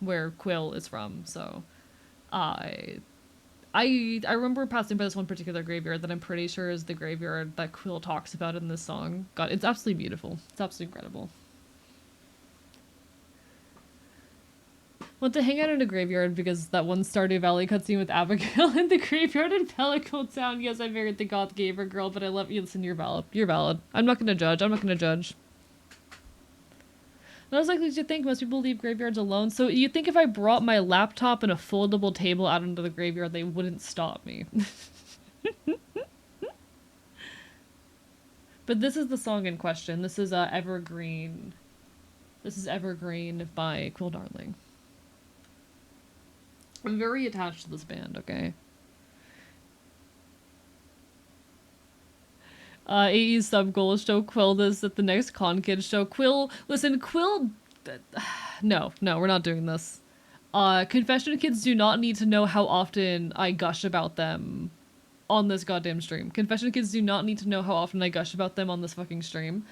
where Quill is from. So, I remember passing by this one particular graveyard that I'm pretty sure is the graveyard that Quill talks about in this song. God, it's absolutely beautiful. It's absolutely incredible. Want to hang out in a graveyard because that one Stardew Valley cutscene with Abigail in the graveyard in Pelican Town. Yes, I married the goth gamer girl, but I love you. Listen, you're valid. You're valid. I'm not gonna judge. I'm not gonna judge. And I was like, did you think most people leave graveyards alone? So you think if I brought my laptop and a foldable table out into the graveyard, they wouldn't stop me? But this is the song in question. This is Evergreen. This is Evergreen by Quill Darling. I'm very attached to this band, okay? AE's sub goal is show Quill this at the next Con Kids show. Quill, listen, Quill... No, we're not doing this. Confession Kids do not need to know how often I gush about them on this goddamn stream. Confession Kids do not need to know how often I gush about them on this fucking stream.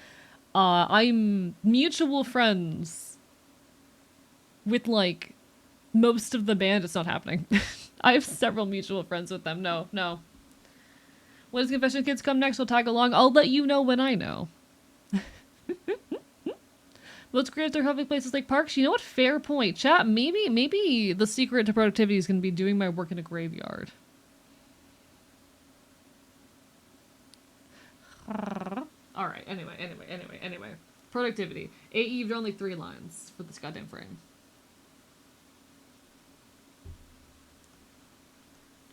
I'm mutual friends with, like, most of the band. It's not happening. I have several mutual friends with them. No. When does Confession Kids come next? We'll tag along. I'll let you know when I know. Let's create their public places like parks. You know what? Fair point. Chat, maybe the secret to productivity is going to be doing my work in a graveyard. Alright, anyway. Productivity. AE, there are only 3 lines for this goddamn frame.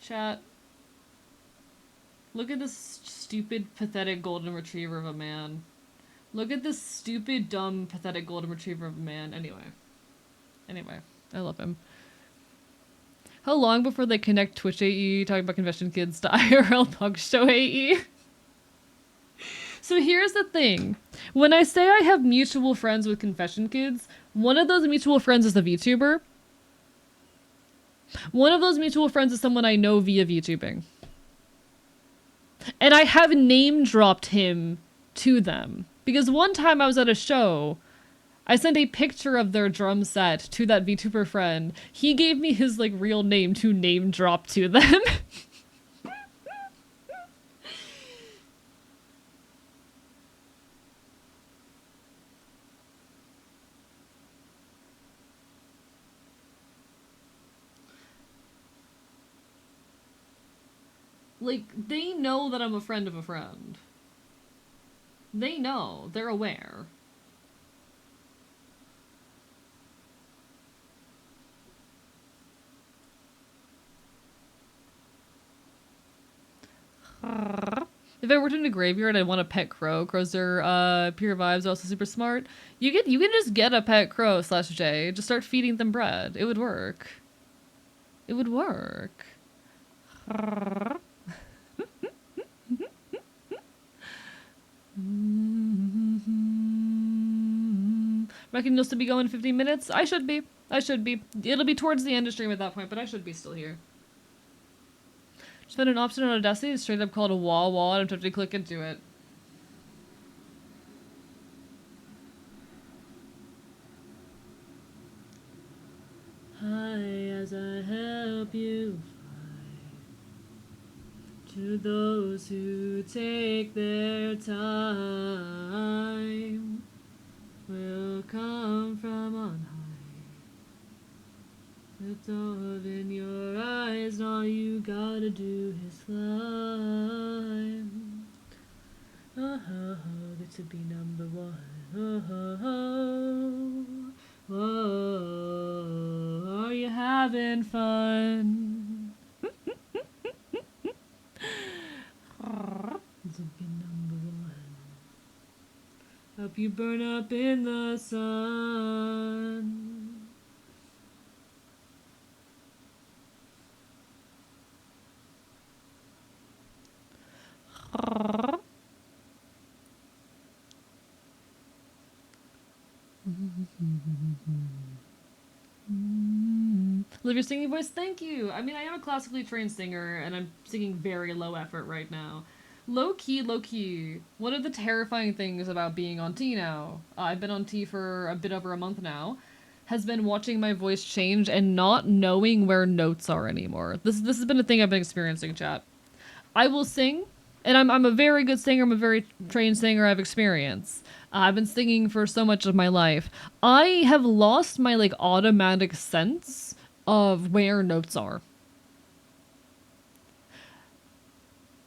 Chat. Look at this stupid, pathetic golden retriever of a man. Look at this stupid, dumb, pathetic golden retriever of a man. Anyway, I love him. How long before they connect Twitch AE talking about Confession Kids to IRL Pug Show AE? So here's the thing. When I say I have mutual friends with Confession Kids, one of those mutual friends is a VTuber. One of those mutual friends is someone I know via VTubing. And I have name dropped him to them. Because one time I was at a show, I sent a picture of their drum set to that VTuber friend. He gave me his, like, real name to name drop to them. Like, they know that I'm a friend of a friend. They know. They're aware. If I worked in a graveyard, I'd want a pet crow. Crows are pure vibes, also super smart. You can just get a pet crow slash J. Just start feeding them bread. It would work. It would work. Reckon you'll still be going 15 minutes? I should be. I should be. It'll be towards the end of stream at that point, but I should be still here. Just found an option on Audacity. It's straight up called a wall, and I'm tempted to click into it. Hi, as I help you fly to those who take their time, will come from on high. The dove in your eyes, and all you gotta do is climb. Oh, oh, oh, get to be number one. Oh, oh, oh, oh, are you having fun? To be number one. Help you burn up in the sun. Love your singing voice. Thank you. I mean, I am a classically trained singer, and I'm singing very low effort right now. Low key, low key. One of the terrifying things about being on T now, I've been on T for a bit over a month now, has been watching my voice change and not knowing where notes are anymore. This has been a thing I've been experiencing, chat. I will sing, and I'm a very good singer. I'm a very trained singer. I have experience. I've been singing for so much of my life. I have lost my like automatic sense of where notes are.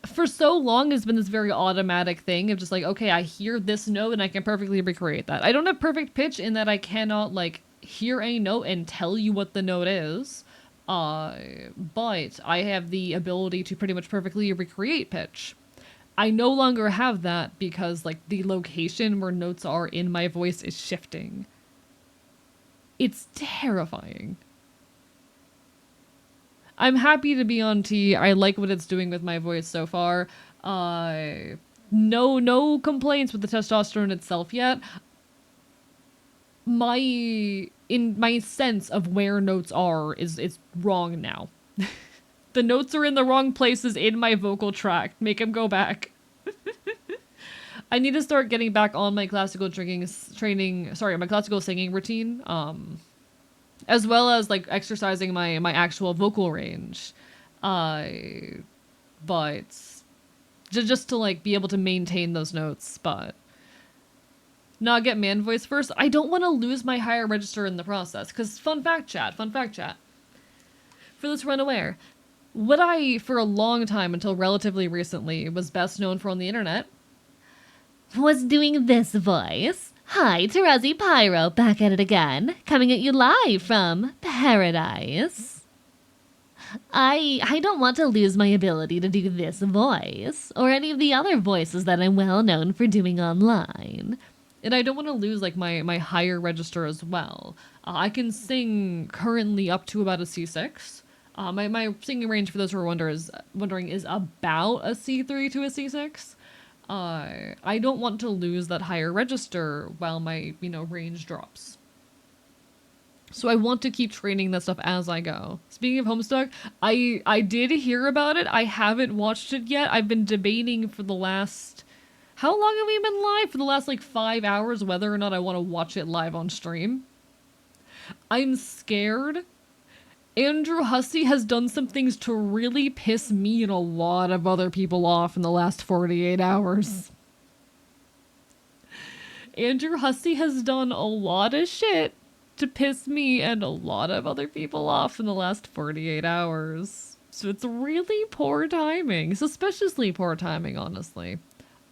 For so long, it's been this very automatic thing of just like, okay, I hear this note and I can perfectly recreate that. I don't have perfect pitch in that I cannot like hear a note and tell you what the note is. But I have the ability to pretty much perfectly recreate pitch. I no longer have that because like the location where notes are in my voice is shifting. It's terrifying. I'm happy to be on T. I like what it's doing with my voice so far. No complaints with the testosterone itself yet. My sense of where notes are is wrong now. The notes are in the wrong places in my vocal tract. Make him go back. I need to start getting back on my classical my classical singing routine. As well as like exercising my actual vocal range. But just to like be able to maintain those notes, but not get man voice first. I don't want to lose my higher register in the process. Because fun fact chat. For those who are unaware, what I, for a long time until relatively recently, was best known for on the internet was doing this voice. Hi, Tarazi Pyro, back at it again, coming at you live from paradise. I don't want to lose my ability to do this voice, or any of the other voices that I'm well known for doing online. And I don't want to lose like my higher register as well. I can sing currently up to about a C6. My singing range, for those who are wondering, is about a C3 to a C6. I don't want to lose that higher register while my, range drops. So I want to keep training that stuff as I go. Speaking of Homestuck, I did hear about it. I haven't watched it yet. I've been debating for the last... How long have we been live? For the last, 5 hours, whether or not I want to watch it live on stream. I'm scared. Andrew Hussey has done some things to really piss me and a lot of other people off in the last 48 hours. Andrew Hussey has done a lot of shit to piss me and a lot of other people off in the last 48 hours. So it's really poor timing. Suspiciously poor timing, honestly.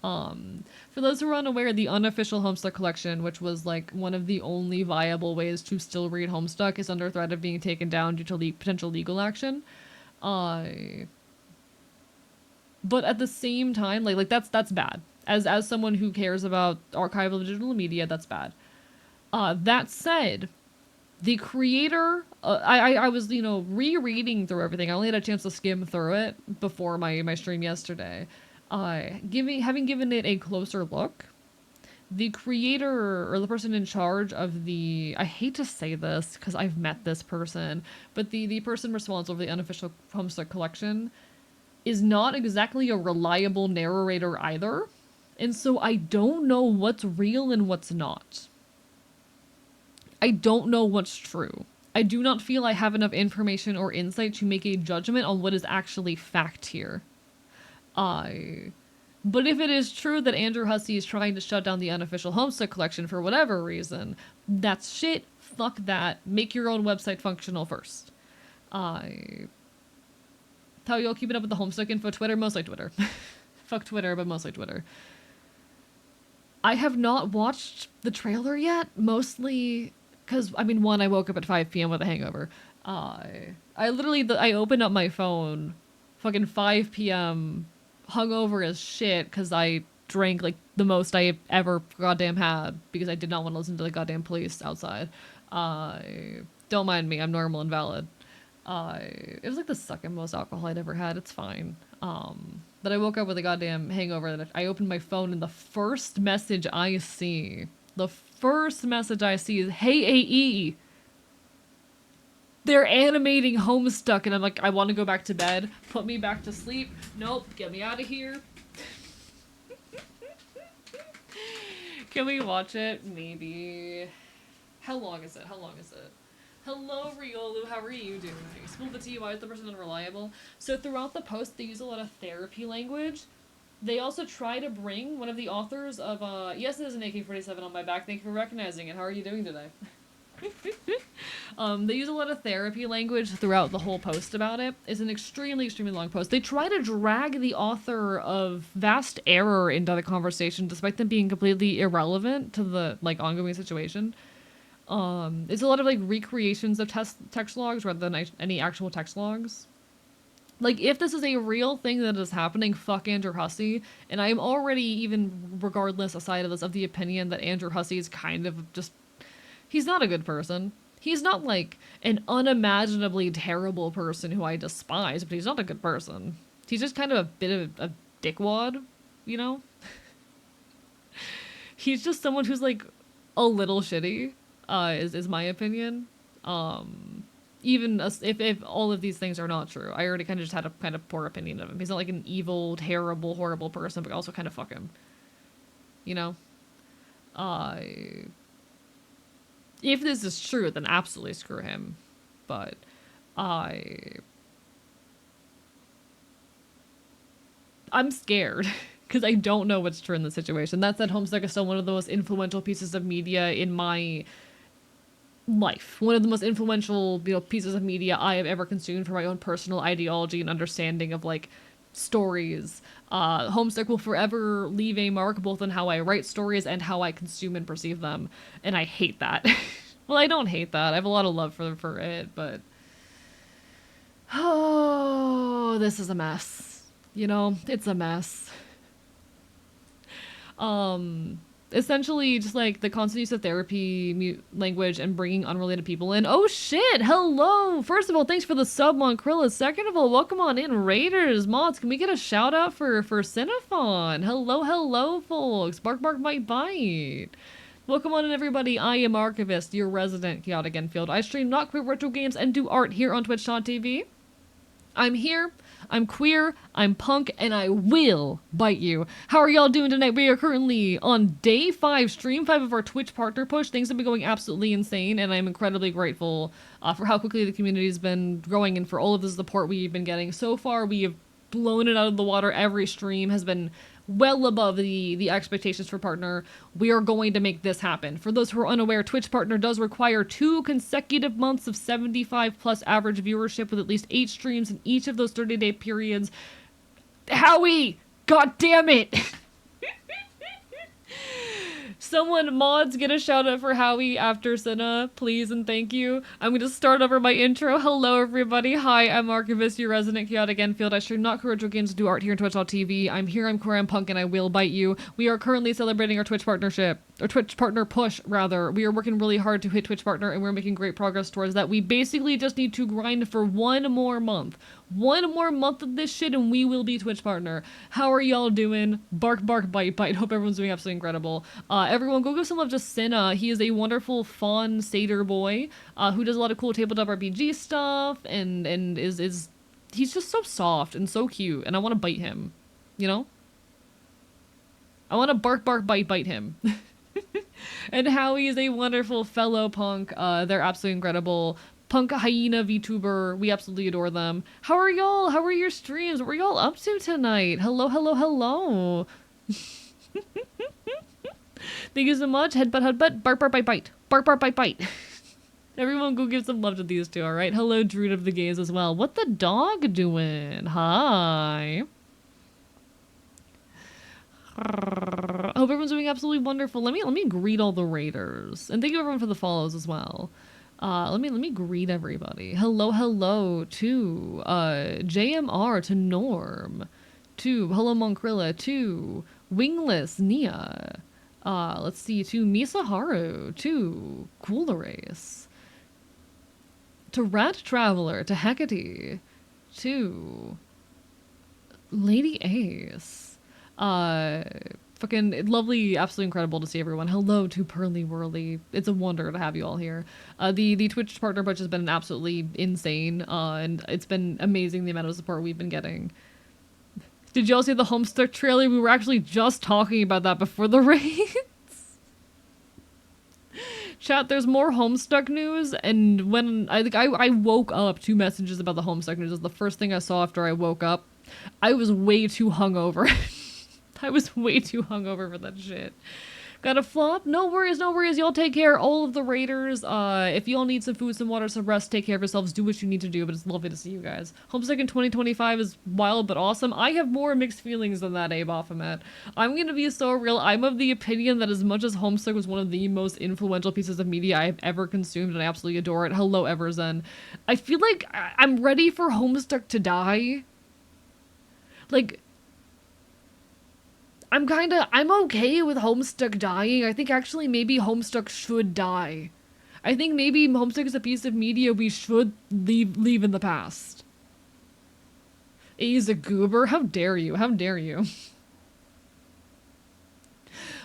For those who are unaware, the unofficial Homestuck collection, which was one of the only viable ways to still read Homestuck, is under threat of being taken down due to potential legal action. But at the same time, like that's bad. As someone who cares about archival digital media, that's bad. That said, the creator, I was, rereading through everything. I only had a chance to skim through it before my stream yesterday. Having given it a closer look, the creator or the person in charge of I hate to say this because I've met this person, but the person responsible for the unofficial Homestuck collection is not exactly a reliable narrator either. And so I don't know what's real and what's not. I don't know what's true. I do not feel I have enough information or insight to make a judgment on what is actually fact here. But if it is true that Andrew Hussey is trying to shut down the unofficial Homestuck collection for whatever reason, that's shit. Fuck that. Make your own website functional first. How y'all keeping up with the Homestuck info? Twitter? Mostly Twitter. Fuck Twitter, but mostly Twitter. I have not watched the trailer yet, mostly because, one, I woke up at 5 p.m. with a hangover. I opened up my phone, fucking 5 p.m., hungover as shit, because I drank, like, the most I ever goddamn had, because I did not want to listen to the goddamn police outside. Don't mind me, I'm normal and valid. It was, like, the second most alcohol I'd ever had, it's fine. But I woke up with a goddamn hangover, and I opened my phone, and the first message I see is, "Hey, AE, they're animating Homestuck," and I'm like, I want to go back to bed. Put me back to sleep. Nope, get me out of here. Can we watch it? Maybe. How long is it? Hello, Riolu, how are you doing? Spill the tea, why is the person unreliable? So throughout the post, they use a lot of therapy language. They also try to bring one of the authors of, yes, there's an AK-47 on my back. Thank you for recognizing it. How are you doing today? They use a lot of therapy language throughout the whole post about it. It's an extremely, extremely long post. They try to drag the author of Vast Error into the conversation, despite them being completely irrelevant to the, like, ongoing situation. It's a lot of, like, recreations of text logs rather than any actual text logs. Like, if this is a real thing that is happening, fuck Andrew Hussey. And I'm already, even regardless aside of this, of the opinion that Andrew Hussey is kind of just... He's not a good person. He's not, like, an unimaginably terrible person who I despise, but he's not a good person. He's just kind of a bit of a dickwad, you know? He's just someone who's, like, a little shitty, is my opinion. Even if all of these things are not true, I already kind of just had a kind of poor opinion of him. He's not like an evil, terrible, horrible person, but also kind of fuck him. You know? If this is true, then absolutely screw him. But I'm scared because I don't know what's true in the situation. That said, Homestuck is still one of the most influential pieces of media in my life. One of the most influential, pieces of media I have ever consumed for my own personal ideology and understanding of, like, stories. Homestuck will forever leave a mark both on how I write stories and how I consume and perceive them. And I hate that. Well, I don't hate that. I have a lot of love for it, but... Oh, this is a mess. It's a mess. Essentially, just, like, the constant use of therapy language and bringing unrelated people in. Oh, shit! Hello! First of all, thanks for the sub, Monkrilla. Second of all, welcome on in, Raiders. Mods, can we get a shout-out for Cinephon? Hello, folks. Bark, bark, bite, bite. Welcome on in, everybody. I am Archivist, your resident Chaotic Enfield. I stream Not Queer Retro Games and do art here on Twitch.tv. I'm here. I'm queer, I'm punk, and I will bite you. How are y'all doing tonight? We are currently on day 5, stream 5 of our Twitch partner push. Things have been going absolutely insane, and I'm incredibly grateful for how quickly the community has been growing and for all of the support we've been getting. So far, we have blown it out of the water. Every stream has been well above the expectations for partner. We are going to make this happen. For those who are unaware, Twitch partner does require 2 consecutive months of 75 plus average viewership with at least 8 streams in each of those 30-day periods. Howie! God damn it! Someone, mods, get a shout out for Howie after Cinna, please and thank you. I'm going to start over my intro. Hello, everybody. Hi, I'm Archivist, your resident chaotic Enfield. I stream not Kurojo Games to do art here on Twitch.tv. I'm here, I'm Korean Punk, and I will bite you. We are currently celebrating our Twitch partnership, or Twitch partner push, rather. We are working really hard to hit Twitch partner, and we're making great progress towards that. We basically just need to grind for one more month. One more month of this shit and we will be Twitch partner. How are y'all doing? Bark, bark, bite, bite. Hope everyone's doing absolutely incredible. Everyone go give some love to Cinna. He is a wonderful, fun satyr boy who does a lot of cool tabletop RPG stuff and is he's just so soft and so cute and I want to bite him, you know? I want to bark, bark, bite, bite him. And Howie is a wonderful fellow punk. They're absolutely incredible. Punk hyena VTuber. We absolutely adore them. How are y'all? How are your streams? What were y'all up to tonight? Hello, hello, hello. Thank you so much. Headbutt, bark, bark, bite, bite. Bark, bark, bite, bite. Everyone go give some love to these two, alright? Hello, Druid of the Gaze as well. What the dog doing? Hi. Hope everyone's doing absolutely wonderful. Let me greet all the raiders. And thank you everyone for the follows as well. Let me greet everybody. Hello, hello to JMR, to Norm, to Hello Monkrilla, to Wingless Nia. Let's see, to Misaharu, to Coolerace, to Rat Traveler, to Hecate, to Lady Ace. Fucking lovely, absolutely incredible to see everyone. Hello to Pearly Whirly. It's a wonder to have you all here. The Twitch partner bunch has been absolutely insane, and it's been amazing the amount of support we've been getting. Did y'all see the Homestuck trailer? We were actually just talking about that before the raids. Chat, there's more Homestuck news, and when I woke up, 2 messages about the Homestuck news was the first thing I saw after I woke up. I was way too hungover. I was way too hungover for that shit. Got a flop? No worries, no worries. Y'all take care. All of the raiders. If y'all need some food, some water, some rest, take care of yourselves. Do what you need to do, but it's lovely to see you guys. Homestuck in 2025 is wild but awesome. I have more mixed feelings than that, Abe Baphomet. I'm gonna be so real. I'm of the opinion that as much as Homestuck was one of the most influential pieces of media I have ever consumed, and I absolutely adore it. Hello, Everzen. I feel like I'm ready for Homestuck to die. Like, I'm okay with Homestuck dying. I think actually maybe Homestuck should die. I think maybe Homestuck is a piece of media we should leave in the past. He's a goober? How dare you? How dare you?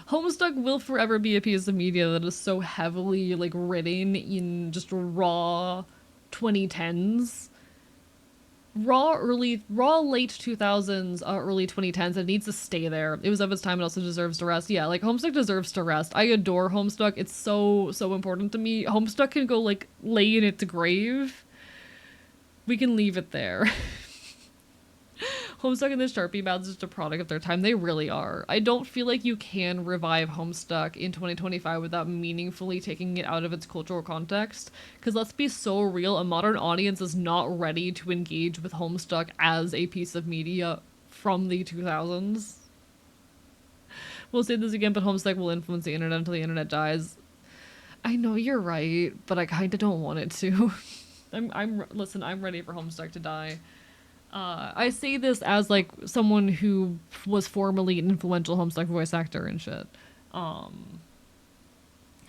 Homestuck will forever be a piece of media that is so heavily, like, written in just raw 2010s. Raw late 2000s, early 2010s. It needs to stay there. It was of its time. It also deserves to rest. Yeah, like, Homestuck deserves to rest. I adore Homestuck. It's so important to me. Homestuck can go, like, lay in its grave. We can leave it there. Homestuck and the Sharpie Mouths is just a product of their time. They really are. I don't feel like you can revive Homestuck in 2025 without meaningfully taking it out of its cultural context. Because let's be so real, a modern audience is not ready to engage with Homestuck as a piece of media from the 2000s. We'll say this again, but Homestuck will influence the internet until the internet dies. I know you're right, but I kinda don't want it to. Listen, I'm ready for Homestuck to die. I say this as, like, someone who was formerly an influential Homestuck voice actor and shit. Hell,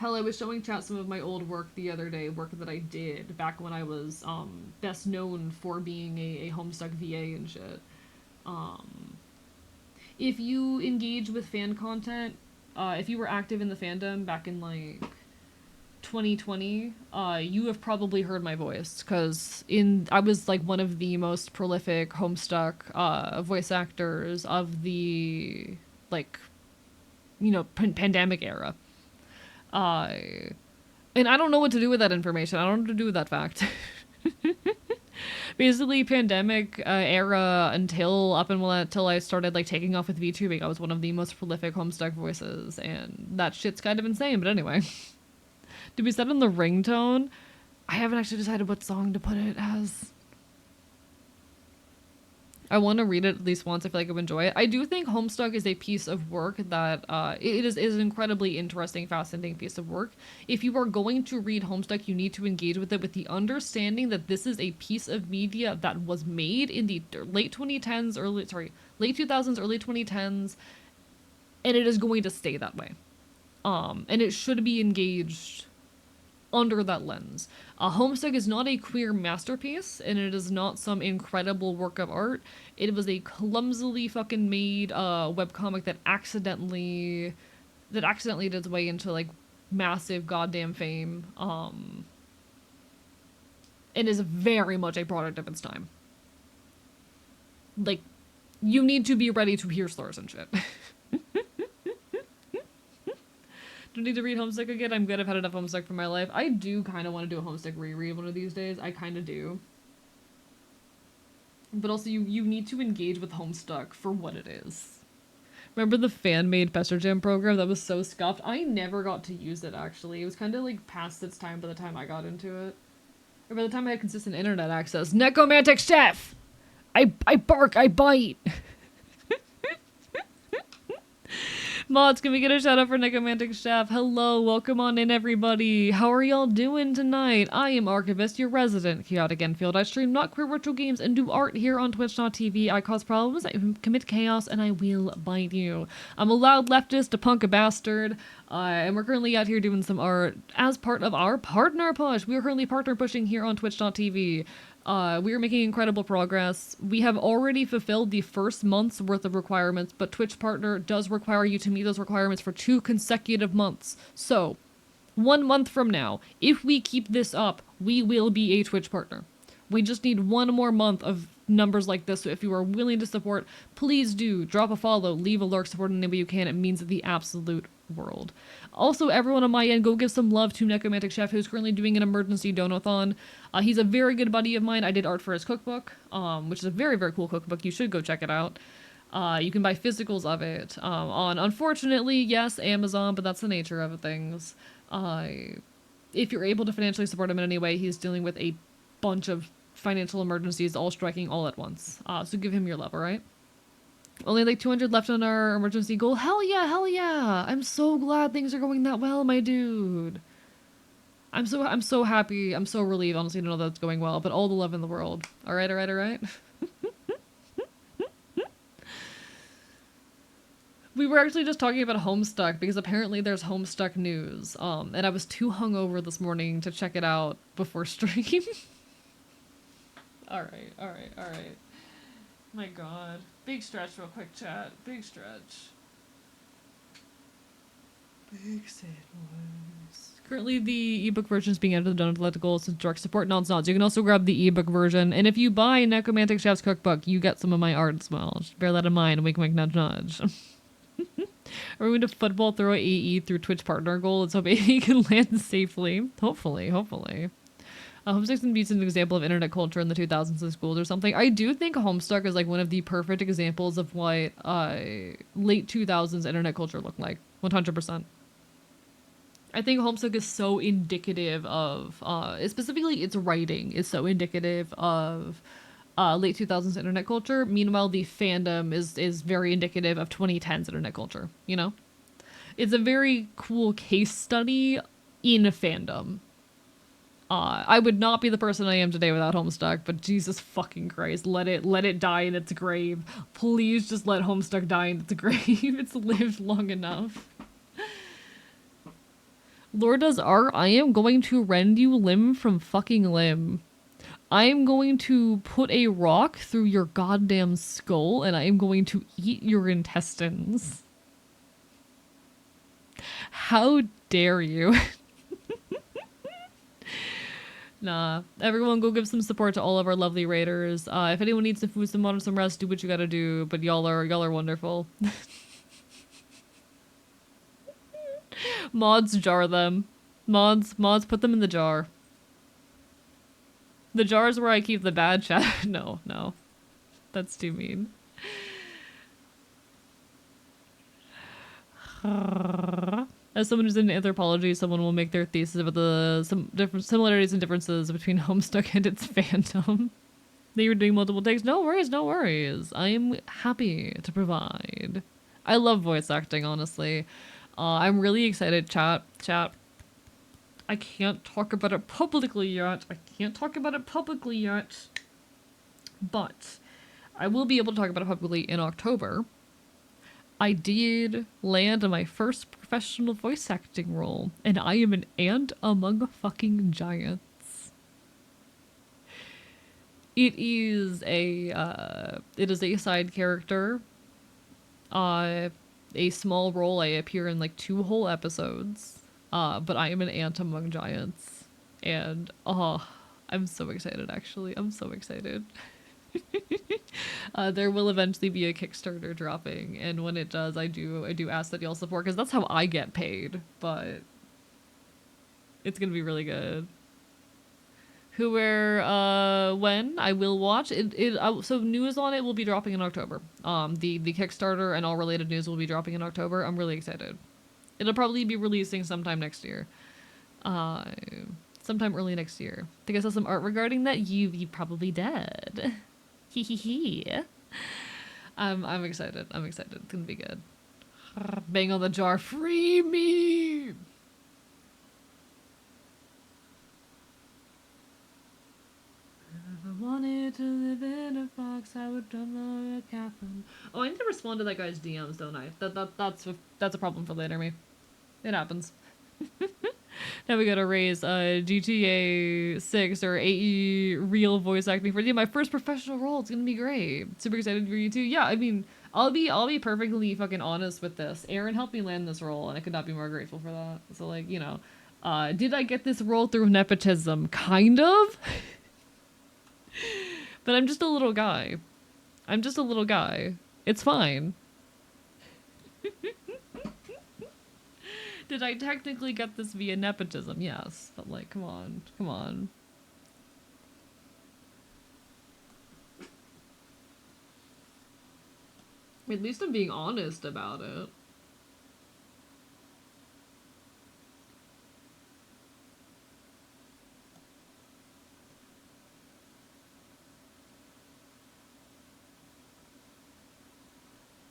I was showing chat some of my old work the other day, work that I did back when I was, best known for being a Homestuck VA and shit. If you engage with fan content, if you were active in the fandom back in, like, 2020, you have probably heard my voice, because I was like one of the most prolific Homestuck voice actors of the, like, you know, pandemic era. And I don't know what to do with that information. I don't know what to do with that fact. Basically, pandemic era until I started, like, taking off with VTubing, I was one of the most prolific Homestuck voices, and that shit's kind of insane, but anyway. Did we set on the ringtone? I haven't actually decided what song to put it as. I want to read it at least once. I feel like I would enjoy it. I do think Homestuck is a piece of work that it is an incredibly interesting, fascinating piece of work. If you are going to read Homestuck, you need to engage with it with the understanding that this is a piece of media that was made in the late 2010s, late 2000s, early 2010s, and it is going to stay that way. And it should be engaged under that lens. Homestuck is not a queer masterpiece, and it is not some incredible work of art. It was a clumsily fucking made webcomic that accidentally did its way into like massive goddamn fame. And is very much a product of its time. Like, you need to be ready to hear slurs and shit. Do I need to read Homestuck again? I'm good. I've had enough Homestuck for my life. I do kind of want to do a Homestuck reread one of these days. I kind of do. But also, you need to engage with Homestuck for what it is. Remember the fan-made Pester Jam program that was so scuffed? I never got to use it, actually. It was kind of like past its time by the time I got into it. Or by the time I had consistent internet access. Necromantic Chef! I bark, I bite! Mods, can we get a shout out for Necromantic Chef? Hello, welcome on in, everybody. How are y'all doing tonight? I am Archivist, your resident Chaotic Enfield. I stream not queer virtual games and do art here on Twitch.tv. I cause problems, I commit chaos, and I will bite you. I'm a loud leftist, a punk, a bastard, and we're currently out here doing some art as part of our partner push. We are currently partner pushing here on Twitch.tv. We are making incredible progress. We have already fulfilled the first month's worth of requirements, but Twitch Partner does require you to meet those requirements for 2 consecutive months. So, 1 month from now, if we keep this up, we will be a Twitch Partner. We just need 1 more month of numbers like this, so if you are willing to support, please do drop a follow, leave a lurk, support in any way you can. It means the absolute world. Also, everyone on my end, go give some love to Necromantic Chef, who's currently doing an emergency donathon. He's a very good buddy of mine. I did art for his cookbook, which is a very, very cool cookbook. You should go check it out. You can buy physicals of it on, unfortunately, yes, Amazon, but that's the nature of things. If you're able to financially support him in any way, he's dealing with a bunch of financial emergencies all striking all at once. So give him your love, alright? Only like 200 left on our emergency goal. Hell yeah, hell yeah! I'm so glad things are going that well, my dude. I'm so happy. I'm so relieved, honestly, to know that it's going well. But all the love in the world. Alright, alright, alright. We were actually just talking about Homestuck because apparently there's Homestuck news. And I was too hungover this morning to check it out before stream. Alright, alright, alright. My god. Big stretch real quick, chat. Big stretch. Big sad ones. Currently, the ebook version is being edited on Atletical since direct support nonsense. You can also grab the ebook version, and if you buy Necromantic Chef's cookbook, you get some of my art as well. Just bear that in mind. Wink, wink, nudge, nudge. Are we going to football throw AE through Twitch partner goal? Let's hope AE can land safely. Hopefully, hopefully. Homestuck's gonna be an example of internet culture in the 2000s in schools or something. I do think Homestuck is like one of the perfect examples of what late 2000s internet culture looked like. 100%. I think Homestuck is so indicative of, specifically its writing is so indicative of late 2000s internet culture. Meanwhile, the fandom is very indicative of 2010s internet culture, you know? It's a very cool case study in a fandom. I would not be the person I am today without Homestuck, but Jesus fucking Christ, let it die in its grave. Please just let Homestuck die in its grave. It's lived long enough. Lord does art. I am going to rend you limb from fucking limb. I am going to put a rock through your goddamn skull, and I am going to eat your intestines. How dare you? Nah, everyone go give some support to all of our lovely raiders. If anyone needs some food, some water, some rest, do what you gotta do, but y'all are wonderful. Mods jar them. Mods put them in the jar. The jar is where I keep the bad chat. No. That's too mean. As someone who's in anthropology, someone will make their thesis about some different similarities and differences between Homestuck and its fandom. that you're doing multiple takes. No worries, no worries. I'm happy to provide. I love voice acting, honestly. I'm really excited, chat. I can't talk about it publicly yet. But I will be able to talk about it publicly in October. I did land my first professional voice acting role, and I am an ant among fucking giants. It is a side character, a small role. I appear in like 2 whole episodes, but I am an ant among giants, and I'm so excited. Actually, I'm so excited. There will eventually be a Kickstarter dropping, and when it does, I do ask that y'all support because that's how I get paid. But it's gonna be really good. Who, where, when I will watch it. So news on it will be dropping in October. The Kickstarter and all related news will be dropping in October. I'm really excited. It'll probably be releasing sometime next year. Uh, Sometime early next year. I think I saw some art regarding that. You probably did. Hee hee hee. I'm excited. I'm excited. It's gonna be good. Bang on the jar. Free me. If I wanted to live in a box, I would download a Catherine. Oh, I need to respond to that guy's DMs, don't I? That's a problem for later me. It happens. Now we gotta raise GTA 6 or AE real voice acting for my first professional role. It's gonna be great. Super excited for you too. Yeah, I mean, I'll be perfectly fucking honest with this. Aaron helped me land this role, and I could not be more grateful for that. So like, did I get this role through nepotism? Kind of. But I'm just a little guy. It's fine. Did I technically get this via nepotism? Yes. But like, come on. Come on. At least I'm being honest about it.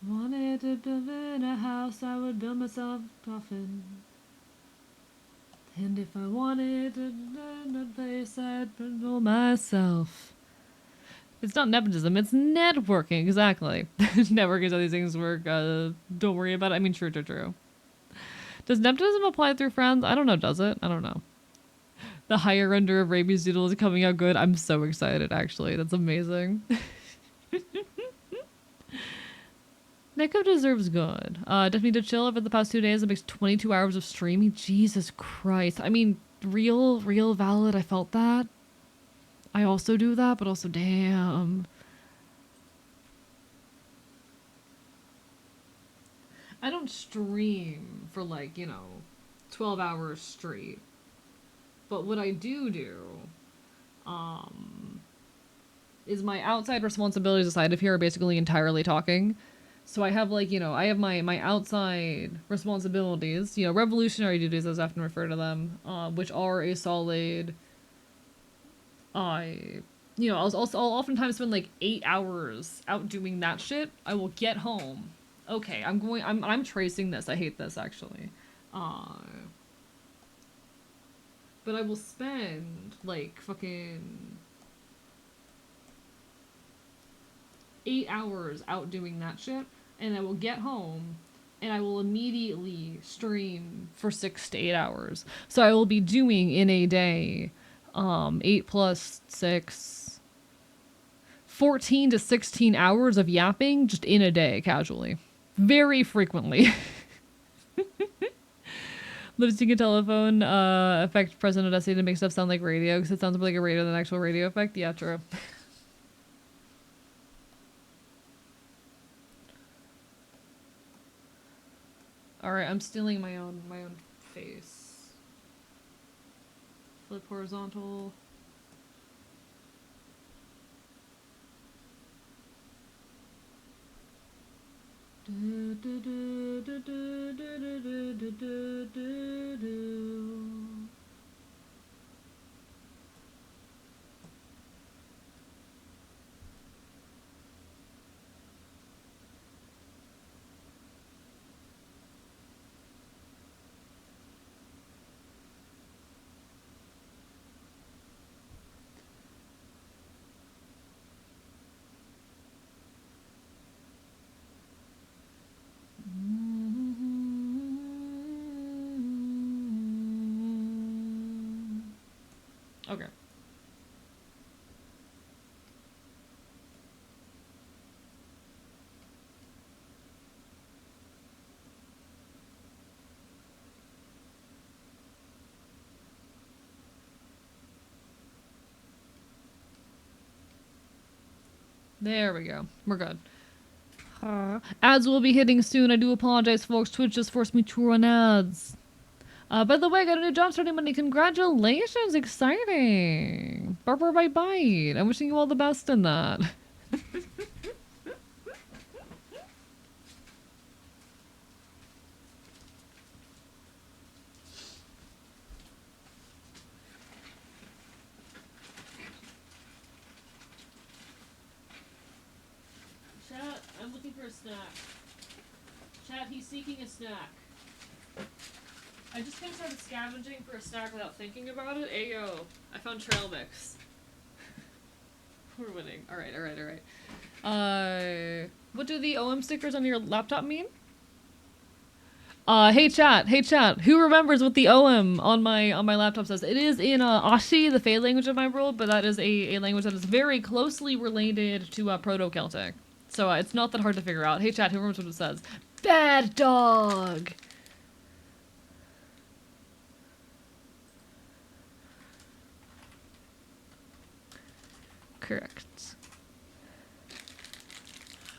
Wanted to build in a house, I would build myself a coffin. And if I wanted to learn a place, I'd build myself. It's not nepotism, it's networking, exactly. Networking is how these things work. Don't worry about it. I mean, true. Does nepotism apply through friends? I don't know, does it? I don't know. The higher under of Rabies Doodle is coming out good. I'm so excited, actually. That's amazing. Neko deserves good. Definitely to chill over the past 2 days. It makes 22 hours of streaming. Jesus Christ. I mean, real valid. I felt that. I also do that, but also damn. I don't stream for like, 12 hours straight. But what I do, is my outside responsibilities aside of here are basically entirely talking. So I have like, I have my outside responsibilities, revolutionary duties as I often refer to them, which are a solid, I'll oftentimes spend like 8 hours out doing that shit. I will get home. Okay, I'm tracing this. I hate this actually. But I will spend like fucking 8 hours out doing that shit, and I will get home and I will immediately stream for 6 to 8 hours. So I will be doing in a day 8 plus 6, 14 to 16 hours of yapping just in a day casually. Very frequently. Lip-sync a telephone effect present at SC to make stuff sound like radio, because it sounds more like a radio than an actual radio effect. Yeah, true. Alright, I'm stealing my own face. Flip horizontal. Okay. There we go. We're good. Ads will be hitting soon. I do apologize, folks. Twitch just forced me to run ads. By the way, I got a new job starting Monday. Congratulations! Exciting! Barber Bite Bite. I'm wishing you all the best in that. Chat, I'm looking for a snack. Chat, he's seeking a snack. I just kind of started scavenging for a snack without thinking about it. Ayo, I found trail mix. We're winning. Alright. What do the OM stickers on your laptop mean? Hey chat. Who remembers what the OM on my laptop says? It is in Ashi, the Fey language of my world, but that is a language that is very closely related to Proto-Celtic. So it's not that hard to figure out. Hey chat, who remembers what it says? Bad dog! Correct.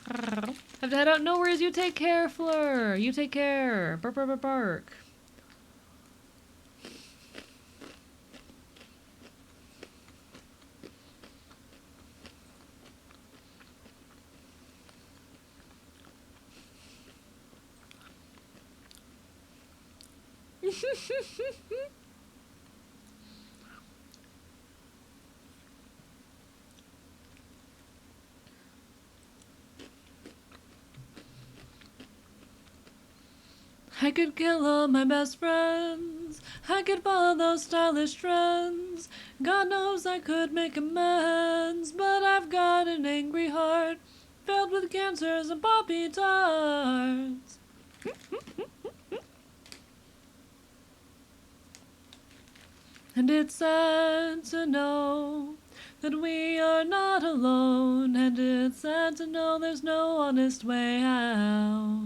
Have to head out. No worries. You take care, Fleur. You take care. Bark, bark, bark, bark. I could kill all my best friends. I could follow those stylish trends. God knows I could make amends, but I've got an angry heart filled with cancers and poppy tarts. And it's sad to know that we are not alone, and it's sad to know there's no honest way out.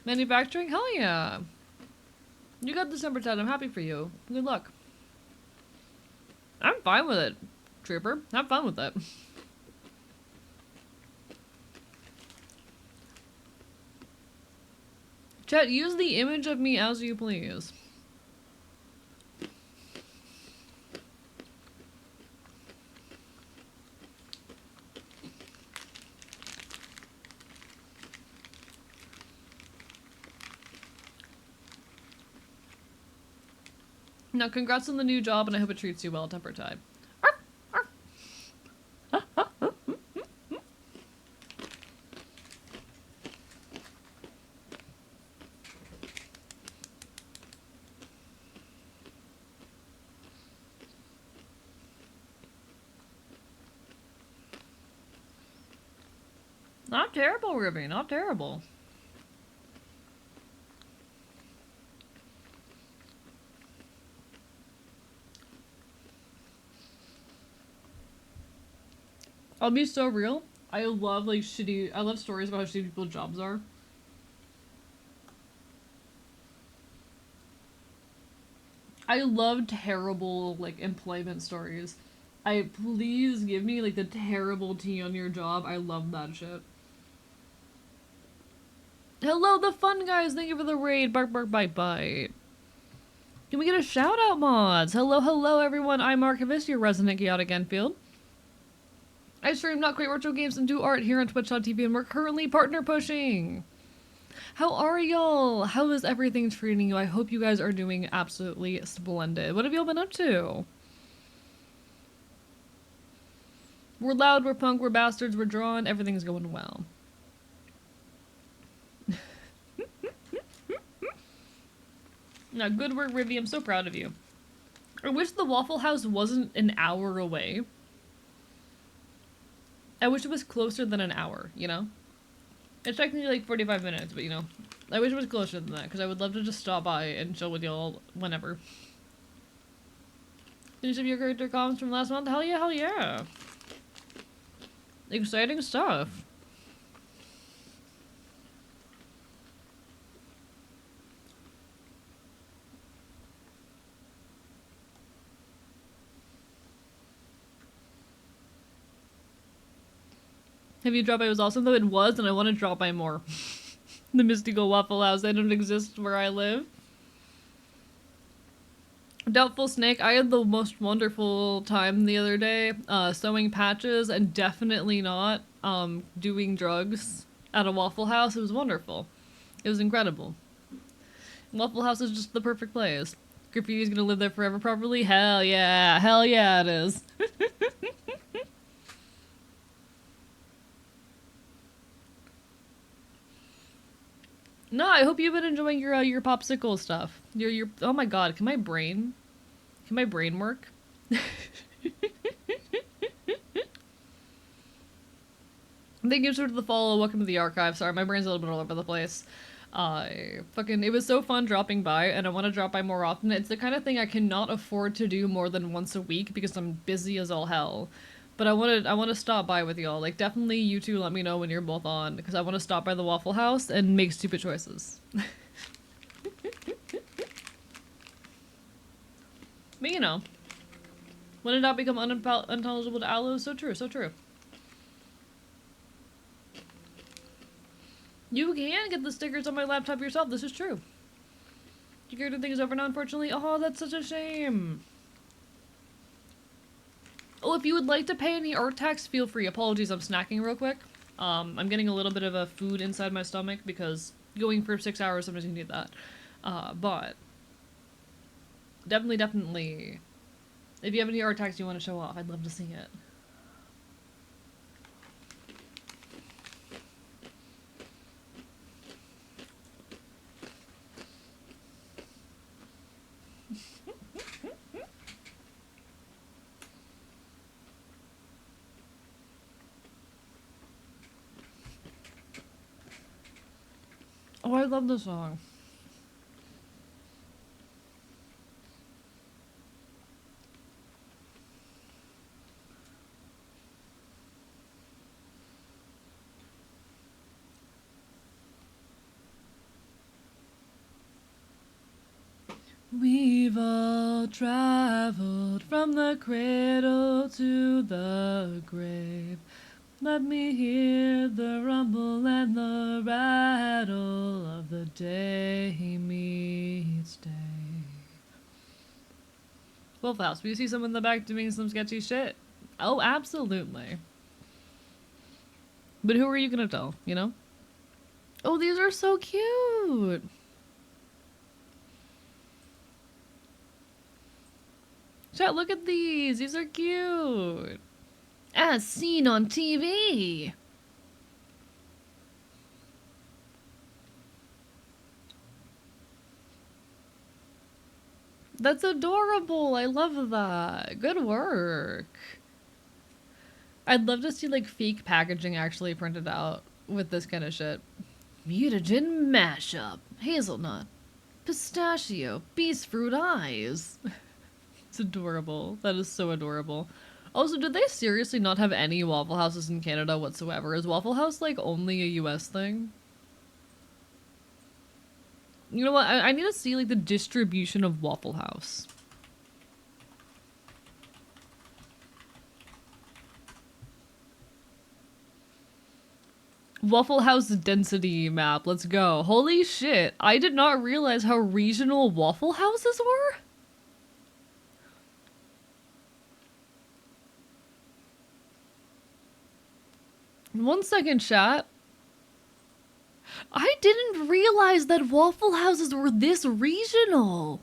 Manufacturing? Hell yeah. You got December 10. I'm happy for you. Good luck. I'm fine with it, Trooper. Have fun with it. Chat, use the image of me as you please. Now, congrats on the new job, and I hope it treats you well, Temper Tide. Not terrible, Ruby. Not terrible. I'll be so real. I love I love stories about how shitty people's jobs are. I love terrible employment stories. Please give me the terrible tea on your job. I love that shit. Hello, the fun guys. Thank you for the raid. Bark, bark, bite, bite. Can we get a shout out, mods? Hello, everyone. I'm Archivist, your resident chaotic Enfield. I stream Not Great Retro Games and do art here on Twitch.tv, and we're currently partner pushing. How are y'all? How is everything treating you? I hope you guys are doing absolutely splendid. What have y'all been up to? We're loud, we're punk, we're bastards, we're drawn. Everything's going well. Now, good work, Rivy. I'm so proud of you. I wish the Waffle House wasn't an hour away. I wish it was closer than an hour, you know? It's technically 45 minutes, but I wish it was closer than that, because I would love to just stop by and chill with y'all whenever. Finish up your character comments from last month? Hell yeah, hell yeah. Exciting stuff. Have you dropped by? It was awesome though. It was, and I want to drop by more. The Mystical Waffle House. They don't exist where I live. Doubtful Snake. I had the most wonderful time the other day, sewing patches and definitely not doing drugs at a Waffle House. It was wonderful. It was incredible. Waffle House is just the perfect place. Graffiti's gonna live there forever probably? Hell yeah. Hell yeah it is. No, I hope you've been enjoying your popsicle stuff. Your oh my god, can my brain work? Thank you for the follow. Welcome to the archive. Sorry, my brain's a little bit all over the place. It was so fun dropping by, and I want to drop by more often. It's the kind of thing I cannot afford to do more than once a week because I'm busy as all hell. But I want to stop by with y'all. Like, definitely you two let me know when you're both on, because I want to stop by the Waffle House and make stupid choices. But you know, when it not become unintelligible to Aloe, so true, so true. You can get the stickers on my laptop yourself, this is true. Your character thing is over now, unfortunately. Oh, that's such a shame. Oh, if you would like to pay any art tax, feel free. Apologies, I'm snacking real quick. I'm getting a little bit of a food inside my stomach because going for 6 hours, sometimes you need that. But definitely, if you have any art tax you want to show off, I'd love to see it. Oh, I love the song. We've all traveled from the cradle to the grave. Let me hear the rumble and the rattle of the day meets day. Wolf House, will you see someone in the back doing some sketchy shit? Oh, absolutely. But who are you gonna tell, you know? Oh, these are so cute! Chat, look at these! These are cute! As seen on TV! That's adorable! I love that! Good work! I'd love to see, like, fake packaging actually printed out with this kind of shit. Mutagen mashup. Hazelnut. Pistachio. Beast fruit eyes. It's adorable. That is so adorable. Also, did they seriously not have any Waffle Houses in Canada whatsoever? Is Waffle House, like, only a US thing? You know what? I need to see, like, the distribution of Waffle House. Waffle House density map. Let's go. Holy shit. I did not realize how regional Waffle Houses were. One second, chat. I didn't realize that Waffle Houses were this regional.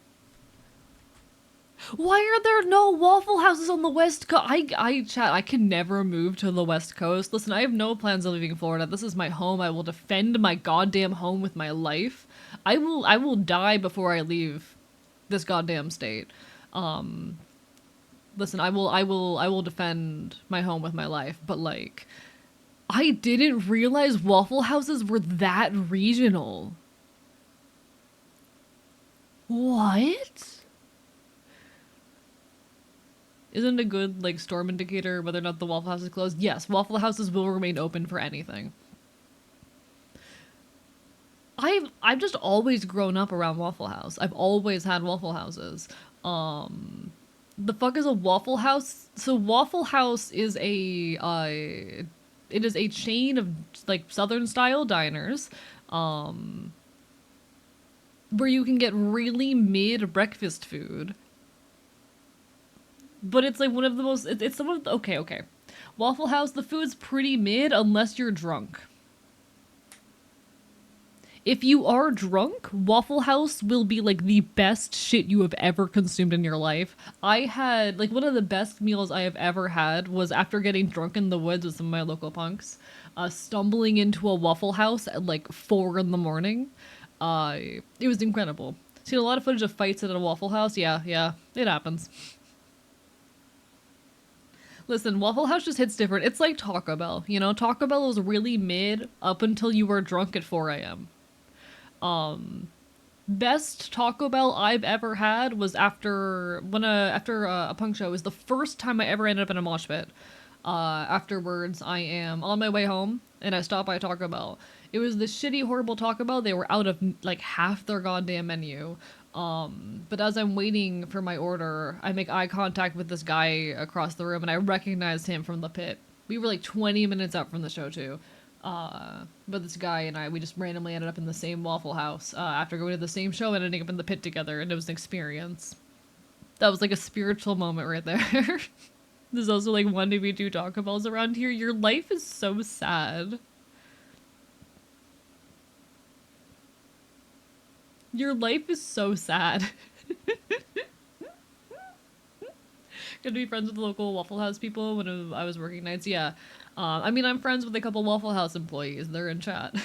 Why are there no Waffle Houses on the West Coast? I can never move to the West Coast. Listen, I have no plans of leaving Florida. This is my home. I will defend my goddamn home with my life. I will die before I leave this goddamn state. Listen, I will defend my home with my life, but I didn't realize Waffle Houses were that regional. What? Isn't a good like storm indicator whether or not the Waffle House is closed? Yes, Waffle Houses will remain open for anything. I've just always grown up around Waffle House. I've always had Waffle Houses. The fuck is a Waffle House? So Waffle House is a it is a chain of like Southern style diners, um, where you can get really mid breakfast food. But it's like one of the most. It's some of the, okay. Waffle House, the food's pretty mid unless you're drunk. If you are drunk, Waffle House will be like the best shit you have ever consumed in your life. I had like one of the best meals I have ever had was after getting drunk in the woods with some of my local punks, stumbling into a Waffle House at like 4 in the morning. It was incredible. Seen a lot of footage of fights at a Waffle House. Yeah, it happens. Listen, Waffle House just hits different. It's like Taco Bell. You know, Taco Bell was really mid up until you were drunk at 4 a.m. Best Taco Bell I've ever had was after a punk show. It was the first time I ever ended up in a mosh pit. Afterwards, I am on my way home and I stop by Taco Bell. It was the shitty, horrible Taco Bell. They were out of like half their goddamn menu. But as I'm waiting for my order, I make eye contact with this guy across the room and I recognized him from the pit. We were like 20 minutes out from the show too. But this guy and I, we just randomly ended up in the same Waffle House after going to the same show and ending up in the pit together, and it was an experience. That was like a spiritual moment right there. There's also like 1 to 2 Taco Bells around here. Your life is so sad. Your life is so sad. Gonna be friends with the local Waffle House people when I was working nights. Yeah. I mean, I'm friends with a couple Waffle House employees. They're in chat.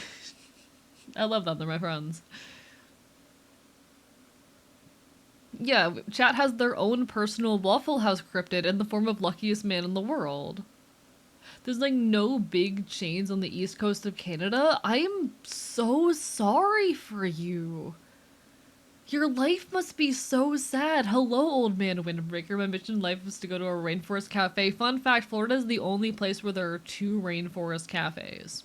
I love them. They're my friends. Yeah, chat has their own personal Waffle House cryptid in the form of luckiest man in the world. There's like no big chains on the east coast of Canada. I am so sorry for you. Your life must be so sad. Hello, old man Windbreaker. My mission in life was to go to a rainforest cafe. Fun fact, Florida is the only place where there are 2 rainforest cafes.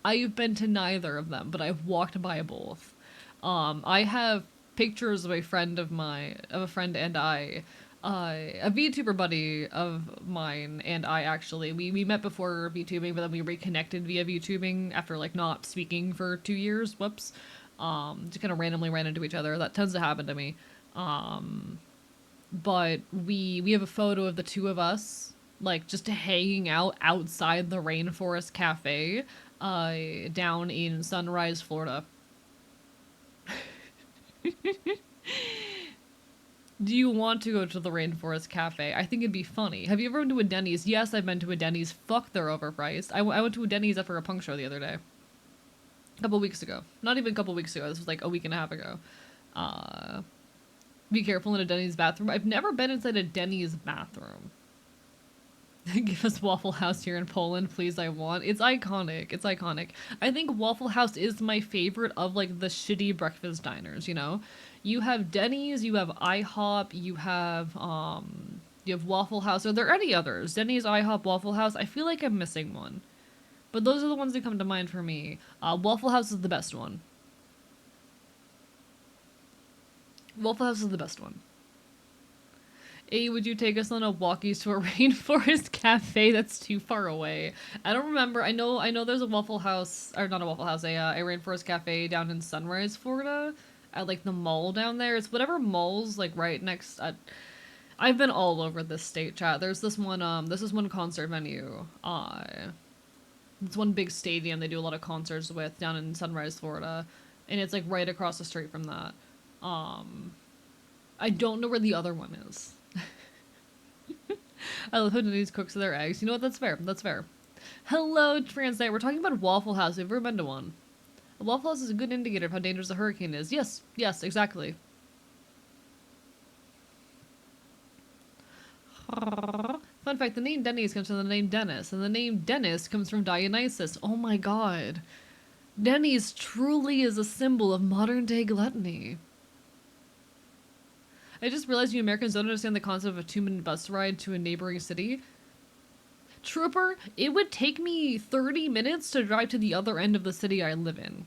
I've been to neither of them, but I've walked by both. I have pictures of a friend and I, a VTuber buddy of mine and I actually. We met before VTubing, but then we reconnected via VTubing after like not speaking for 2 years. Whoops. Just kind of randomly ran into each other. That tends to happen to me. But we have a photo of the two of us like just hanging out outside the Rainforest Cafe down in Sunrise, Florida. Do you want to go to the Rainforest Cafe? I think it'd be funny. Have you ever been to a Denny's? Yes, I've been to a Denny's. Fuck, they're overpriced. I went to a Denny's after a punk show the other day. A couple weeks ago. Not even a couple weeks ago. This was like a week and a half ago. Be careful in a Denny's bathroom. I've never been inside a Denny's bathroom. Give us Waffle House here in Poland, please. I want. It's iconic. It's iconic. I think Waffle House is my favorite of like the shitty breakfast diners. You know, you have Denny's, you have IHOP, you have Waffle House. Are there any others? Denny's, IHOP, Waffle House. I feel like I'm missing one, but those are the ones that come to mind for me. Waffle House is the best one. Waffle House is the best one. A, would you take us on a walkies to a rainforest cafe? That's too far away. I don't remember. I know there's a Waffle House, or not a Waffle House, a rainforest cafe down in Sunrise, Florida, at like the mall down there. It's whatever mall's like right next. I've been all over this state, chat. There's this one concert venue. It's one big stadium they do a lot of concerts with down in Sunrise, Florida, and it's like right across the street from that. I don't know where the other one is. I love how Denny's cooks their eggs. You know what? That's fair. That's fair. Hello, Transnight. We're talking about Waffle House. Have you ever been to one? A Waffle House is a good indicator of how dangerous a hurricane is. Yes, exactly. Fun fact, the name Denny's comes from the name Dennis, and the name Dennis comes from Dionysus. Oh my god. Denny's truly is a symbol of modern-day gluttony. I just realized you Americans don't understand the concept of a 2-minute bus ride to a neighboring city. Trooper, it would take me 30 minutes to drive to the other end of the city I live in.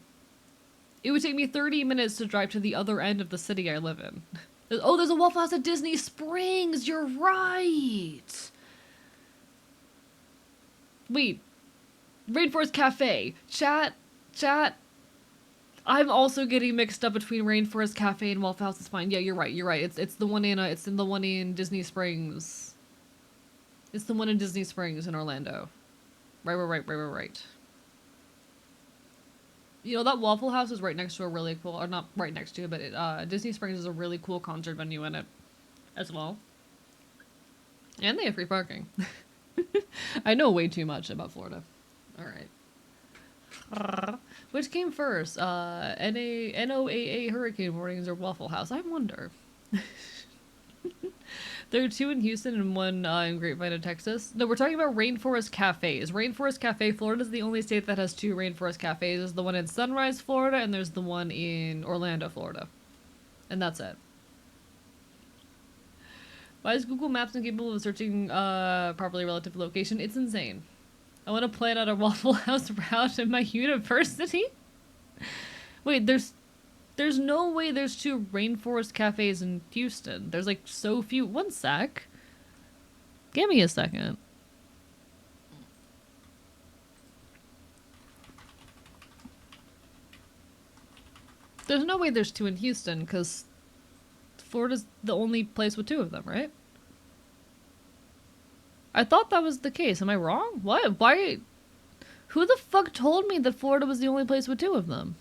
It would take me 30 minutes to drive to the other end of the city I live in. Oh, there's a Waffle House at Disney Springs! You're right! Wait. Rainforest Cafe. Chat. I'm also getting mixed up between Rainforest Cafe and Waffle House. It's fine. Yeah, you're right. It's the one in the one in Disney Springs. It's the one in Disney Springs in Orlando. Right. You know, that Waffle House is right next to a really cool, or not right next to it, but Disney Springs is a really cool concert venue in it as well. And they have free parking. I know way too much about Florida. Alright. Which came first? NOAA hurricane warnings or Waffle House? I wonder. There are 2 in Houston and 1 in Grapevine, Texas. No, we're talking about Rainforest Cafes. Rainforest Cafe, Florida is the only state that has 2 Rainforest Cafes. There's the one in Sunrise, Florida, and there's the one in Orlando, Florida. And that's it. Why is Google Maps incapable of searching properly relative location? It's insane. I want to plan out a Waffle House route in my university. Wait, there's no way there's 2 Rainforest Cafes in Houston. There's like so few. One sec. Give me a second. There's no way there's 2 in Houston because Florida's the only place with 2 of them, right? I thought that was the case. Am I wrong? What? Why? Who the fuck told me that Florida was the only place with 2 of them?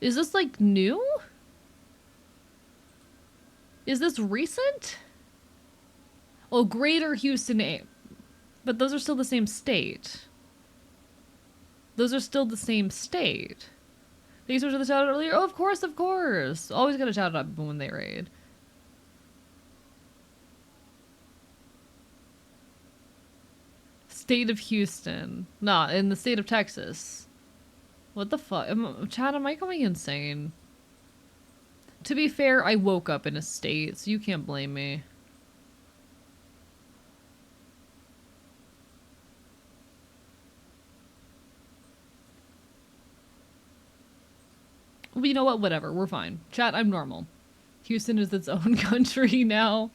Is this like new? Is this recent? Oh, Greater Houston, but those are still the same state. Those are still the same state. Thanks so much for the shout out earlier. Oh, of course. Always gotta shout out when they raid. State of Houston. Nah, in the state of Texas. What the fuck? Chad, am I going insane? To be fair, I woke up in a state, so you can't blame me. Well, you know what? Whatever. We're fine. Chat, I'm normal. Houston is its own country now.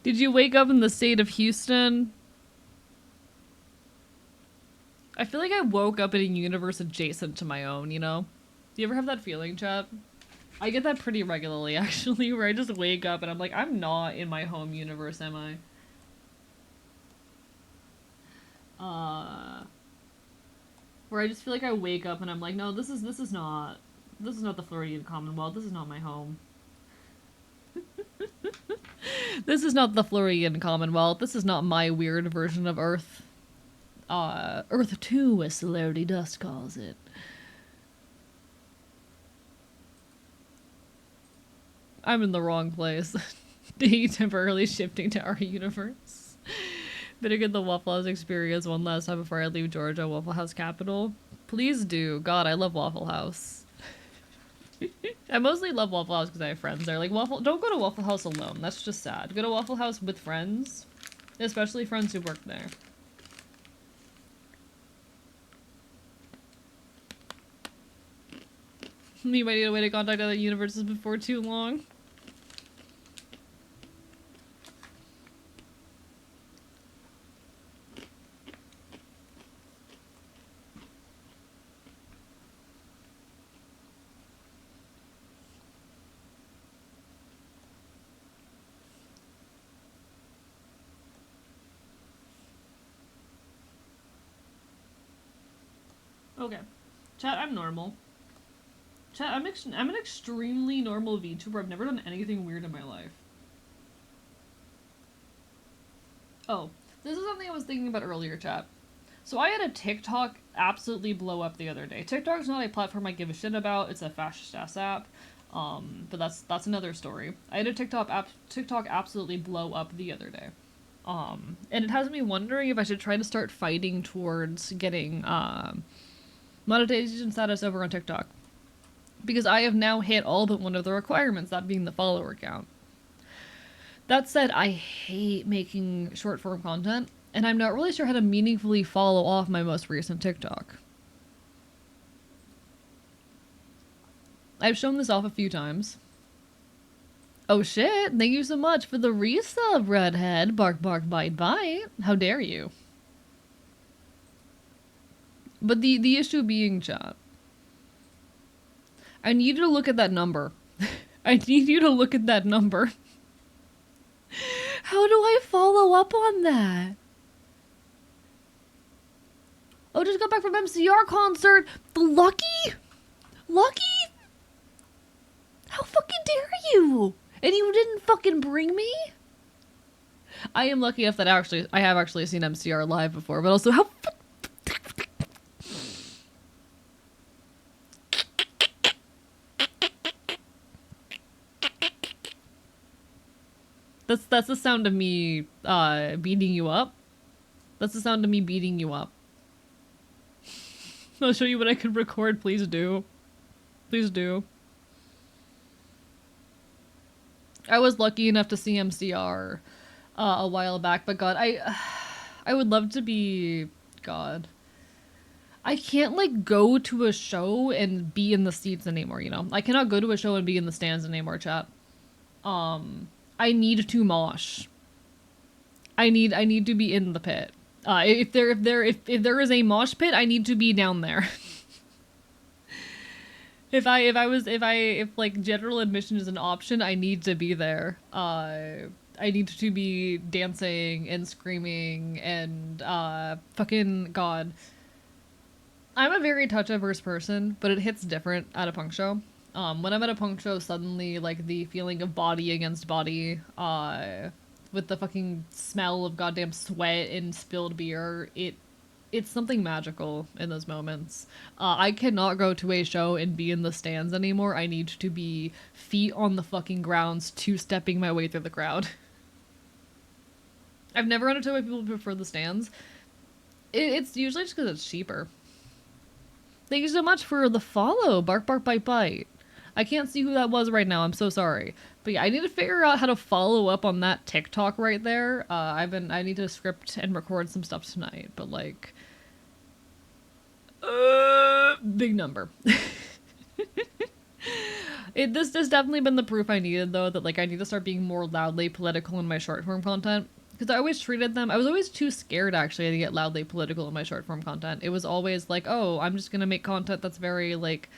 Did you wake up in the state of Houston? I feel like I woke up in a universe adjacent to my own, you know? Do you ever have that feeling, chat? I get that pretty regularly, actually, where I just wake up and I'm like, I'm not in my home universe, am I? Where I just feel like I wake up and I'm like, no, this is not the Floridian Commonwealth. This is not my home. This is not the Floridian Commonwealth. This is not my weird version of Earth. Earth 2, as Celerity Dust calls it. I'm in the wrong place. Temporarily shifting to our universe. Better get the Waffle House experience one last time before I leave Georgia, Waffle House capital. Please do. God, I love Waffle House. I mostly love Waffle House because I have friends there. Like, don't go to Waffle House alone. That's just sad. Go to Waffle House with friends. Especially friends who work there. You might need a way to contact other universes before too long. Okay. Chat, I'm normal. Chat, I'm an extremely normal VTuber. I've never done anything weird in my life. Oh, this is something I was thinking about earlier, chat. So I had a TikTok absolutely blow up the other day. TikTok's not a platform I give a shit about. It's a fascist ass app. But that's another story. I had a TikTok absolutely blow up the other day. And it has me wondering if I should try to start fighting towards getting monetization status over on TikTok. Because I have now hit all but one of the requirements, that being the follower count. That said, I hate making short form content, and I'm not really sure how to meaningfully follow off my most recent TikTok. I've shown this off a few times. Oh shit, thank you so much for the resub, redhead. Bark, bark, bite, bite. How dare you? But the issue being, chat, I need you to look at that number. I need you to look at that number. How do I follow up on that? Oh, just got back from MCR concert. The Lucky? Lucky? How fucking dare you? And you didn't fucking bring me? I am lucky enough that I have actually seen MCR live before, but also how that's the sound of me beating you up. That's the sound of me beating you up. I'll show you what I can record. Please do. Please do. I was lucky enough to see MCR a while back, but God, I would love to be God. I can't like go to a show and be in the seats anymore, you know? I cannot go to a show and be in the stands anymore, chat. I need to mosh. I need to be in the pit. If there is a mosh pit, I need to be down there. If like general admission is an option, I need to be there. I need to be dancing and screaming and fucking God. I'm a very touch averse person, but it hits different at a punk show. When I'm at a punk show, suddenly like the feeling of body against body, with the fucking smell of goddamn sweat and spilled beer, it's something magical in those moments. I cannot go to a show and be in the stands anymore. I need to be feet on the fucking grounds, two-stepping my way through the crowd. I've never understood why people prefer the stands. It's usually just because it's cheaper. Thank you so much for the follow, Bark Bark Bite Bite. I can't see who that was right now, I'm so sorry. But yeah, I need to figure out how to follow up on that TikTok right there. I need to script and record some stuff tonight, but like... big number. This has definitely been the proof I needed, though, that like I need to start being more loudly political in my short form content. Because I always treated them, I was always too scared actually to get loudly political in my short form content. It was always like, oh, I'm just gonna make content that's very like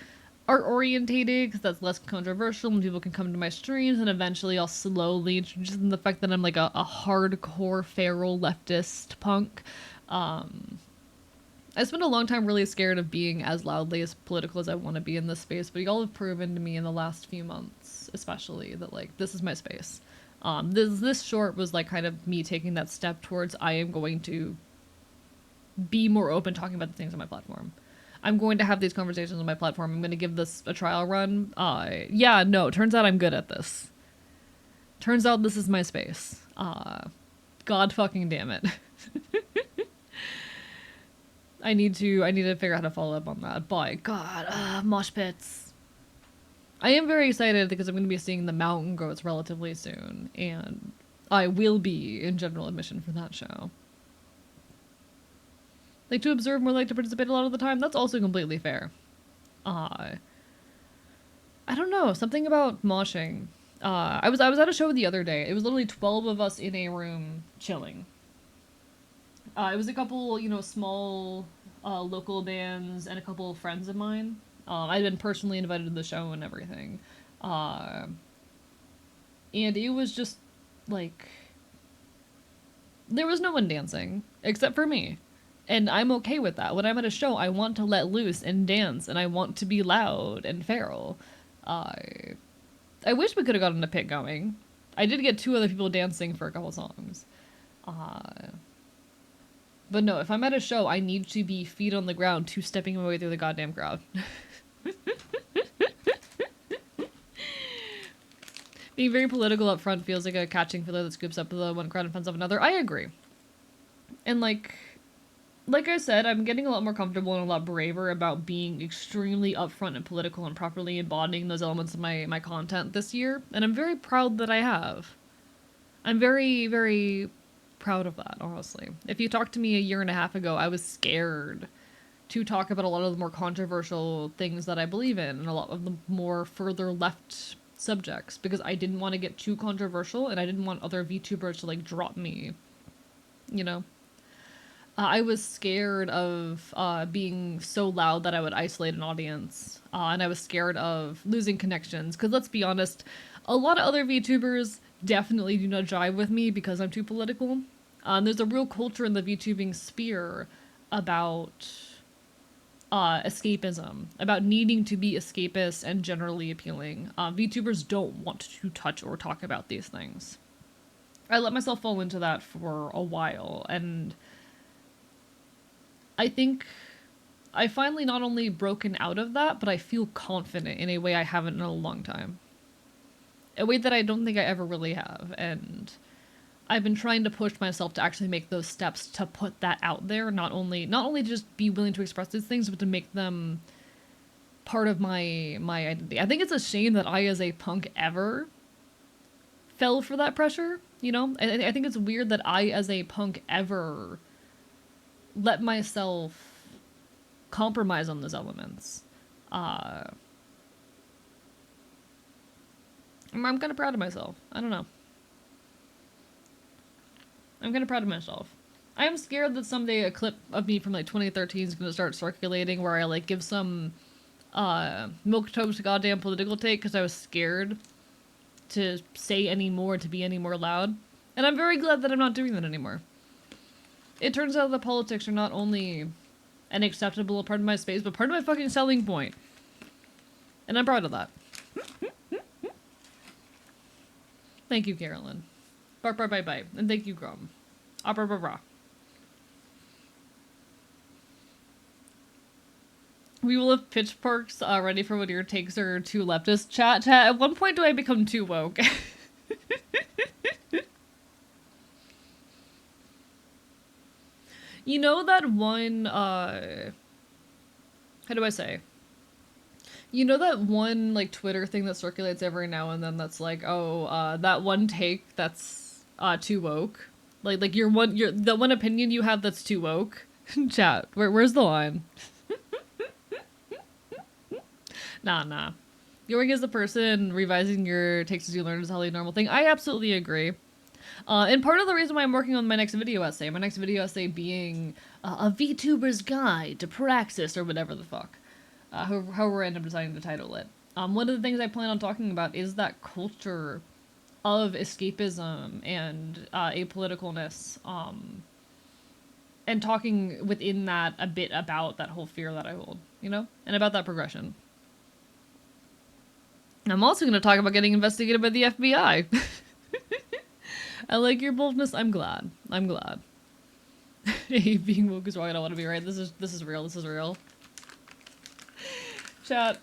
art orientated because that's less controversial and people can come to my streams, and eventually I'll slowly introduce them the fact that I'm like a hardcore feral leftist punk. I spent a long time really scared of being as loudly as political as I want to be in this space, but y'all have proven to me in the last few months, especially, that like this is my space. This short was like kind of me taking that step towards I am going to be more open talking about the things on my platform. I'm going to have these conversations on my platform. I'm going to give this a trial run. Yeah, no, turns out I'm good at this. Turns out this is my space. God fucking damn it. I need to figure out how to follow up on that. By God, mosh pits. I am very excited because I'm going to be seeing the Mountain Goats relatively soon, and I will be in general admission for that show. Like to observe more, like to participate a lot of the time. That's also completely fair. I don't know, something about moshing. I was at a show the other day. It was literally 12 of us in a room chilling. It was a couple, you know, small local bands and a couple of friends of mine. I'd been personally invited to the show and everything. And it was just, like... There was no one dancing, except for me. And I'm okay with that. When I'm at a show, I want to let loose and dance, and I want to be loud and feral. I wish we could have gotten a pit going. I did get 2 other people dancing for a couple songs. But no, if I'm at a show, I need to be feet on the ground, two-stepping my way through the goddamn crowd. Being very political up front feels like a catching feeler that scoops up the one crowd in front of another. I agree. And like I said, I'm getting a lot more comfortable and a lot braver about being extremely upfront and political and properly embodying those elements of my content this year. And I'm very proud that I have. I'm very, very proud of that, honestly. If you talked to me a year and a half ago, I was scared to talk about a lot of the more controversial things that I believe in and a lot of the more further left subjects because I didn't want to get too controversial and I didn't want other VTubers to like drop me, you know? I was scared of being so loud that I would isolate an audience, and I was scared of losing connections. Because let's be honest, a lot of other VTubers definitely do not jive with me because I'm too political. There's a real culture in the VTubing sphere about escapism, about needing to be escapist and generally appealing. VTubers don't want to touch or talk about these things. I let myself fall into that for a while, and I think I finally not only broken out of that, but I feel confident in a way I haven't in a long time. A way that I don't think I ever really have, and I've been trying to push myself to actually make those steps to put that out there, not only just be willing to express these things, but to make them part of my identity. I think it's a shame that I as a punk ever fell for that pressure, you know? I think it's weird that I as a punk ever let myself compromise on those elements. I'm kind of proud of myself. I don't know. I'm kind of proud of myself. I am scared that someday a clip of me from like 2013 is going to start circulating where I like give some milquetoast goddamn political take because I was scared to say any more, to be any more loud. And I'm very glad that I'm not doing that anymore. It turns out that politics are not only an acceptable part of my space, but part of my fucking selling point. And I'm proud of that. Thank you, Carolyn. Bark, bark, bite, bite. And thank you, Grum. Ah, brah, brah, brah. We will have pitchforks ready for when your takes are too leftist. Chat. At one point do I become too woke? You know that one, how do I say? You know that one, like, Twitter thing that circulates every now and then that's like, oh, that one take that's, too woke? Like, the one opinion you have that's too woke? Chat, where's the line? Nah. Yoring is the person revising your takes as you learn is a highly normal thing. I absolutely agree. And part of the reason why I'm working on my next video essay being a VTuber's guide to praxis or whatever the fuck, however I end up deciding to title it. One of the things I plan on talking about is that culture of escapism and apoliticalness, and talking within that a bit about that whole fear that I hold, you know, and about that progression. I'm also going to talk about getting investigated by the FBI. I like your boldness. I'm glad. Hey, being woke is wrong. I don't want to be right. This is real. Chat.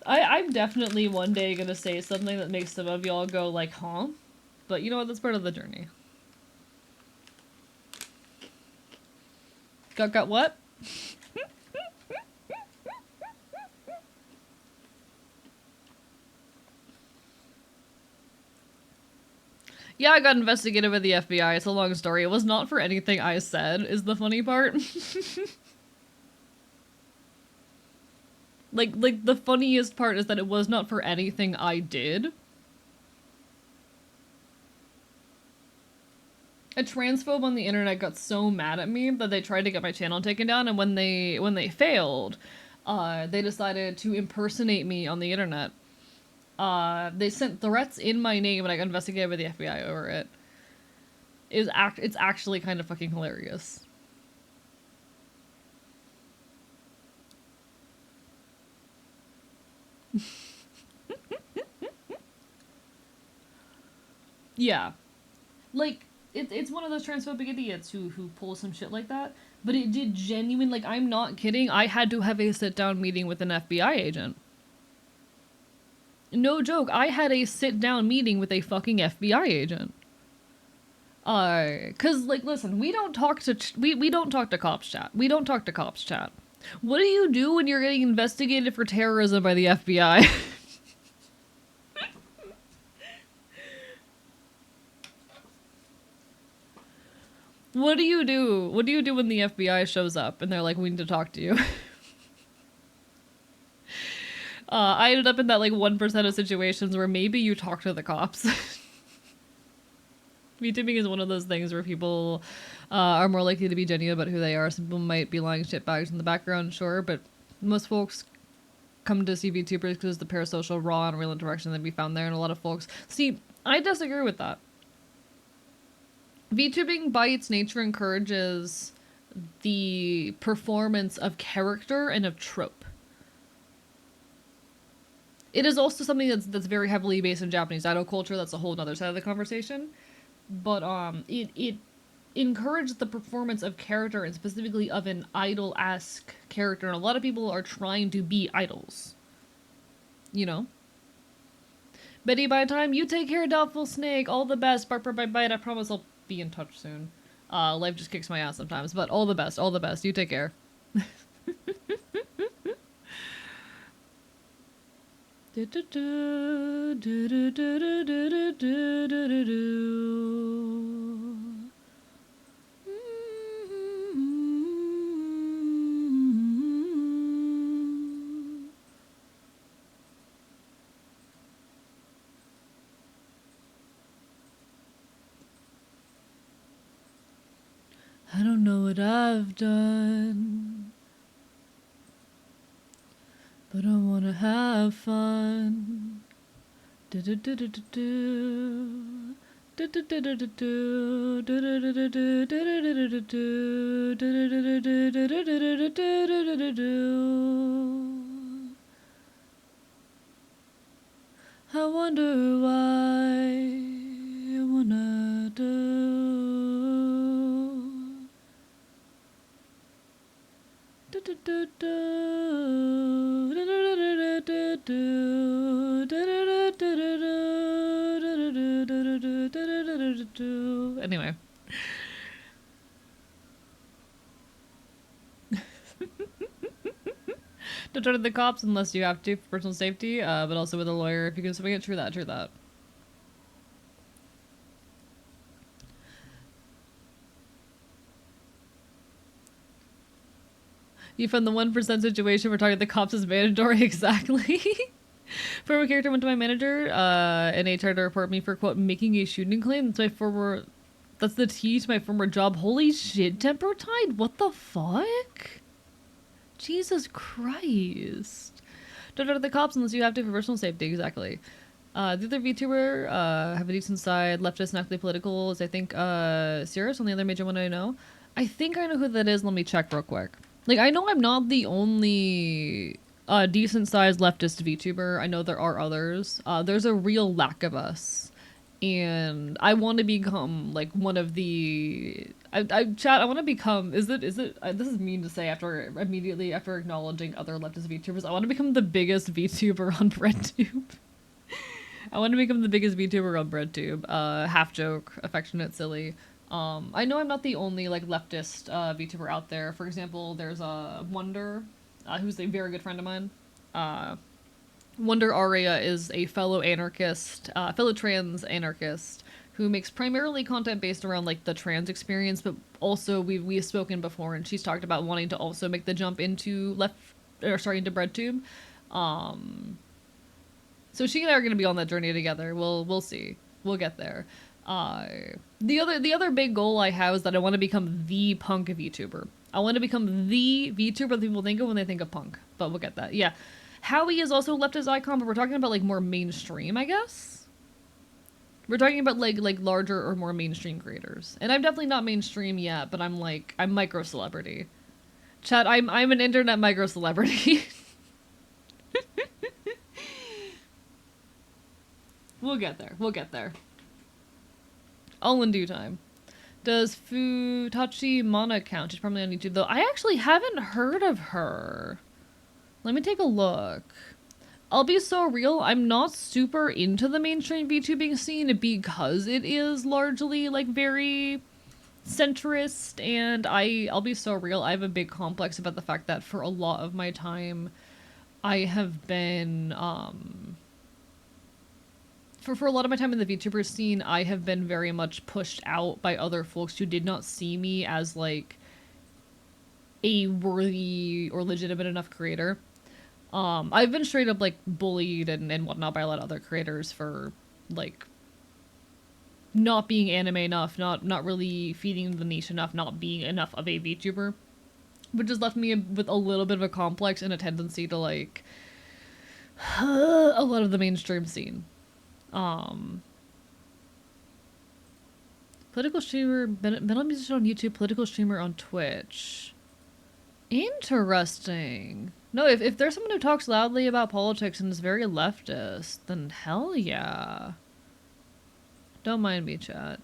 I'm definitely one day gonna say something that makes some of y'all go like, huh? But you know what? That's part of the journey. Got what? Yeah, I got investigated by the FBI. It's a long story. It was not for anything I said, is the funny part. like the funniest part is that it was not for anything I did. A transphobe on the internet got so mad at me that they tried to get my channel taken down, and when they failed, they decided to impersonate me on the internet. They sent threats in my name and I got investigated by the FBI over it. It's actually kind of fucking hilarious. Yeah. Like, it's one of those transphobic idiots who pull some shit like that. But it did genuine, like, I'm not kidding. I had to have a sit-down meeting with an FBI agent. No joke, I had a sit-down meeting with a fucking FBI agent. Cause like, listen, we don't talk to we don't talk to cops chat. We don't talk to cops chat. What do you do when you're getting investigated for terrorism by the FBI? What do you do? What do you do when the FBI shows up and they're like, "We need to talk to you"? I ended up in that like 1% of situations where maybe you talk to the cops. VTubing is one of those things where people are more likely to be genuine about who they are. Some people might be lying shitbags in the background, sure, but most folks come to see VTubers because the parasocial, raw, and real interaction that we found there, and a lot of folks... See, I disagree with that. VTubing, by its nature, encourages the performance of character and of trope. It is also something that's very heavily based in Japanese idol culture. That's a whole other side of the conversation. But it encouraged the performance of character, and specifically of an idol-esque character. And a lot of people are trying to be idols. You know? Betty, by the time you take care, Doubtful Snake, all the best. Bark, bark, bite, bite. I promise I'll be in touch soon. Life just kicks my ass sometimes, but all the best, all the best. You take care. I don't know what I've done, but I wanna have fun. I wonder why I wanna do. Anyway. Don't turn to the cops unless you have to for personal safety, but also with a lawyer if you can swing it. True that, true that. You found the 1% situation where talking to the cops is mandatory, exactly. Former character went to my manager, and HR to report me for, quote, making a shooting claim. That's the tea to my former job. Holy shit, Temper Tide? What the fuck? Jesus Christ. Don't go to the cops unless you have to for personal safety, exactly. The other VTuber, have a decent side, leftist, not political, is I think, Cirrus, on the other major one I know. I think I know who that is, let me check real quick. Like, I know I'm not the only decent-sized leftist VTuber. I know there are others. There's a real lack of us. And I want to become, like, one of the... Chat, I want to become... this is mean to say immediately after acknowledging other leftist VTubers. I want to become the biggest VTuber on BreadTube. I want to become the biggest VTuber on BreadTube. Half joke, affectionate, silly. I know I'm not the only, like, leftist VTuber out there. For example, there's Wonder, who's a very good friend of mine. Wonder Aria is a fellow anarchist, fellow trans anarchist, who makes primarily content based around, like, the trans experience, but also we've spoken before, and she's talked about wanting to also make the jump into into BreadTube. So she and I are going to be on that journey together. We'll see. We'll get there. The other big goal I have is that I want to become the punk VTuber. I want to become the VTuber that people think of when they think of punk. But we'll get that. Yeah. Howie is also a leftist icon, but we're talking about, like, more mainstream, I guess? We're talking about, like larger or more mainstream creators. And I'm definitely not mainstream yet, but I'm micro celebrity. Chat, I'm an internet micro celebrity. We'll get there. We'll get there. All in due time. Does Futachi Mana count? She's probably on YouTube, though. I actually haven't heard of her. Let me take a look. I'll be so real, I'm not super into the mainstream VTubing scene because it is largely like very centrist, and I'll be so real, I have a big complex about the fact that for a lot of my time I have been for a lot of my time in the VTuber scene, I have been very much pushed out by other folks who did not see me as like a worthy or legitimate enough creator. I've been straight up like bullied and whatnot by a lot of other creators for like not being anime enough, not really feeding the niche enough, not being enough of a VTuber, which has left me with a little bit of a complex and a tendency to like a lot of the mainstream scene. Political streamer, metal musician on YouTube, political streamer on Twitch. Interesting. No, if there's someone who talks loudly about politics and is very leftist, then hell yeah. Don't mind me, chat.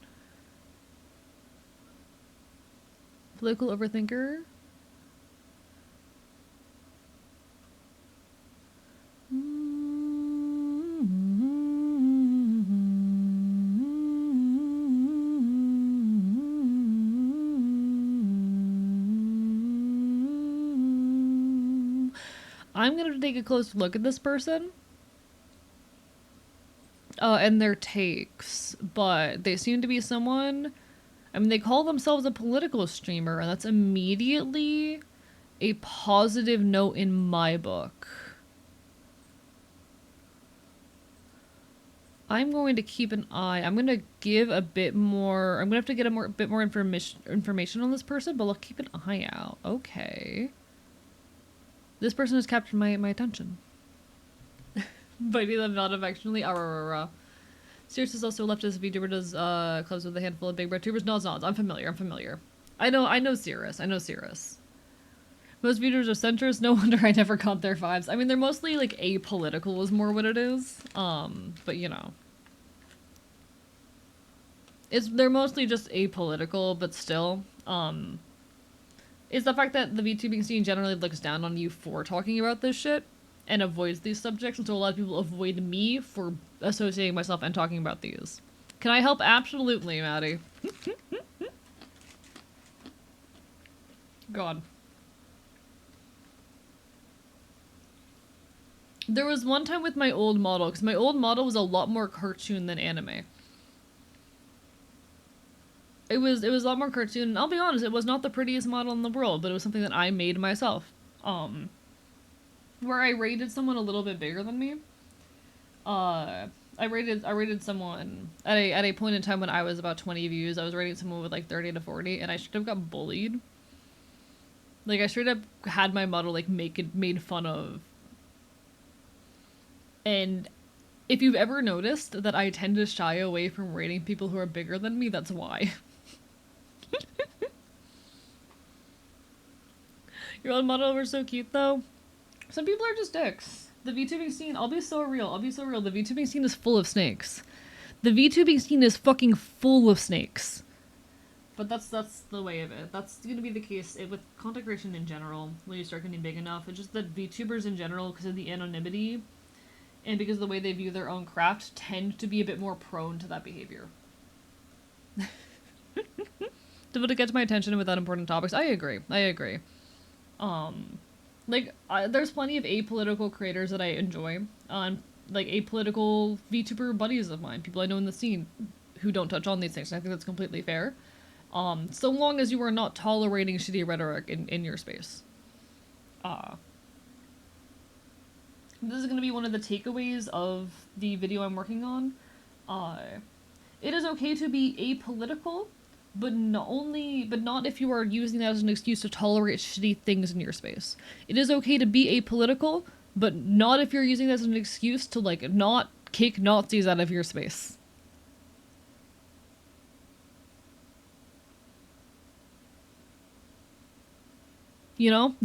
Political overthinker? I'm gonna take a close look at this person. And their takes, but they seem to be someone. I mean, they call themselves a political streamer, and that's immediately a positive note in my book. I'm going to keep an eye. I'm going to give a bit more. I'm going to have to get a bit more information on this person, but I'll keep an eye out. Okay. This person has captured my attention. Biting them not affectionately. Sirius is also a leftist VTuber, does clubs with a handful of big red tubers. Nods. I'm familiar. I know Sirius. Most VTubers are centrist. No wonder I never caught their vibes. I mean, they're mostly like apolitical is more what it is. But you know. They're mostly just apolitical, but still. It's the fact that the VTubing scene generally looks down on you for talking about this shit and avoids these subjects, and so a lot of people avoid me for associating myself and talking about these. Can I help? Absolutely, Maddie. God. There was one time with my old model, because my old model was a lot more cartoon than anime. It was a lot more cartoon, and I'll be honest, it was not the prettiest model in the world, but it was something that I made myself. Where I rated someone a little bit bigger than me. I rated someone at a point in time when I was about 20 views. I was rating someone with like 30 to 40, and I straight up got bullied. Like, I straight up had my model like made fun of. And if you've ever noticed that I tend to shy away from rating people who are bigger than me, that's why. Your old model were so cute though. Some people are just dicks. The VTubing scene, I'll be so real. The VTubing scene is full of snakes. The VTubing scene is fucking full of snakes. But that's the way of it. That's gonna be the case with content creation in general. When you start getting big enough, it's just that VTubers in general, because of the anonymity and because of the way they view their own craft, tend to be a bit more prone to that behavior. To get my attention without important topics. I agree. There's plenty of apolitical creators that I enjoy. Like apolitical VTuber buddies of mine, people I know in the scene, who don't touch on these things. And I think that's completely fair. So long as you are not tolerating shitty rhetoric in your space. This is going to be one of the takeaways of the video I'm working on. It is okay to be apolitical, but not if you are using that as an excuse to tolerate shitty things in your space. It is okay to be apolitical, but not if you're using that as an excuse to like not kick Nazis out of your space. You know?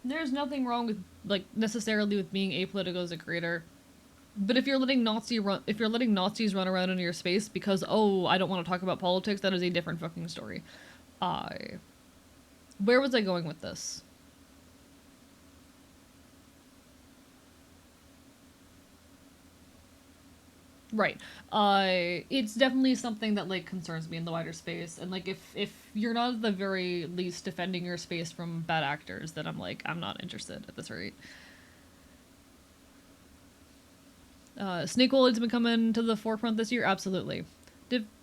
There's nothing wrong with, like, necessarily with being apolitical as a creator. But if you're letting Nazis run around in your space because, oh, I don't want to talk about politics, that is a different fucking story. I Where was I going with this? Right. It's definitely something that like concerns me in the wider space, and like if you're not at the very least defending your space from bad actors, then I'm not interested at this rate. Snake Oil has been coming to the forefront this year, absolutely.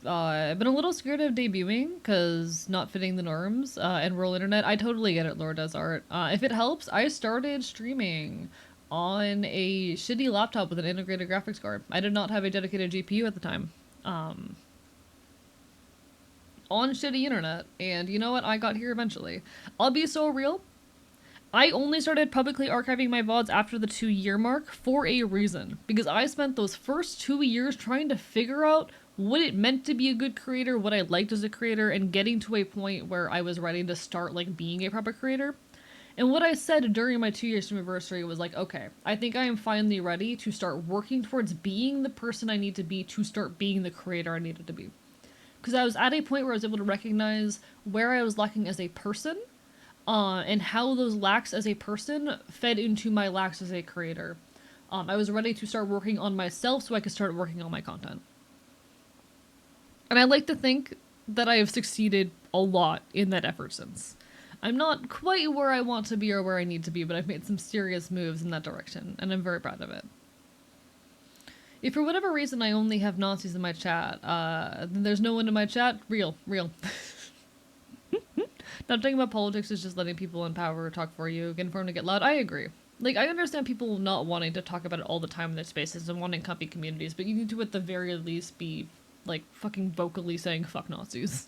I've been a little scared of debuting because not fitting the norms and rural internet. I totally get it, Laura Does Art. If it helps, I started streaming on a shitty laptop with an integrated graphics card. I did not have a dedicated GPU at the time. Um, on shitty internet, and you know what? I got here eventually. I'll be so real. I only started publicly archiving my VODs after the 2 year mark for a reason. Because I spent those first 2 years trying to figure out what it meant to be a good creator, what I liked as a creator, and getting to a point where I was ready to start like being a proper creator. And what I said during my 2 year anniversary was like, okay, I think I am finally ready to start working towards being the person I need to be to start being the creator I needed to be. Because I was at a point where I was able to recognize where I was lacking as a person and how those lacks as a person fed into my lacks as a creator. I was ready to start working on myself so I could start working on my content. And I like to think that I have succeeded a lot in that effort since. I'm not quite where I want to be or where I need to be, but I've made some serious moves in that direction, and I'm very proud of it. If for whatever reason I only have Nazis in my chat, then there's no one in my chat, real. Not talking about politics is just letting people in power talk for you, get informed to get loud. I agree. Like, I understand people not wanting to talk about it all the time in their spaces and wanting comfy communities, but you need to at the very least be, like, fucking vocally saying fuck Nazis.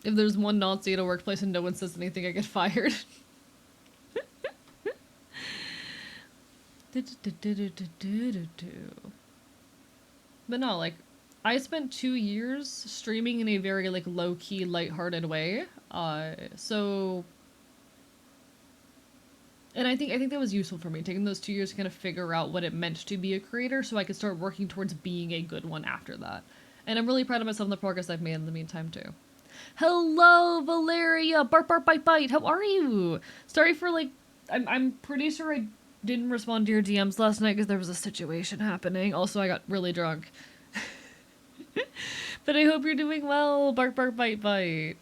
If there's one Nazi at a workplace and no one says anything, I get fired. But no, like, I spent 2 years streaming in a very, like, low-key, lighthearted way. So... And I think that was useful for me, taking those 2 years to kind of figure out what it meant to be a creator so I could start working towards being a good one after that. And I'm really proud of myself and the progress I've made in the meantime, too. Hello, Valeria! Bark, bark, bite, bite! How are you? Sorry for, like... I'm pretty sure I didn't respond to your DMs last night because there was a situation happening. Also, I got really drunk. But I hope you're doing well. Bark, bark, bite, bite.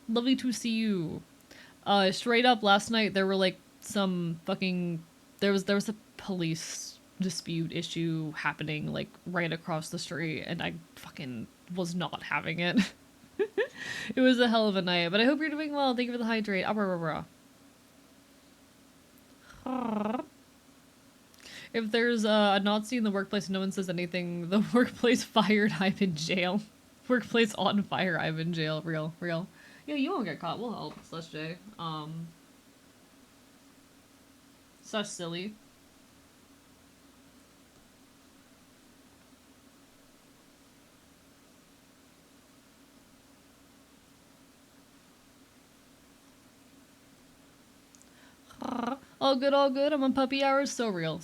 Lovely to see you. Straight up, last night there were like some fucking there was a police dispute issue happening like right across the street, and I fucking was not having it. It was a hell of a night, but I hope you're doing well. Thank you for the hydrate. If there's a Nazi in the workplace and no one says anything, the workplace fired, I'm in jail. Workplace on fire, I'm in jail. Real. Yeah, you won't get caught. We'll help. Slash J. Such silly. All good, all good. I'm on puppy hours. So real.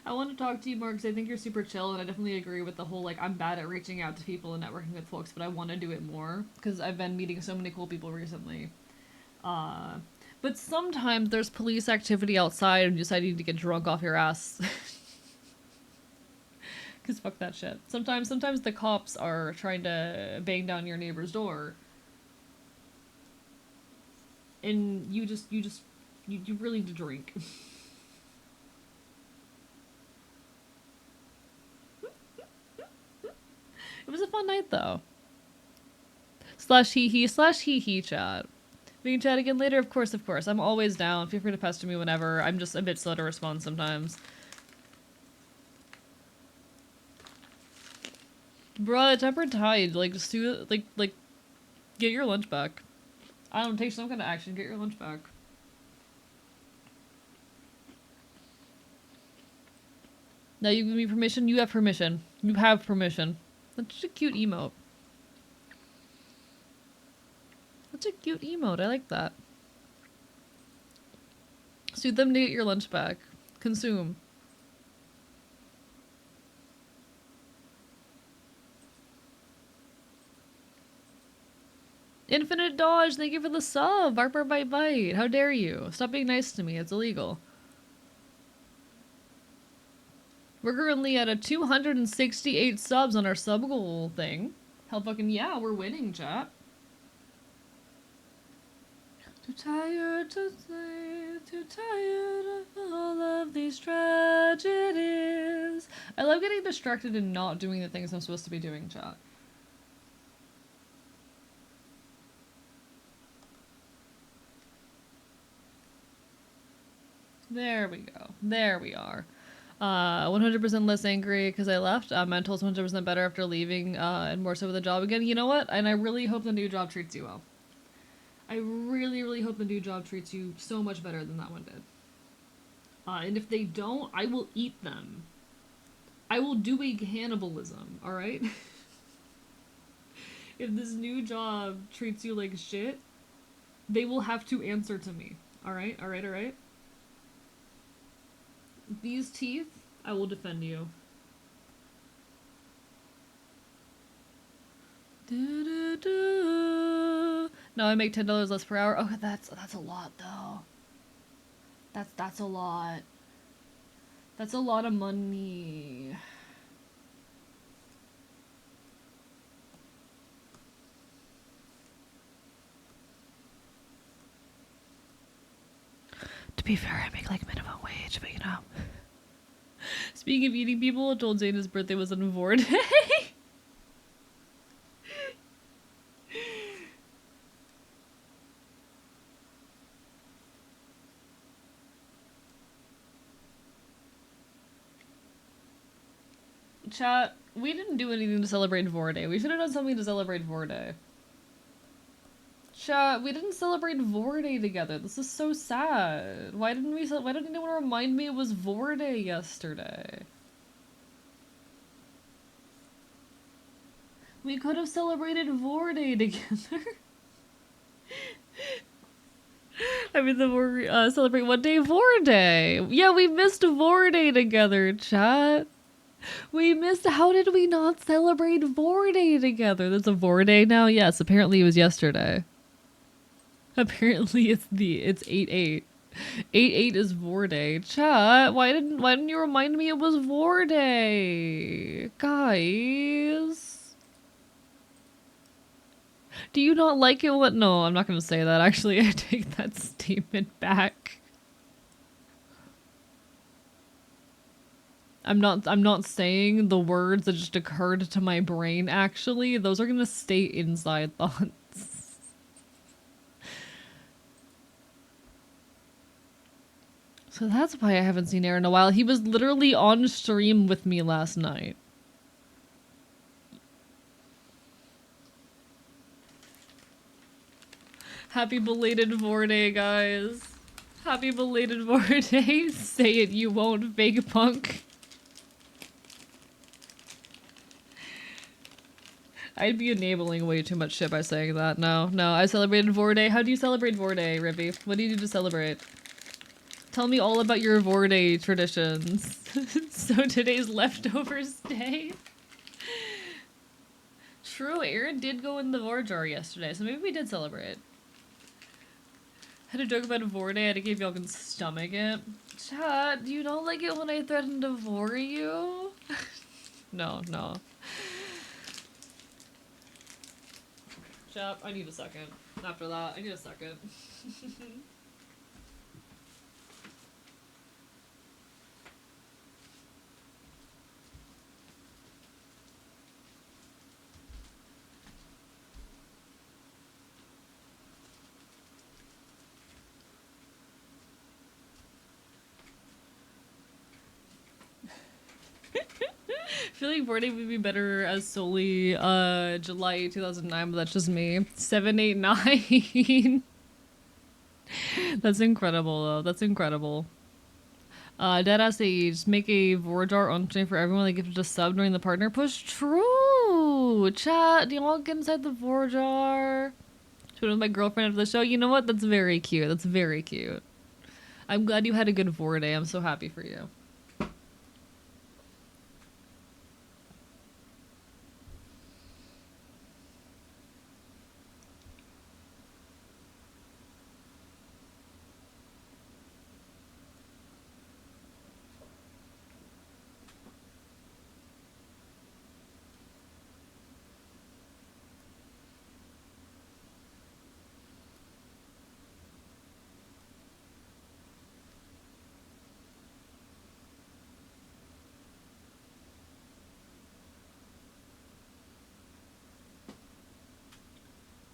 I want to talk to you more because I think you're super chill, and I definitely agree with the whole, like, I'm bad at reaching out to people and networking with folks, but I want to do it more because I've been meeting so many cool people recently. But sometimes there's police activity outside and you decide you need to get drunk off your ass. Because fuck that shit. Sometimes the cops are trying to bang down your neighbor's door. And you really need to drink. It was a fun night, though. /he chat. We can chat again later? Of course. I'm always down. Feel free to pester me whenever. I'm just a bit slow to respond sometimes. Bruh, tempered tide. Like, just do it. Like, get your lunch back. I don't take some kind of action. Get your lunch back. Now you give me permission? You have permission. You have permission. That's just a cute emote. That's a cute emote. I like that. Sue them to get your lunch back. Consume. Infinite Dodge, thank you for the sub. Bark, bark, bite, bite. How dare you? Stop being nice to me. It's illegal. We're currently at a 268 subs on our sub goal thing. Hell fucking yeah, we're winning, chat. Too tired to say, too tired of all of these tragedies. I love getting distracted and not doing the things I'm supposed to be doing, chat. There we go. There we are. 100% less angry because I left. Mental's 100% better after leaving, and more so with the job again. You know what? And I really hope the new job treats you well. I really, really hope the new job treats you so much better than that one did. And if they don't, I will eat them. I will do a cannibalism, alright? If this new job treats you like shit, they will have to answer to me. Alright? Alright, alright? These teeth, I will defend you. Now I make $10 less per hour. Oh, that's a lot though. That's a lot. That's a lot of money. To be fair, I make like minimum wage, but you know. Speaking of eating people, I told Zane his birthday was on Vorday. Chat, we didn't do anything to celebrate Vorday. We should have done something to celebrate Vorday. Chat, we didn't celebrate Vorday together. This is so sad. Why didn't anyone remind me it was Vorday yesterday? We could have celebrated Vorday together. I mean, celebrate what day? Vorday. Yeah, we missed Vorday together, chat. We missed. How did we not celebrate Vorday together? There's a Vorday now. Yes, apparently it was yesterday. Apparently it's 8/8. 8/8 is Vorday. Chat, why didn't you remind me it was Vorday? Guys. Do you not like it? What? No, I'm not gonna say that. Actually, I take that statement back. I'm not saying the words that just occurred to my brain, actually. Those are gonna stay inside thoughts. So that's why I haven't seen Aaron in a while. He was literally on stream with me last night. Happy belated Vorday, guys. Happy belated Vorday. Say it, you won't, fake punk. I'd be enabling way too much shit by saying that. No, I celebrated Vorday. How do you celebrate Vorday, Ribby? What do you do to celebrate? Tell me all about your Vorday traditions. So today's leftovers day? True, Aaron did go in the Vor jar yesterday, so maybe we did celebrate. Had a joke about Vorday, I had to see if y'all can stomach it. Chat, do you not like it when I threaten to Vor you? No. Chat, I need a second. After that, I need a second. I feel like Vorday would be better as solely July 2009, but that's just me. 789. That's incredible, though. That's incredible. Deadass Age, make a Vorjar on stream for everyone that gifted a sub during the partner push. True! Chat, do you all get inside the Vorjar? Should with my girlfriend after the show. You know what? That's very cute. That's very cute. I'm glad you had a good Vor day. I'm so happy for you.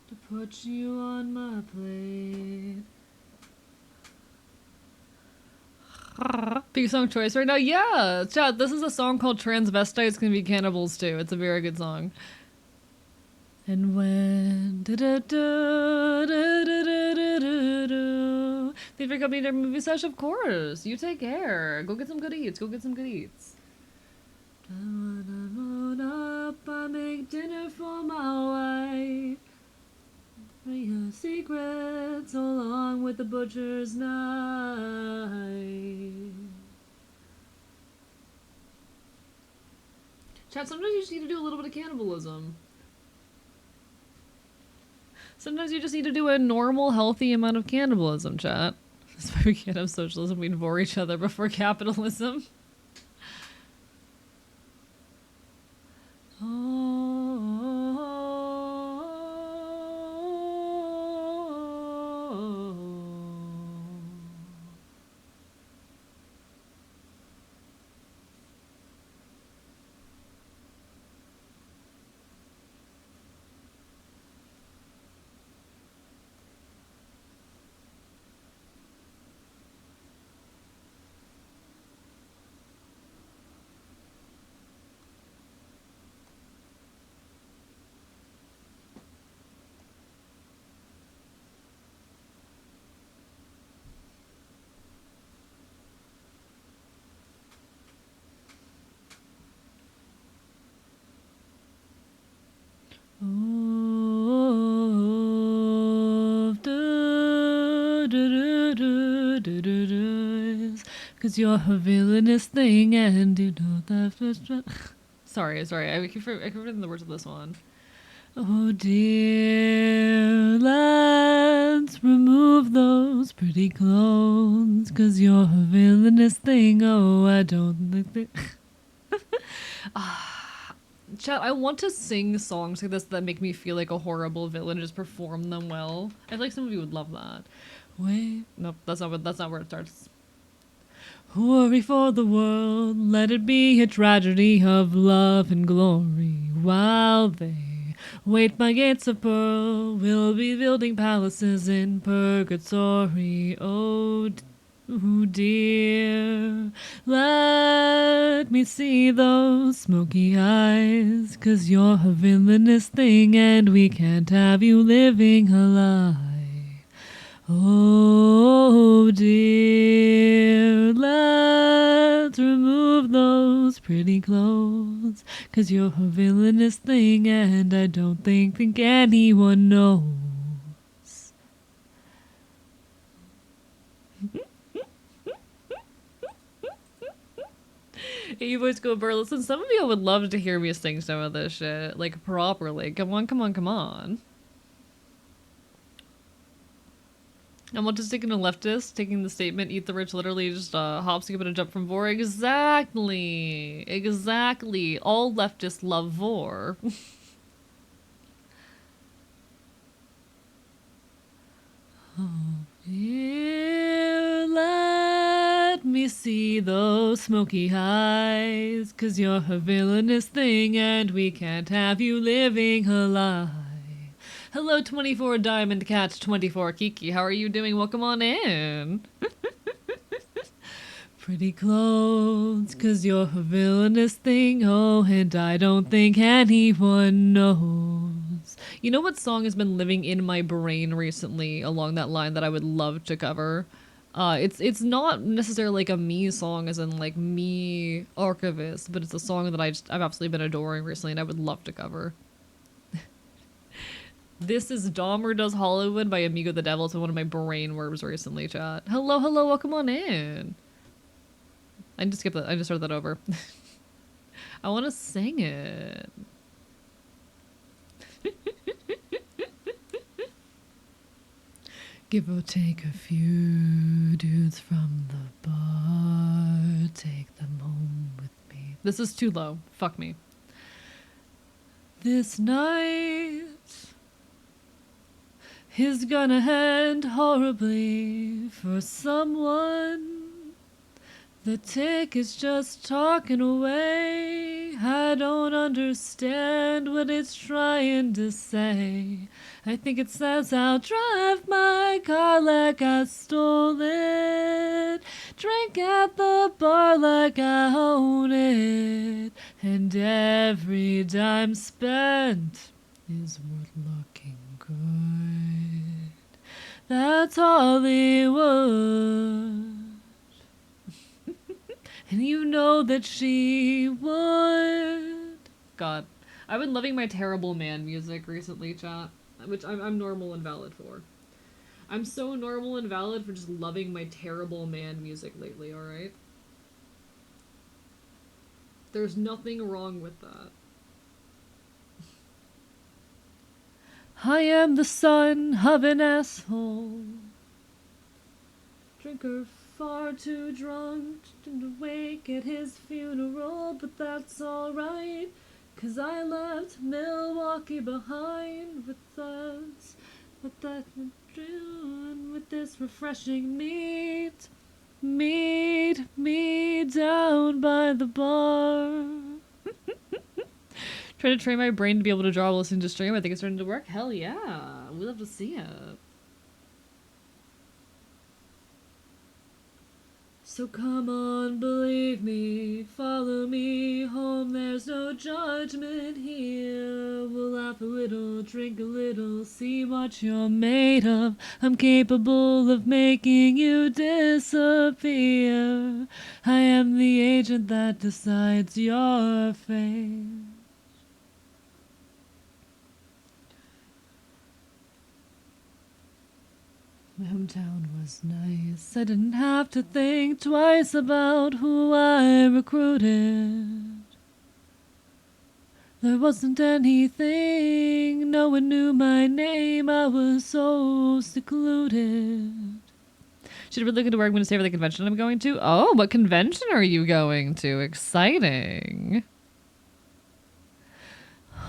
To put you on my plate. Big song choice right now. Yeah, chat. This is a song called "Transvestites Can Be Cannibals Too." It's a very good song. And when thanks for coming to our movie sesh, of course. You take care. Go get some good eats. Go get some good eats. When I'm up, I make dinner for my wife. Bring her secrets along with the butcher's knife. Chat, sometimes you just need to do a little bit of cannibalism. Sometimes you just need to do a normal, healthy amount of cannibalism, chat. That's why we can't have socialism. We'd bore each other before capitalism. Cause you're a villainous thing and you know that. Sorry, I keep forgetting the words of this one. Oh dear, let's remove those pretty clothes. Cause you're a villainous thing. Oh, I don't think Chat, I want to sing songs like this that make me feel like a horrible villain, just perform them well. I feel like some of you would love that. Wait, nope, that's not where it starts. Worry for the world, let it be a tragedy of love and glory. While they wait by gates of pearl, we'll be building palaces in purgatory. Oh dear, let me see those smoky eyes, 'cause you're a villainous thing and we can't have you living a lie. Oh dear, let's remove those pretty clothes, 'cause you're a villainous thing and I don't think anyone knows. Hey, you boys go, Burr. Listen, some of you would love to hear me sing some of this shit, like, properly. Come on, come on, come on. I'm not just taking a leftist, taking the statement, eat the rich, literally just hop, skip, and a jump from Vor. Exactly. Exactly. All leftists love Vor. Oh, here, let me see those smoky eyes, 'cause you're a villainous thing and we can't have you living a lie. Hello, 24 Diamond Cat 24 Kiki. How are you doing? Welcome on in. Pretty clothes, 'cause you're a villainous thing. Oh, and I don't think anyone knows. You know what song has been living in my brain recently along that line that I would love to cover? It's not necessarily like a me song as in like me archivist, but it's a song that I've absolutely been adoring recently and I would love to cover. This is Dahmer Does Hollywood by Amigo the Devil. It's one of my brain worms recently, chat. Hello, hello, welcome on in. I just skipped that. I just started that over. I want to sing it. Give or take a few dudes from the bar, take them home with me. This is too low. Fuck me. This night is gonna end horribly for someone. The tick is just talking away. I don't understand what it's trying to say. I think it says I'll drive my car like I stole it. Drink at the bar like I own it. And every dime spent is worth looking good. That's Hollywood. And you know that she would. God. I've been loving my terrible man music recently, chat. Which I'm normal and valid for. I'm so normal and valid for just loving my terrible man music lately, alright? There's nothing wrong with that. I am the son of an asshole. Drinker far too drunk to wake at his funeral, but that's alright, 'cause I left Milwaukee behind with us. What that we're doing with this refreshing meat. Meet me down by the bar. Trying to train my brain to be able to draw while listening to stream. I think it's starting to work. Hell yeah. We'd love to see it. So come on, believe me, follow me home, there's no judgment here. We'll laugh a little, drink a little, see what you're made of. I'm capable of making you disappear. I am the agent that decides your fate. My hometown was nice. I didn't have to think twice about who I recruited. There wasn't anything, no one knew my name. I was so secluded. Should really look into where I'm going to stay for the convention I'm going to. Oh, what convention are you going to? Exciting.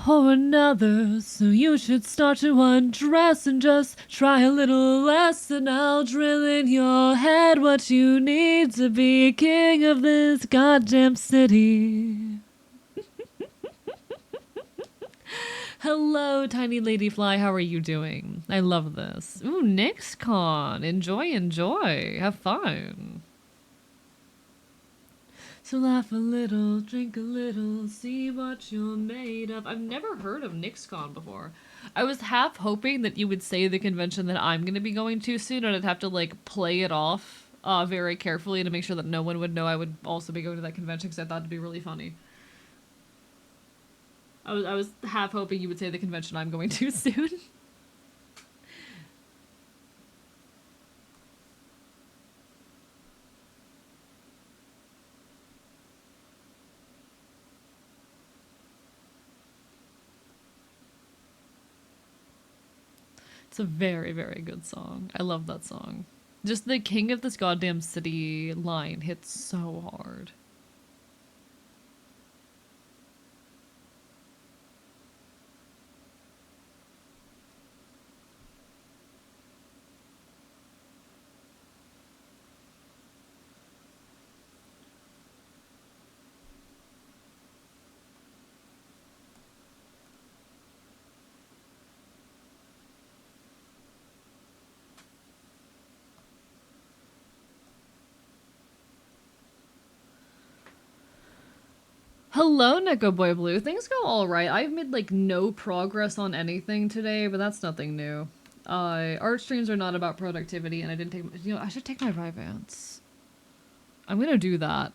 Or another, so you should start to undress and just try a little less, and I'll drill in your head what you need to be king of this goddamn city. Hello, tiny lady fly, how are you doing? I love this. Ooh, NixCon. Enjoy, enjoy. Have fun. So laugh a little, drink a little, see what you're made of. I've never heard of NixCon before. I was half hoping that you would say the convention that I'm going to be going to soon, and I'd have to, like, play it off very carefully to make sure that no one would know I would also be going to that convention, because I thought it'd be really funny. I was half hoping you would say the convention I'm going to soon. It's a very, very good song. I love that song. Just the king of this goddamn city line hits so hard. Hello, Neko Boy Blue. Things go alright. I've made, like, no progress on anything today, but that's nothing new. Art streams are not about productivity, and I didn't take... You know, I should take my Vyvanse. I'm gonna do that.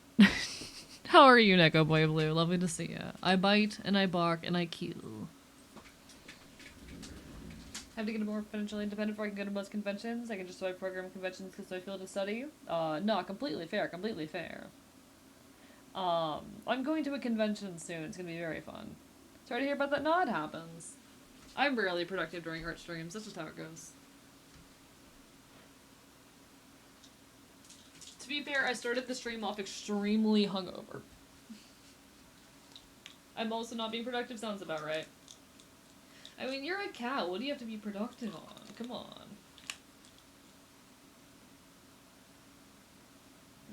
How are you, Neko Boy Blue? Lovely to see you. I bite, and I bark, and I kill. I have to get more financially independent before I can go to most conventions. I can just swipe program conventions because I feel to study. No, completely fair, completely fair. I'm going to a convention soon. It's gonna be very fun. Sorry to hear about that. No, it happens. I'm rarely productive during art streams. That's just how it goes. To be fair, I started the stream off extremely hungover. I'm also not being productive. Sounds about right. I mean, you're a cow. What do you have to be productive on? Come on.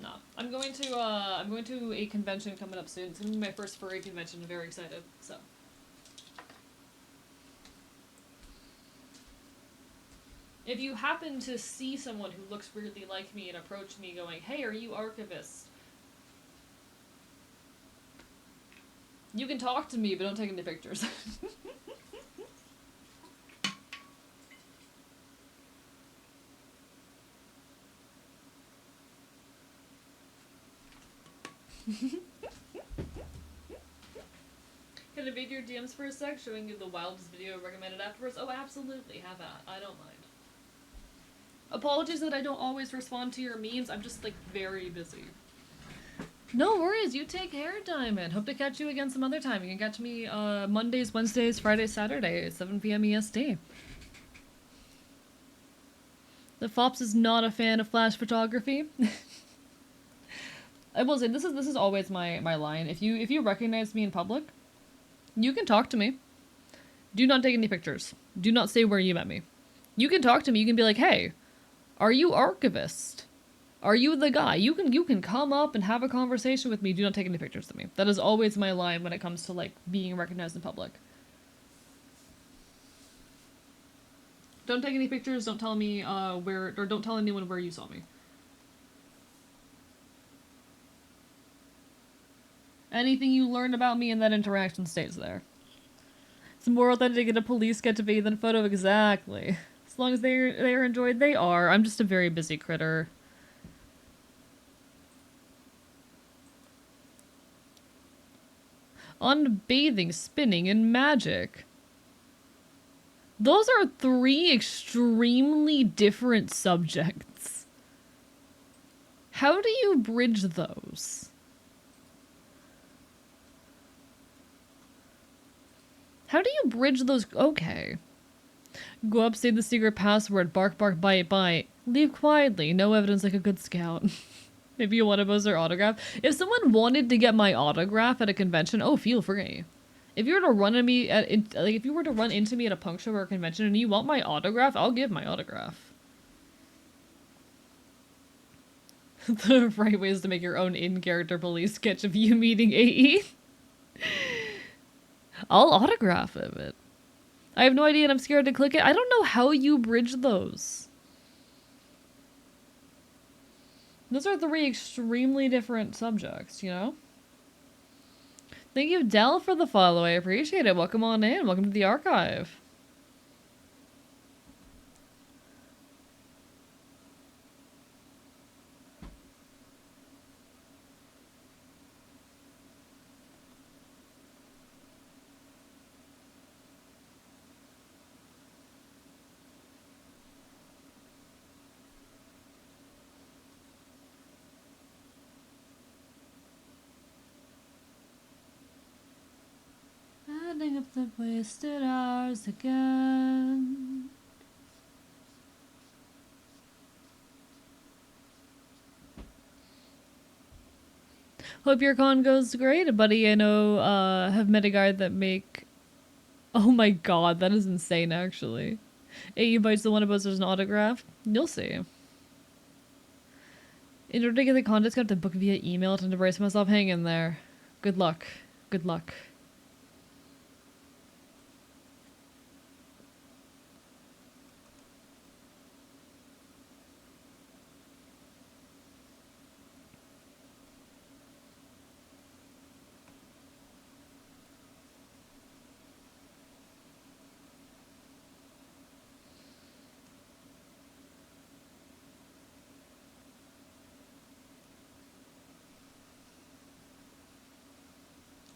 No. I'm going to a convention coming up soon. It's gonna be my first furry convention. I'm very excited. So. If you happen to see someone who looks weirdly like me and approach me going, "Hey, are you archivist?" You can talk to me, but don't take any pictures. Can I invade your DMs for a sec, showing you the wildest video recommended afterwards? Oh, absolutely, have at. I don't mind. Apologies that I don't always respond to your memes. I'm just, like, very busy. No worries, you take care, Diamond. Hope to catch you again some other time. You can catch me Mondays, Wednesdays, Fridays, Saturdays, 7 p.m. EST. The Fops is not a fan of flash photography. I will say this is always my line. If you recognize me in public, you can talk to me. Do not take any pictures. Do not say where you met me. You can talk to me. You can be like, "Hey, are you archivist? Are you the guy?" You can come up and have a conversation with me. Do not take any pictures of me. That is always my line when it comes to, like, being recognized in public. Don't take any pictures. Don't tell me where, or don't tell anyone where you saw me. Anything you learn about me in that interaction stays there. It's more authentic in a police get-to-be than a photo, exactly. As long as they're enjoyed, they are. I'm just a very busy critter. On bathing, spinning, and magic. Those are 3 extremely different subjects. How do you bridge those? How do you bridge those? Okay. Go up, say the secret password, bark, bark, bite, bite. Leave quietly, no evidence like a good scout. Maybe you want to post their autograph. If someone wanted to get my autograph at a convention, oh, feel free. If you were to run into me if you were to run into me at a punk show or a convention and you want my autograph, I'll give my autograph. The right way is to make your own in-character police sketch of you meeting AE. I'll autograph it. I have no idea and I'm scared to click it. I don't know how you bridge those. Those are 3 extremely different subjects, you know? Thank you, Dell, for the follow. I appreciate it. Welcome on in. Welcome to the archive. Adding up the wasted hours again. Hope your con goes great, buddy. I know, have met a guy that make... Oh my god, that is insane, actually. AE bites the one of us as an autograph. You'll see. In order to get the contest, I have to book via email to brace myself. Hang in there. Good luck. Good luck.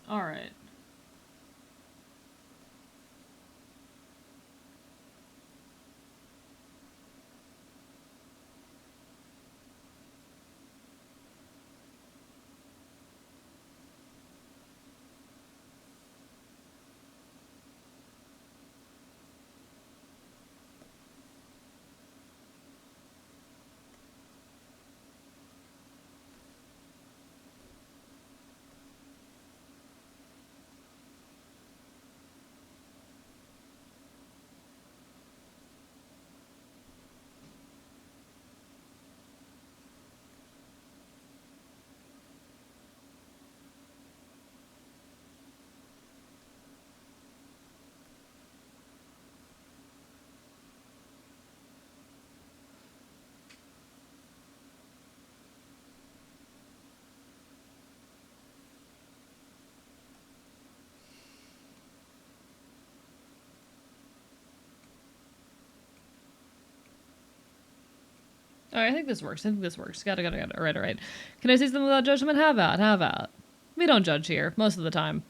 Alright. Alright, I think this works. I think this works. Got it. Alright. Can I say something without judgment? Have at. We don't judge here, most of the time.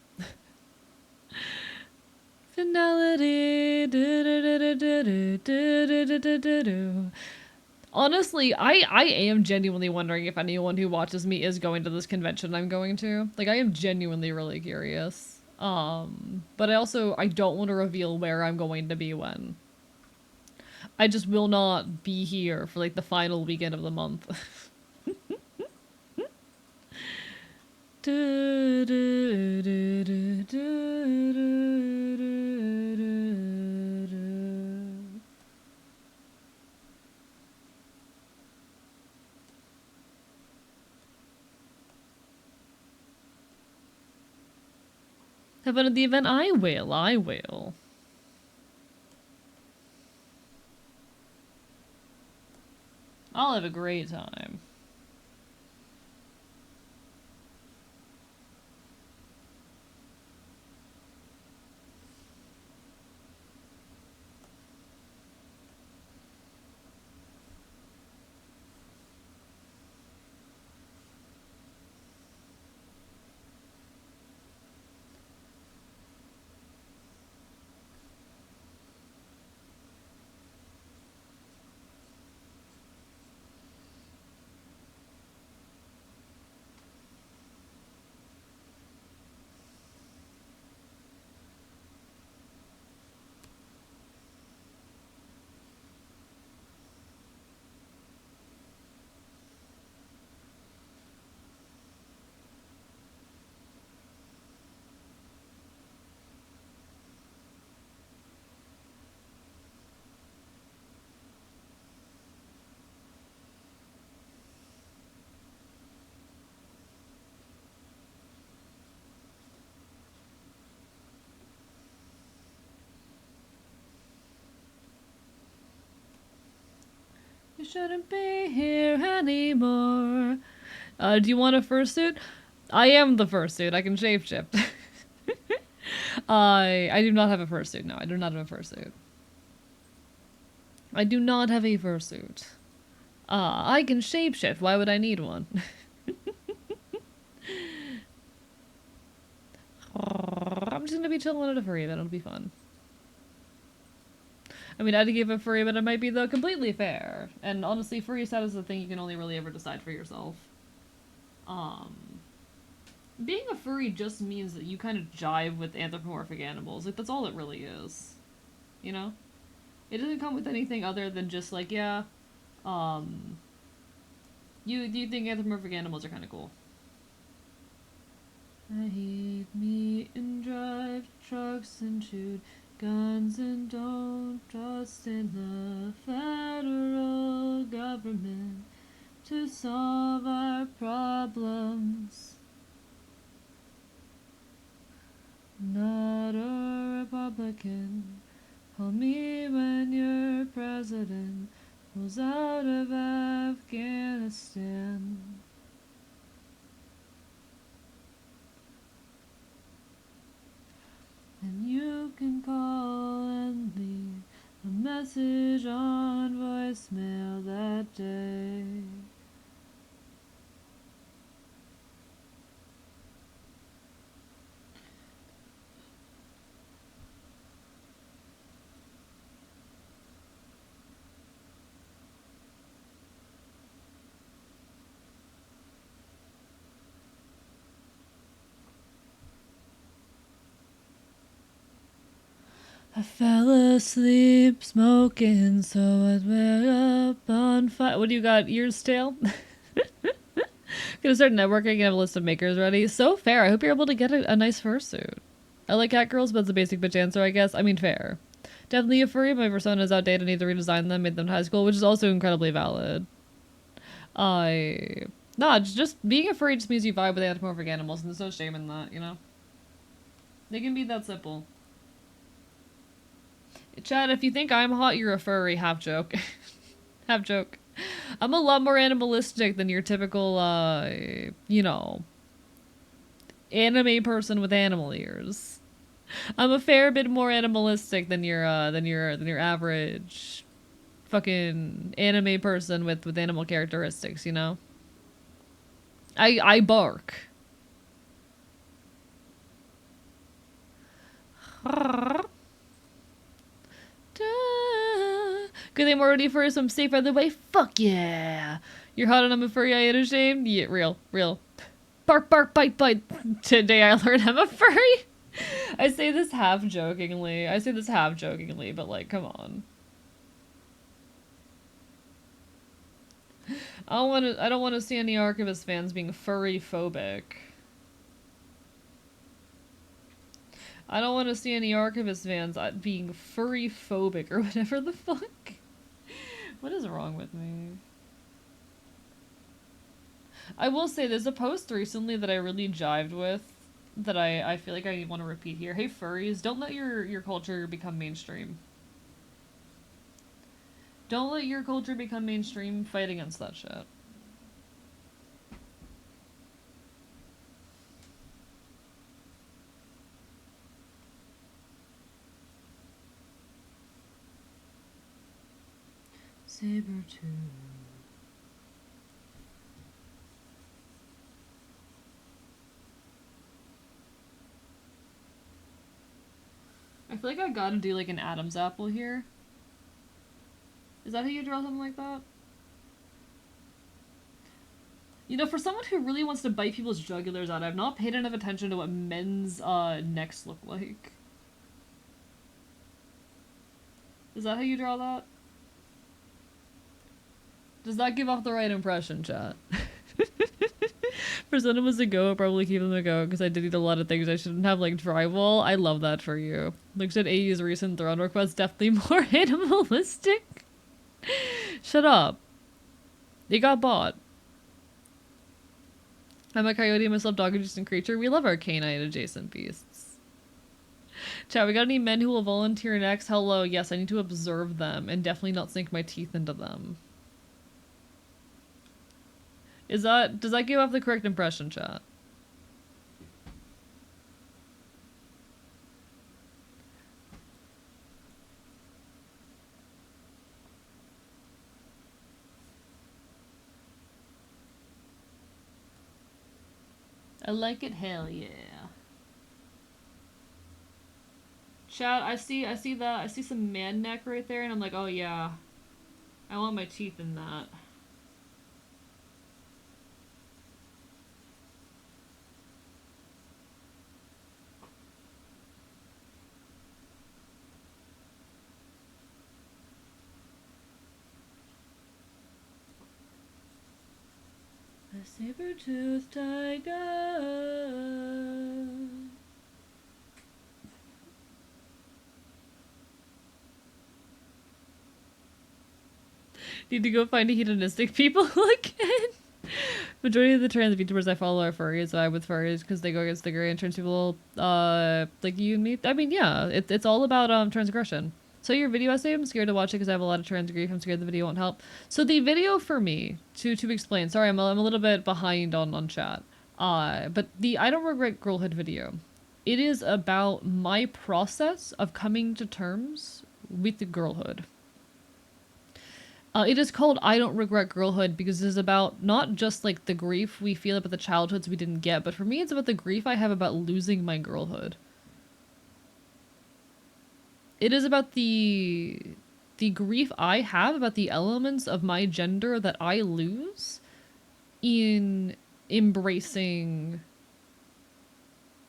Finality. Honestly, I am genuinely wondering if anyone who watches me is going to this convention I'm going to. Like, I am genuinely really curious. But I don't want to reveal where I'm going to be when. I just will not be here for, like, the final weekend of the month. Have fun at the event? I will. I'll have a great time. You shouldn't be here anymore. Do you want a fursuit? I am the fursuit. I can shapeshift. I do not have a fursuit. No, I do not have a fursuit. I do not have a fursuit. I can shapeshift. Why would I need one? I'm just gonna be chilling at a furry event. It'll be fun. I mean, I'd give a furry event it might be, though, completely fair. And honestly, furry status is a thing you can only really ever decide for yourself. Being a furry just means that you kind of jive with anthropomorphic animals. Like, that's all it really is. You know? It doesn't come with anything other than just, like, yeah, you think anthropomorphic animals are kind of cool. I eat meat and drive trucks and shoot guns and don't trust in the federal government to solve our problems. Not a Republican. Call me when your president pulls out of Afghanistan. And you can call and leave a message on voicemail that day. I fell asleep smoking, so I'd wake up on fire. What do you got? Ears, tail? Gonna start networking and have a list of makers ready. So fair. I hope you're able to get a nice fursuit. I like cat girls, but it's a basic bitch answer, I guess. I mean, fair. Definitely a furry. My persona is outdated. I need to redesign them, made them to high school, which is also incredibly valid. Nah, just being a furry just means you vibe with anthropomorphic animals, and there's no shame in that, you know? They can be that simple. Chad, if you think I'm hot, you're a furry. Half joke. Half joke. I'm a lot more animalistic than your typical, you know, anime person with animal ears. I'm a fair bit more animalistic than your average fucking anime person with animal characteristics, you know? I bark. Good thing I'm already furry, so I'm safe by the way. Fuck yeah. You're hot and I'm a furry, I ain't ashamed. Yeah, real. Bark, bark, bite, bite. Today I learned I'm a furry. I say this half jokingly. But like, come on. I don't want to see any Archivist fans being furry phobic. I don't want to see any Archivist fans being furry phobic or whatever the fuck. What is wrong with me? I will say there's a post recently that I really jived with that I feel like I want to repeat here. Hey furries, don't let your culture become mainstream. Don't let your culture become mainstream. Fight against that shit. Sabertooth. I feel like I gotta do like an Adam's apple here. Is that how you draw something like that? You know, for someone who really wants to bite people's jugulars out, I've not paid enough attention to what men's necks look like. Is that how you draw that? Does that give off the right impression, chat? For someone was a go, I'll probably keep them a go because I did eat a lot of things I shouldn't have, like drywall. I love that for you. Looks at AU's recent throne request, definitely more animalistic. Shut up. It got bought. I'm a coyote, myself, dog adjacent creature. We love our canine adjacent beasts. Chat, we got any men who will volunteer next? Hello, yes, I need to observe them and definitely not sink my teeth into them. Does that give off the correct impression, chat? I like it, hell yeah. Chat, I see some man neck right there and I'm like, oh yeah. I want my teeth in that. A saber-toothed tiger. Need to go find hedonistic people again. Majority of the trans VTubers I follow are furries, so I'm with furries because they go against the gray and trans people, like you and me. I mean, yeah, it's all about transgression. So your video essay, I'm scared to watch it because I have a lot of trans grief. I'm scared the video won't help. So the video for me, to explain, sorry, I'm a little bit behind on chat. But the I Don't Regret Girlhood video, it is about my process of coming to terms with the girlhood. It is called I Don't Regret Girlhood because it is about not just like the grief we feel about the childhoods we didn't get, but for me it's about the grief I have about losing my girlhood. It is about the grief I have about the elements of my gender that I lose in embracing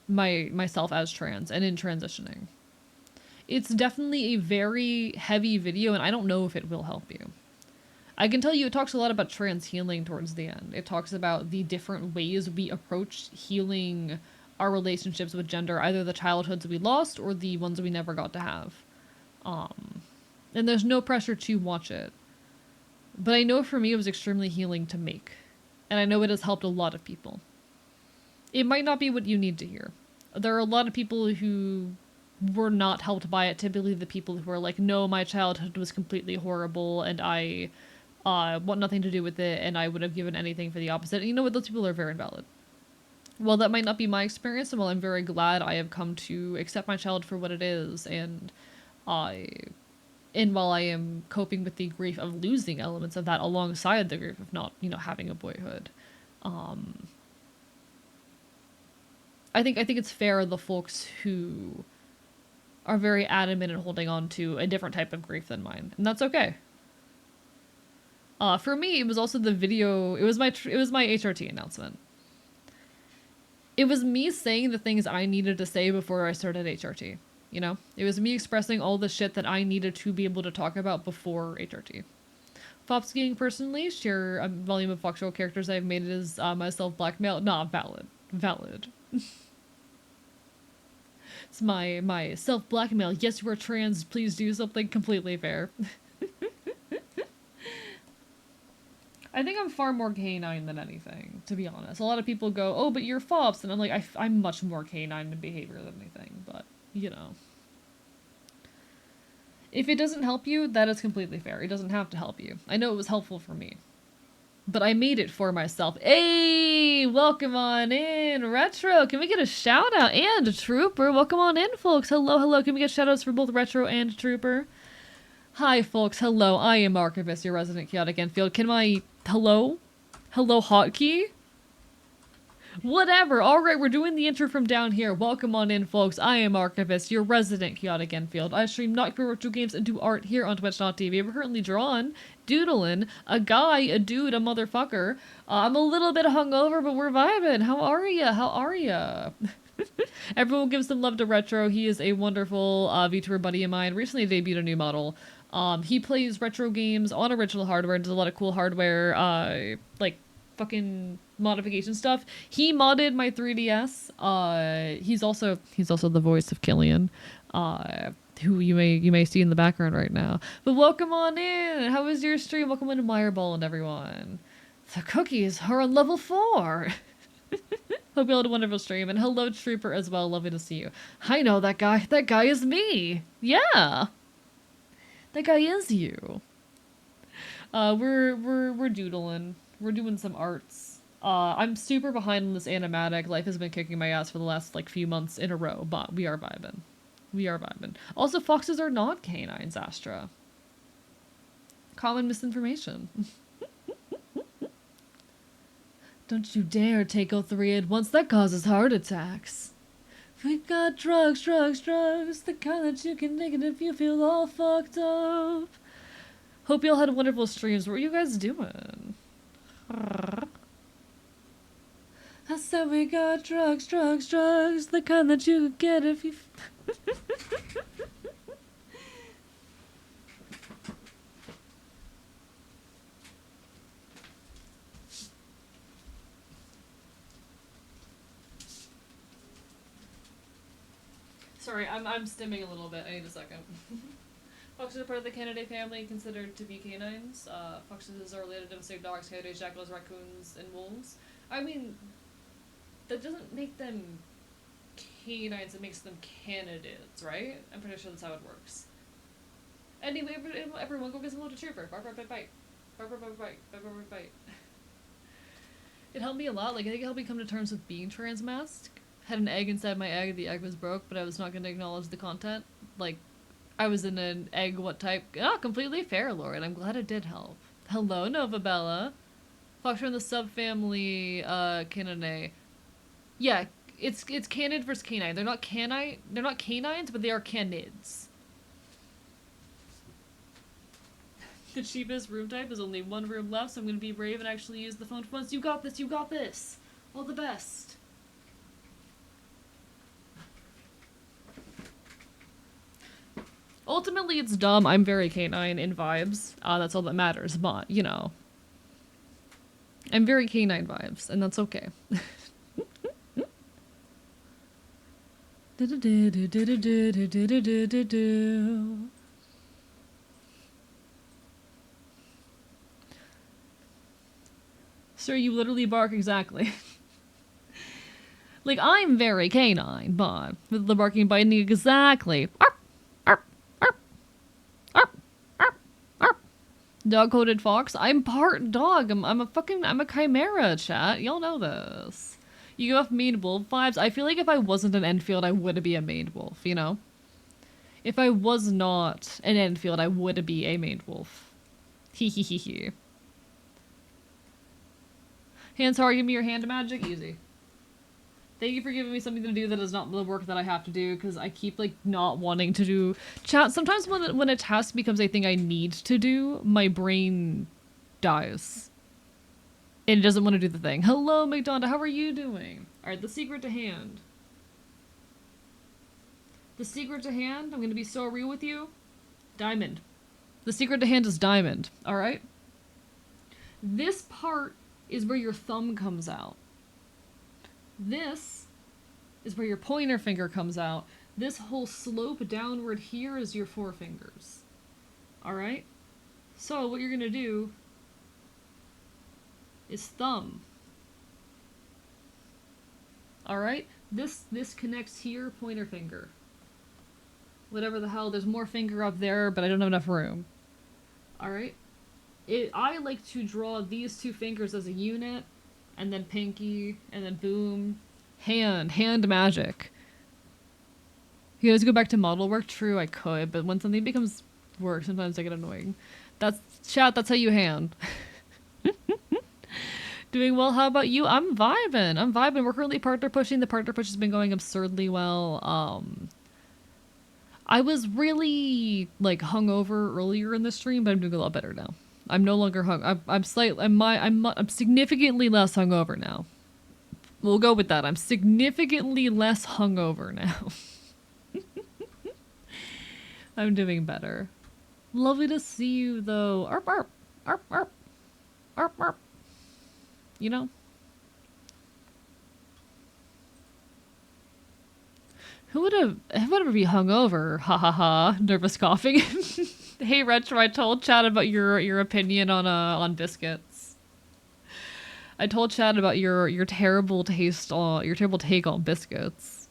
myself as trans and in transitioning. It's definitely a very heavy video and I don't know if it will help you. I can tell you it talks a lot about trans healing towards the end. It talks about the different ways we approach healing our relationships with gender, either the childhoods we lost or the ones we never got to have. And there's no pressure to watch it. But I know for me it was extremely healing to make. And I know it has helped a lot of people. It might not be what you need to hear. There are a lot of people who were not helped by it, typically the people who are like, no, my childhood was completely horrible and I want nothing to do with it and I would have given anything for the opposite. And you know what? Those people are very invalid. Well, that might not be my experience, and while I'm very glad I have come to accept my child for what it is and And while I am coping with the grief of losing elements of that alongside the grief of not, having a boyhood, I think it's fair the folks who are very adamant in holding on to a different type of grief than mine, and that's okay. For me, it was also the video. It was my HRT announcement. It was me saying the things I needed to say before I started HRT. It was me expressing all the shit that I needed to be able to talk about before HRT. Fopskiing personally, sheer volume of factual characters I've made is myself blackmail. Not valid. Valid. It's my self blackmail. Yes, you are trans. Please do something. Completely fair. I think I'm far more canine than anything, to be honest. A lot of people go, "Oh, but you're fops," and I'm like, I'm much more canine in behavior than anything. But if it doesn't help you, that is completely fair. It doesn't have to help you. I know it was helpful for me, but I made it for myself. Hey, welcome on in, Retro. Can we get a shout out? And Trooper, welcome on in, folks. Hello, hello. Can we get shout outs for both Retro and Trooper? Hi, folks. Hello. I am Archivist, your resident chaotic Enfield. Can my hello hotkey? Whatever. All right, we're doing the intro from down here. Welcome on in, folks. I am Archivist, your resident chaotic Enfield. I stream not virtual games and do art here on Twitch.tv. We're currently drawing, doodling, a guy, a dude, a motherfucker. I'm a little bit hungover, but we're vibing. How are ya? How are ya? Everyone gives some love to Retro. He is a wonderful VTuber buddy of mine. Recently debuted a new model. He plays retro games on original hardware, does a lot of cool hardware, like fucking modification stuff. He modded my 3DS. He's also the voice of Killian, who you may see in the background right now. But welcome on in. How was your stream? Welcome into Meyerball and everyone. The cookies are on level 4. Hope you all had a wonderful stream, and hello Trooper as well. Lovely to see you. I know that guy. That guy is me. Yeah. That guy is you. We're doodling. We're doing some arts. I'm super behind on this animatic. Life has been kicking my ass for the last few months in a row, but we are vibing. We are vibing. Also, foxes are not canines, Astra. Common misinformation. Don't you dare take all 3 at once. That causes heart attacks. We got drugs, the kind that you can take it if you feel all fucked up. Hope you all had wonderful streams. What were you guys doing? I said we got drugs, the kind that you could get if you... Sorry, I'm stimming a little bit. I need a second. Foxes are part of the Canidae family, considered to be canines. Foxes are related to domestic dogs, Canidae, jackals, raccoons, and wolves. I mean, that doesn't make them canines, it makes them canidates, right? I'm pretty sure that's how it works. Anyway, everyone go get some little trooper. Bark, bark, bite, bite. Bark, bark, bark, bite. Bark, bark, bark, bite. It helped me a lot. I think it helped me come to terms with being transmasked. Had an egg inside my egg. The egg was broke, but I was not going to acknowledge the content. I was in an egg. What type? Ah, completely fair, Lord. I'm glad it did help. Hello, Novabella. Fox are in the subfamily Canidae. Yeah, it's canid versus canine. They're not canine. They're not canines, but they are canids. The cheapest room type is only 1 room left, so I'm gonna be brave and actually use the phone for once. You got this. You got this. All the best. Ultimately, it's dumb. I'm very canine in vibes. That's all that matters. But, I'm very canine vibes, and that's okay. Sir, you literally bark exactly. I'm very canine, but with the barking biting exactly. Dog-coated fox. I'm part dog. I'm a chimera, chat. Y'all know this. You go off main wolf vibes. I feel like if I wasn't an Enfield, I would be a main wolf, It's If I was not an Enfield, I would be a Maned Wolf. Hee hee hee hee. Hands hard, give me your hand magic. Easy. Thank you for giving me something to do that is not the work that I have to do, because I keep, like, not wanting to do chat. Sometimes when a task becomes a thing I need to do, my brain dies. And it doesn't want to do the thing. Hello, McDonda, how are you doing? Alright, the secret to hand. The secret to hand, I'm going to be so real with you. Diamond. The secret to hand is diamond, alright? This part is where your thumb comes out. This is where your pointer finger comes out. This whole slope downward here is your forefingers. Alright? So what you're gonna do is thumb. Alright? This connects here, pointer finger. Whatever the hell, there's more finger up there, but I don't have enough room. Alright? I like to draw these two fingers as a unit, and then pinky, and then boom. Hand magic. You guys go back to model work? True, I could, but when something becomes work, sometimes I get annoying. That's, chat, that's how you hand. Doing well, how about you? I'm vibing. We're currently partner pushing. The partner push has been going absurdly well. I was really, like, hungover earlier in the stream, but I'm doing a lot better now. I'm no longer I'm significantly less hungover now. We'll go with that. I'm significantly less hungover now. I'm doing better. Lovely to see you, though. Arp, arp. Arp, arp. Arp, arp. You know? Who would ever be hungover? Ha ha ha. Nervous coughing. Hey Retro, I told Chad about your opinion on biscuits. I told Chad about your terrible taste on your terrible take on biscuits.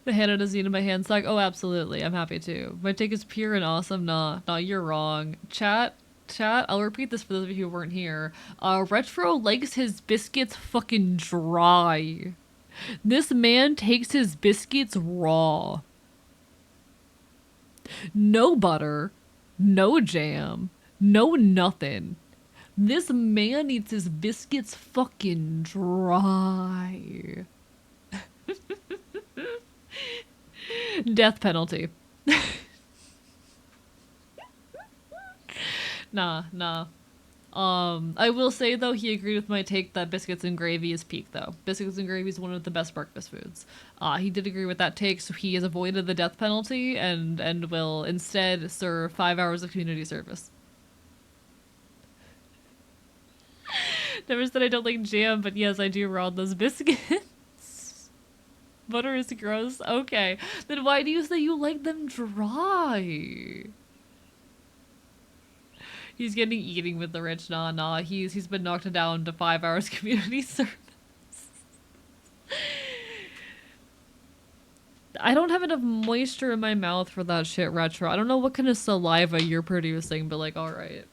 The Hannah does need in my hand sack. Oh, absolutely. I'm happy to. My take is pure and awesome. Nah, you're wrong. Chat, I'll repeat this for those of you who weren't here. Retro likes his biscuits fucking dry. This man takes his biscuits raw. No butter, no jam, no nothing. This man eats his biscuits fucking dry. Death penalty. Nah. I will say, though, he agreed with my take that biscuits and gravy is peak, though. Biscuits and gravy is one of the best breakfast foods. He did agree with that take, so he has avoided the death penalty and will instead serve 5 hours of community service. Never said I don't like jam, but yes, I do raw those biscuits. Butter is gross? Okay. Then why do you say you like them dry? He's getting eating with the rich. Nah. He's been knocked down to 5 hours community service. I don't have enough moisture in my mouth for that shit, Retro. I don't know what kind of saliva you're producing, but like, alright.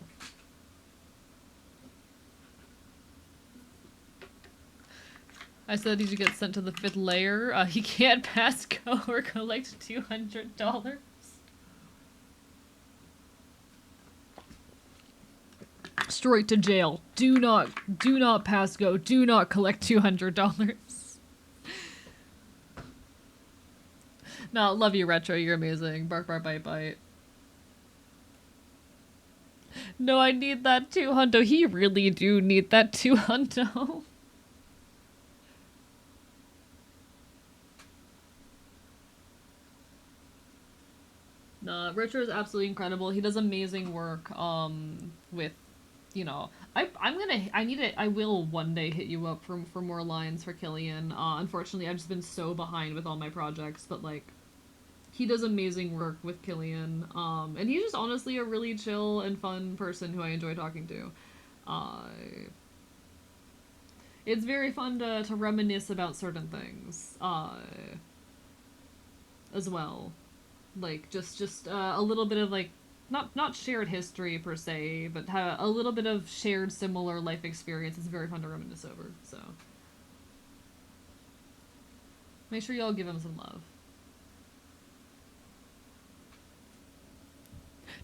I said he should get sent to the 5th layer. He can't pass go or collect $200. Straight to jail. Do not pass go. Do not collect $200. No, love you, Retro. You're amazing. Bark, bark, bite, bite. No, I need that 200. He really do need that 200. No, Retro is absolutely incredible. He does amazing work, with, you know, I will one day hit you up for more lines for Killian. Unfortunately, I've just been so behind with all my projects, but like, he does amazing work with Killian. And he's just honestly a really chill and fun person who I enjoy talking to. It's very fun to reminisce about certain things, as well. Like, just a little bit of, like, not shared history per se, but have a little bit of shared similar life experience. It's very fun to reminisce over. So make sure y'all give him some love.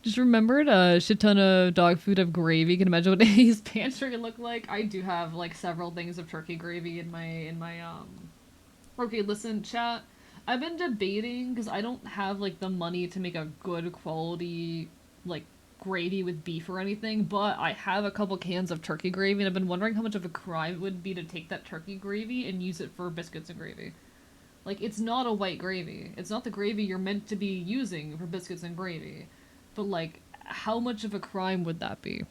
Just remembered a shit ton of dog food of gravy. Can imagine what his pantry looked like. I do have like several things of turkey gravy in my. Okay, listen, chat. I've been debating because I don't have like the money to make a good quality like gravy with beef or anything, but I have a couple cans of turkey gravy, and I've been wondering how much of a crime it would be to take that turkey gravy and use it for biscuits and gravy. Like, it's not a white gravy. It's not the gravy you're meant to be using for biscuits and gravy. But, like, how much of a crime would that be?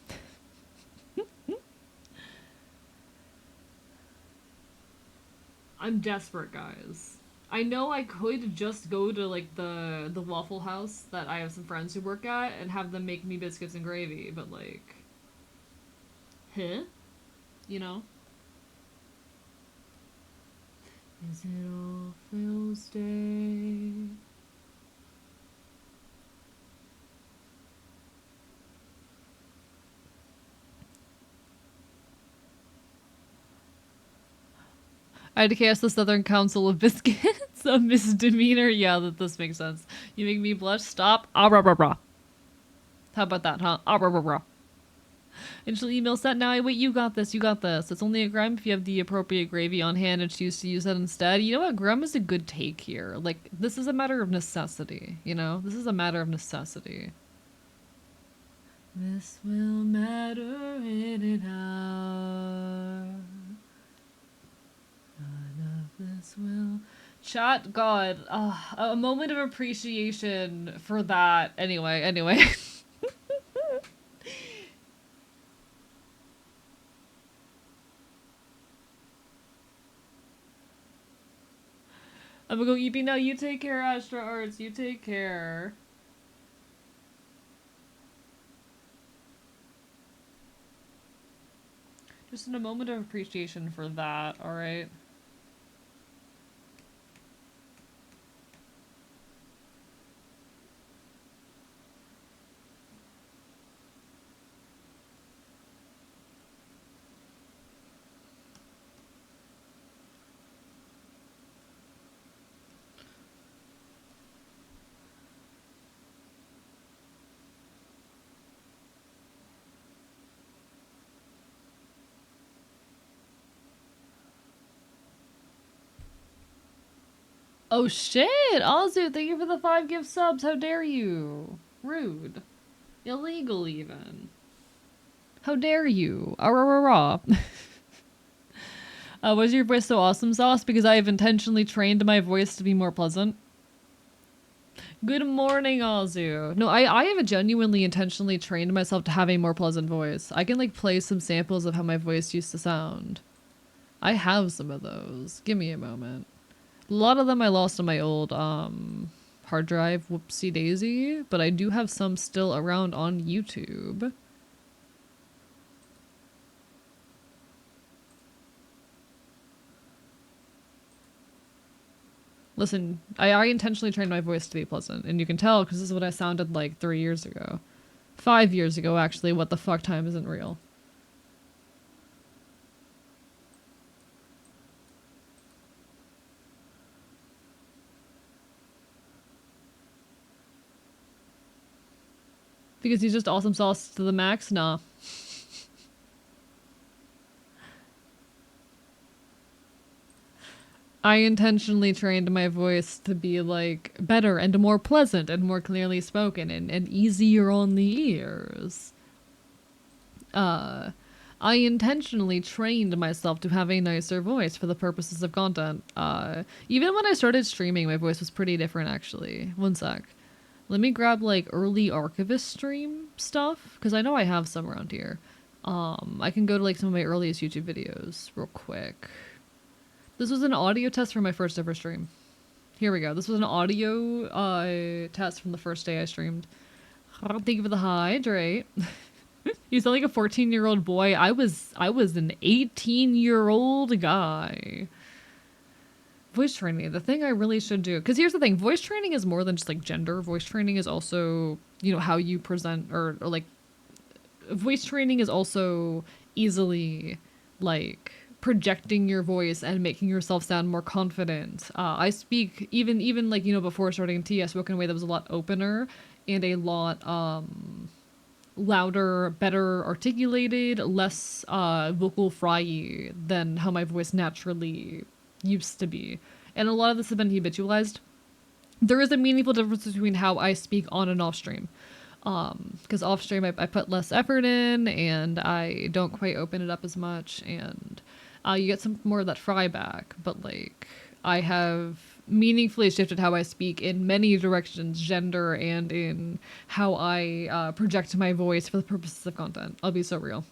I'm desperate, guys. I know I could just go to, like, the Waffle House that I have some friends who work at and have them make me biscuits and gravy, but, like, huh? You know? Is it all Phil's day? I had to cast the Southern Council of Biscuits. A misdemeanor? Yeah, that this makes sense. You make me blush? Stop. Ah, rah, rah, rah. How about that, huh? Ah, rah, rah, rah. Initial email sent now. Wait, you got this. You got this. It's only a crime if you have the appropriate gravy on hand and choose to use that instead. You know what? Grum is a good take here. Like, this is a matter of necessity, you know? This is a matter of necessity. This will matter in an hour. None of this will. Chat, God, a moment of appreciation for that. Anyway. I'm gonna go EP now. You take care, Astra Arts. You take care. Just in a moment of appreciation for that, alright? Oh shit! Azu, thank you for the 5 gift subs. How dare you? Rude. Illegal, even. How dare you? Ah, rah, rah, rah. Was your voice so awesome, Sauce? Because I have intentionally trained my voice to be more pleasant. Good morning, Azu. No, I have genuinely intentionally trained myself to have a more pleasant voice. I can, like, play some samples of how my voice used to sound. I have some of those. Give me a moment. A lot of them I lost on my old, hard drive, whoopsie daisy, but I do have some still around on YouTube. Listen, I intentionally trained my voice to be pleasant, and you can tell because this is what I sounded like 3 years ago. 5 years ago, actually. What the fuck, time isn't real. Because he's just awesome sauce to the max? Nah. I intentionally trained my voice to be, like, better and more pleasant and more clearly spoken and easier on the ears. I intentionally trained myself to have a nicer voice for the purposes of content. Even when I started streaming, my voice was pretty different, actually. One sec. Let me grab, like, early Archivist stream stuff, because I know I have some around here. I can go to, like, some of my earliest YouTube videos real quick. This was an audio test for my first ever stream. Here we go. This was an audio test from the first day I streamed. Thank you for the hydrate. You sound like a 14-year-old boy. I was an 18-year-old guy. Voice training, the thing I really should do, because here's the thing, voice training is more than just like gender. Voice training is also, you know, how you present, or like voice training is also easily like projecting your voice and making yourself sound more confident. I speak even like, you know, before starting T, I spoke in a way that was a lot opener and a lot louder, better articulated, less vocal fry than how my voice naturally used to be. And a lot of this has been habitualized. There is a meaningful difference between how I speak on and off stream. Because off stream I put less effort in and I don't quite open it up as much, and you get some more of that fry back. But like, I have meaningfully shifted how I speak in many directions, gender and in how I project my voice for the purposes of content. I'll be so real.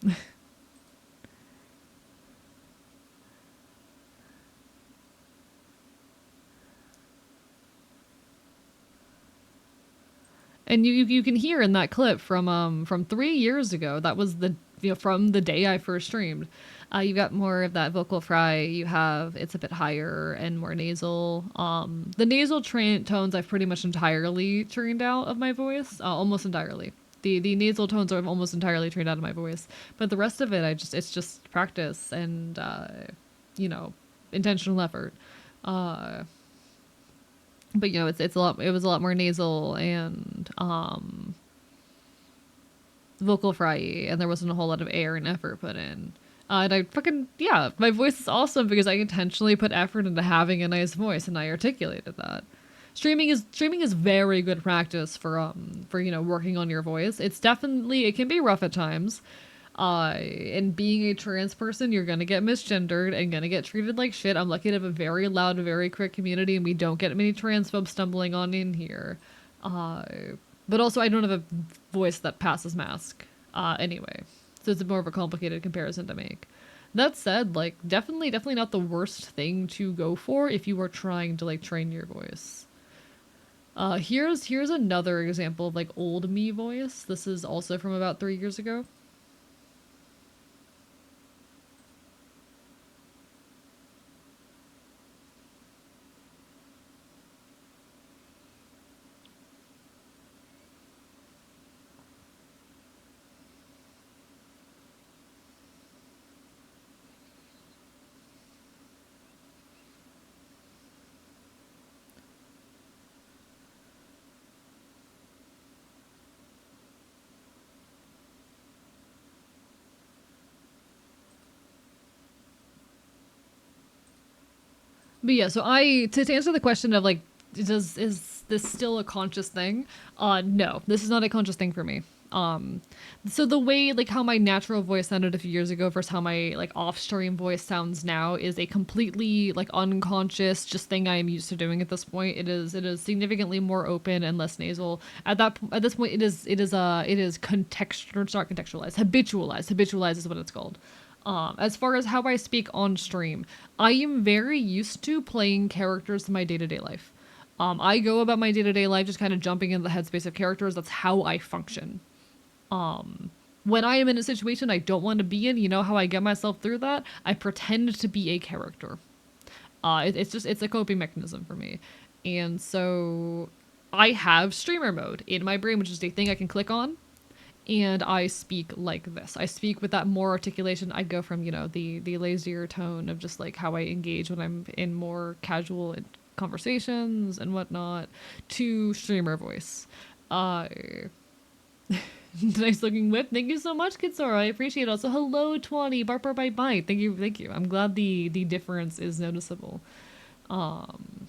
And you can hear in that clip from 3 years ago. That was the, you know, from the day I first streamed. You got more of that vocal fry. You have, it's a bit higher and more nasal. The nasal tones I've pretty much entirely trained out of my voice, almost entirely. The nasal tones are almost entirely trained out of my voice, but the rest of it, it's just practice and you know, intentional effort. Uh, but you know, it was a lot more nasal and vocal fry, and there wasn't a whole lot of air and effort put in. And I fucking, yeah, my voice is awesome because I intentionally put effort into having a nice voice, and I articulated that. Streaming is very good practice for, you know, working on your voice. It's definitely, it can be rough at times. And being a trans person, you're gonna get misgendered and gonna get treated like shit. I'm lucky to have a very loud, very quick community, and we don't get many transphobes stumbling on in here. Uh, but also, I don't have a voice that passes mask. Anyway, so it's more of a complicated comparison to make. That said, like, definitely not the worst thing to go for if you are trying to like train your voice. Here's another example of like old me voice. This is also from about 3 years ago. But yeah, so to answer the question of like, is this still a conscious thing? No, this is not a conscious thing for me. Um, so the way like how my natural voice sounded a few years ago versus how my like off-stream voice sounds now is a completely like unconscious just thing I am used to doing at this point. It is significantly more open and less nasal. At this point it is contextual, it's not contextualized, habitualized. Habitualized is what it's called. As far as how I speak on stream, I am very used to playing characters in my day to day life. I go about my day to day life just kind of jumping into the headspace of characters. That's how I function. When I am in a situation I don't want to be in, you know how I get myself through that? I pretend to be a character. It's a coping mechanism for me. And so I have streamer mode in my brain, which is a thing I can click on, and I speak like this. I speak with that more articulation. I go from, you know, the lazier tone of just like how I engage when I'm in more casual conversations and whatnot, to streamer voice. Uh, nice looking whip. Thank you so much, Kitsura. I appreciate it. Also, hello, 20. Bark, bark, bite, bite. Thank you, thank you. I'm glad the difference is noticeable. Um,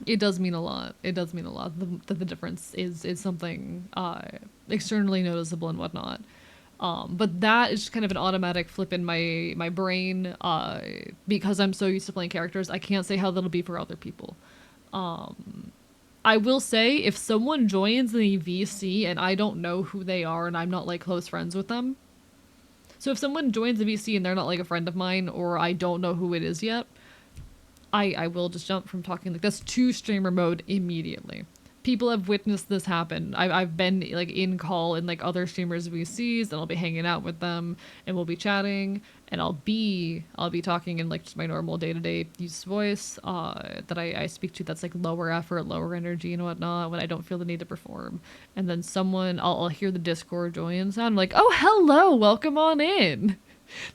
it does mean a lot. It does mean a lot that the difference is something externally noticeable and whatnot. But that is just kind of an automatic flip in my brain because I'm so used to playing characters. I can't say how that'll be for other people. I will say if someone joins the VC and I don't know who they are and I'm not like close friends with them. So if someone joins the VC and they're not like a friend of mine or I don't know who it is yet, I will just jump from talking like this to streamer mode immediately. people have witnessed this happen. I've been like in call in like other streamers VCs, and I'll be hanging out with them, and we'll be chatting, and I'll be talking in like just my normal day to day use voice that I speak to, that's like lower effort, lower energy and whatnot, when I don't feel the need to perform. And then I'll hear the Discord join sound. I'm like, oh hello, welcome on in.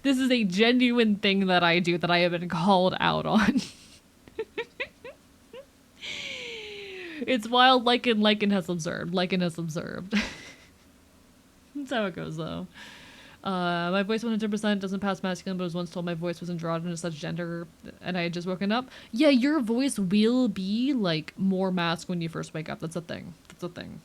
This is a genuine thing that I do that I have been called out on. It's wild. Lycan has observed. Lycan has observed. That's how it goes, though. My voice 100% doesn't pass masculine, but I was once told my voice was androgynous, such gender, and I had just woken up. Yeah, your voice will be, like, more masc when you first wake up. That's a thing. That's a thing.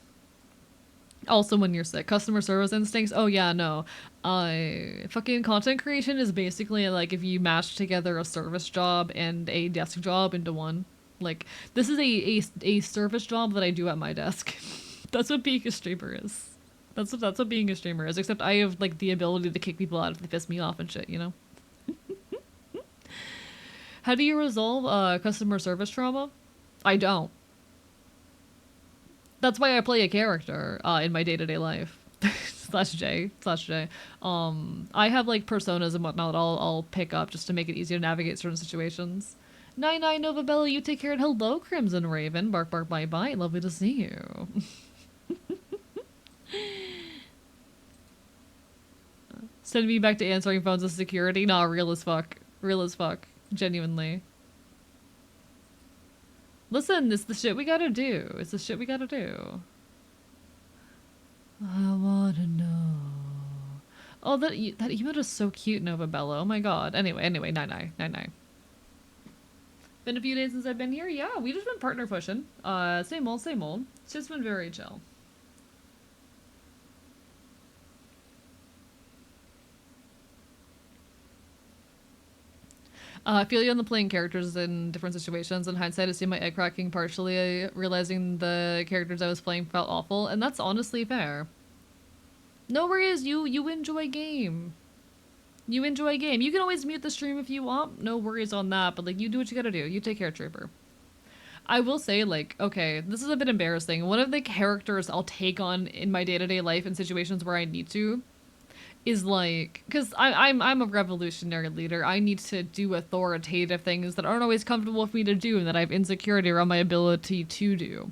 Also when you're sick. Customer service instincts? Oh, yeah, no. Fucking content creation is basically, like, if you mash together a service job and a desk job into one. Like, this is a service job that I do at my desk. That's what being a streamer is. That's what being a streamer is, except I have, like, the ability to kick people out if they piss me off and shit, you know? How do you resolve customer service trauma? I don't. That's why I play a character in my day-to-day life. slash J. I have, like, personas and whatnot that I'll pick up just to make it easier to navigate certain situations. Nine Nova Bella, you take care, and hello, Crimson Raven. Bark, bark, bye, bye. Lovely to see you. Send me back to answering phones as security. Nah, real as fuck. Real as fuck. Genuinely. Listen, it's the shit we gotta do. It's the shit we gotta do. I wanna know. Oh, that emote is so cute, Nova Bella. Oh my god. Anyway, nine. Been a few days since I've been here. Yeah, we just been partner pushing. Same old, same old. It's just been very chill. I feel you on the playing characters in different situations. In hindsight, I see my egg cracking partially, realizing the characters I was playing felt awful, and that's honestly fair. No worries, you enjoy game. You enjoy game. You can always mute the stream if you want. No worries on that, but like, you do what you gotta do. You take care, Trooper. I will say, like, okay, this is a bit embarrassing. One of the characters I'll take on in my day-to-day life in situations where I need to is like, because I'm a revolutionary leader. I need to do authoritative things that aren't always comfortable for me to do and that I have insecurity around my ability to do.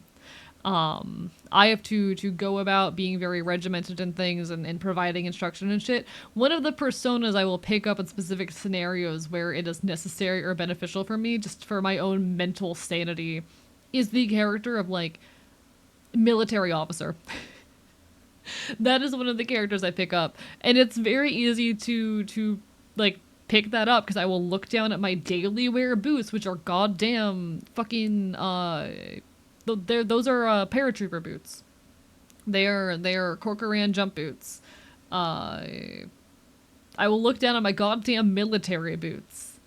I have to go about being very regimented in things and providing instruction and shit. One of the personas I will pick up in specific scenarios where it is necessary or beneficial for me, just for my own mental sanity, is the character of, like, military officer. That is one of the characters I pick up, and it's very easy to like pick that up because I will look down at my daily wear boots, which are goddamn fucking those are paratrooper boots. They are Corcoran jump boots. I will look down at my goddamn military boots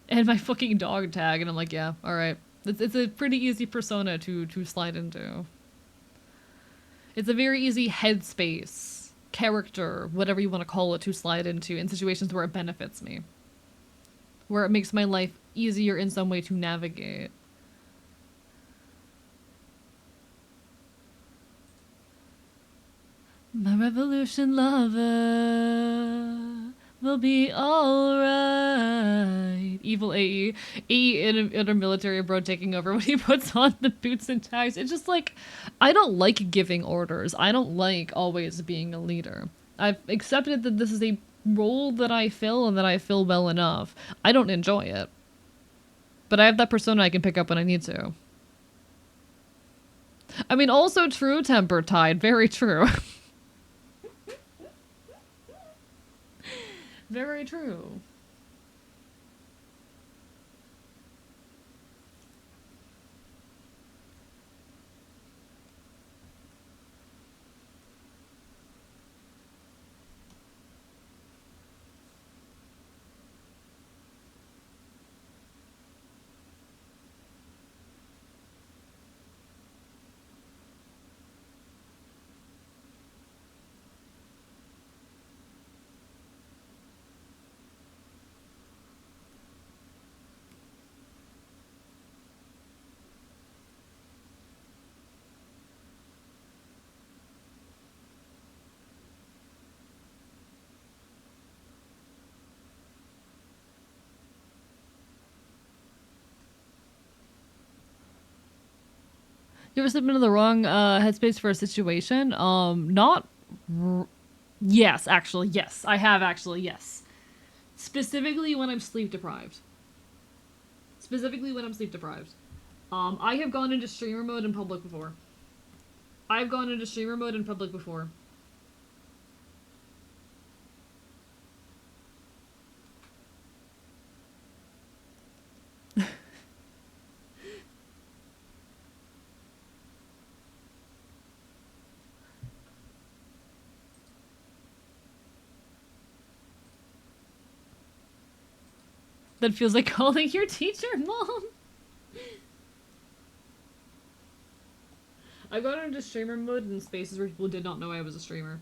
and my fucking dog tag, and I'm like, yeah, all right. It's a pretty easy persona to slide into. It's a very easy headspace, character, whatever you want to call it, to slide into in situations where it benefits me. Where it makes my life easier in some way to navigate. My revolution lover will be alright. Evil AE. AE in a military bro taking over when he puts on the boots and tags. It's just like, I don't like giving orders. I don't like always being a leader. I've accepted that this is a role that I fill and that I fill well enough. I don't enjoy it. But I have that persona I can pick up when I need to. I mean, also true, Temper Tide. Very true. Very true. You ever been in the wrong headspace for a situation? Not. Yes, actually, yes. I have actually, yes. Specifically when I'm sleep deprived. Specifically when I'm sleep deprived. I have gone into streamer mode in public before. I've gone into streamer mode in public before. That feels like calling your teacher mom. I've gone into streamer mode in spaces where people did not know I was a streamer.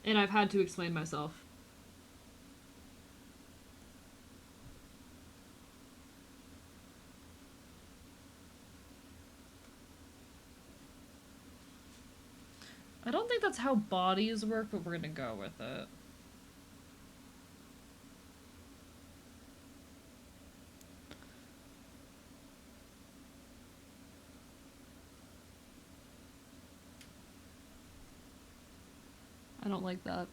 And I've had to explain myself. I don't think that's how bodies work, but we're gonna go with it. I don't like that.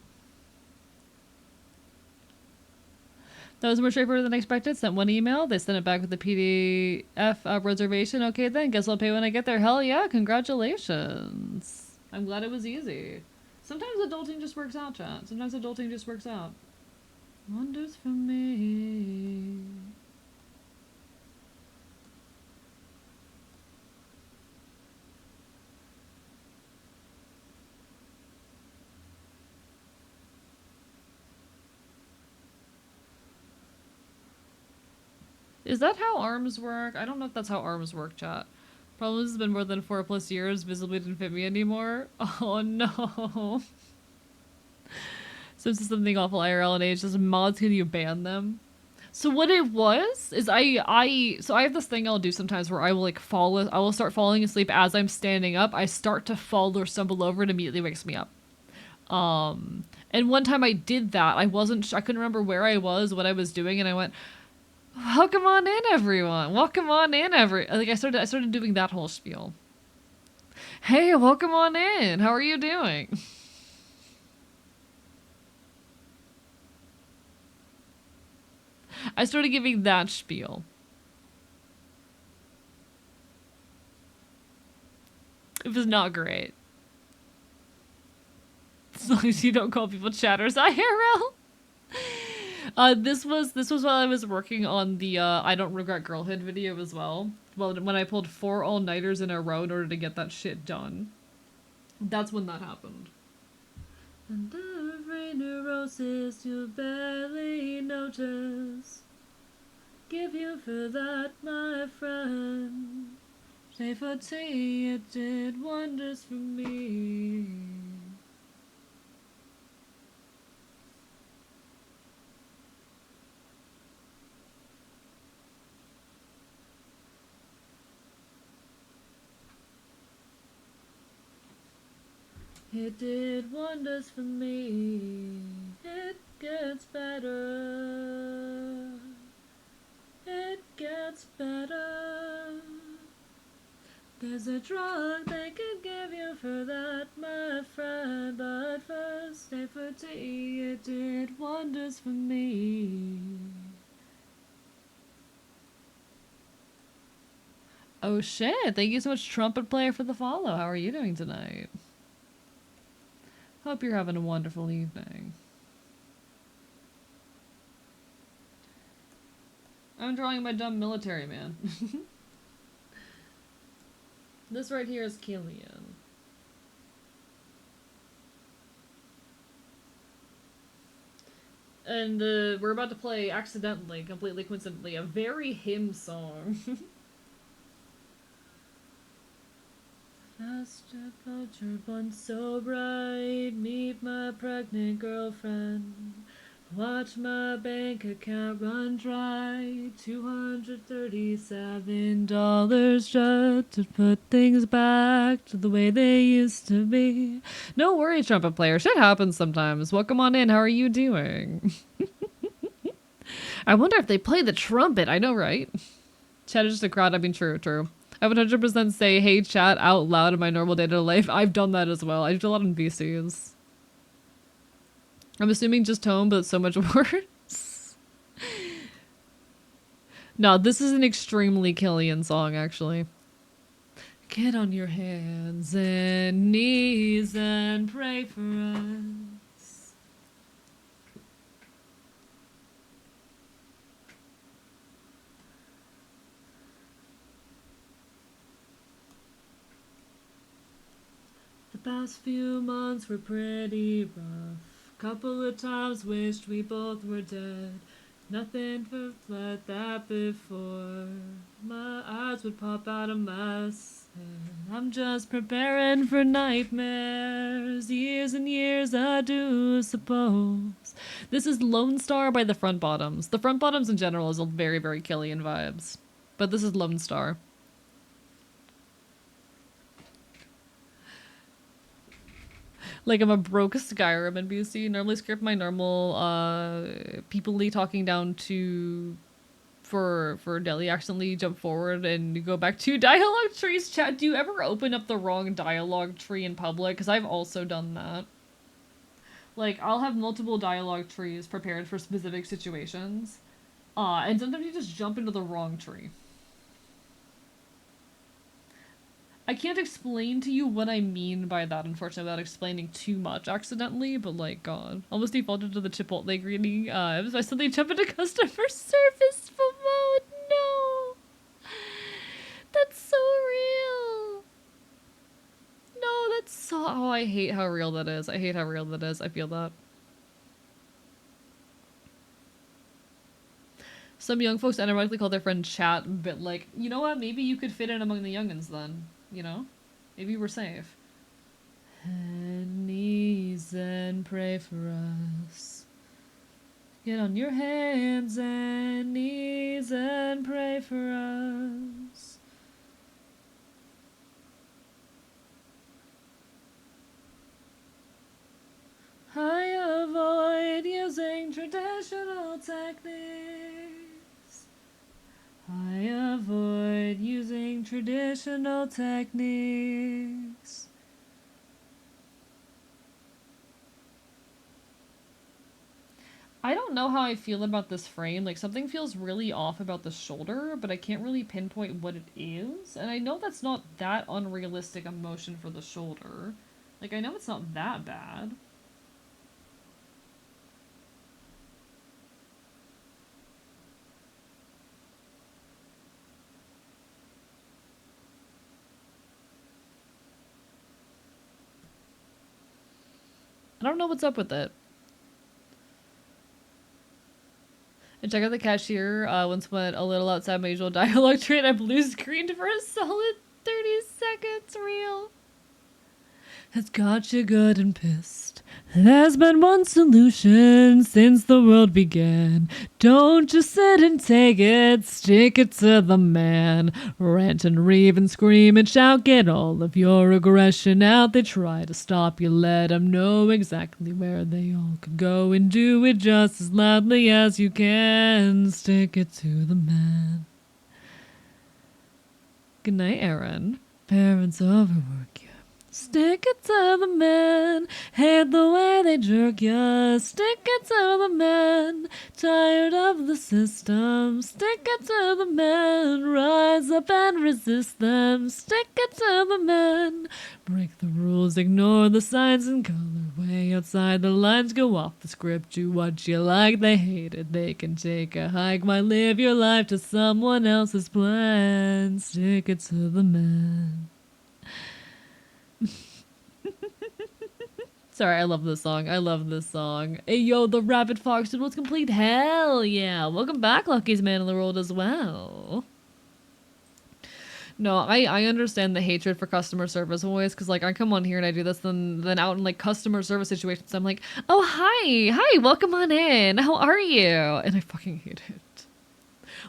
That was more straightforward than expected. Sent one email. They sent it back with the PDF reservation. Okay, then. Guess I'll pay when I get there. Hell yeah. Congratulations. I'm glad it was easy. Sometimes adulting just works out, chat. Sometimes adulting just works out. Wonders for me. Is that how arms work? I don't know if that's how arms work, chat. Probably has been more than 4+ years. Visibly didn't fit me anymore. Oh no. So this is something awful IRL and age. Just mods, can you ban them? So what it was is so I have this thing I'll do sometimes where I will like I will start falling asleep as I'm standing up. I start to fall or stumble over and immediately wakes me up. And one time I did that. I couldn't remember where I was, what I was doing, and I went, welcome on in, everyone. Welcome on in, like I started doing that whole spiel. Hey, welcome on in. How are you doing? I started giving that spiel. It was not great. As long as you don't call people chatters IRL. This was while I was working on the I Don't Regret Girlhood video as well. Well, when I pulled 4 all-nighters in a row in order to get that shit done. That's when that happened. And every neurosis you barely notice. Give you for that, my friend. Say for tea, it did wonders for me. It did wonders for me. It gets better. It gets better. There's a drug they could give you for that, my friend. But first, stay for tea. It did wonders for me. Oh shit, thank you so much, Trumpet Player, for the follow. How are you doing tonight? Hope you're having a wonderful evening. I'm drawing my dumb military man. This right here is Killian. And we're about to play, accidentally, completely coincidentally, a very hymn song. Fast approach your bun so bright, meet my pregnant girlfriend. Watch my bank account run dry, $237 just to put things back to the way they used to be. No worries, Trumpet Player, shit happens sometimes. Welcome on in, how are you doing? I wonder if they play the trumpet, I know, right? Chat is just a crowd, I mean, true. I would 100% say, hey, chat out loud in my normal day-to-day life. I've done that as well. I do a lot in VCs. I'm assuming just tone, but it's so much worse. No, this is an extremely Killian song, actually. Get on your hands and knees and pray for us. The past few months were pretty rough. Couple of times wished we both were dead. Nothing like that before. My eyes would pop out of my head. I'm just preparing for nightmares. Years and years, I do suppose. This is Lone Star by the Front Bottoms. The Front Bottoms in general is a very, very Killian vibes. But this is Lone Star. Like, I'm a broke Skyrim NPC. Normally script my normal, people-ly talking down to... For Deli, accidentally jump forward and you go back to dialogue trees. Chat, do you ever open up the wrong dialogue tree in public? Because I've also done that. Like, I'll have multiple dialogue trees prepared for specific situations. And sometimes you just jump into the wrong tree. I can't explain to you what I mean by that, unfortunately, without explaining too much accidentally, but like, God. Almost defaulted to the Chipotle greeting. I suddenly jump into customer service mode. No! That's so real! No, that's so... Oh, I hate how real that is. I hate how real that is. I feel that. Some young folks ironically call their friend chat, but like, you know what? Maybe you could fit in among the youngins then. You know? Maybe we're safe. And knees and pray for us. Get on your hands and knees and pray for us. I avoid using traditional techniques. I avoid using traditional techniques. I don't know how I feel about this frame. Like, something feels really off about the shoulder, but I can't really pinpoint what it is. And I know that's not that unrealistic a motion for the shoulder. Like, I know it's not that bad. I don't know what's up with it. And check out the cashier. Once went a little outside my usual dialogue tree and I blue screened for a solid 30 seconds. Real. Has got you good and pissed. There's been one solution since the world began. Don't just sit and take it, stick it to the man. Rant and rave and scream and shout, get all of your aggression out. They try to stop you, let them know exactly where they all could go, and do it just as loudly as you can. Stick it to the man. Good night, Aaron. Parents overwork you. Stick it to the man. Hate the way they jerk ya. Stick it to the man. Tired of the system. Stick it to the man. Rise up and resist them. Stick it to the man. Break the rules, ignore the signs and color. Way outside the lines, go off the script. Do what you like, they hate it. They can take a hike. Might live your life to someone else's plan. Stick it to the man. Sorry, I love this song. I love this song. Hey, yo, the Rapid Fox was complete. Hell yeah. Welcome back, Lucky's Man in the World as well. No, I understand the hatred for customer service voice, because, like, I come on here and I do this, then out in, like, customer service situations, I'm like, oh, hi, welcome on in. How are you? And I fucking hate it.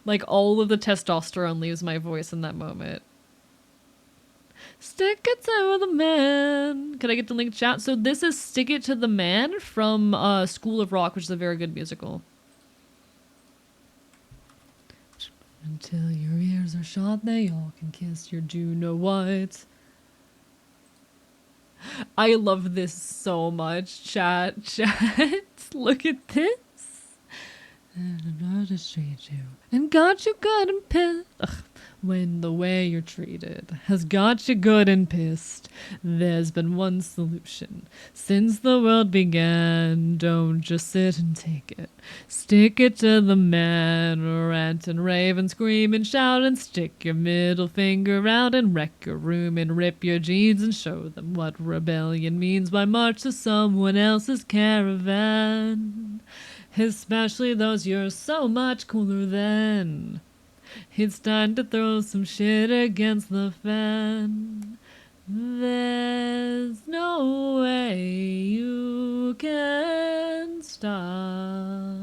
Like, all of the testosterone leaves my voice in that moment. Stick it to the man. Can I get the link chat? So this is Stick It to the Man from School of Rock, which is a very good musical. Until your ears are shot, they all can kiss your Juno what? I love this so much. Chat. Look at this. And I'm not ashamed to. And got you good and pissed. Ugh. When the way you're treated has got you good and pissed, there's been one solution. Since the world began, don't just sit and take it. Stick it to the man, rant and rave and scream and shout and stick your middle finger out and wreck your room and rip your jeans and show them what rebellion means by march to someone else's caravan. Especially those you're so much cooler than. It's time to throw some shit against the fan. There's no way you can stop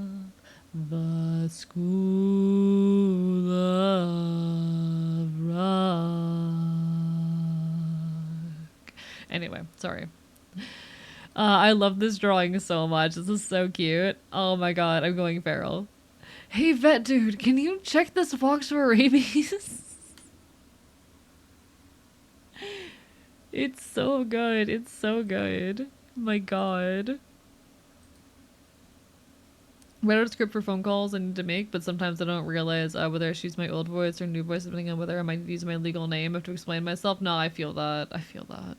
the school of rock. Anyway, sorry. I love this drawing so much. This is so cute. Oh my god, I'm going feral. Hey, vet dude, can you check this box for rabies? It's so good. It's so good. My god. Read out a script for phone calls I need to make, but sometimes I don't realize whether I should use my old voice or new voice, depending on whether I might use my legal name. I have to explain myself. No, I feel that. I feel that.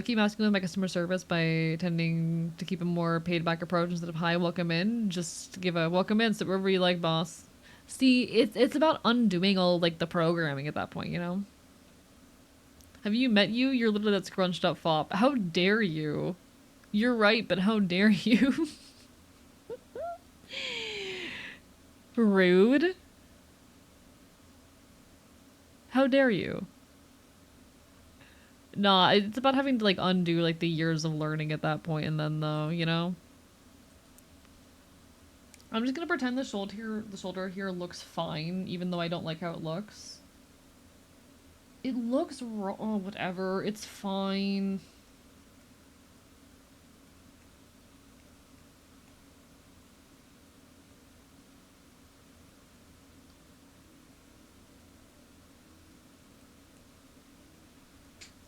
Keep asking them my customer service by tending to keep a more paid back approach instead of hi, welcome in. Just give a welcome in, sit wherever you like, boss. See, it's about undoing all like the programming at that point, you know? Have you met you? You're literally that scrunched up fop. How dare you? You're right, but how dare you? Rude. How dare you? Nah, it's about having to like undo like the years of learning at that point, and then though, you know. I'm just gonna pretend the shoulder here looks fine, even though I don't like how it looks. It looks wrong. Oh, whatever. It's fine.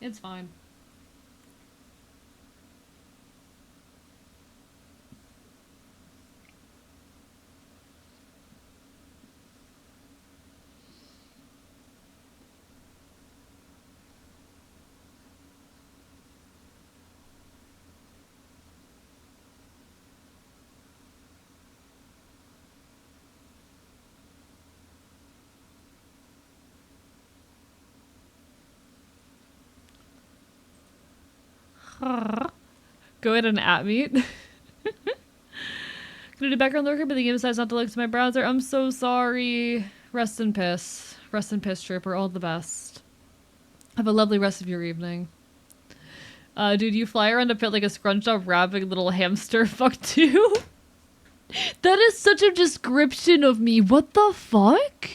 It's fine. Go ahead and at me. Gonna do background lurker, but the game decides not to look to my browser. I'm so sorry. Rest in piss. Rest in piss, Trooper. All the best. Have a lovely rest of your evening. Dude, you fly around a pit like a scrunched up rabbit little hamster. Fuck too. That is such a description of me. What the fuck?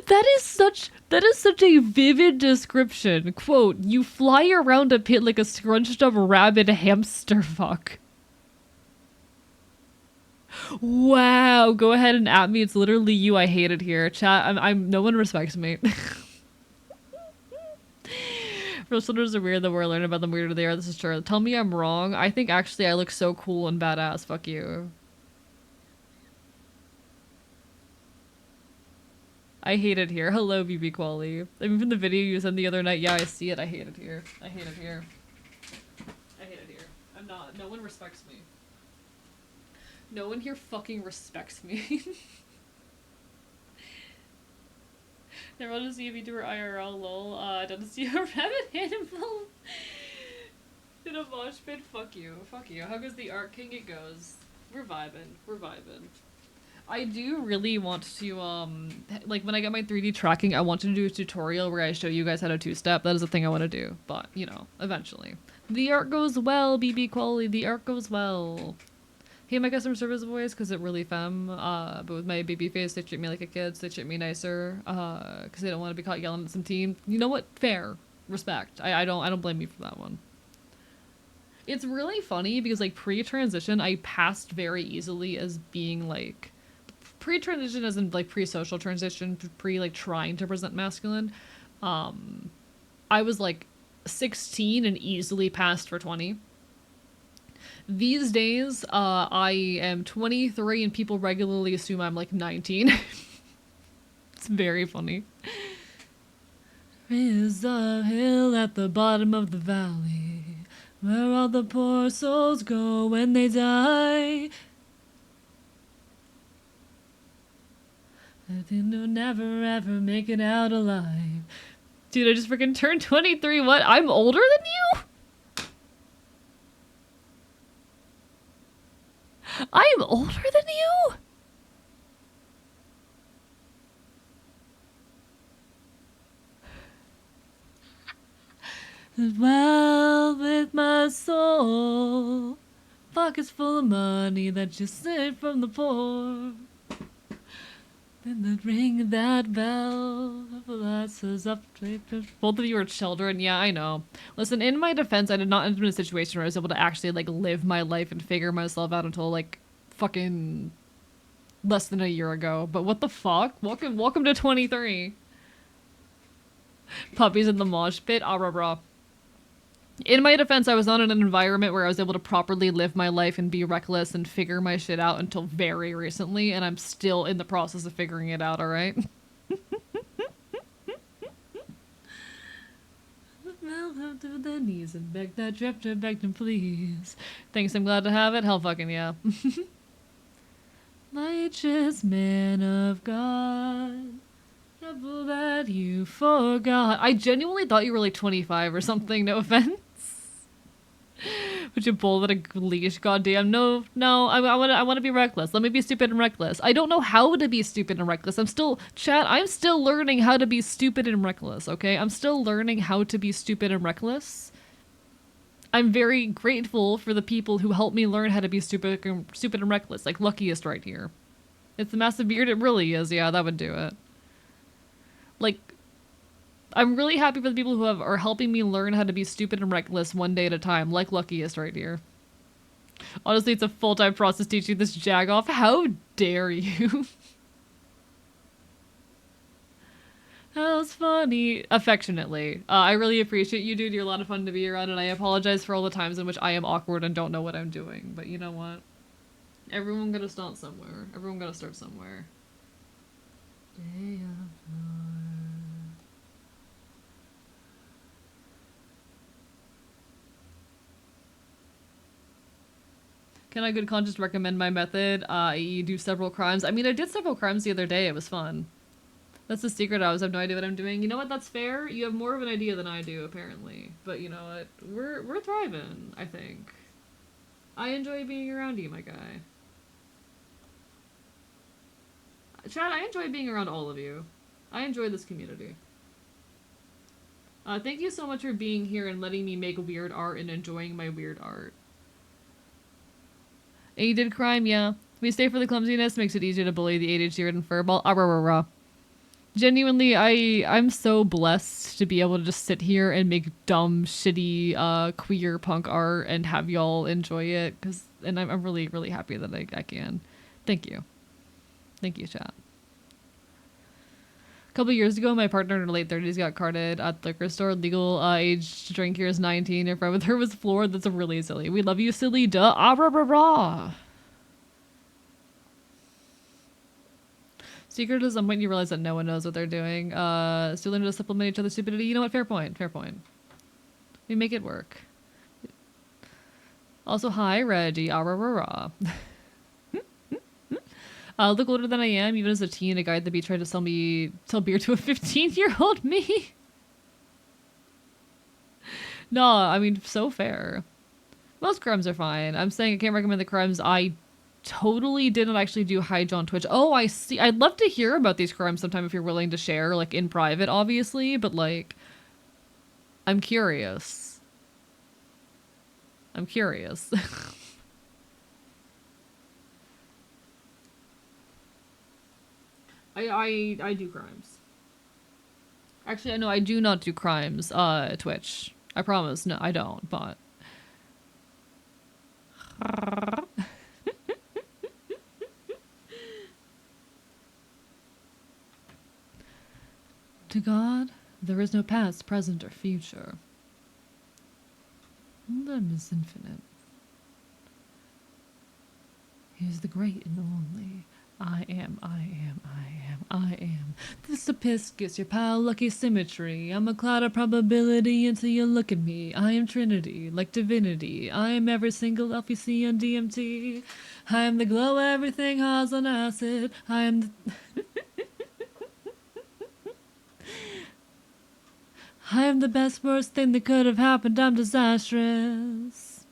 That is such a vivid description. Quote, you fly around a pit like a scrunched up rabid hamster fuck. Wow, go ahead and at me. It's literally you. I hate it here. Chat, I'm no one respects me. Real shoulders are weird, the more I learn about them, weirder they are. This is true. Tell me I'm wrong. I think actually I look so cool and badass. Fuck you. I hate it here. Hello, BB Quali. I mean, from the video you sent the other night, yeah, I see it. I hate it here. I hate it here. I hate it here. I'm not. No one respects me. No one here fucking respects me. Never wanted to see a VTuber IRL, lol. I don't see a rabbit animal in a mosh pit. Fuck you. Fuck you. How goes the Art King? It goes. We're vibing. We're vibing. I do really want to, like, when I get my 3D tracking, I want to do a tutorial where I show you guys how to two-step. That is a thing I want to do. But, you know, eventually. The art goes well, BB Quali. The art goes well. Hey, my customer service voice, because it really femme. But with my baby face, they treat me like a kid, so they treat me nicer. Because they don't want to be caught yelling at some team. You know what? Fair. Respect. I don't blame you for that one. It's really funny because, like, pre-transition, I passed very easily as being, like, pre-transition isn't like pre-social transition, pre like trying to present masculine. I was like 16 and easily passed for 20. These days, I am 23 and people regularly assume I'm like 19. It's very funny. Is a hill at the bottom of the valley where all the poor souls go when they die. I think they'll never ever make it out alive. Dude, I just freaking turned 23. What? I'm older than you? I'm older than you? Well, with my soul, pockets full of money that you sent from the poor. Then the ring of that bell, says up. Both of you are children. Yeah, I know. Listen, in my defense, I did not end up in a situation where I was able to actually like live my life and figure myself out until like fucking less than a year ago. But what the fuck? Welcome to 23. Puppies in the mosh pit. Ah, rah, rah. In my defense, I was not in an environment where I was able to properly live my life and be reckless and figure my shit out until very recently, and I'm still in the process of figuring it out, alright? Welcome to the knees and beg that drifter, beg them please. Thanks, I'm glad to have it. Hell fucking yeah. Righteous man of God. Trouble that you forgot. I genuinely thought you were like 25 or something, no offense. Would you pull at a leash? Goddamn, no. I want to be reckless. Let me be stupid and reckless. I don't know how to be stupid and reckless. I'm still learning how to be stupid and reckless. Okay, I'm still learning how to be stupid and reckless. I'm very grateful for the people who helped me learn how to be stupid and reckless. Like Luckiest right here. It's the massive beard. It really is. Yeah, that would do it. Like, I'm really happy for the people who are helping me learn how to be stupid and reckless one day at a time, like Luckiest right here. Honestly, it's a full-time process teaching this jag off. How dare you? That was funny. Affectionately. I really appreciate you, dude. You're a lot of fun to be around, and I apologize for all the times in which I am awkward and don't know what I'm doing. But you know what? Everyone gotta start somewhere. Everyone gotta start somewhere. Day of Can I good conscience recommend my method? You do several crimes. I mean, I did several crimes the other day. It was fun. That's the secret. I have no idea what I'm doing. You know what? That's fair. You have more of an idea than I do, apparently. But you know what? We're thriving, I think. I enjoy being around you, my guy. Chad, I enjoy being around all of you. I enjoy this community. Thank you so much for being here and letting me make weird art and enjoying my weird art. And you did crime, yeah. We stay for the clumsiness, makes it easier to bully the ADHD-ridden furball. Ah, rah, rah, rah. Genuinely, I'm so blessed to be able to just sit here and make dumb, shitty, queer punk art and have y'all enjoy it. And I'm really, really happy that I can. Thank you. Thank you, chat. A couple years ago, my partner in her late 30s got carded at the liquor store. Legal age to drink here is 19. Her friend with her was floored. That's really silly. We love you, silly. Duh. Ah, rah, rah, rah. Secret is when you realize that no one knows what they're doing. Still learning to supplement each other's stupidity. You know what? Fair point. Fair point. We make it work. Also, hi, Reggie. Ah, rah, rah, rah. Look older than I am. Even as a teen, a guy at the beach tried to sell beer to a 15-year-old me. No, I mean, so fair. Most crimes are fine. I'm saying I can't recommend the crimes. I totally didn't actually do hide on Twitch. Oh, I see. I'd love to hear about these crimes sometime if you're willing to share, like, in private, obviously. But, like, I'm curious. I'm curious. I do crimes. Actually, no, I do not do crimes, Twitch. I promise. No, I don't, but... There is no past, present, or future. Them is infinite. He is the great and only. I am, I am, I am, I am. This Episcus, your pal, lucky symmetry. I'm a cloud of probability until you look at me. I am Trinity, like divinity. I am every single elf you see on DMT. I am the glow everything has on acid. I am the... I am the best worst thing that could have happened. I'm disastrous.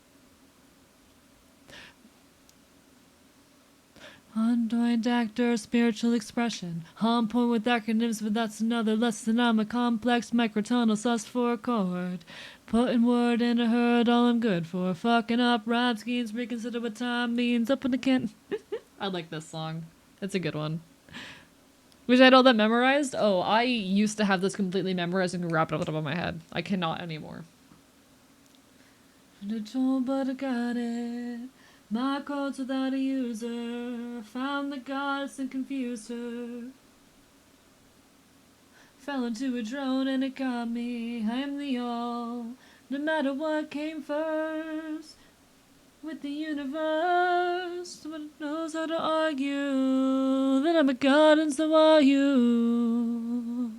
Undoined actor, spiritual expression. On point with acronyms, but that's another lesson. I'm a complex microtonal sus for a chord. Putting word in a herd, all I'm good for. Fucking up rhyme schemes, reconsider what time means. Up in the can. I like this song. It's a good one. Wish I had all that memorized. Oh, I used to have this completely memorized and wrap it up on my head. I cannot anymore. But I got it. My code's without a user. Found the goddess and confused her. Fell into a drone and it got me. I am the all. No matter what came first. With the universe. Someone knows how to argue. That I'm a god and so are you.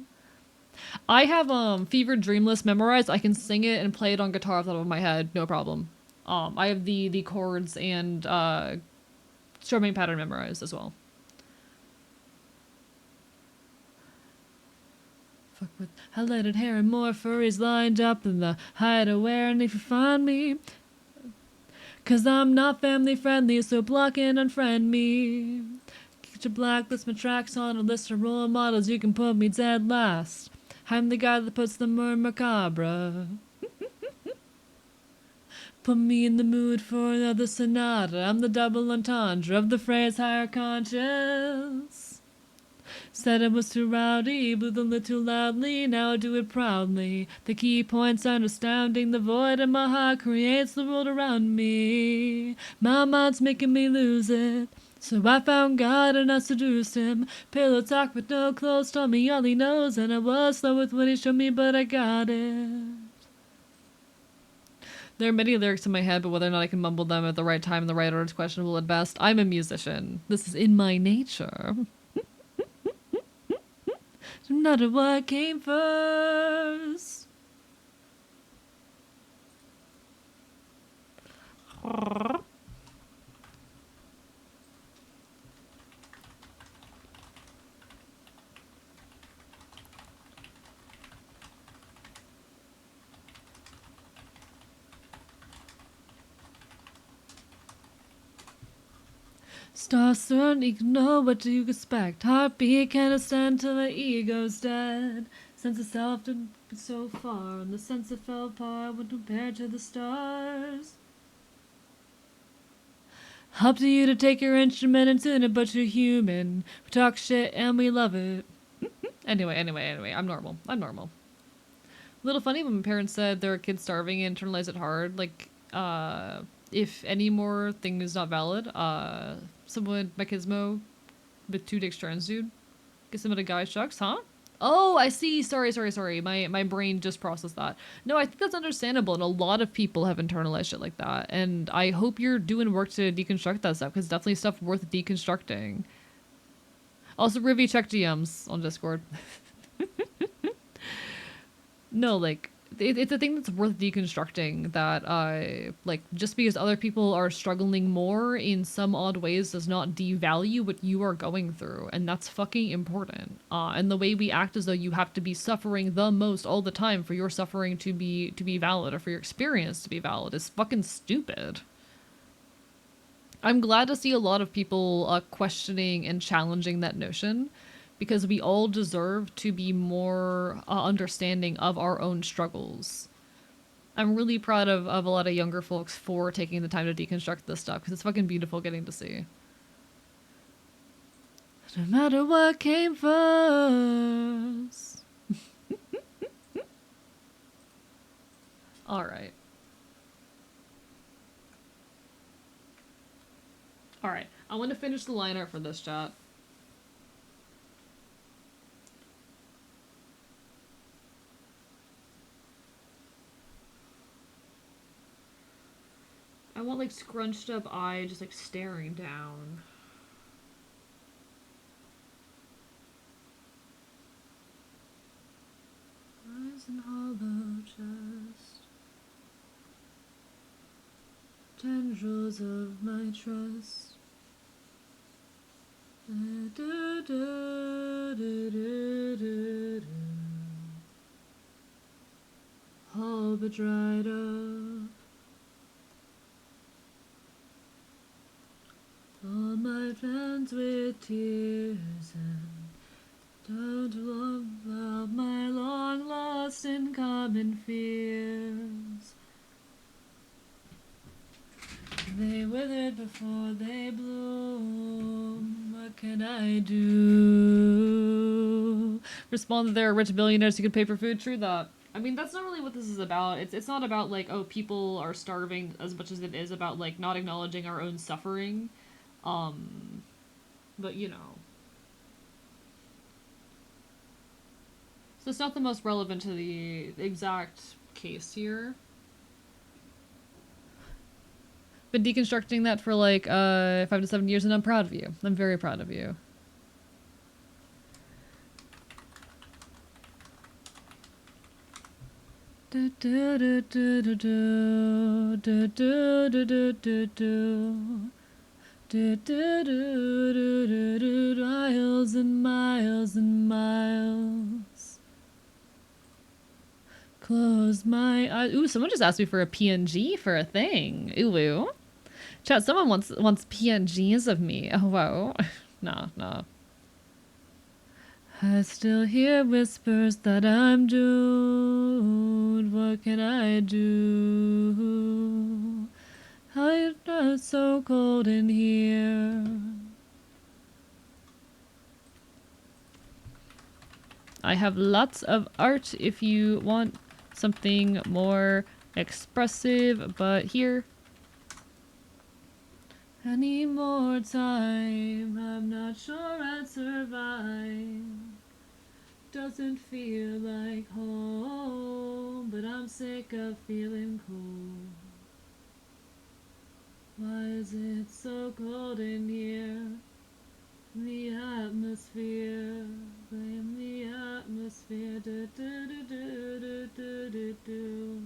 I have Fevered Dreamless memorized. I can sing it and play it on guitar off the top of my head. No problem. I have the chords and strumming pattern memorized as well. Fuck with highlighted hair and more furries lined up in the hideaway. And if you find me, 'cause I'm not family friendly, so block and unfriend me. Get your blacklist my tracks on a list of role models. You can put me dead last. I'm the guy that puts the mur macabre. Put me in the mood for another sonata. I'm the double entendre of the phrase higher conscious. Said it was too rowdy, blew the lid too loudly, now I do it proudly. The key points are astounding, the void in my heart creates the world around me. My mind's making me lose it, so I found God and I seduced him. Pillow talk with no clothes, told me all he knows, and I was slow with what he showed me, but I got it. There are many lyrics in my head, but whether or not I can mumble them at the right time in the right order is questionable at best. I'm a musician. This is in my nature. No matter what came first. Stars certainly know what do you expect. Heartbeat can't stand till the ego's dead. Sense of self didn't be so far, and the sense of fell apart when compared to the stars. Up to you to take your instrument and tune it, but you're human. We talk shit and we love it. Anyway, I'm normal. I'm normal. A little funny when my parents said there were kids starving and internalized it hard. Like, if any more thing is not valid, someone, my Gizmo, with 2 dicks trans dude, get some of the guy shucks, huh? Oh, I see. Sorry. My brain just processed that. No, I think that's understandable, and a lot of people have internalized shit like that. And I hope you're doing work to deconstruct that stuff, because it's definitely stuff worth deconstructing. Also, Rivi, check DMs on Discord. No, like, it's a thing that's worth deconstructing, that like, just because other people are struggling more in some odd ways does not devalue what you are going through, and that's fucking important. And the way we act as though you have to be suffering the most all the time for your suffering to be valid, or for your experience to be valid, is fucking stupid. I'm glad to see a lot of people questioning and challenging that notion, because we all deserve to be more understanding of our own struggles. I'm really proud of a lot of younger folks for taking the time to deconstruct this stuff, because it's fucking beautiful getting to see. No matter what came first. Alright. Alright, I want to finish the line art for this chat. I want like scrunched up eye, just like staring down. Eyes and hollow chest, tendrils of my trust. All but dried up. All my plans with tears and don't love about my long lost and common fears. They withered before they bloom. What can I do? Respond that there are rich billionaires who can pay for food. True that. I mean, that's not really what this is about. It's not about like, oh, people are starving as much as it is about like not acknowledging our own suffering. But you know. So it's not the most relevant to the exact case here. Been deconstructing that for like 5 to 7 years, and I'm proud of you. I'm very proud of you. Miles and miles and miles. Close my eyes. Ooh, someone just asked me for a PNG for a thing. Ooh. Chat, someone wants PNGs of me. Oh, wow. No. I still hear whispers that I'm doomed. What can I do? How it's so cold in here. I have lots of art if you want something more expressive, but here. Any more time, I'm not sure I'd survive. Doesn't feel like home, but I'm sick of feeling cold. Why is it so cold in here? The atmosphere, blame the atmosphere. Do, do, do, do, do, do, do, do.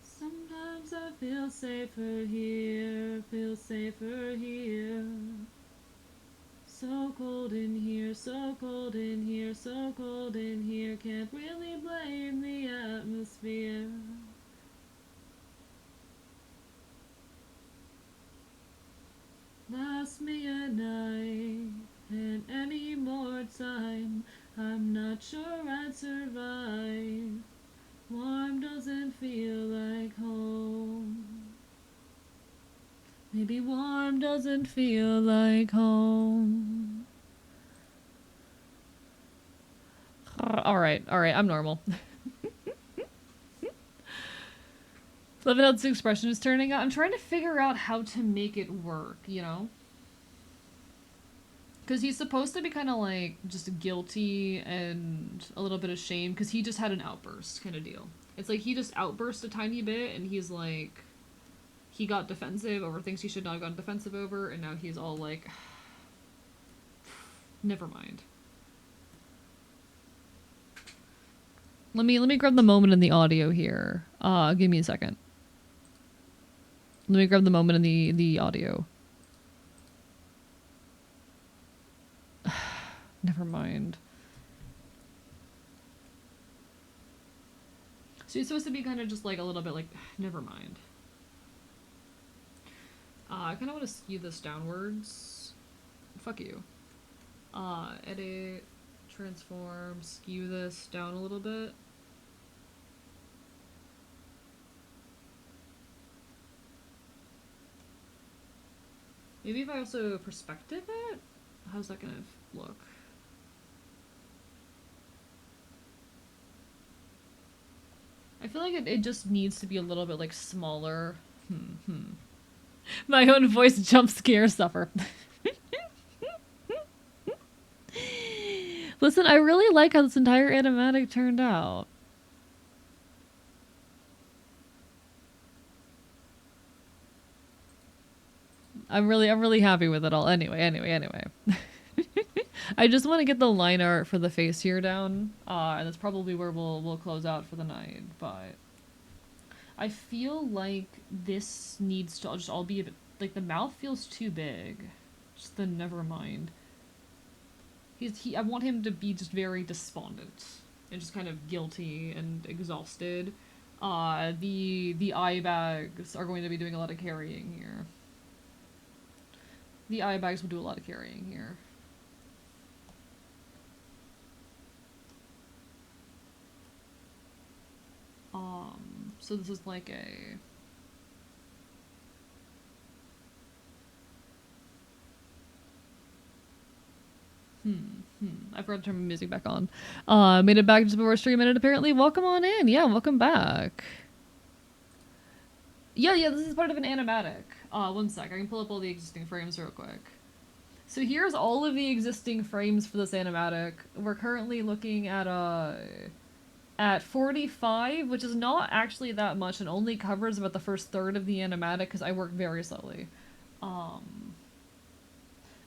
Sometimes I feel safer here, feel safer here. So cold in here, so cold in here, so cold in here. Can't really blame the atmosphere. Last me a night, and any more time, I'm not sure I'd survive. Warm doesn't feel like home. Maybe warm doesn't feel like home. Alright, I'm normal. Loving how this expression is turning out. I'm trying to figure out how to make it work, you know? Because he's supposed to be kind of like just guilty and a little bit ashamed because he just had an outburst kind of deal. It's like he just outburst a tiny bit and he's like, he got defensive over things he should not have gotten defensive over, and now he's all like, never mind. Let me grab the moment in the audio here. Give me a second. Let me grab the moment in the audio. Never mind. So he's supposed to be kind of just like a little bit like, never mind. I kind of want to skew this downwards. Fuck you. Edit, transform, skew this down a little bit. Maybe if I also perspective it? How's that gonna look? I feel like it just needs to be a little bit like smaller. My own voice jump scare suffer. Listen, I really like how this entire animatic turned out. I'm really happy with it all. Anyway. I just want to get the line art for the face here down, and that's probably where we'll close out for the night. But I feel like this needs to just all be a bit like the mouth feels too big. Just the never mind. I want him to be just very despondent and just kind of guilty and exhausted. The eye bags are going to be doing a lot of carrying here. The eye bags will do a lot of carrying here. So this is like a... I forgot to turn my music back on. Made it back just before stream ended apparently. Welcome on in. Yeah, welcome back. Yeah, this is part of an animatic. One sec. I can pull up all the existing frames real quick. So here's all of the existing frames for this animatic. We're currently looking at 45, which is not actually that much and only covers about the first third of the animatic because I work very slowly.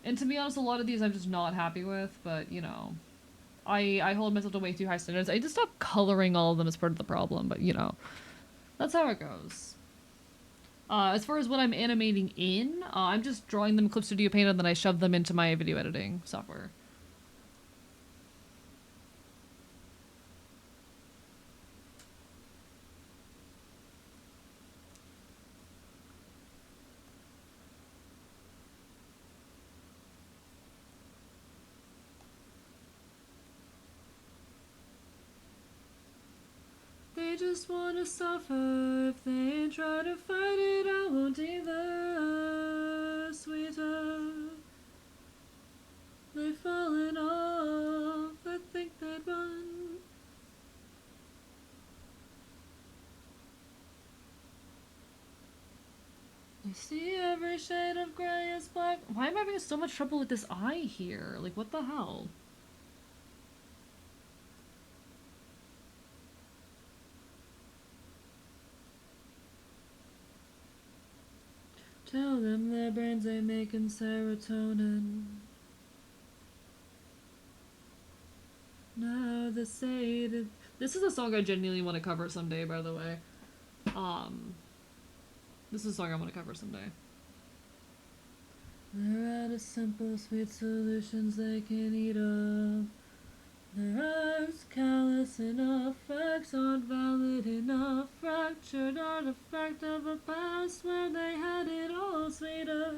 And to be honest, a lot of these I'm just not happy with, but, you know, I hold myself to way too high standards. I just stopped coloring all of them as part of the problem, but, you know, that's how it goes. As far as what I'm animating in, I'm just drawing them Clip Studio Paint and then I shove them into my video editing software. They just wanna suffer. If they try to fight it, I won't either. Sweeter, they've fallen off. I think they'd run. I see every shade of gray is black. Why am I having so much trouble with this eye here? Like, what the hell? Tell them their brains ain't making serotonin. Now the sated. This is a song I genuinely want to cover someday, by the way. This is a song I want to cover someday. They're out of simple, sweet solutions they can eat up. Their eyes callous enough, facts aren't valid enough. Fractured artifact of a past where they had it all sweeter.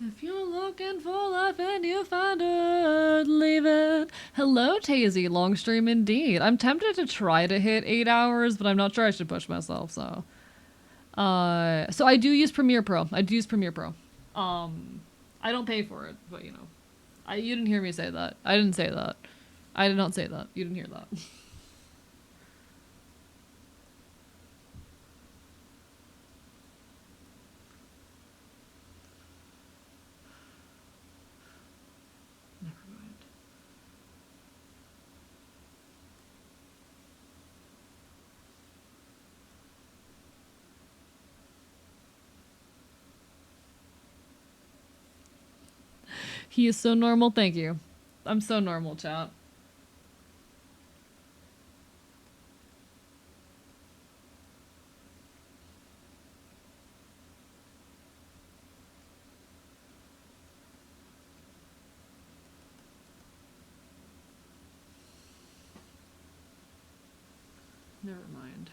If you're looking for life and you find it, leave it. Hello, Tazy. Long stream indeed. I'm tempted to try to hit 8 hours, but I'm not sure I should push myself, so. So I do use Premiere Pro. I don't pay for it, but you know. You didn't hear me say that. I didn't say that. I did not say that. You didn't hear that. He is so normal. Thank you. I'm so normal, chat. Never mind.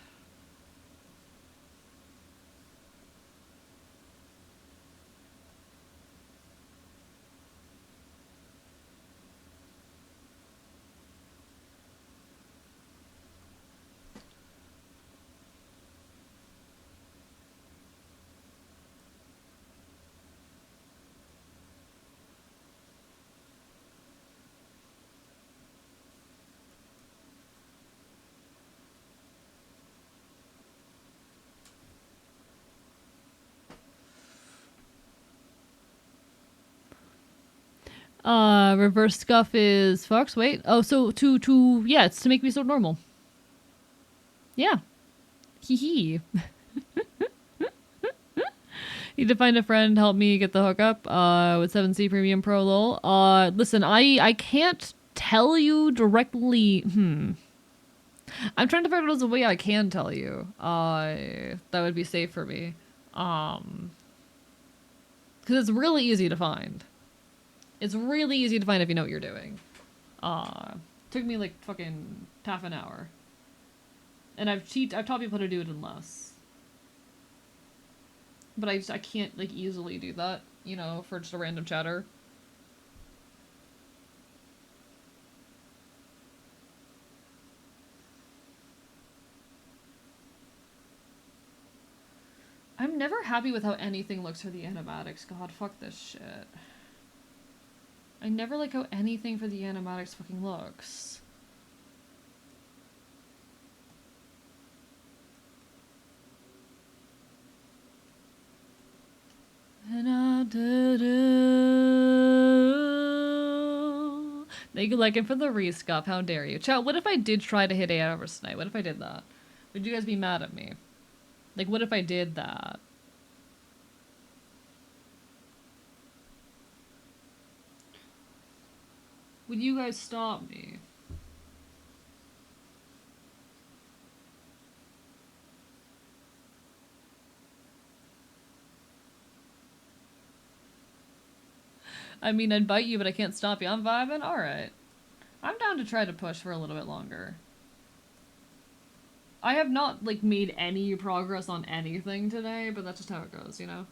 Reverse scuff is Fox. Wait. Oh, so yeah, it's to make me so normal. Yeah. Hee hee. Need to find a friend, help me get the hookup, with 7C Premium Pro lol. Listen, I can't tell you directly. I'm trying to figure out a way I can tell you. That would be safe for me. Because it's really easy to find. It's really easy to find if you know what you're doing. Took me like fucking half an hour. And I've taught people how to do it in less. But I can't like easily do that, you know, for just a random chatter. I'm never happy with how anything looks for the animatics. God, fuck this shit. I never like how anything for the animatics fucking looks. And I do. Thank you, liking for the rescuff. How dare you? Chat, what if I did try to hit 8 hours tonight? What if I did that? Would you guys be mad at me? Like, what if I did that? Would you guys stop me? I mean, I'd bite you, but I can't stop you. I'm vibing? Alright. I'm down to try to push for a little bit longer. I have not, like, made any progress on anything today, but that's just how it goes, you know?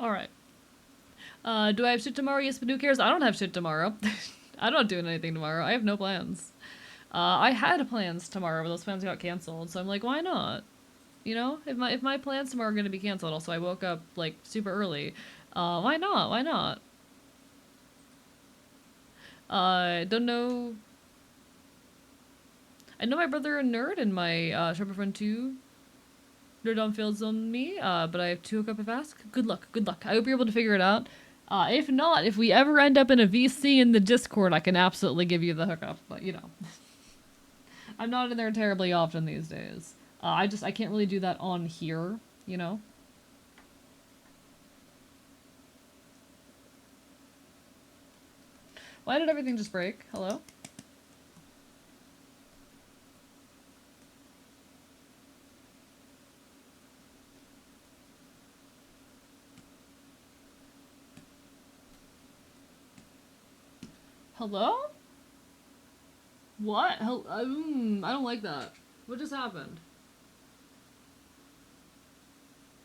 Alright. Do I have shit tomorrow? Yes, but who cares? I don't have shit tomorrow. I'm not doing anything tomorrow. I have no plans. I had plans tomorrow, but those plans got canceled, so I'm like, why not? You know? If my plans tomorrow are gonna be canceled, also I woke up, like, super early. Why not? Why not? Don't know... I know my brother a nerd and my, Sharper friend too. Nerd on fields on me, but I have 2 hookup if asked. Good luck, good luck. I hope you're able to figure it out. If not, if we ever end up in a VC in the Discord, I can absolutely give you the hookup, but you know. I'm not in there terribly often these days. I can't really do that on here, you know? Why did everything just break? Hello? Hello? What? I don't like that. What just happened?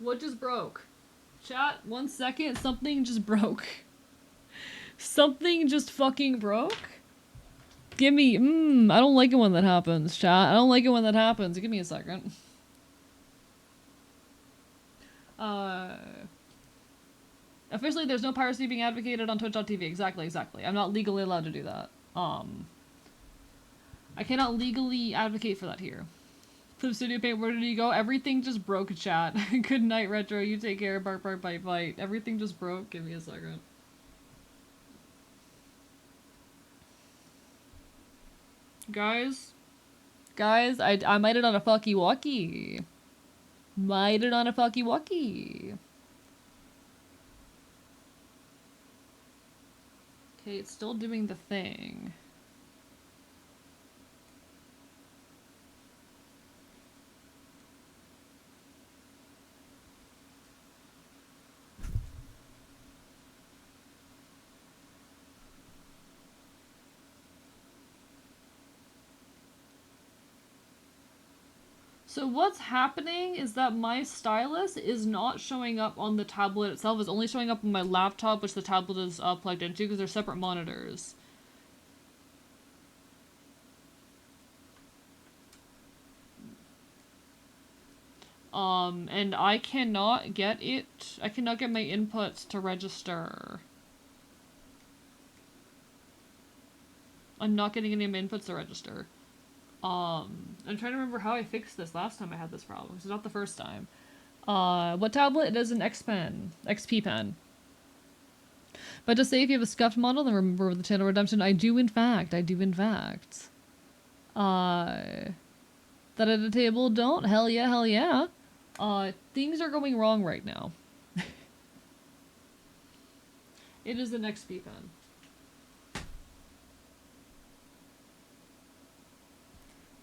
What just broke? Chat, 1 second, something just broke. Something just fucking broke? Give me, I don't like it when that happens, chat. I don't like it when that happens. Give me a second. Officially, there's no piracy being advocated on Twitch.tv. Exactly. I'm not legally allowed to do that. I cannot legally advocate for that here. Flip Studio Paint, where did you go? Everything just broke, chat. Good night, Retro. You take care. Bark, bark, bite, bite. Everything just broke. Give me a second. Guys, I might it on a fucky walkie. Might it on a fucky walkie. Okay, it's still doing the thing. So what's happening is that my stylus is not showing up on the tablet itself. It's only showing up on my laptop, which the tablet is plugged into because they're separate monitors. And I cannot get it. I cannot get my inputs to register. I'm not getting any of my inputs to register. I'm trying to remember how I fixed this last time I had this problem. It's not the first time. What tablet? It is an X Pen. XP Pen. But to say if you have a scuffed model, then remember the channel redemption. I do in fact. That at a table don't? Hell yeah, hell yeah. Things are going wrong right now. It is an XP Pen.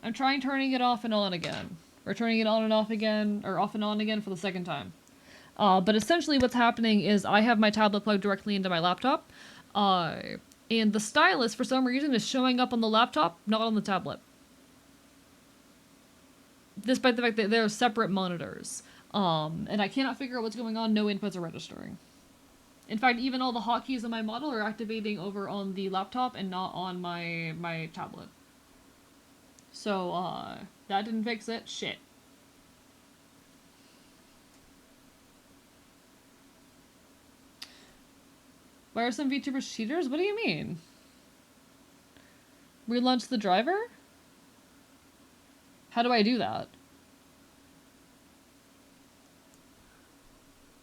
I'm trying turning it off and on again. Or turning it on and off again, or off and on again for the second time. But essentially what's happening is I have my tablet plugged directly into my laptop. And the stylus, for some reason, is showing up on the laptop, not on the tablet. Despite the fact that they're separate monitors. And I cannot figure out what's going on. No inputs are registering. In fact, even all the hotkeys on my model are activating over on the laptop and not on my tablet. So, that didn't fix it. Shit. Why are some VTubers cheaters? What do you mean? Relaunch the driver? How do I do that?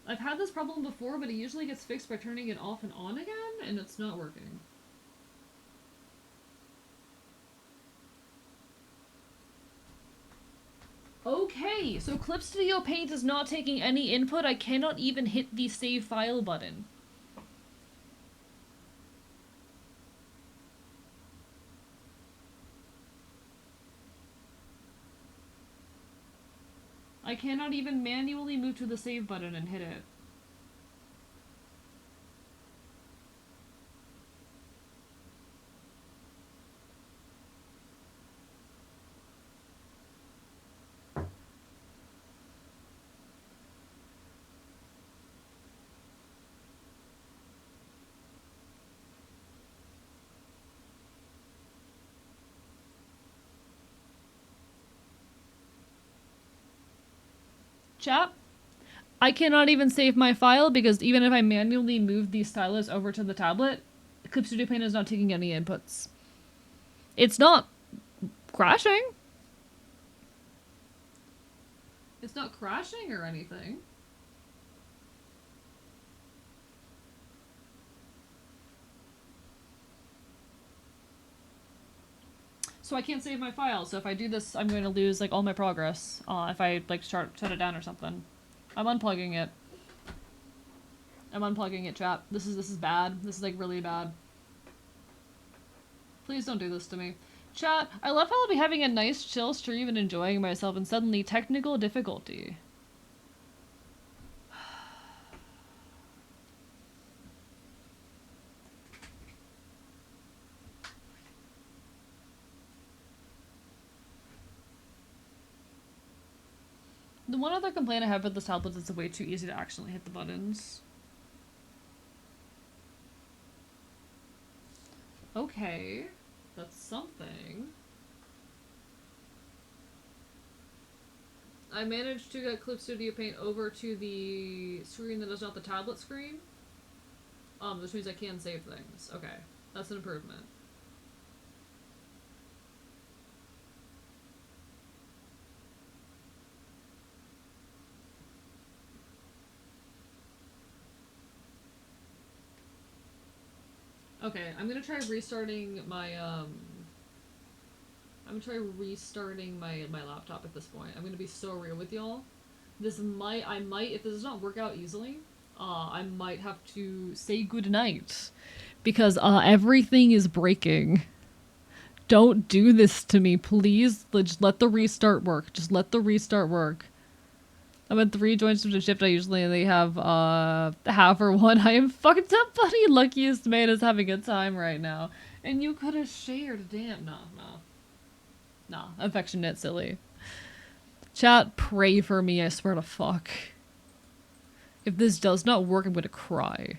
I've had this problem before, but it usually gets fixed by turning it off and on again, and it's not working. Okay, so Clip Studio Paint is not taking any input. I cannot even hit the save file button. I cannot even manually move to the save button and hit it. Chat, I cannot even save my file because even if I manually move the stylus over to the tablet, Clip Studio Paint is not taking any inputs. It's not crashing. It's not crashing or anything. So I can't save my file, so if I do this, I'm going to lose, like, all my progress, if I, like, shut it down or something. I'm unplugging it. I'm unplugging it, chat. This is bad. This is, like, really bad. Please don't do this to me. Chat, I love how I'll be having a nice, chill stream and enjoying myself, and suddenly technical difficulty. The one other complaint I have with this tablet is it's way too easy to actually hit the buttons. Okay, that's something. I managed to get Clip Studio Paint over to the screen that is not the tablet screen. Which means I can save things. Okay, that's an improvement. Okay, I'm gonna try restarting my my laptop at this point. I'm gonna be so real with y'all. If this does not work out easily, I might have to say goodnight. because everything is breaking. Don't do this to me, please. Just let the restart work. Just let the restart work. I'm at 3 joints to the shift. I usually only have half or one. I am fucked up, buddy. Luckiest man is having a time right now. And you could have shared. Damn. No. Nah. Affectionate, silly. Chat, pray for me. I swear to fuck. If this does not work, I'm gonna cry.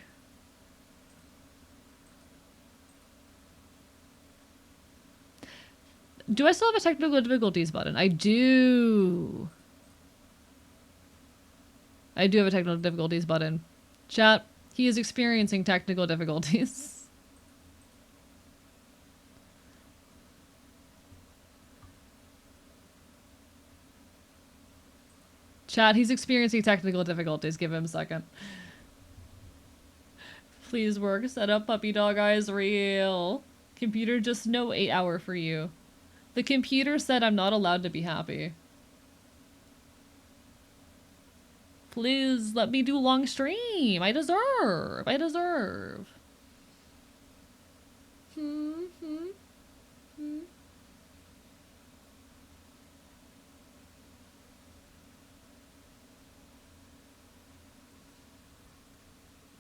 Do I still have a technical difficulties button? I do. I do have a technical difficulties button. Chat, he is experiencing technical difficulties. Chat, he's experiencing technical difficulties. Give him a second. Please work. Set up puppy dog eyes real. Computer, just no 8-hour for you. The computer said I'm not allowed to be happy. Please let me do long stream. I deserve.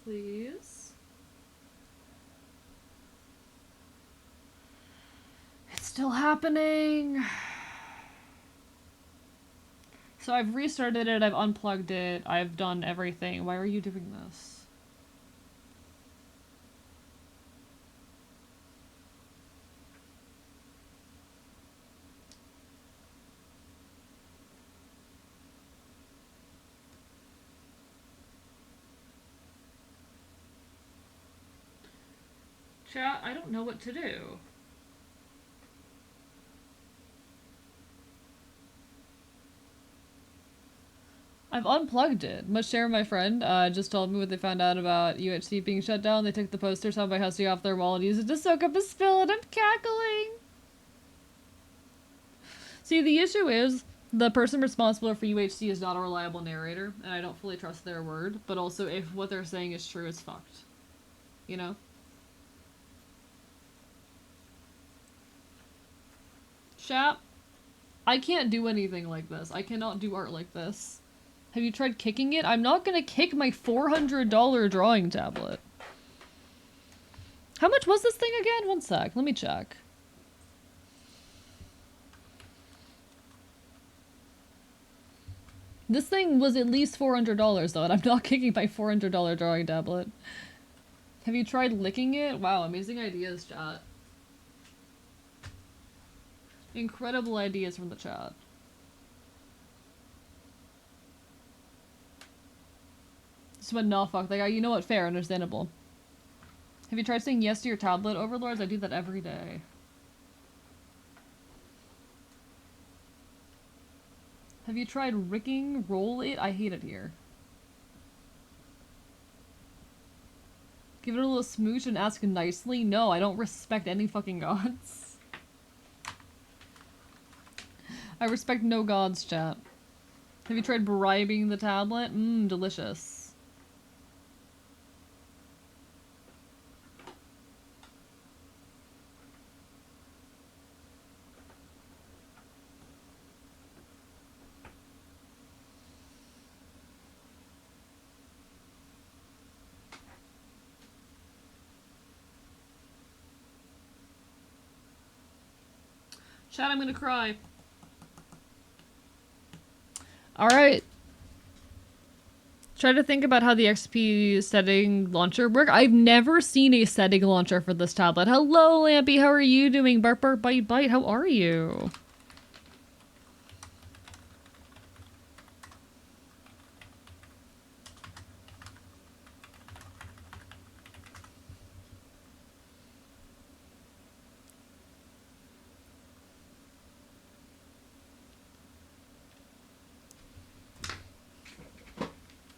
Please. It's still happening. So I've restarted it, I've unplugged it, I've done everything. Why are you doing this? Chat, I don't know what to do. I've unplugged it. Much share my friend just told me what they found out about UHC being shut down. They took the posters on by Hussey off their wall and used it to soak up a spill, and I'm cackling. See, the issue is the person responsible for UHC is not a reliable narrator, and I don't fully trust their word, but also if what they're saying is true, it's fucked. You know? Chat, I can't do anything like this. I cannot do art like this. Have you tried kicking it? I'm not gonna kick my $400 drawing tablet. How much was this thing again? One sec, let me check. This thing was at least $400 though, and I'm not kicking my $400 drawing tablet. Have you tried licking it? Wow, amazing ideas, chat. Incredible ideas from the chat. But no, fuck that guy. You know what? Fair, understandable. Have you tried saying yes to your tablet, overlords? I do that every day. Have you tried ricking roll it? I hate it here. Give it a little smooch and ask nicely? No, I don't respect any fucking gods. I respect no gods, chat. Have you tried bribing the tablet? Mmm, delicious. Chat, I'm gonna cry. Alright. Try to think about how the XP setting launcher work. I've never seen a setting launcher for this tablet. Hello, Lampy. How are you doing? Bark, bark, bite, bite. How are you?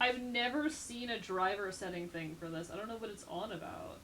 I've never seen a driver setting thing for this. I don't know what it's on about.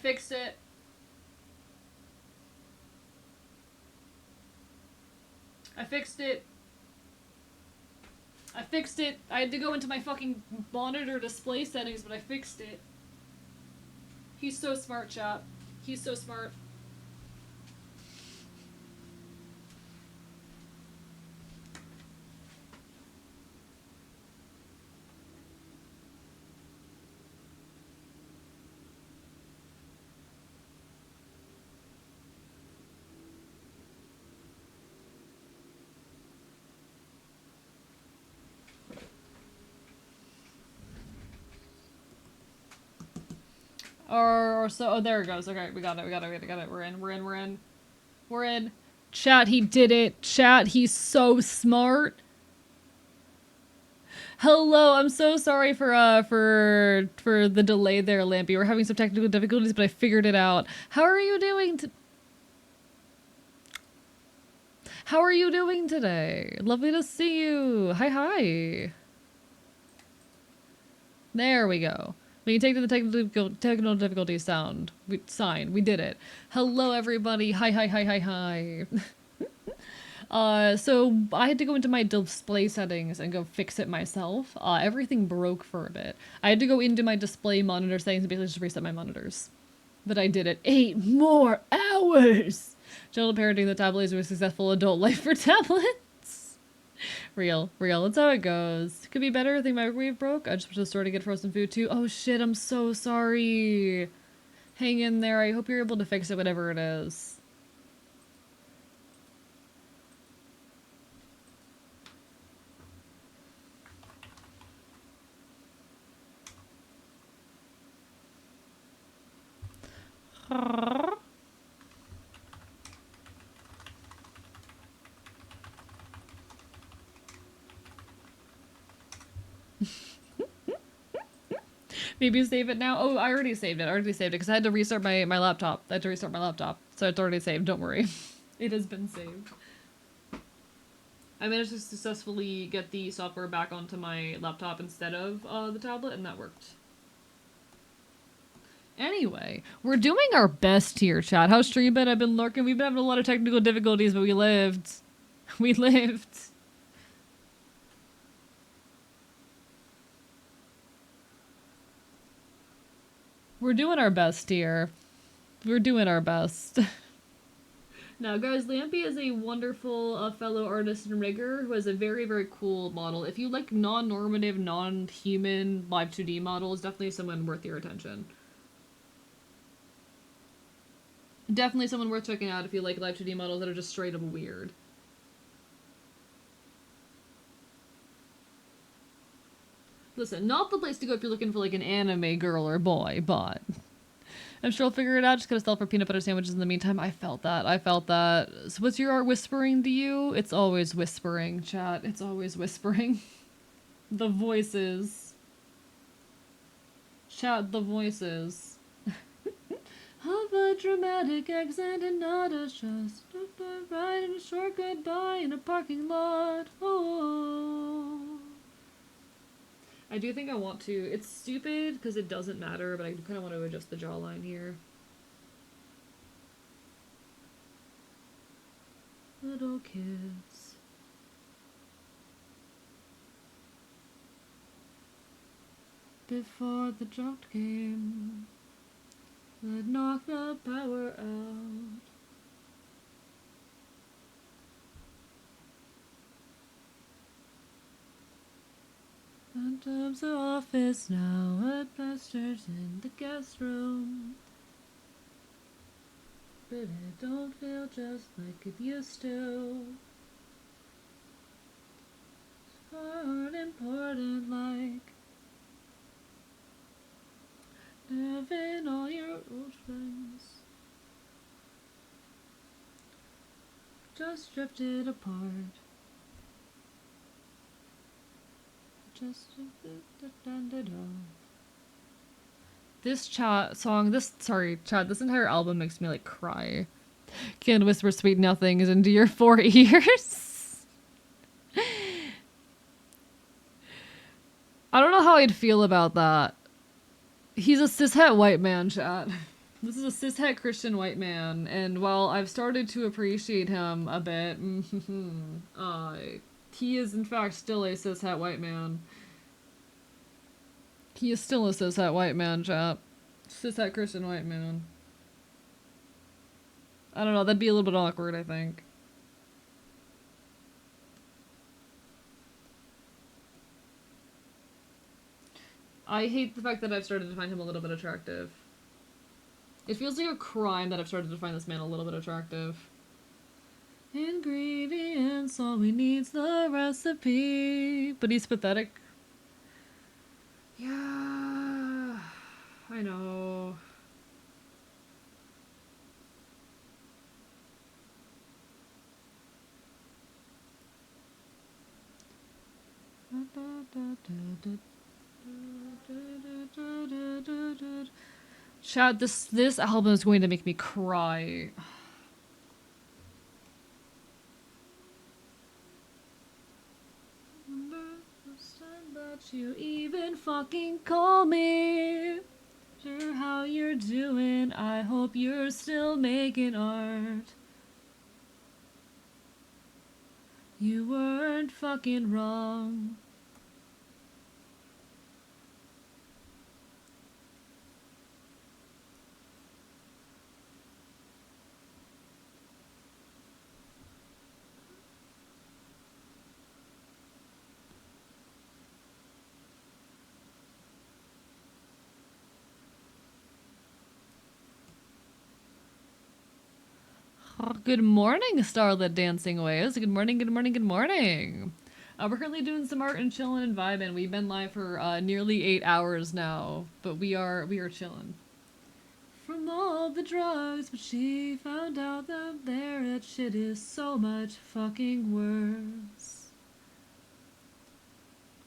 fixed it. I fixed it. I fixed it. I had to go into my fucking monitor display settings, but I fixed it. He's so smart, chat. He's so smart. Or so. Oh, there it goes. Okay, we got it. We're in. Chat, he did it. Chat, he's so smart. Hello, I'm so sorry for the delay there, Lampy. We're having some technical difficulties, but I figured it out. How are you doing? How are you doing today? Lovely to see you. Hi. There we go. We can take to the technical difficulty sound. Sign. We did it. Hello, everybody. Hi. So I had to go into my display settings and go fix it myself. Everything broke for a bit. I had to go into my display monitor settings and basically just reset my monitors. But I did it. 8 more hours! Gentle parenting the tablet is a successful adult life for tablets. Real. That's how it goes. Could be better if the microwave broke. I just went to the store to get frozen food too. Oh shit, I'm so sorry. Hang in there. I hope you're able to fix it, whatever it is. Maybe save it now. Oh, I already saved it because I had to restart my laptop. So it's already saved. Don't worry. It has been saved. I managed to successfully get the software back onto my laptop instead of the tablet, and that worked. Anyway, we're doing our best here, chat. How's stream been? I've been lurking. We've been having a lot of technical difficulties, but we lived. We lived. We're doing our best here. We're doing our best. Now, guys, Lampy is a wonderful fellow artist and rigger who has a very, very cool model. If you like non-normative, non-human live 2D models, definitely someone worth your attention. Definitely someone worth checking out if you like live 2D models that are just straight up weird. Listen, not the place to go if you're looking for like an anime girl or boy, but I'm sure I'll figure it out. Just gotta sell for peanut butter sandwiches in the meantime. I felt that. So what's your art whispering to you? It's always whispering, chat. It's always whispering. The voices. Chat, the voices. Have a dramatic accent and not a just a ride and a short goodbye in a parking lot. Oh. I do think I want to. It's stupid because it doesn't matter, but I kind of want to adjust the jawline here. Little kids. Before the drought came, that knocked the power out. Phantoms the office now, at pastures in the guest room. But it don't feel just like it used to. It's hard important like having all your old friends just drifted apart. This song, this entire album makes me like cry. Can't whisper sweet nothings into your 4 ears. I don't know how I'd feel about that. He's a cishet white man, chat. This is a cishet Christian white man, and while I've started to appreciate him a bit, he is in fact still a cishet white man. He is still a cishet white man, chap. Cishet Christian white man. I don't know, that'd be a little bit awkward, I think. I hate the fact that I've started to find him a little bit attractive. It feels like a crime that I've started to find this man a little bit attractive. Ingredients, all we need's the recipe. But he's pathetic. Yeah, I know. Chad, this album is going to make me cry. That you even fucking call me. Sure how you're doing. I hope you're still making art. You weren't fucking wrong. Oh, good morning, Starlit Dancing Waves. Good morning, good morning, good morning. We're currently doing some art and chilling and vibing. We've been live for nearly 8 hours now, but we are chilling. From all the drugs, but she found out that that shit is so much fucking worse.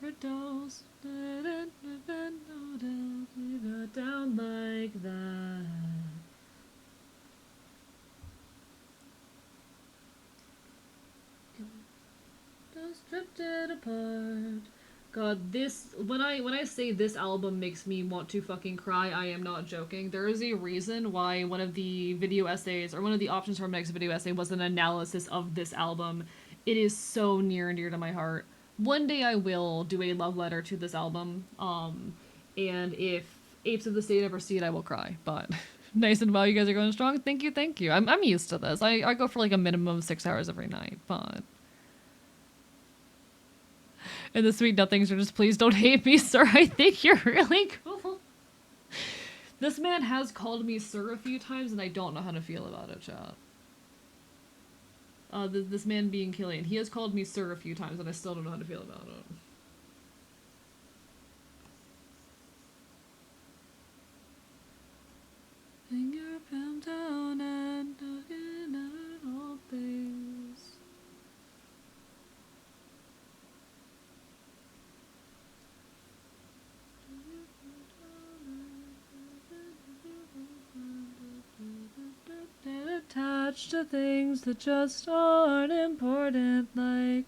Her dose down like that. Just drifted apart. God, this when I say this album makes me want to fucking cry, I am not joking. There is a reason why one of the video essays or one of the options for my next video essay was an analysis of this album. It is so near and dear to my heart. One day I will do a love letter to this album. And if Apes of the State ever see it, I will cry. But nice and well, you guys are going strong. Thank you, thank you. I'm used to this. I go for like a minimum of 6 hours every night, but. And the sweet nothings are just, please don't hate me, sir. I think you're really cool. This man has called me sir a few times, and I don't know how to feel about it, chat. This man being Killian, he has called me sir a few times, and I still don't know how to feel about it. Finger palm down and looking at all things. Attached to things that just aren't important, like.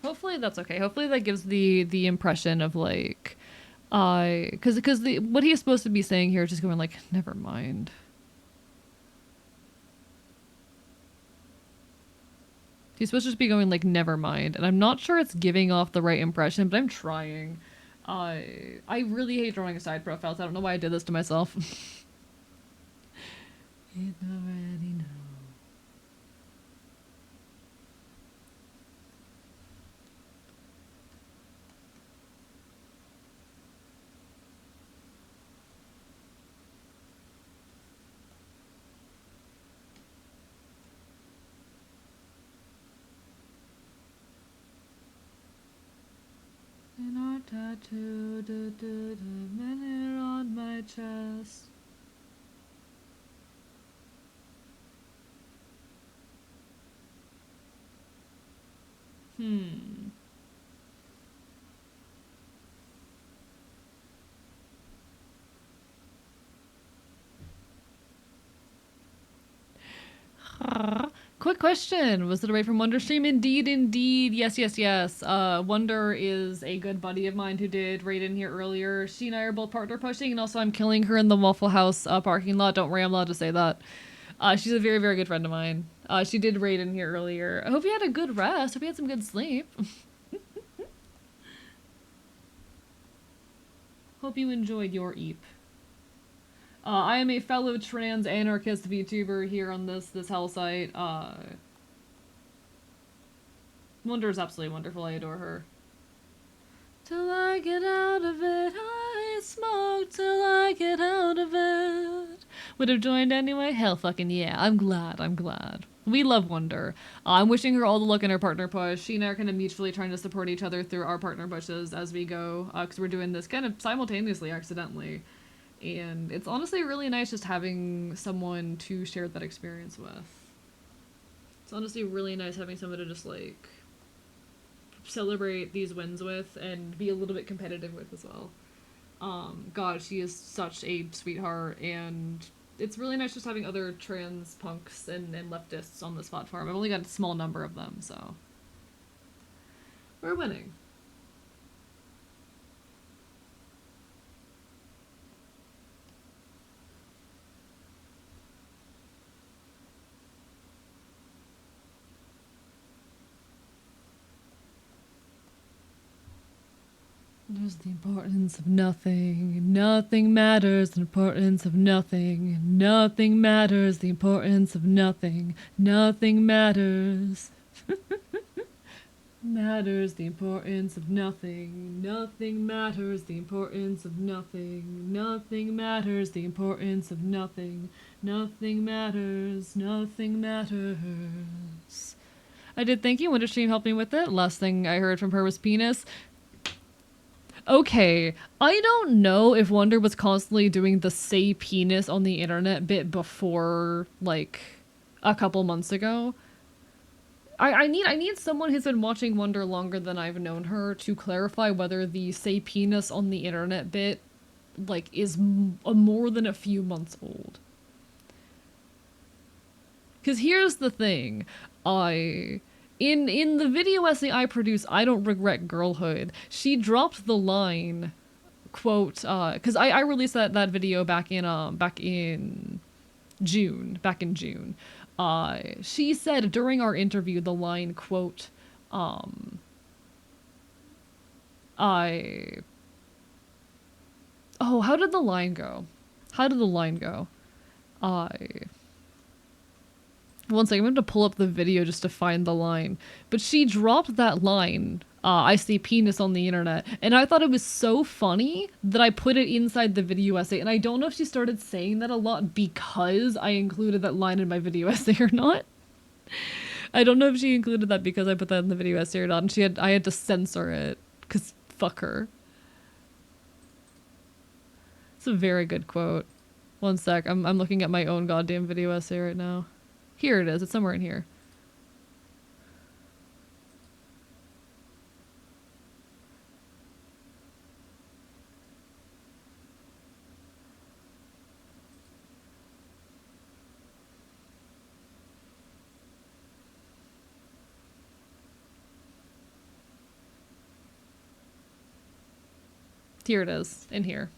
Hopefully that's okay. Hopefully that gives the impression of like, because what he's supposed to be saying here is just going like, never mind. He's supposed to just be going like, never mind, and I'm not sure it's giving off the right impression, but I'm trying. I really hate drawing side profiles. I don't know why I did this to myself. You'd already know. In our tattoo, minute on my chest. Quick question. Was it a raid from Wonder Stream? Indeed, indeed. Yes, yes, yes. Wonder is a good buddy of mine who did raid in here earlier. She and I are both partner pushing, and also I'm killing her in the Waffle House parking lot. Don't worry, I'm allowed to say that. She's a very, very good friend of mine. She did raid in here earlier. I hope you had a good rest. Hope you had some good sleep. Hope you enjoyed your eep. I am a fellow trans anarchist VTuber here on this hell site. Wonder is absolutely wonderful. I adore her. Till I get out of it, I smoke till I get out of it. Would have joined anyway? Hell fucking yeah. I'm glad. I'm glad. We love Wonder. I'm wishing her all the luck in her partner push. She and I are kind of mutually trying to support each other through our partner pushes as we go, because we're doing this kind of simultaneously, accidentally. And it's honestly really nice just having someone to share that experience with. It's honestly really nice having someone to just, like, celebrate these wins with and be a little bit competitive with as well. God, she is such a sweetheart, and it's really nice just having other trans punks and leftists on this platform. I've only got a small number of them, so we're winning. There's the importance of nothing. Nothing matters, the importance of nothing. Nothing matters, the importance of nothing. Nothing matters. Matters, the importance of nothing. Nothing matters, the importance of nothing. Nothing matters, the importance of nothing. Nothing matters, nothing matters. I did thank you. Wonder Stream helped me with it. Last thing I heard from her was penis. Okay, I don't know if Wonder was constantly doing the say penis on the internet bit before, like, a couple months ago. I need someone who's been watching Wonder longer than I've known her to clarify whether the say penis on the internet bit, like, is more than a few months old. Because here's the thing, In the video essay I produced, I Don't Regret Girlhood, she dropped the line, quote, because I released that video back in June. She said during our interview the line, quote, how did the line go? One second, I'm going to pull up the video just to find the line. But she dropped that line, I see penis on the internet, and I thought it was so funny that I put it inside the video essay. And I don't know if she started saying that a lot because I included that line in my video essay or not. I don't know if she included that because I put that in the video essay or not, and I had to censor it, because fuck her. It's a very good quote. One sec, I'm looking at my own goddamn video essay right now. Here it is. It's somewhere in here. Here it is. In here.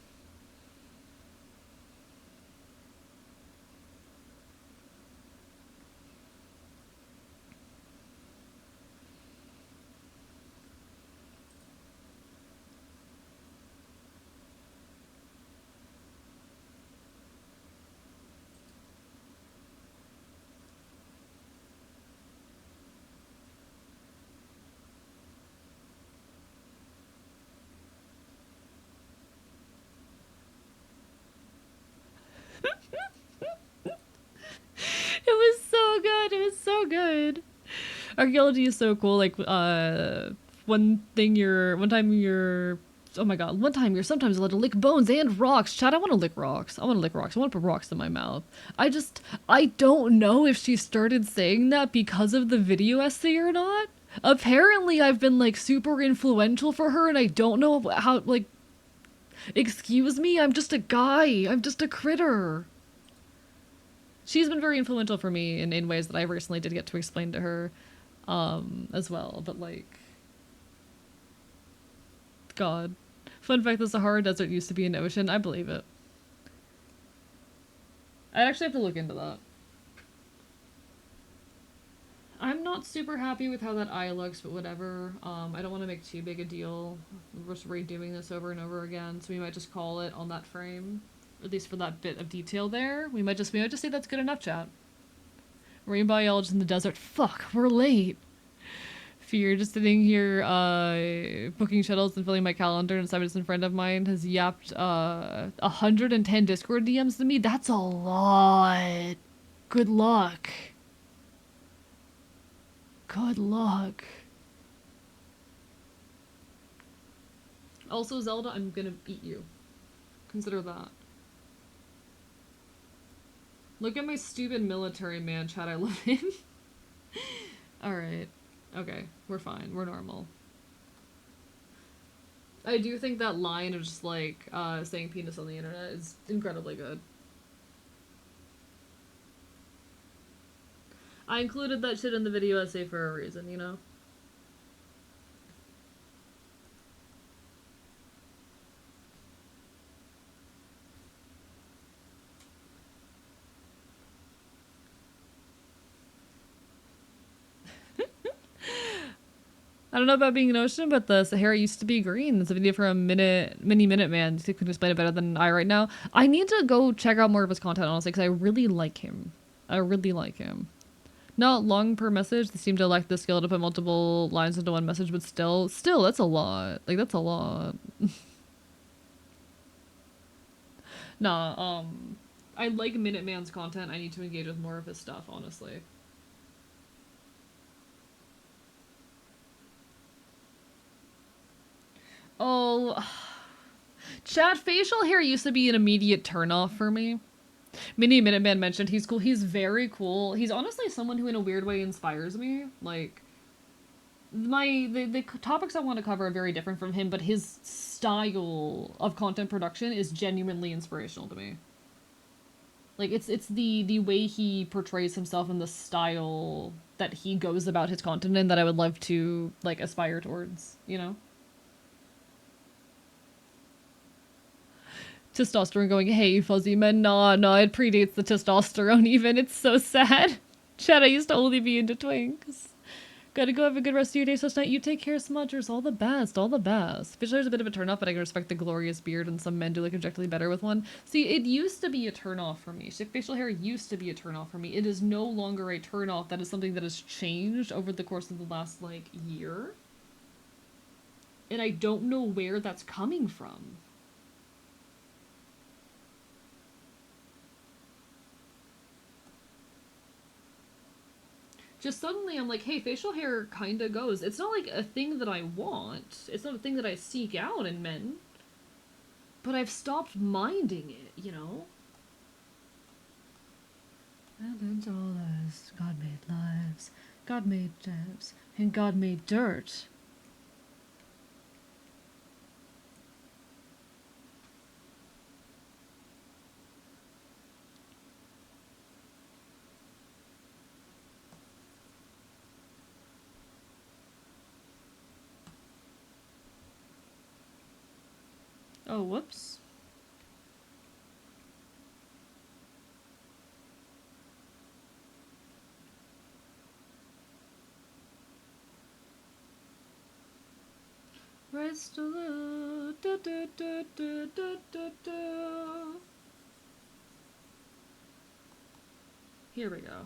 It was so good. It was so good. Archaeology is so cool. Like, one time you're sometimes allowed to lick bones and rocks. Chad, I want to lick rocks. I want to put rocks in my mouth. I don't know if she started saying that because of the video essay or not. Apparently, I've been, like, super influential for her, and I don't know how, like, excuse me, I'm just a guy. I'm just a critter. She's been very influential for me in ways that I recently did get to explain to her as well. But like, God. Fun fact: the Sahara Desert used to be an ocean. I believe it. I'd actually have to look into that. I'm not super happy with how that eye looks, but whatever. I don't want to make too big a deal. We're just redoing this over and over again, so we might just call it on that frame, at least for that bit of detail there. We might just say that's good enough, chat. Marine biologist in the desert. Fuck, we're late. Fear, just sitting here, booking shuttles and filling my calendar, and some distant friend of mine has yapped 110 Discord DMs to me. That's a lot. Good luck. Good luck. Also, Zelda, I'm gonna beat you. Consider that. Look at my stupid military man, chat. I love him. Alright. Okay, we're fine. We're normal. I do think that line of just like saying penis on the internet is incredibly good. I included that shit in the video essay for a reason, you know? I don't know about being an ocean, but the Sahara used to be green. It's a video for a mini Minute Man. He could explain it better than I right now. I need to go check out more of his content, honestly, because I really like him. I really like him. Not long per message. They seem to lack the skill to put multiple lines into one message, but still, that's a lot. Like, that's a lot. Nah, I like Minuteman's content. I need to engage with more of his stuff, honestly. Oh, chat, facial hair used to be an immediate turnoff for me. Minuteman mentioned he's cool. He's very cool. He's honestly someone who in a weird way inspires me. Like, the topics I want to cover are very different from him, but his style of content production is genuinely inspirational to me. Like, it's the way he portrays himself and the style that he goes about his content in that I would love to, like, aspire towards, you know? Testosterone going, hey, fuzzy men, nah, it predates the testosterone even. It's so sad. Chad, I used to only be into twinks. Gotta go have a good rest of your day, so tonight you take care, smudgers. All the best, all the best. Facial hair's a bit of a turnoff, but I can respect the glorious beard, and some men do look objectively better with one. See, it used to be a turnoff for me. Facial hair used to be a turnoff for me. It is no longer a turnoff. That is something that has changed over the course of the last, like, year. And I don't know where that's coming from. Just suddenly I'm like, hey, facial hair kinda goes. It's not like a thing that I want. It's not a thing that I seek out in men. But I've stopped minding it, you know? And dollars, God made lives, God made devs, and God made dirt. Oh, whoops. Rest of the Here we go.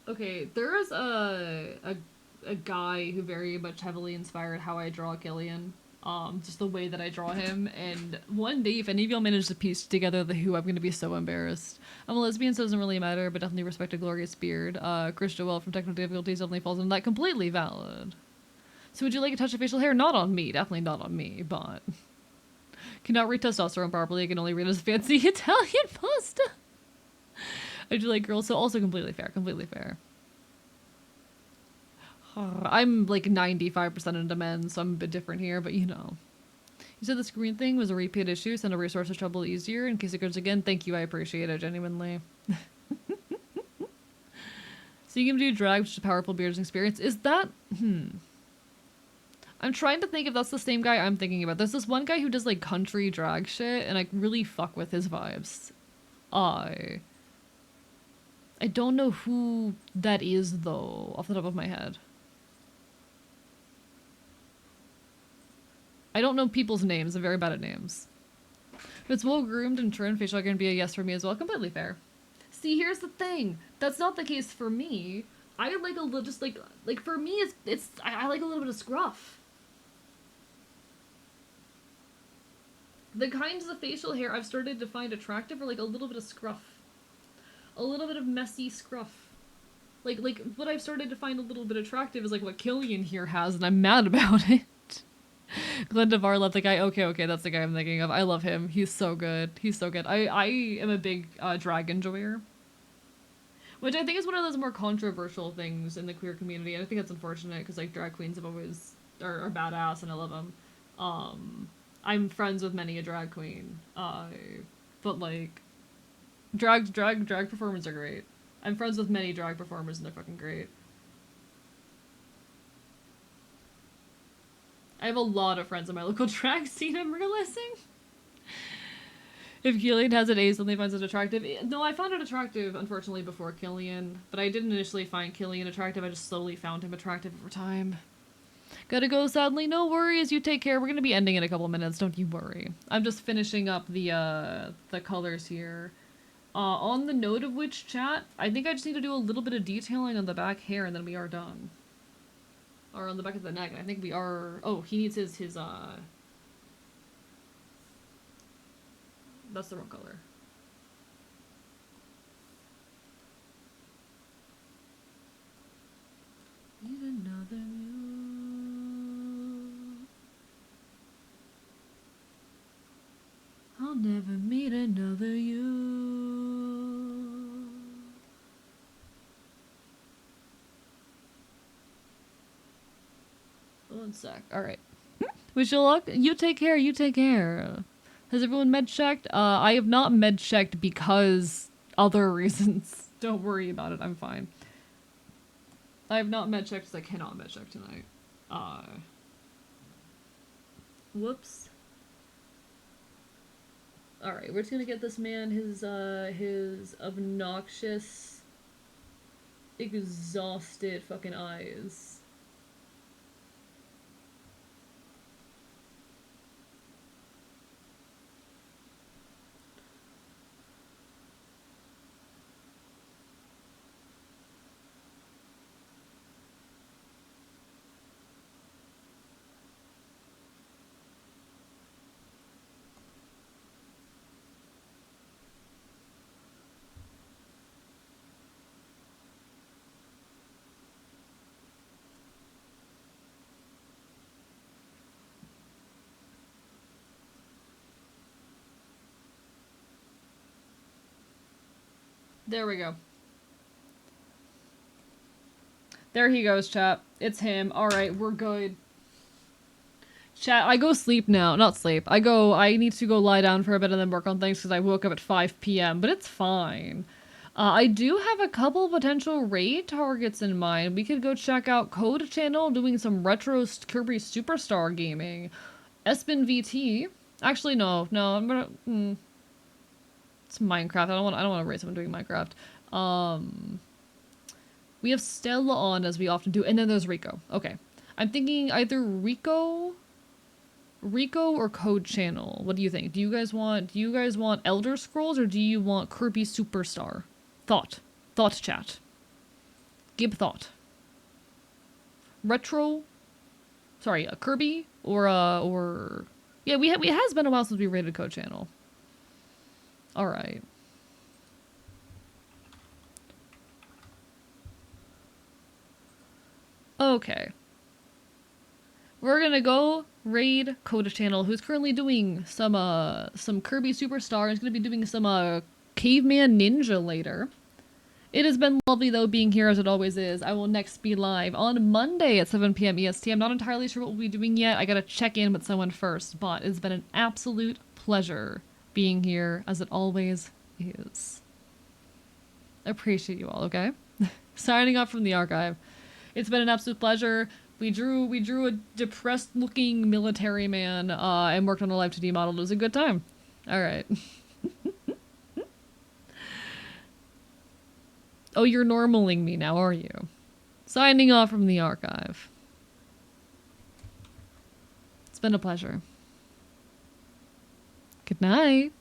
Okay, there is a guy who very much heavily inspired how I draw Killian. Just the way that I draw him, and one day, if any of y'all manage to piece together the Who, I'm gonna be so embarrassed. I'm a lesbian, so it doesn't really matter, but definitely respect a glorious beard. Chris Joel from Technical Difficulties definitely falls into that. Completely valid. So would you like a touch of facial hair? Not on me, definitely not on me, but... Cannot read testosterone properly, I can only read as fancy Italian pasta. I do like girls, so also completely fair, completely fair. I'm like 95% into men, so I'm a bit different here, but you know. You said the screen thing was a repeat issue, send a resource of trouble easier in case it goes again. Thank you, I appreciate it, genuinely. So you can do drag, which is a powerful beard's experience. Is that... I'm trying to think if that's the same guy I'm thinking about. There's this one guy who does like country drag shit, and I really fuck with his vibes. I don't know who that is though, off the top of my head. I don't know people's names. I'm very bad at names. If it's well groomed and trimmed, facial hair can be a yes for me as well. Completely fair. See, here's the thing. That's not the case for me. I like a little, just like for me, I like a little bit of scruff. The kinds of facial hair I've started to find attractive are like a little bit of scruff. A little bit of messy scruff. Like what I've started to find a little bit attractive is like what Killian here has, and I'm mad about it. Glenn DeVar left the guy. Okay, that's the guy I'm thinking of. I love him. He's so good. He's so good. I am a big drag enjoyer. Which I think is one of those more controversial things in the queer community, and I think that's unfortunate because like drag queens have always are badass and I love them. I'm friends with many a drag queen, but like drag performers are great. I'm friends with many drag performers and they're fucking great. I have a lot of friends in my local drag scene, I'm realizing. If Killian has an ace, then they find it attractive. No, I found it attractive, unfortunately, before Killian. But I didn't initially find Killian attractive, I just slowly found him attractive over time. Gotta go, sadly. No worries, you take care. We're gonna be ending in a couple minutes, don't you worry. I'm just finishing up the colors here. On the note of which, chat, I think I just need to do a little bit of detailing on the back hair and then we are done. Or on the back of the neck, I think we are... Oh, he needs his That's the wrong color. Need another you. I'll never meet another you. One sec. Alright. Wish you luck. You take care. You take care. Has everyone med checked? I have not med checked because other reasons. Don't worry about it. I'm fine. I have not med checked because I cannot med check tonight. Whoops. Alright, we're just gonna get this man his obnoxious, exhausted fucking eyes. There we go. There he goes, chat. It's him. Alright, we're good. Chat, I go sleep now. Not sleep. I need to go lie down for a bit and then work on things because I woke up at 5 p.m., but it's fine. I do have a couple potential raid targets in mind. We could go check out Code Channel doing some retro Kirby Superstar gaming. Espen VT. Actually, no, I'm gonna... It's Minecraft. I don't want to raid someone doing Minecraft. We have Stella on, as we often do, and then there's Rico. Okay. I'm thinking either Rico or Code Channel. What do you think? Do you guys want Elder Scrolls or do you want Kirby Superstar? Thought chat. Give thought. Retro. Sorry, a Kirby or yeah, it has been a while since we raided Code Channel. All right. Okay. We're gonna go raid Code Channel, who's currently doing some Kirby Superstar. He's gonna be doing some Caveman Ninja later. It has been lovely, though, being here as it always is. I will next be live on Monday at 7 p.m. EST. I'm not entirely sure what we'll be doing yet. I gotta check in with someone first, but it's been an absolute pleasure being here, as it always is. I appreciate you all, okay? Signing off from the archive. It's been an absolute pleasure. We drew a depressed-looking military man and worked on a Live 2D model. It was a good time. All right. Oh, you're normaling me now, are you? Signing off from the archive. It's been a pleasure. Good night.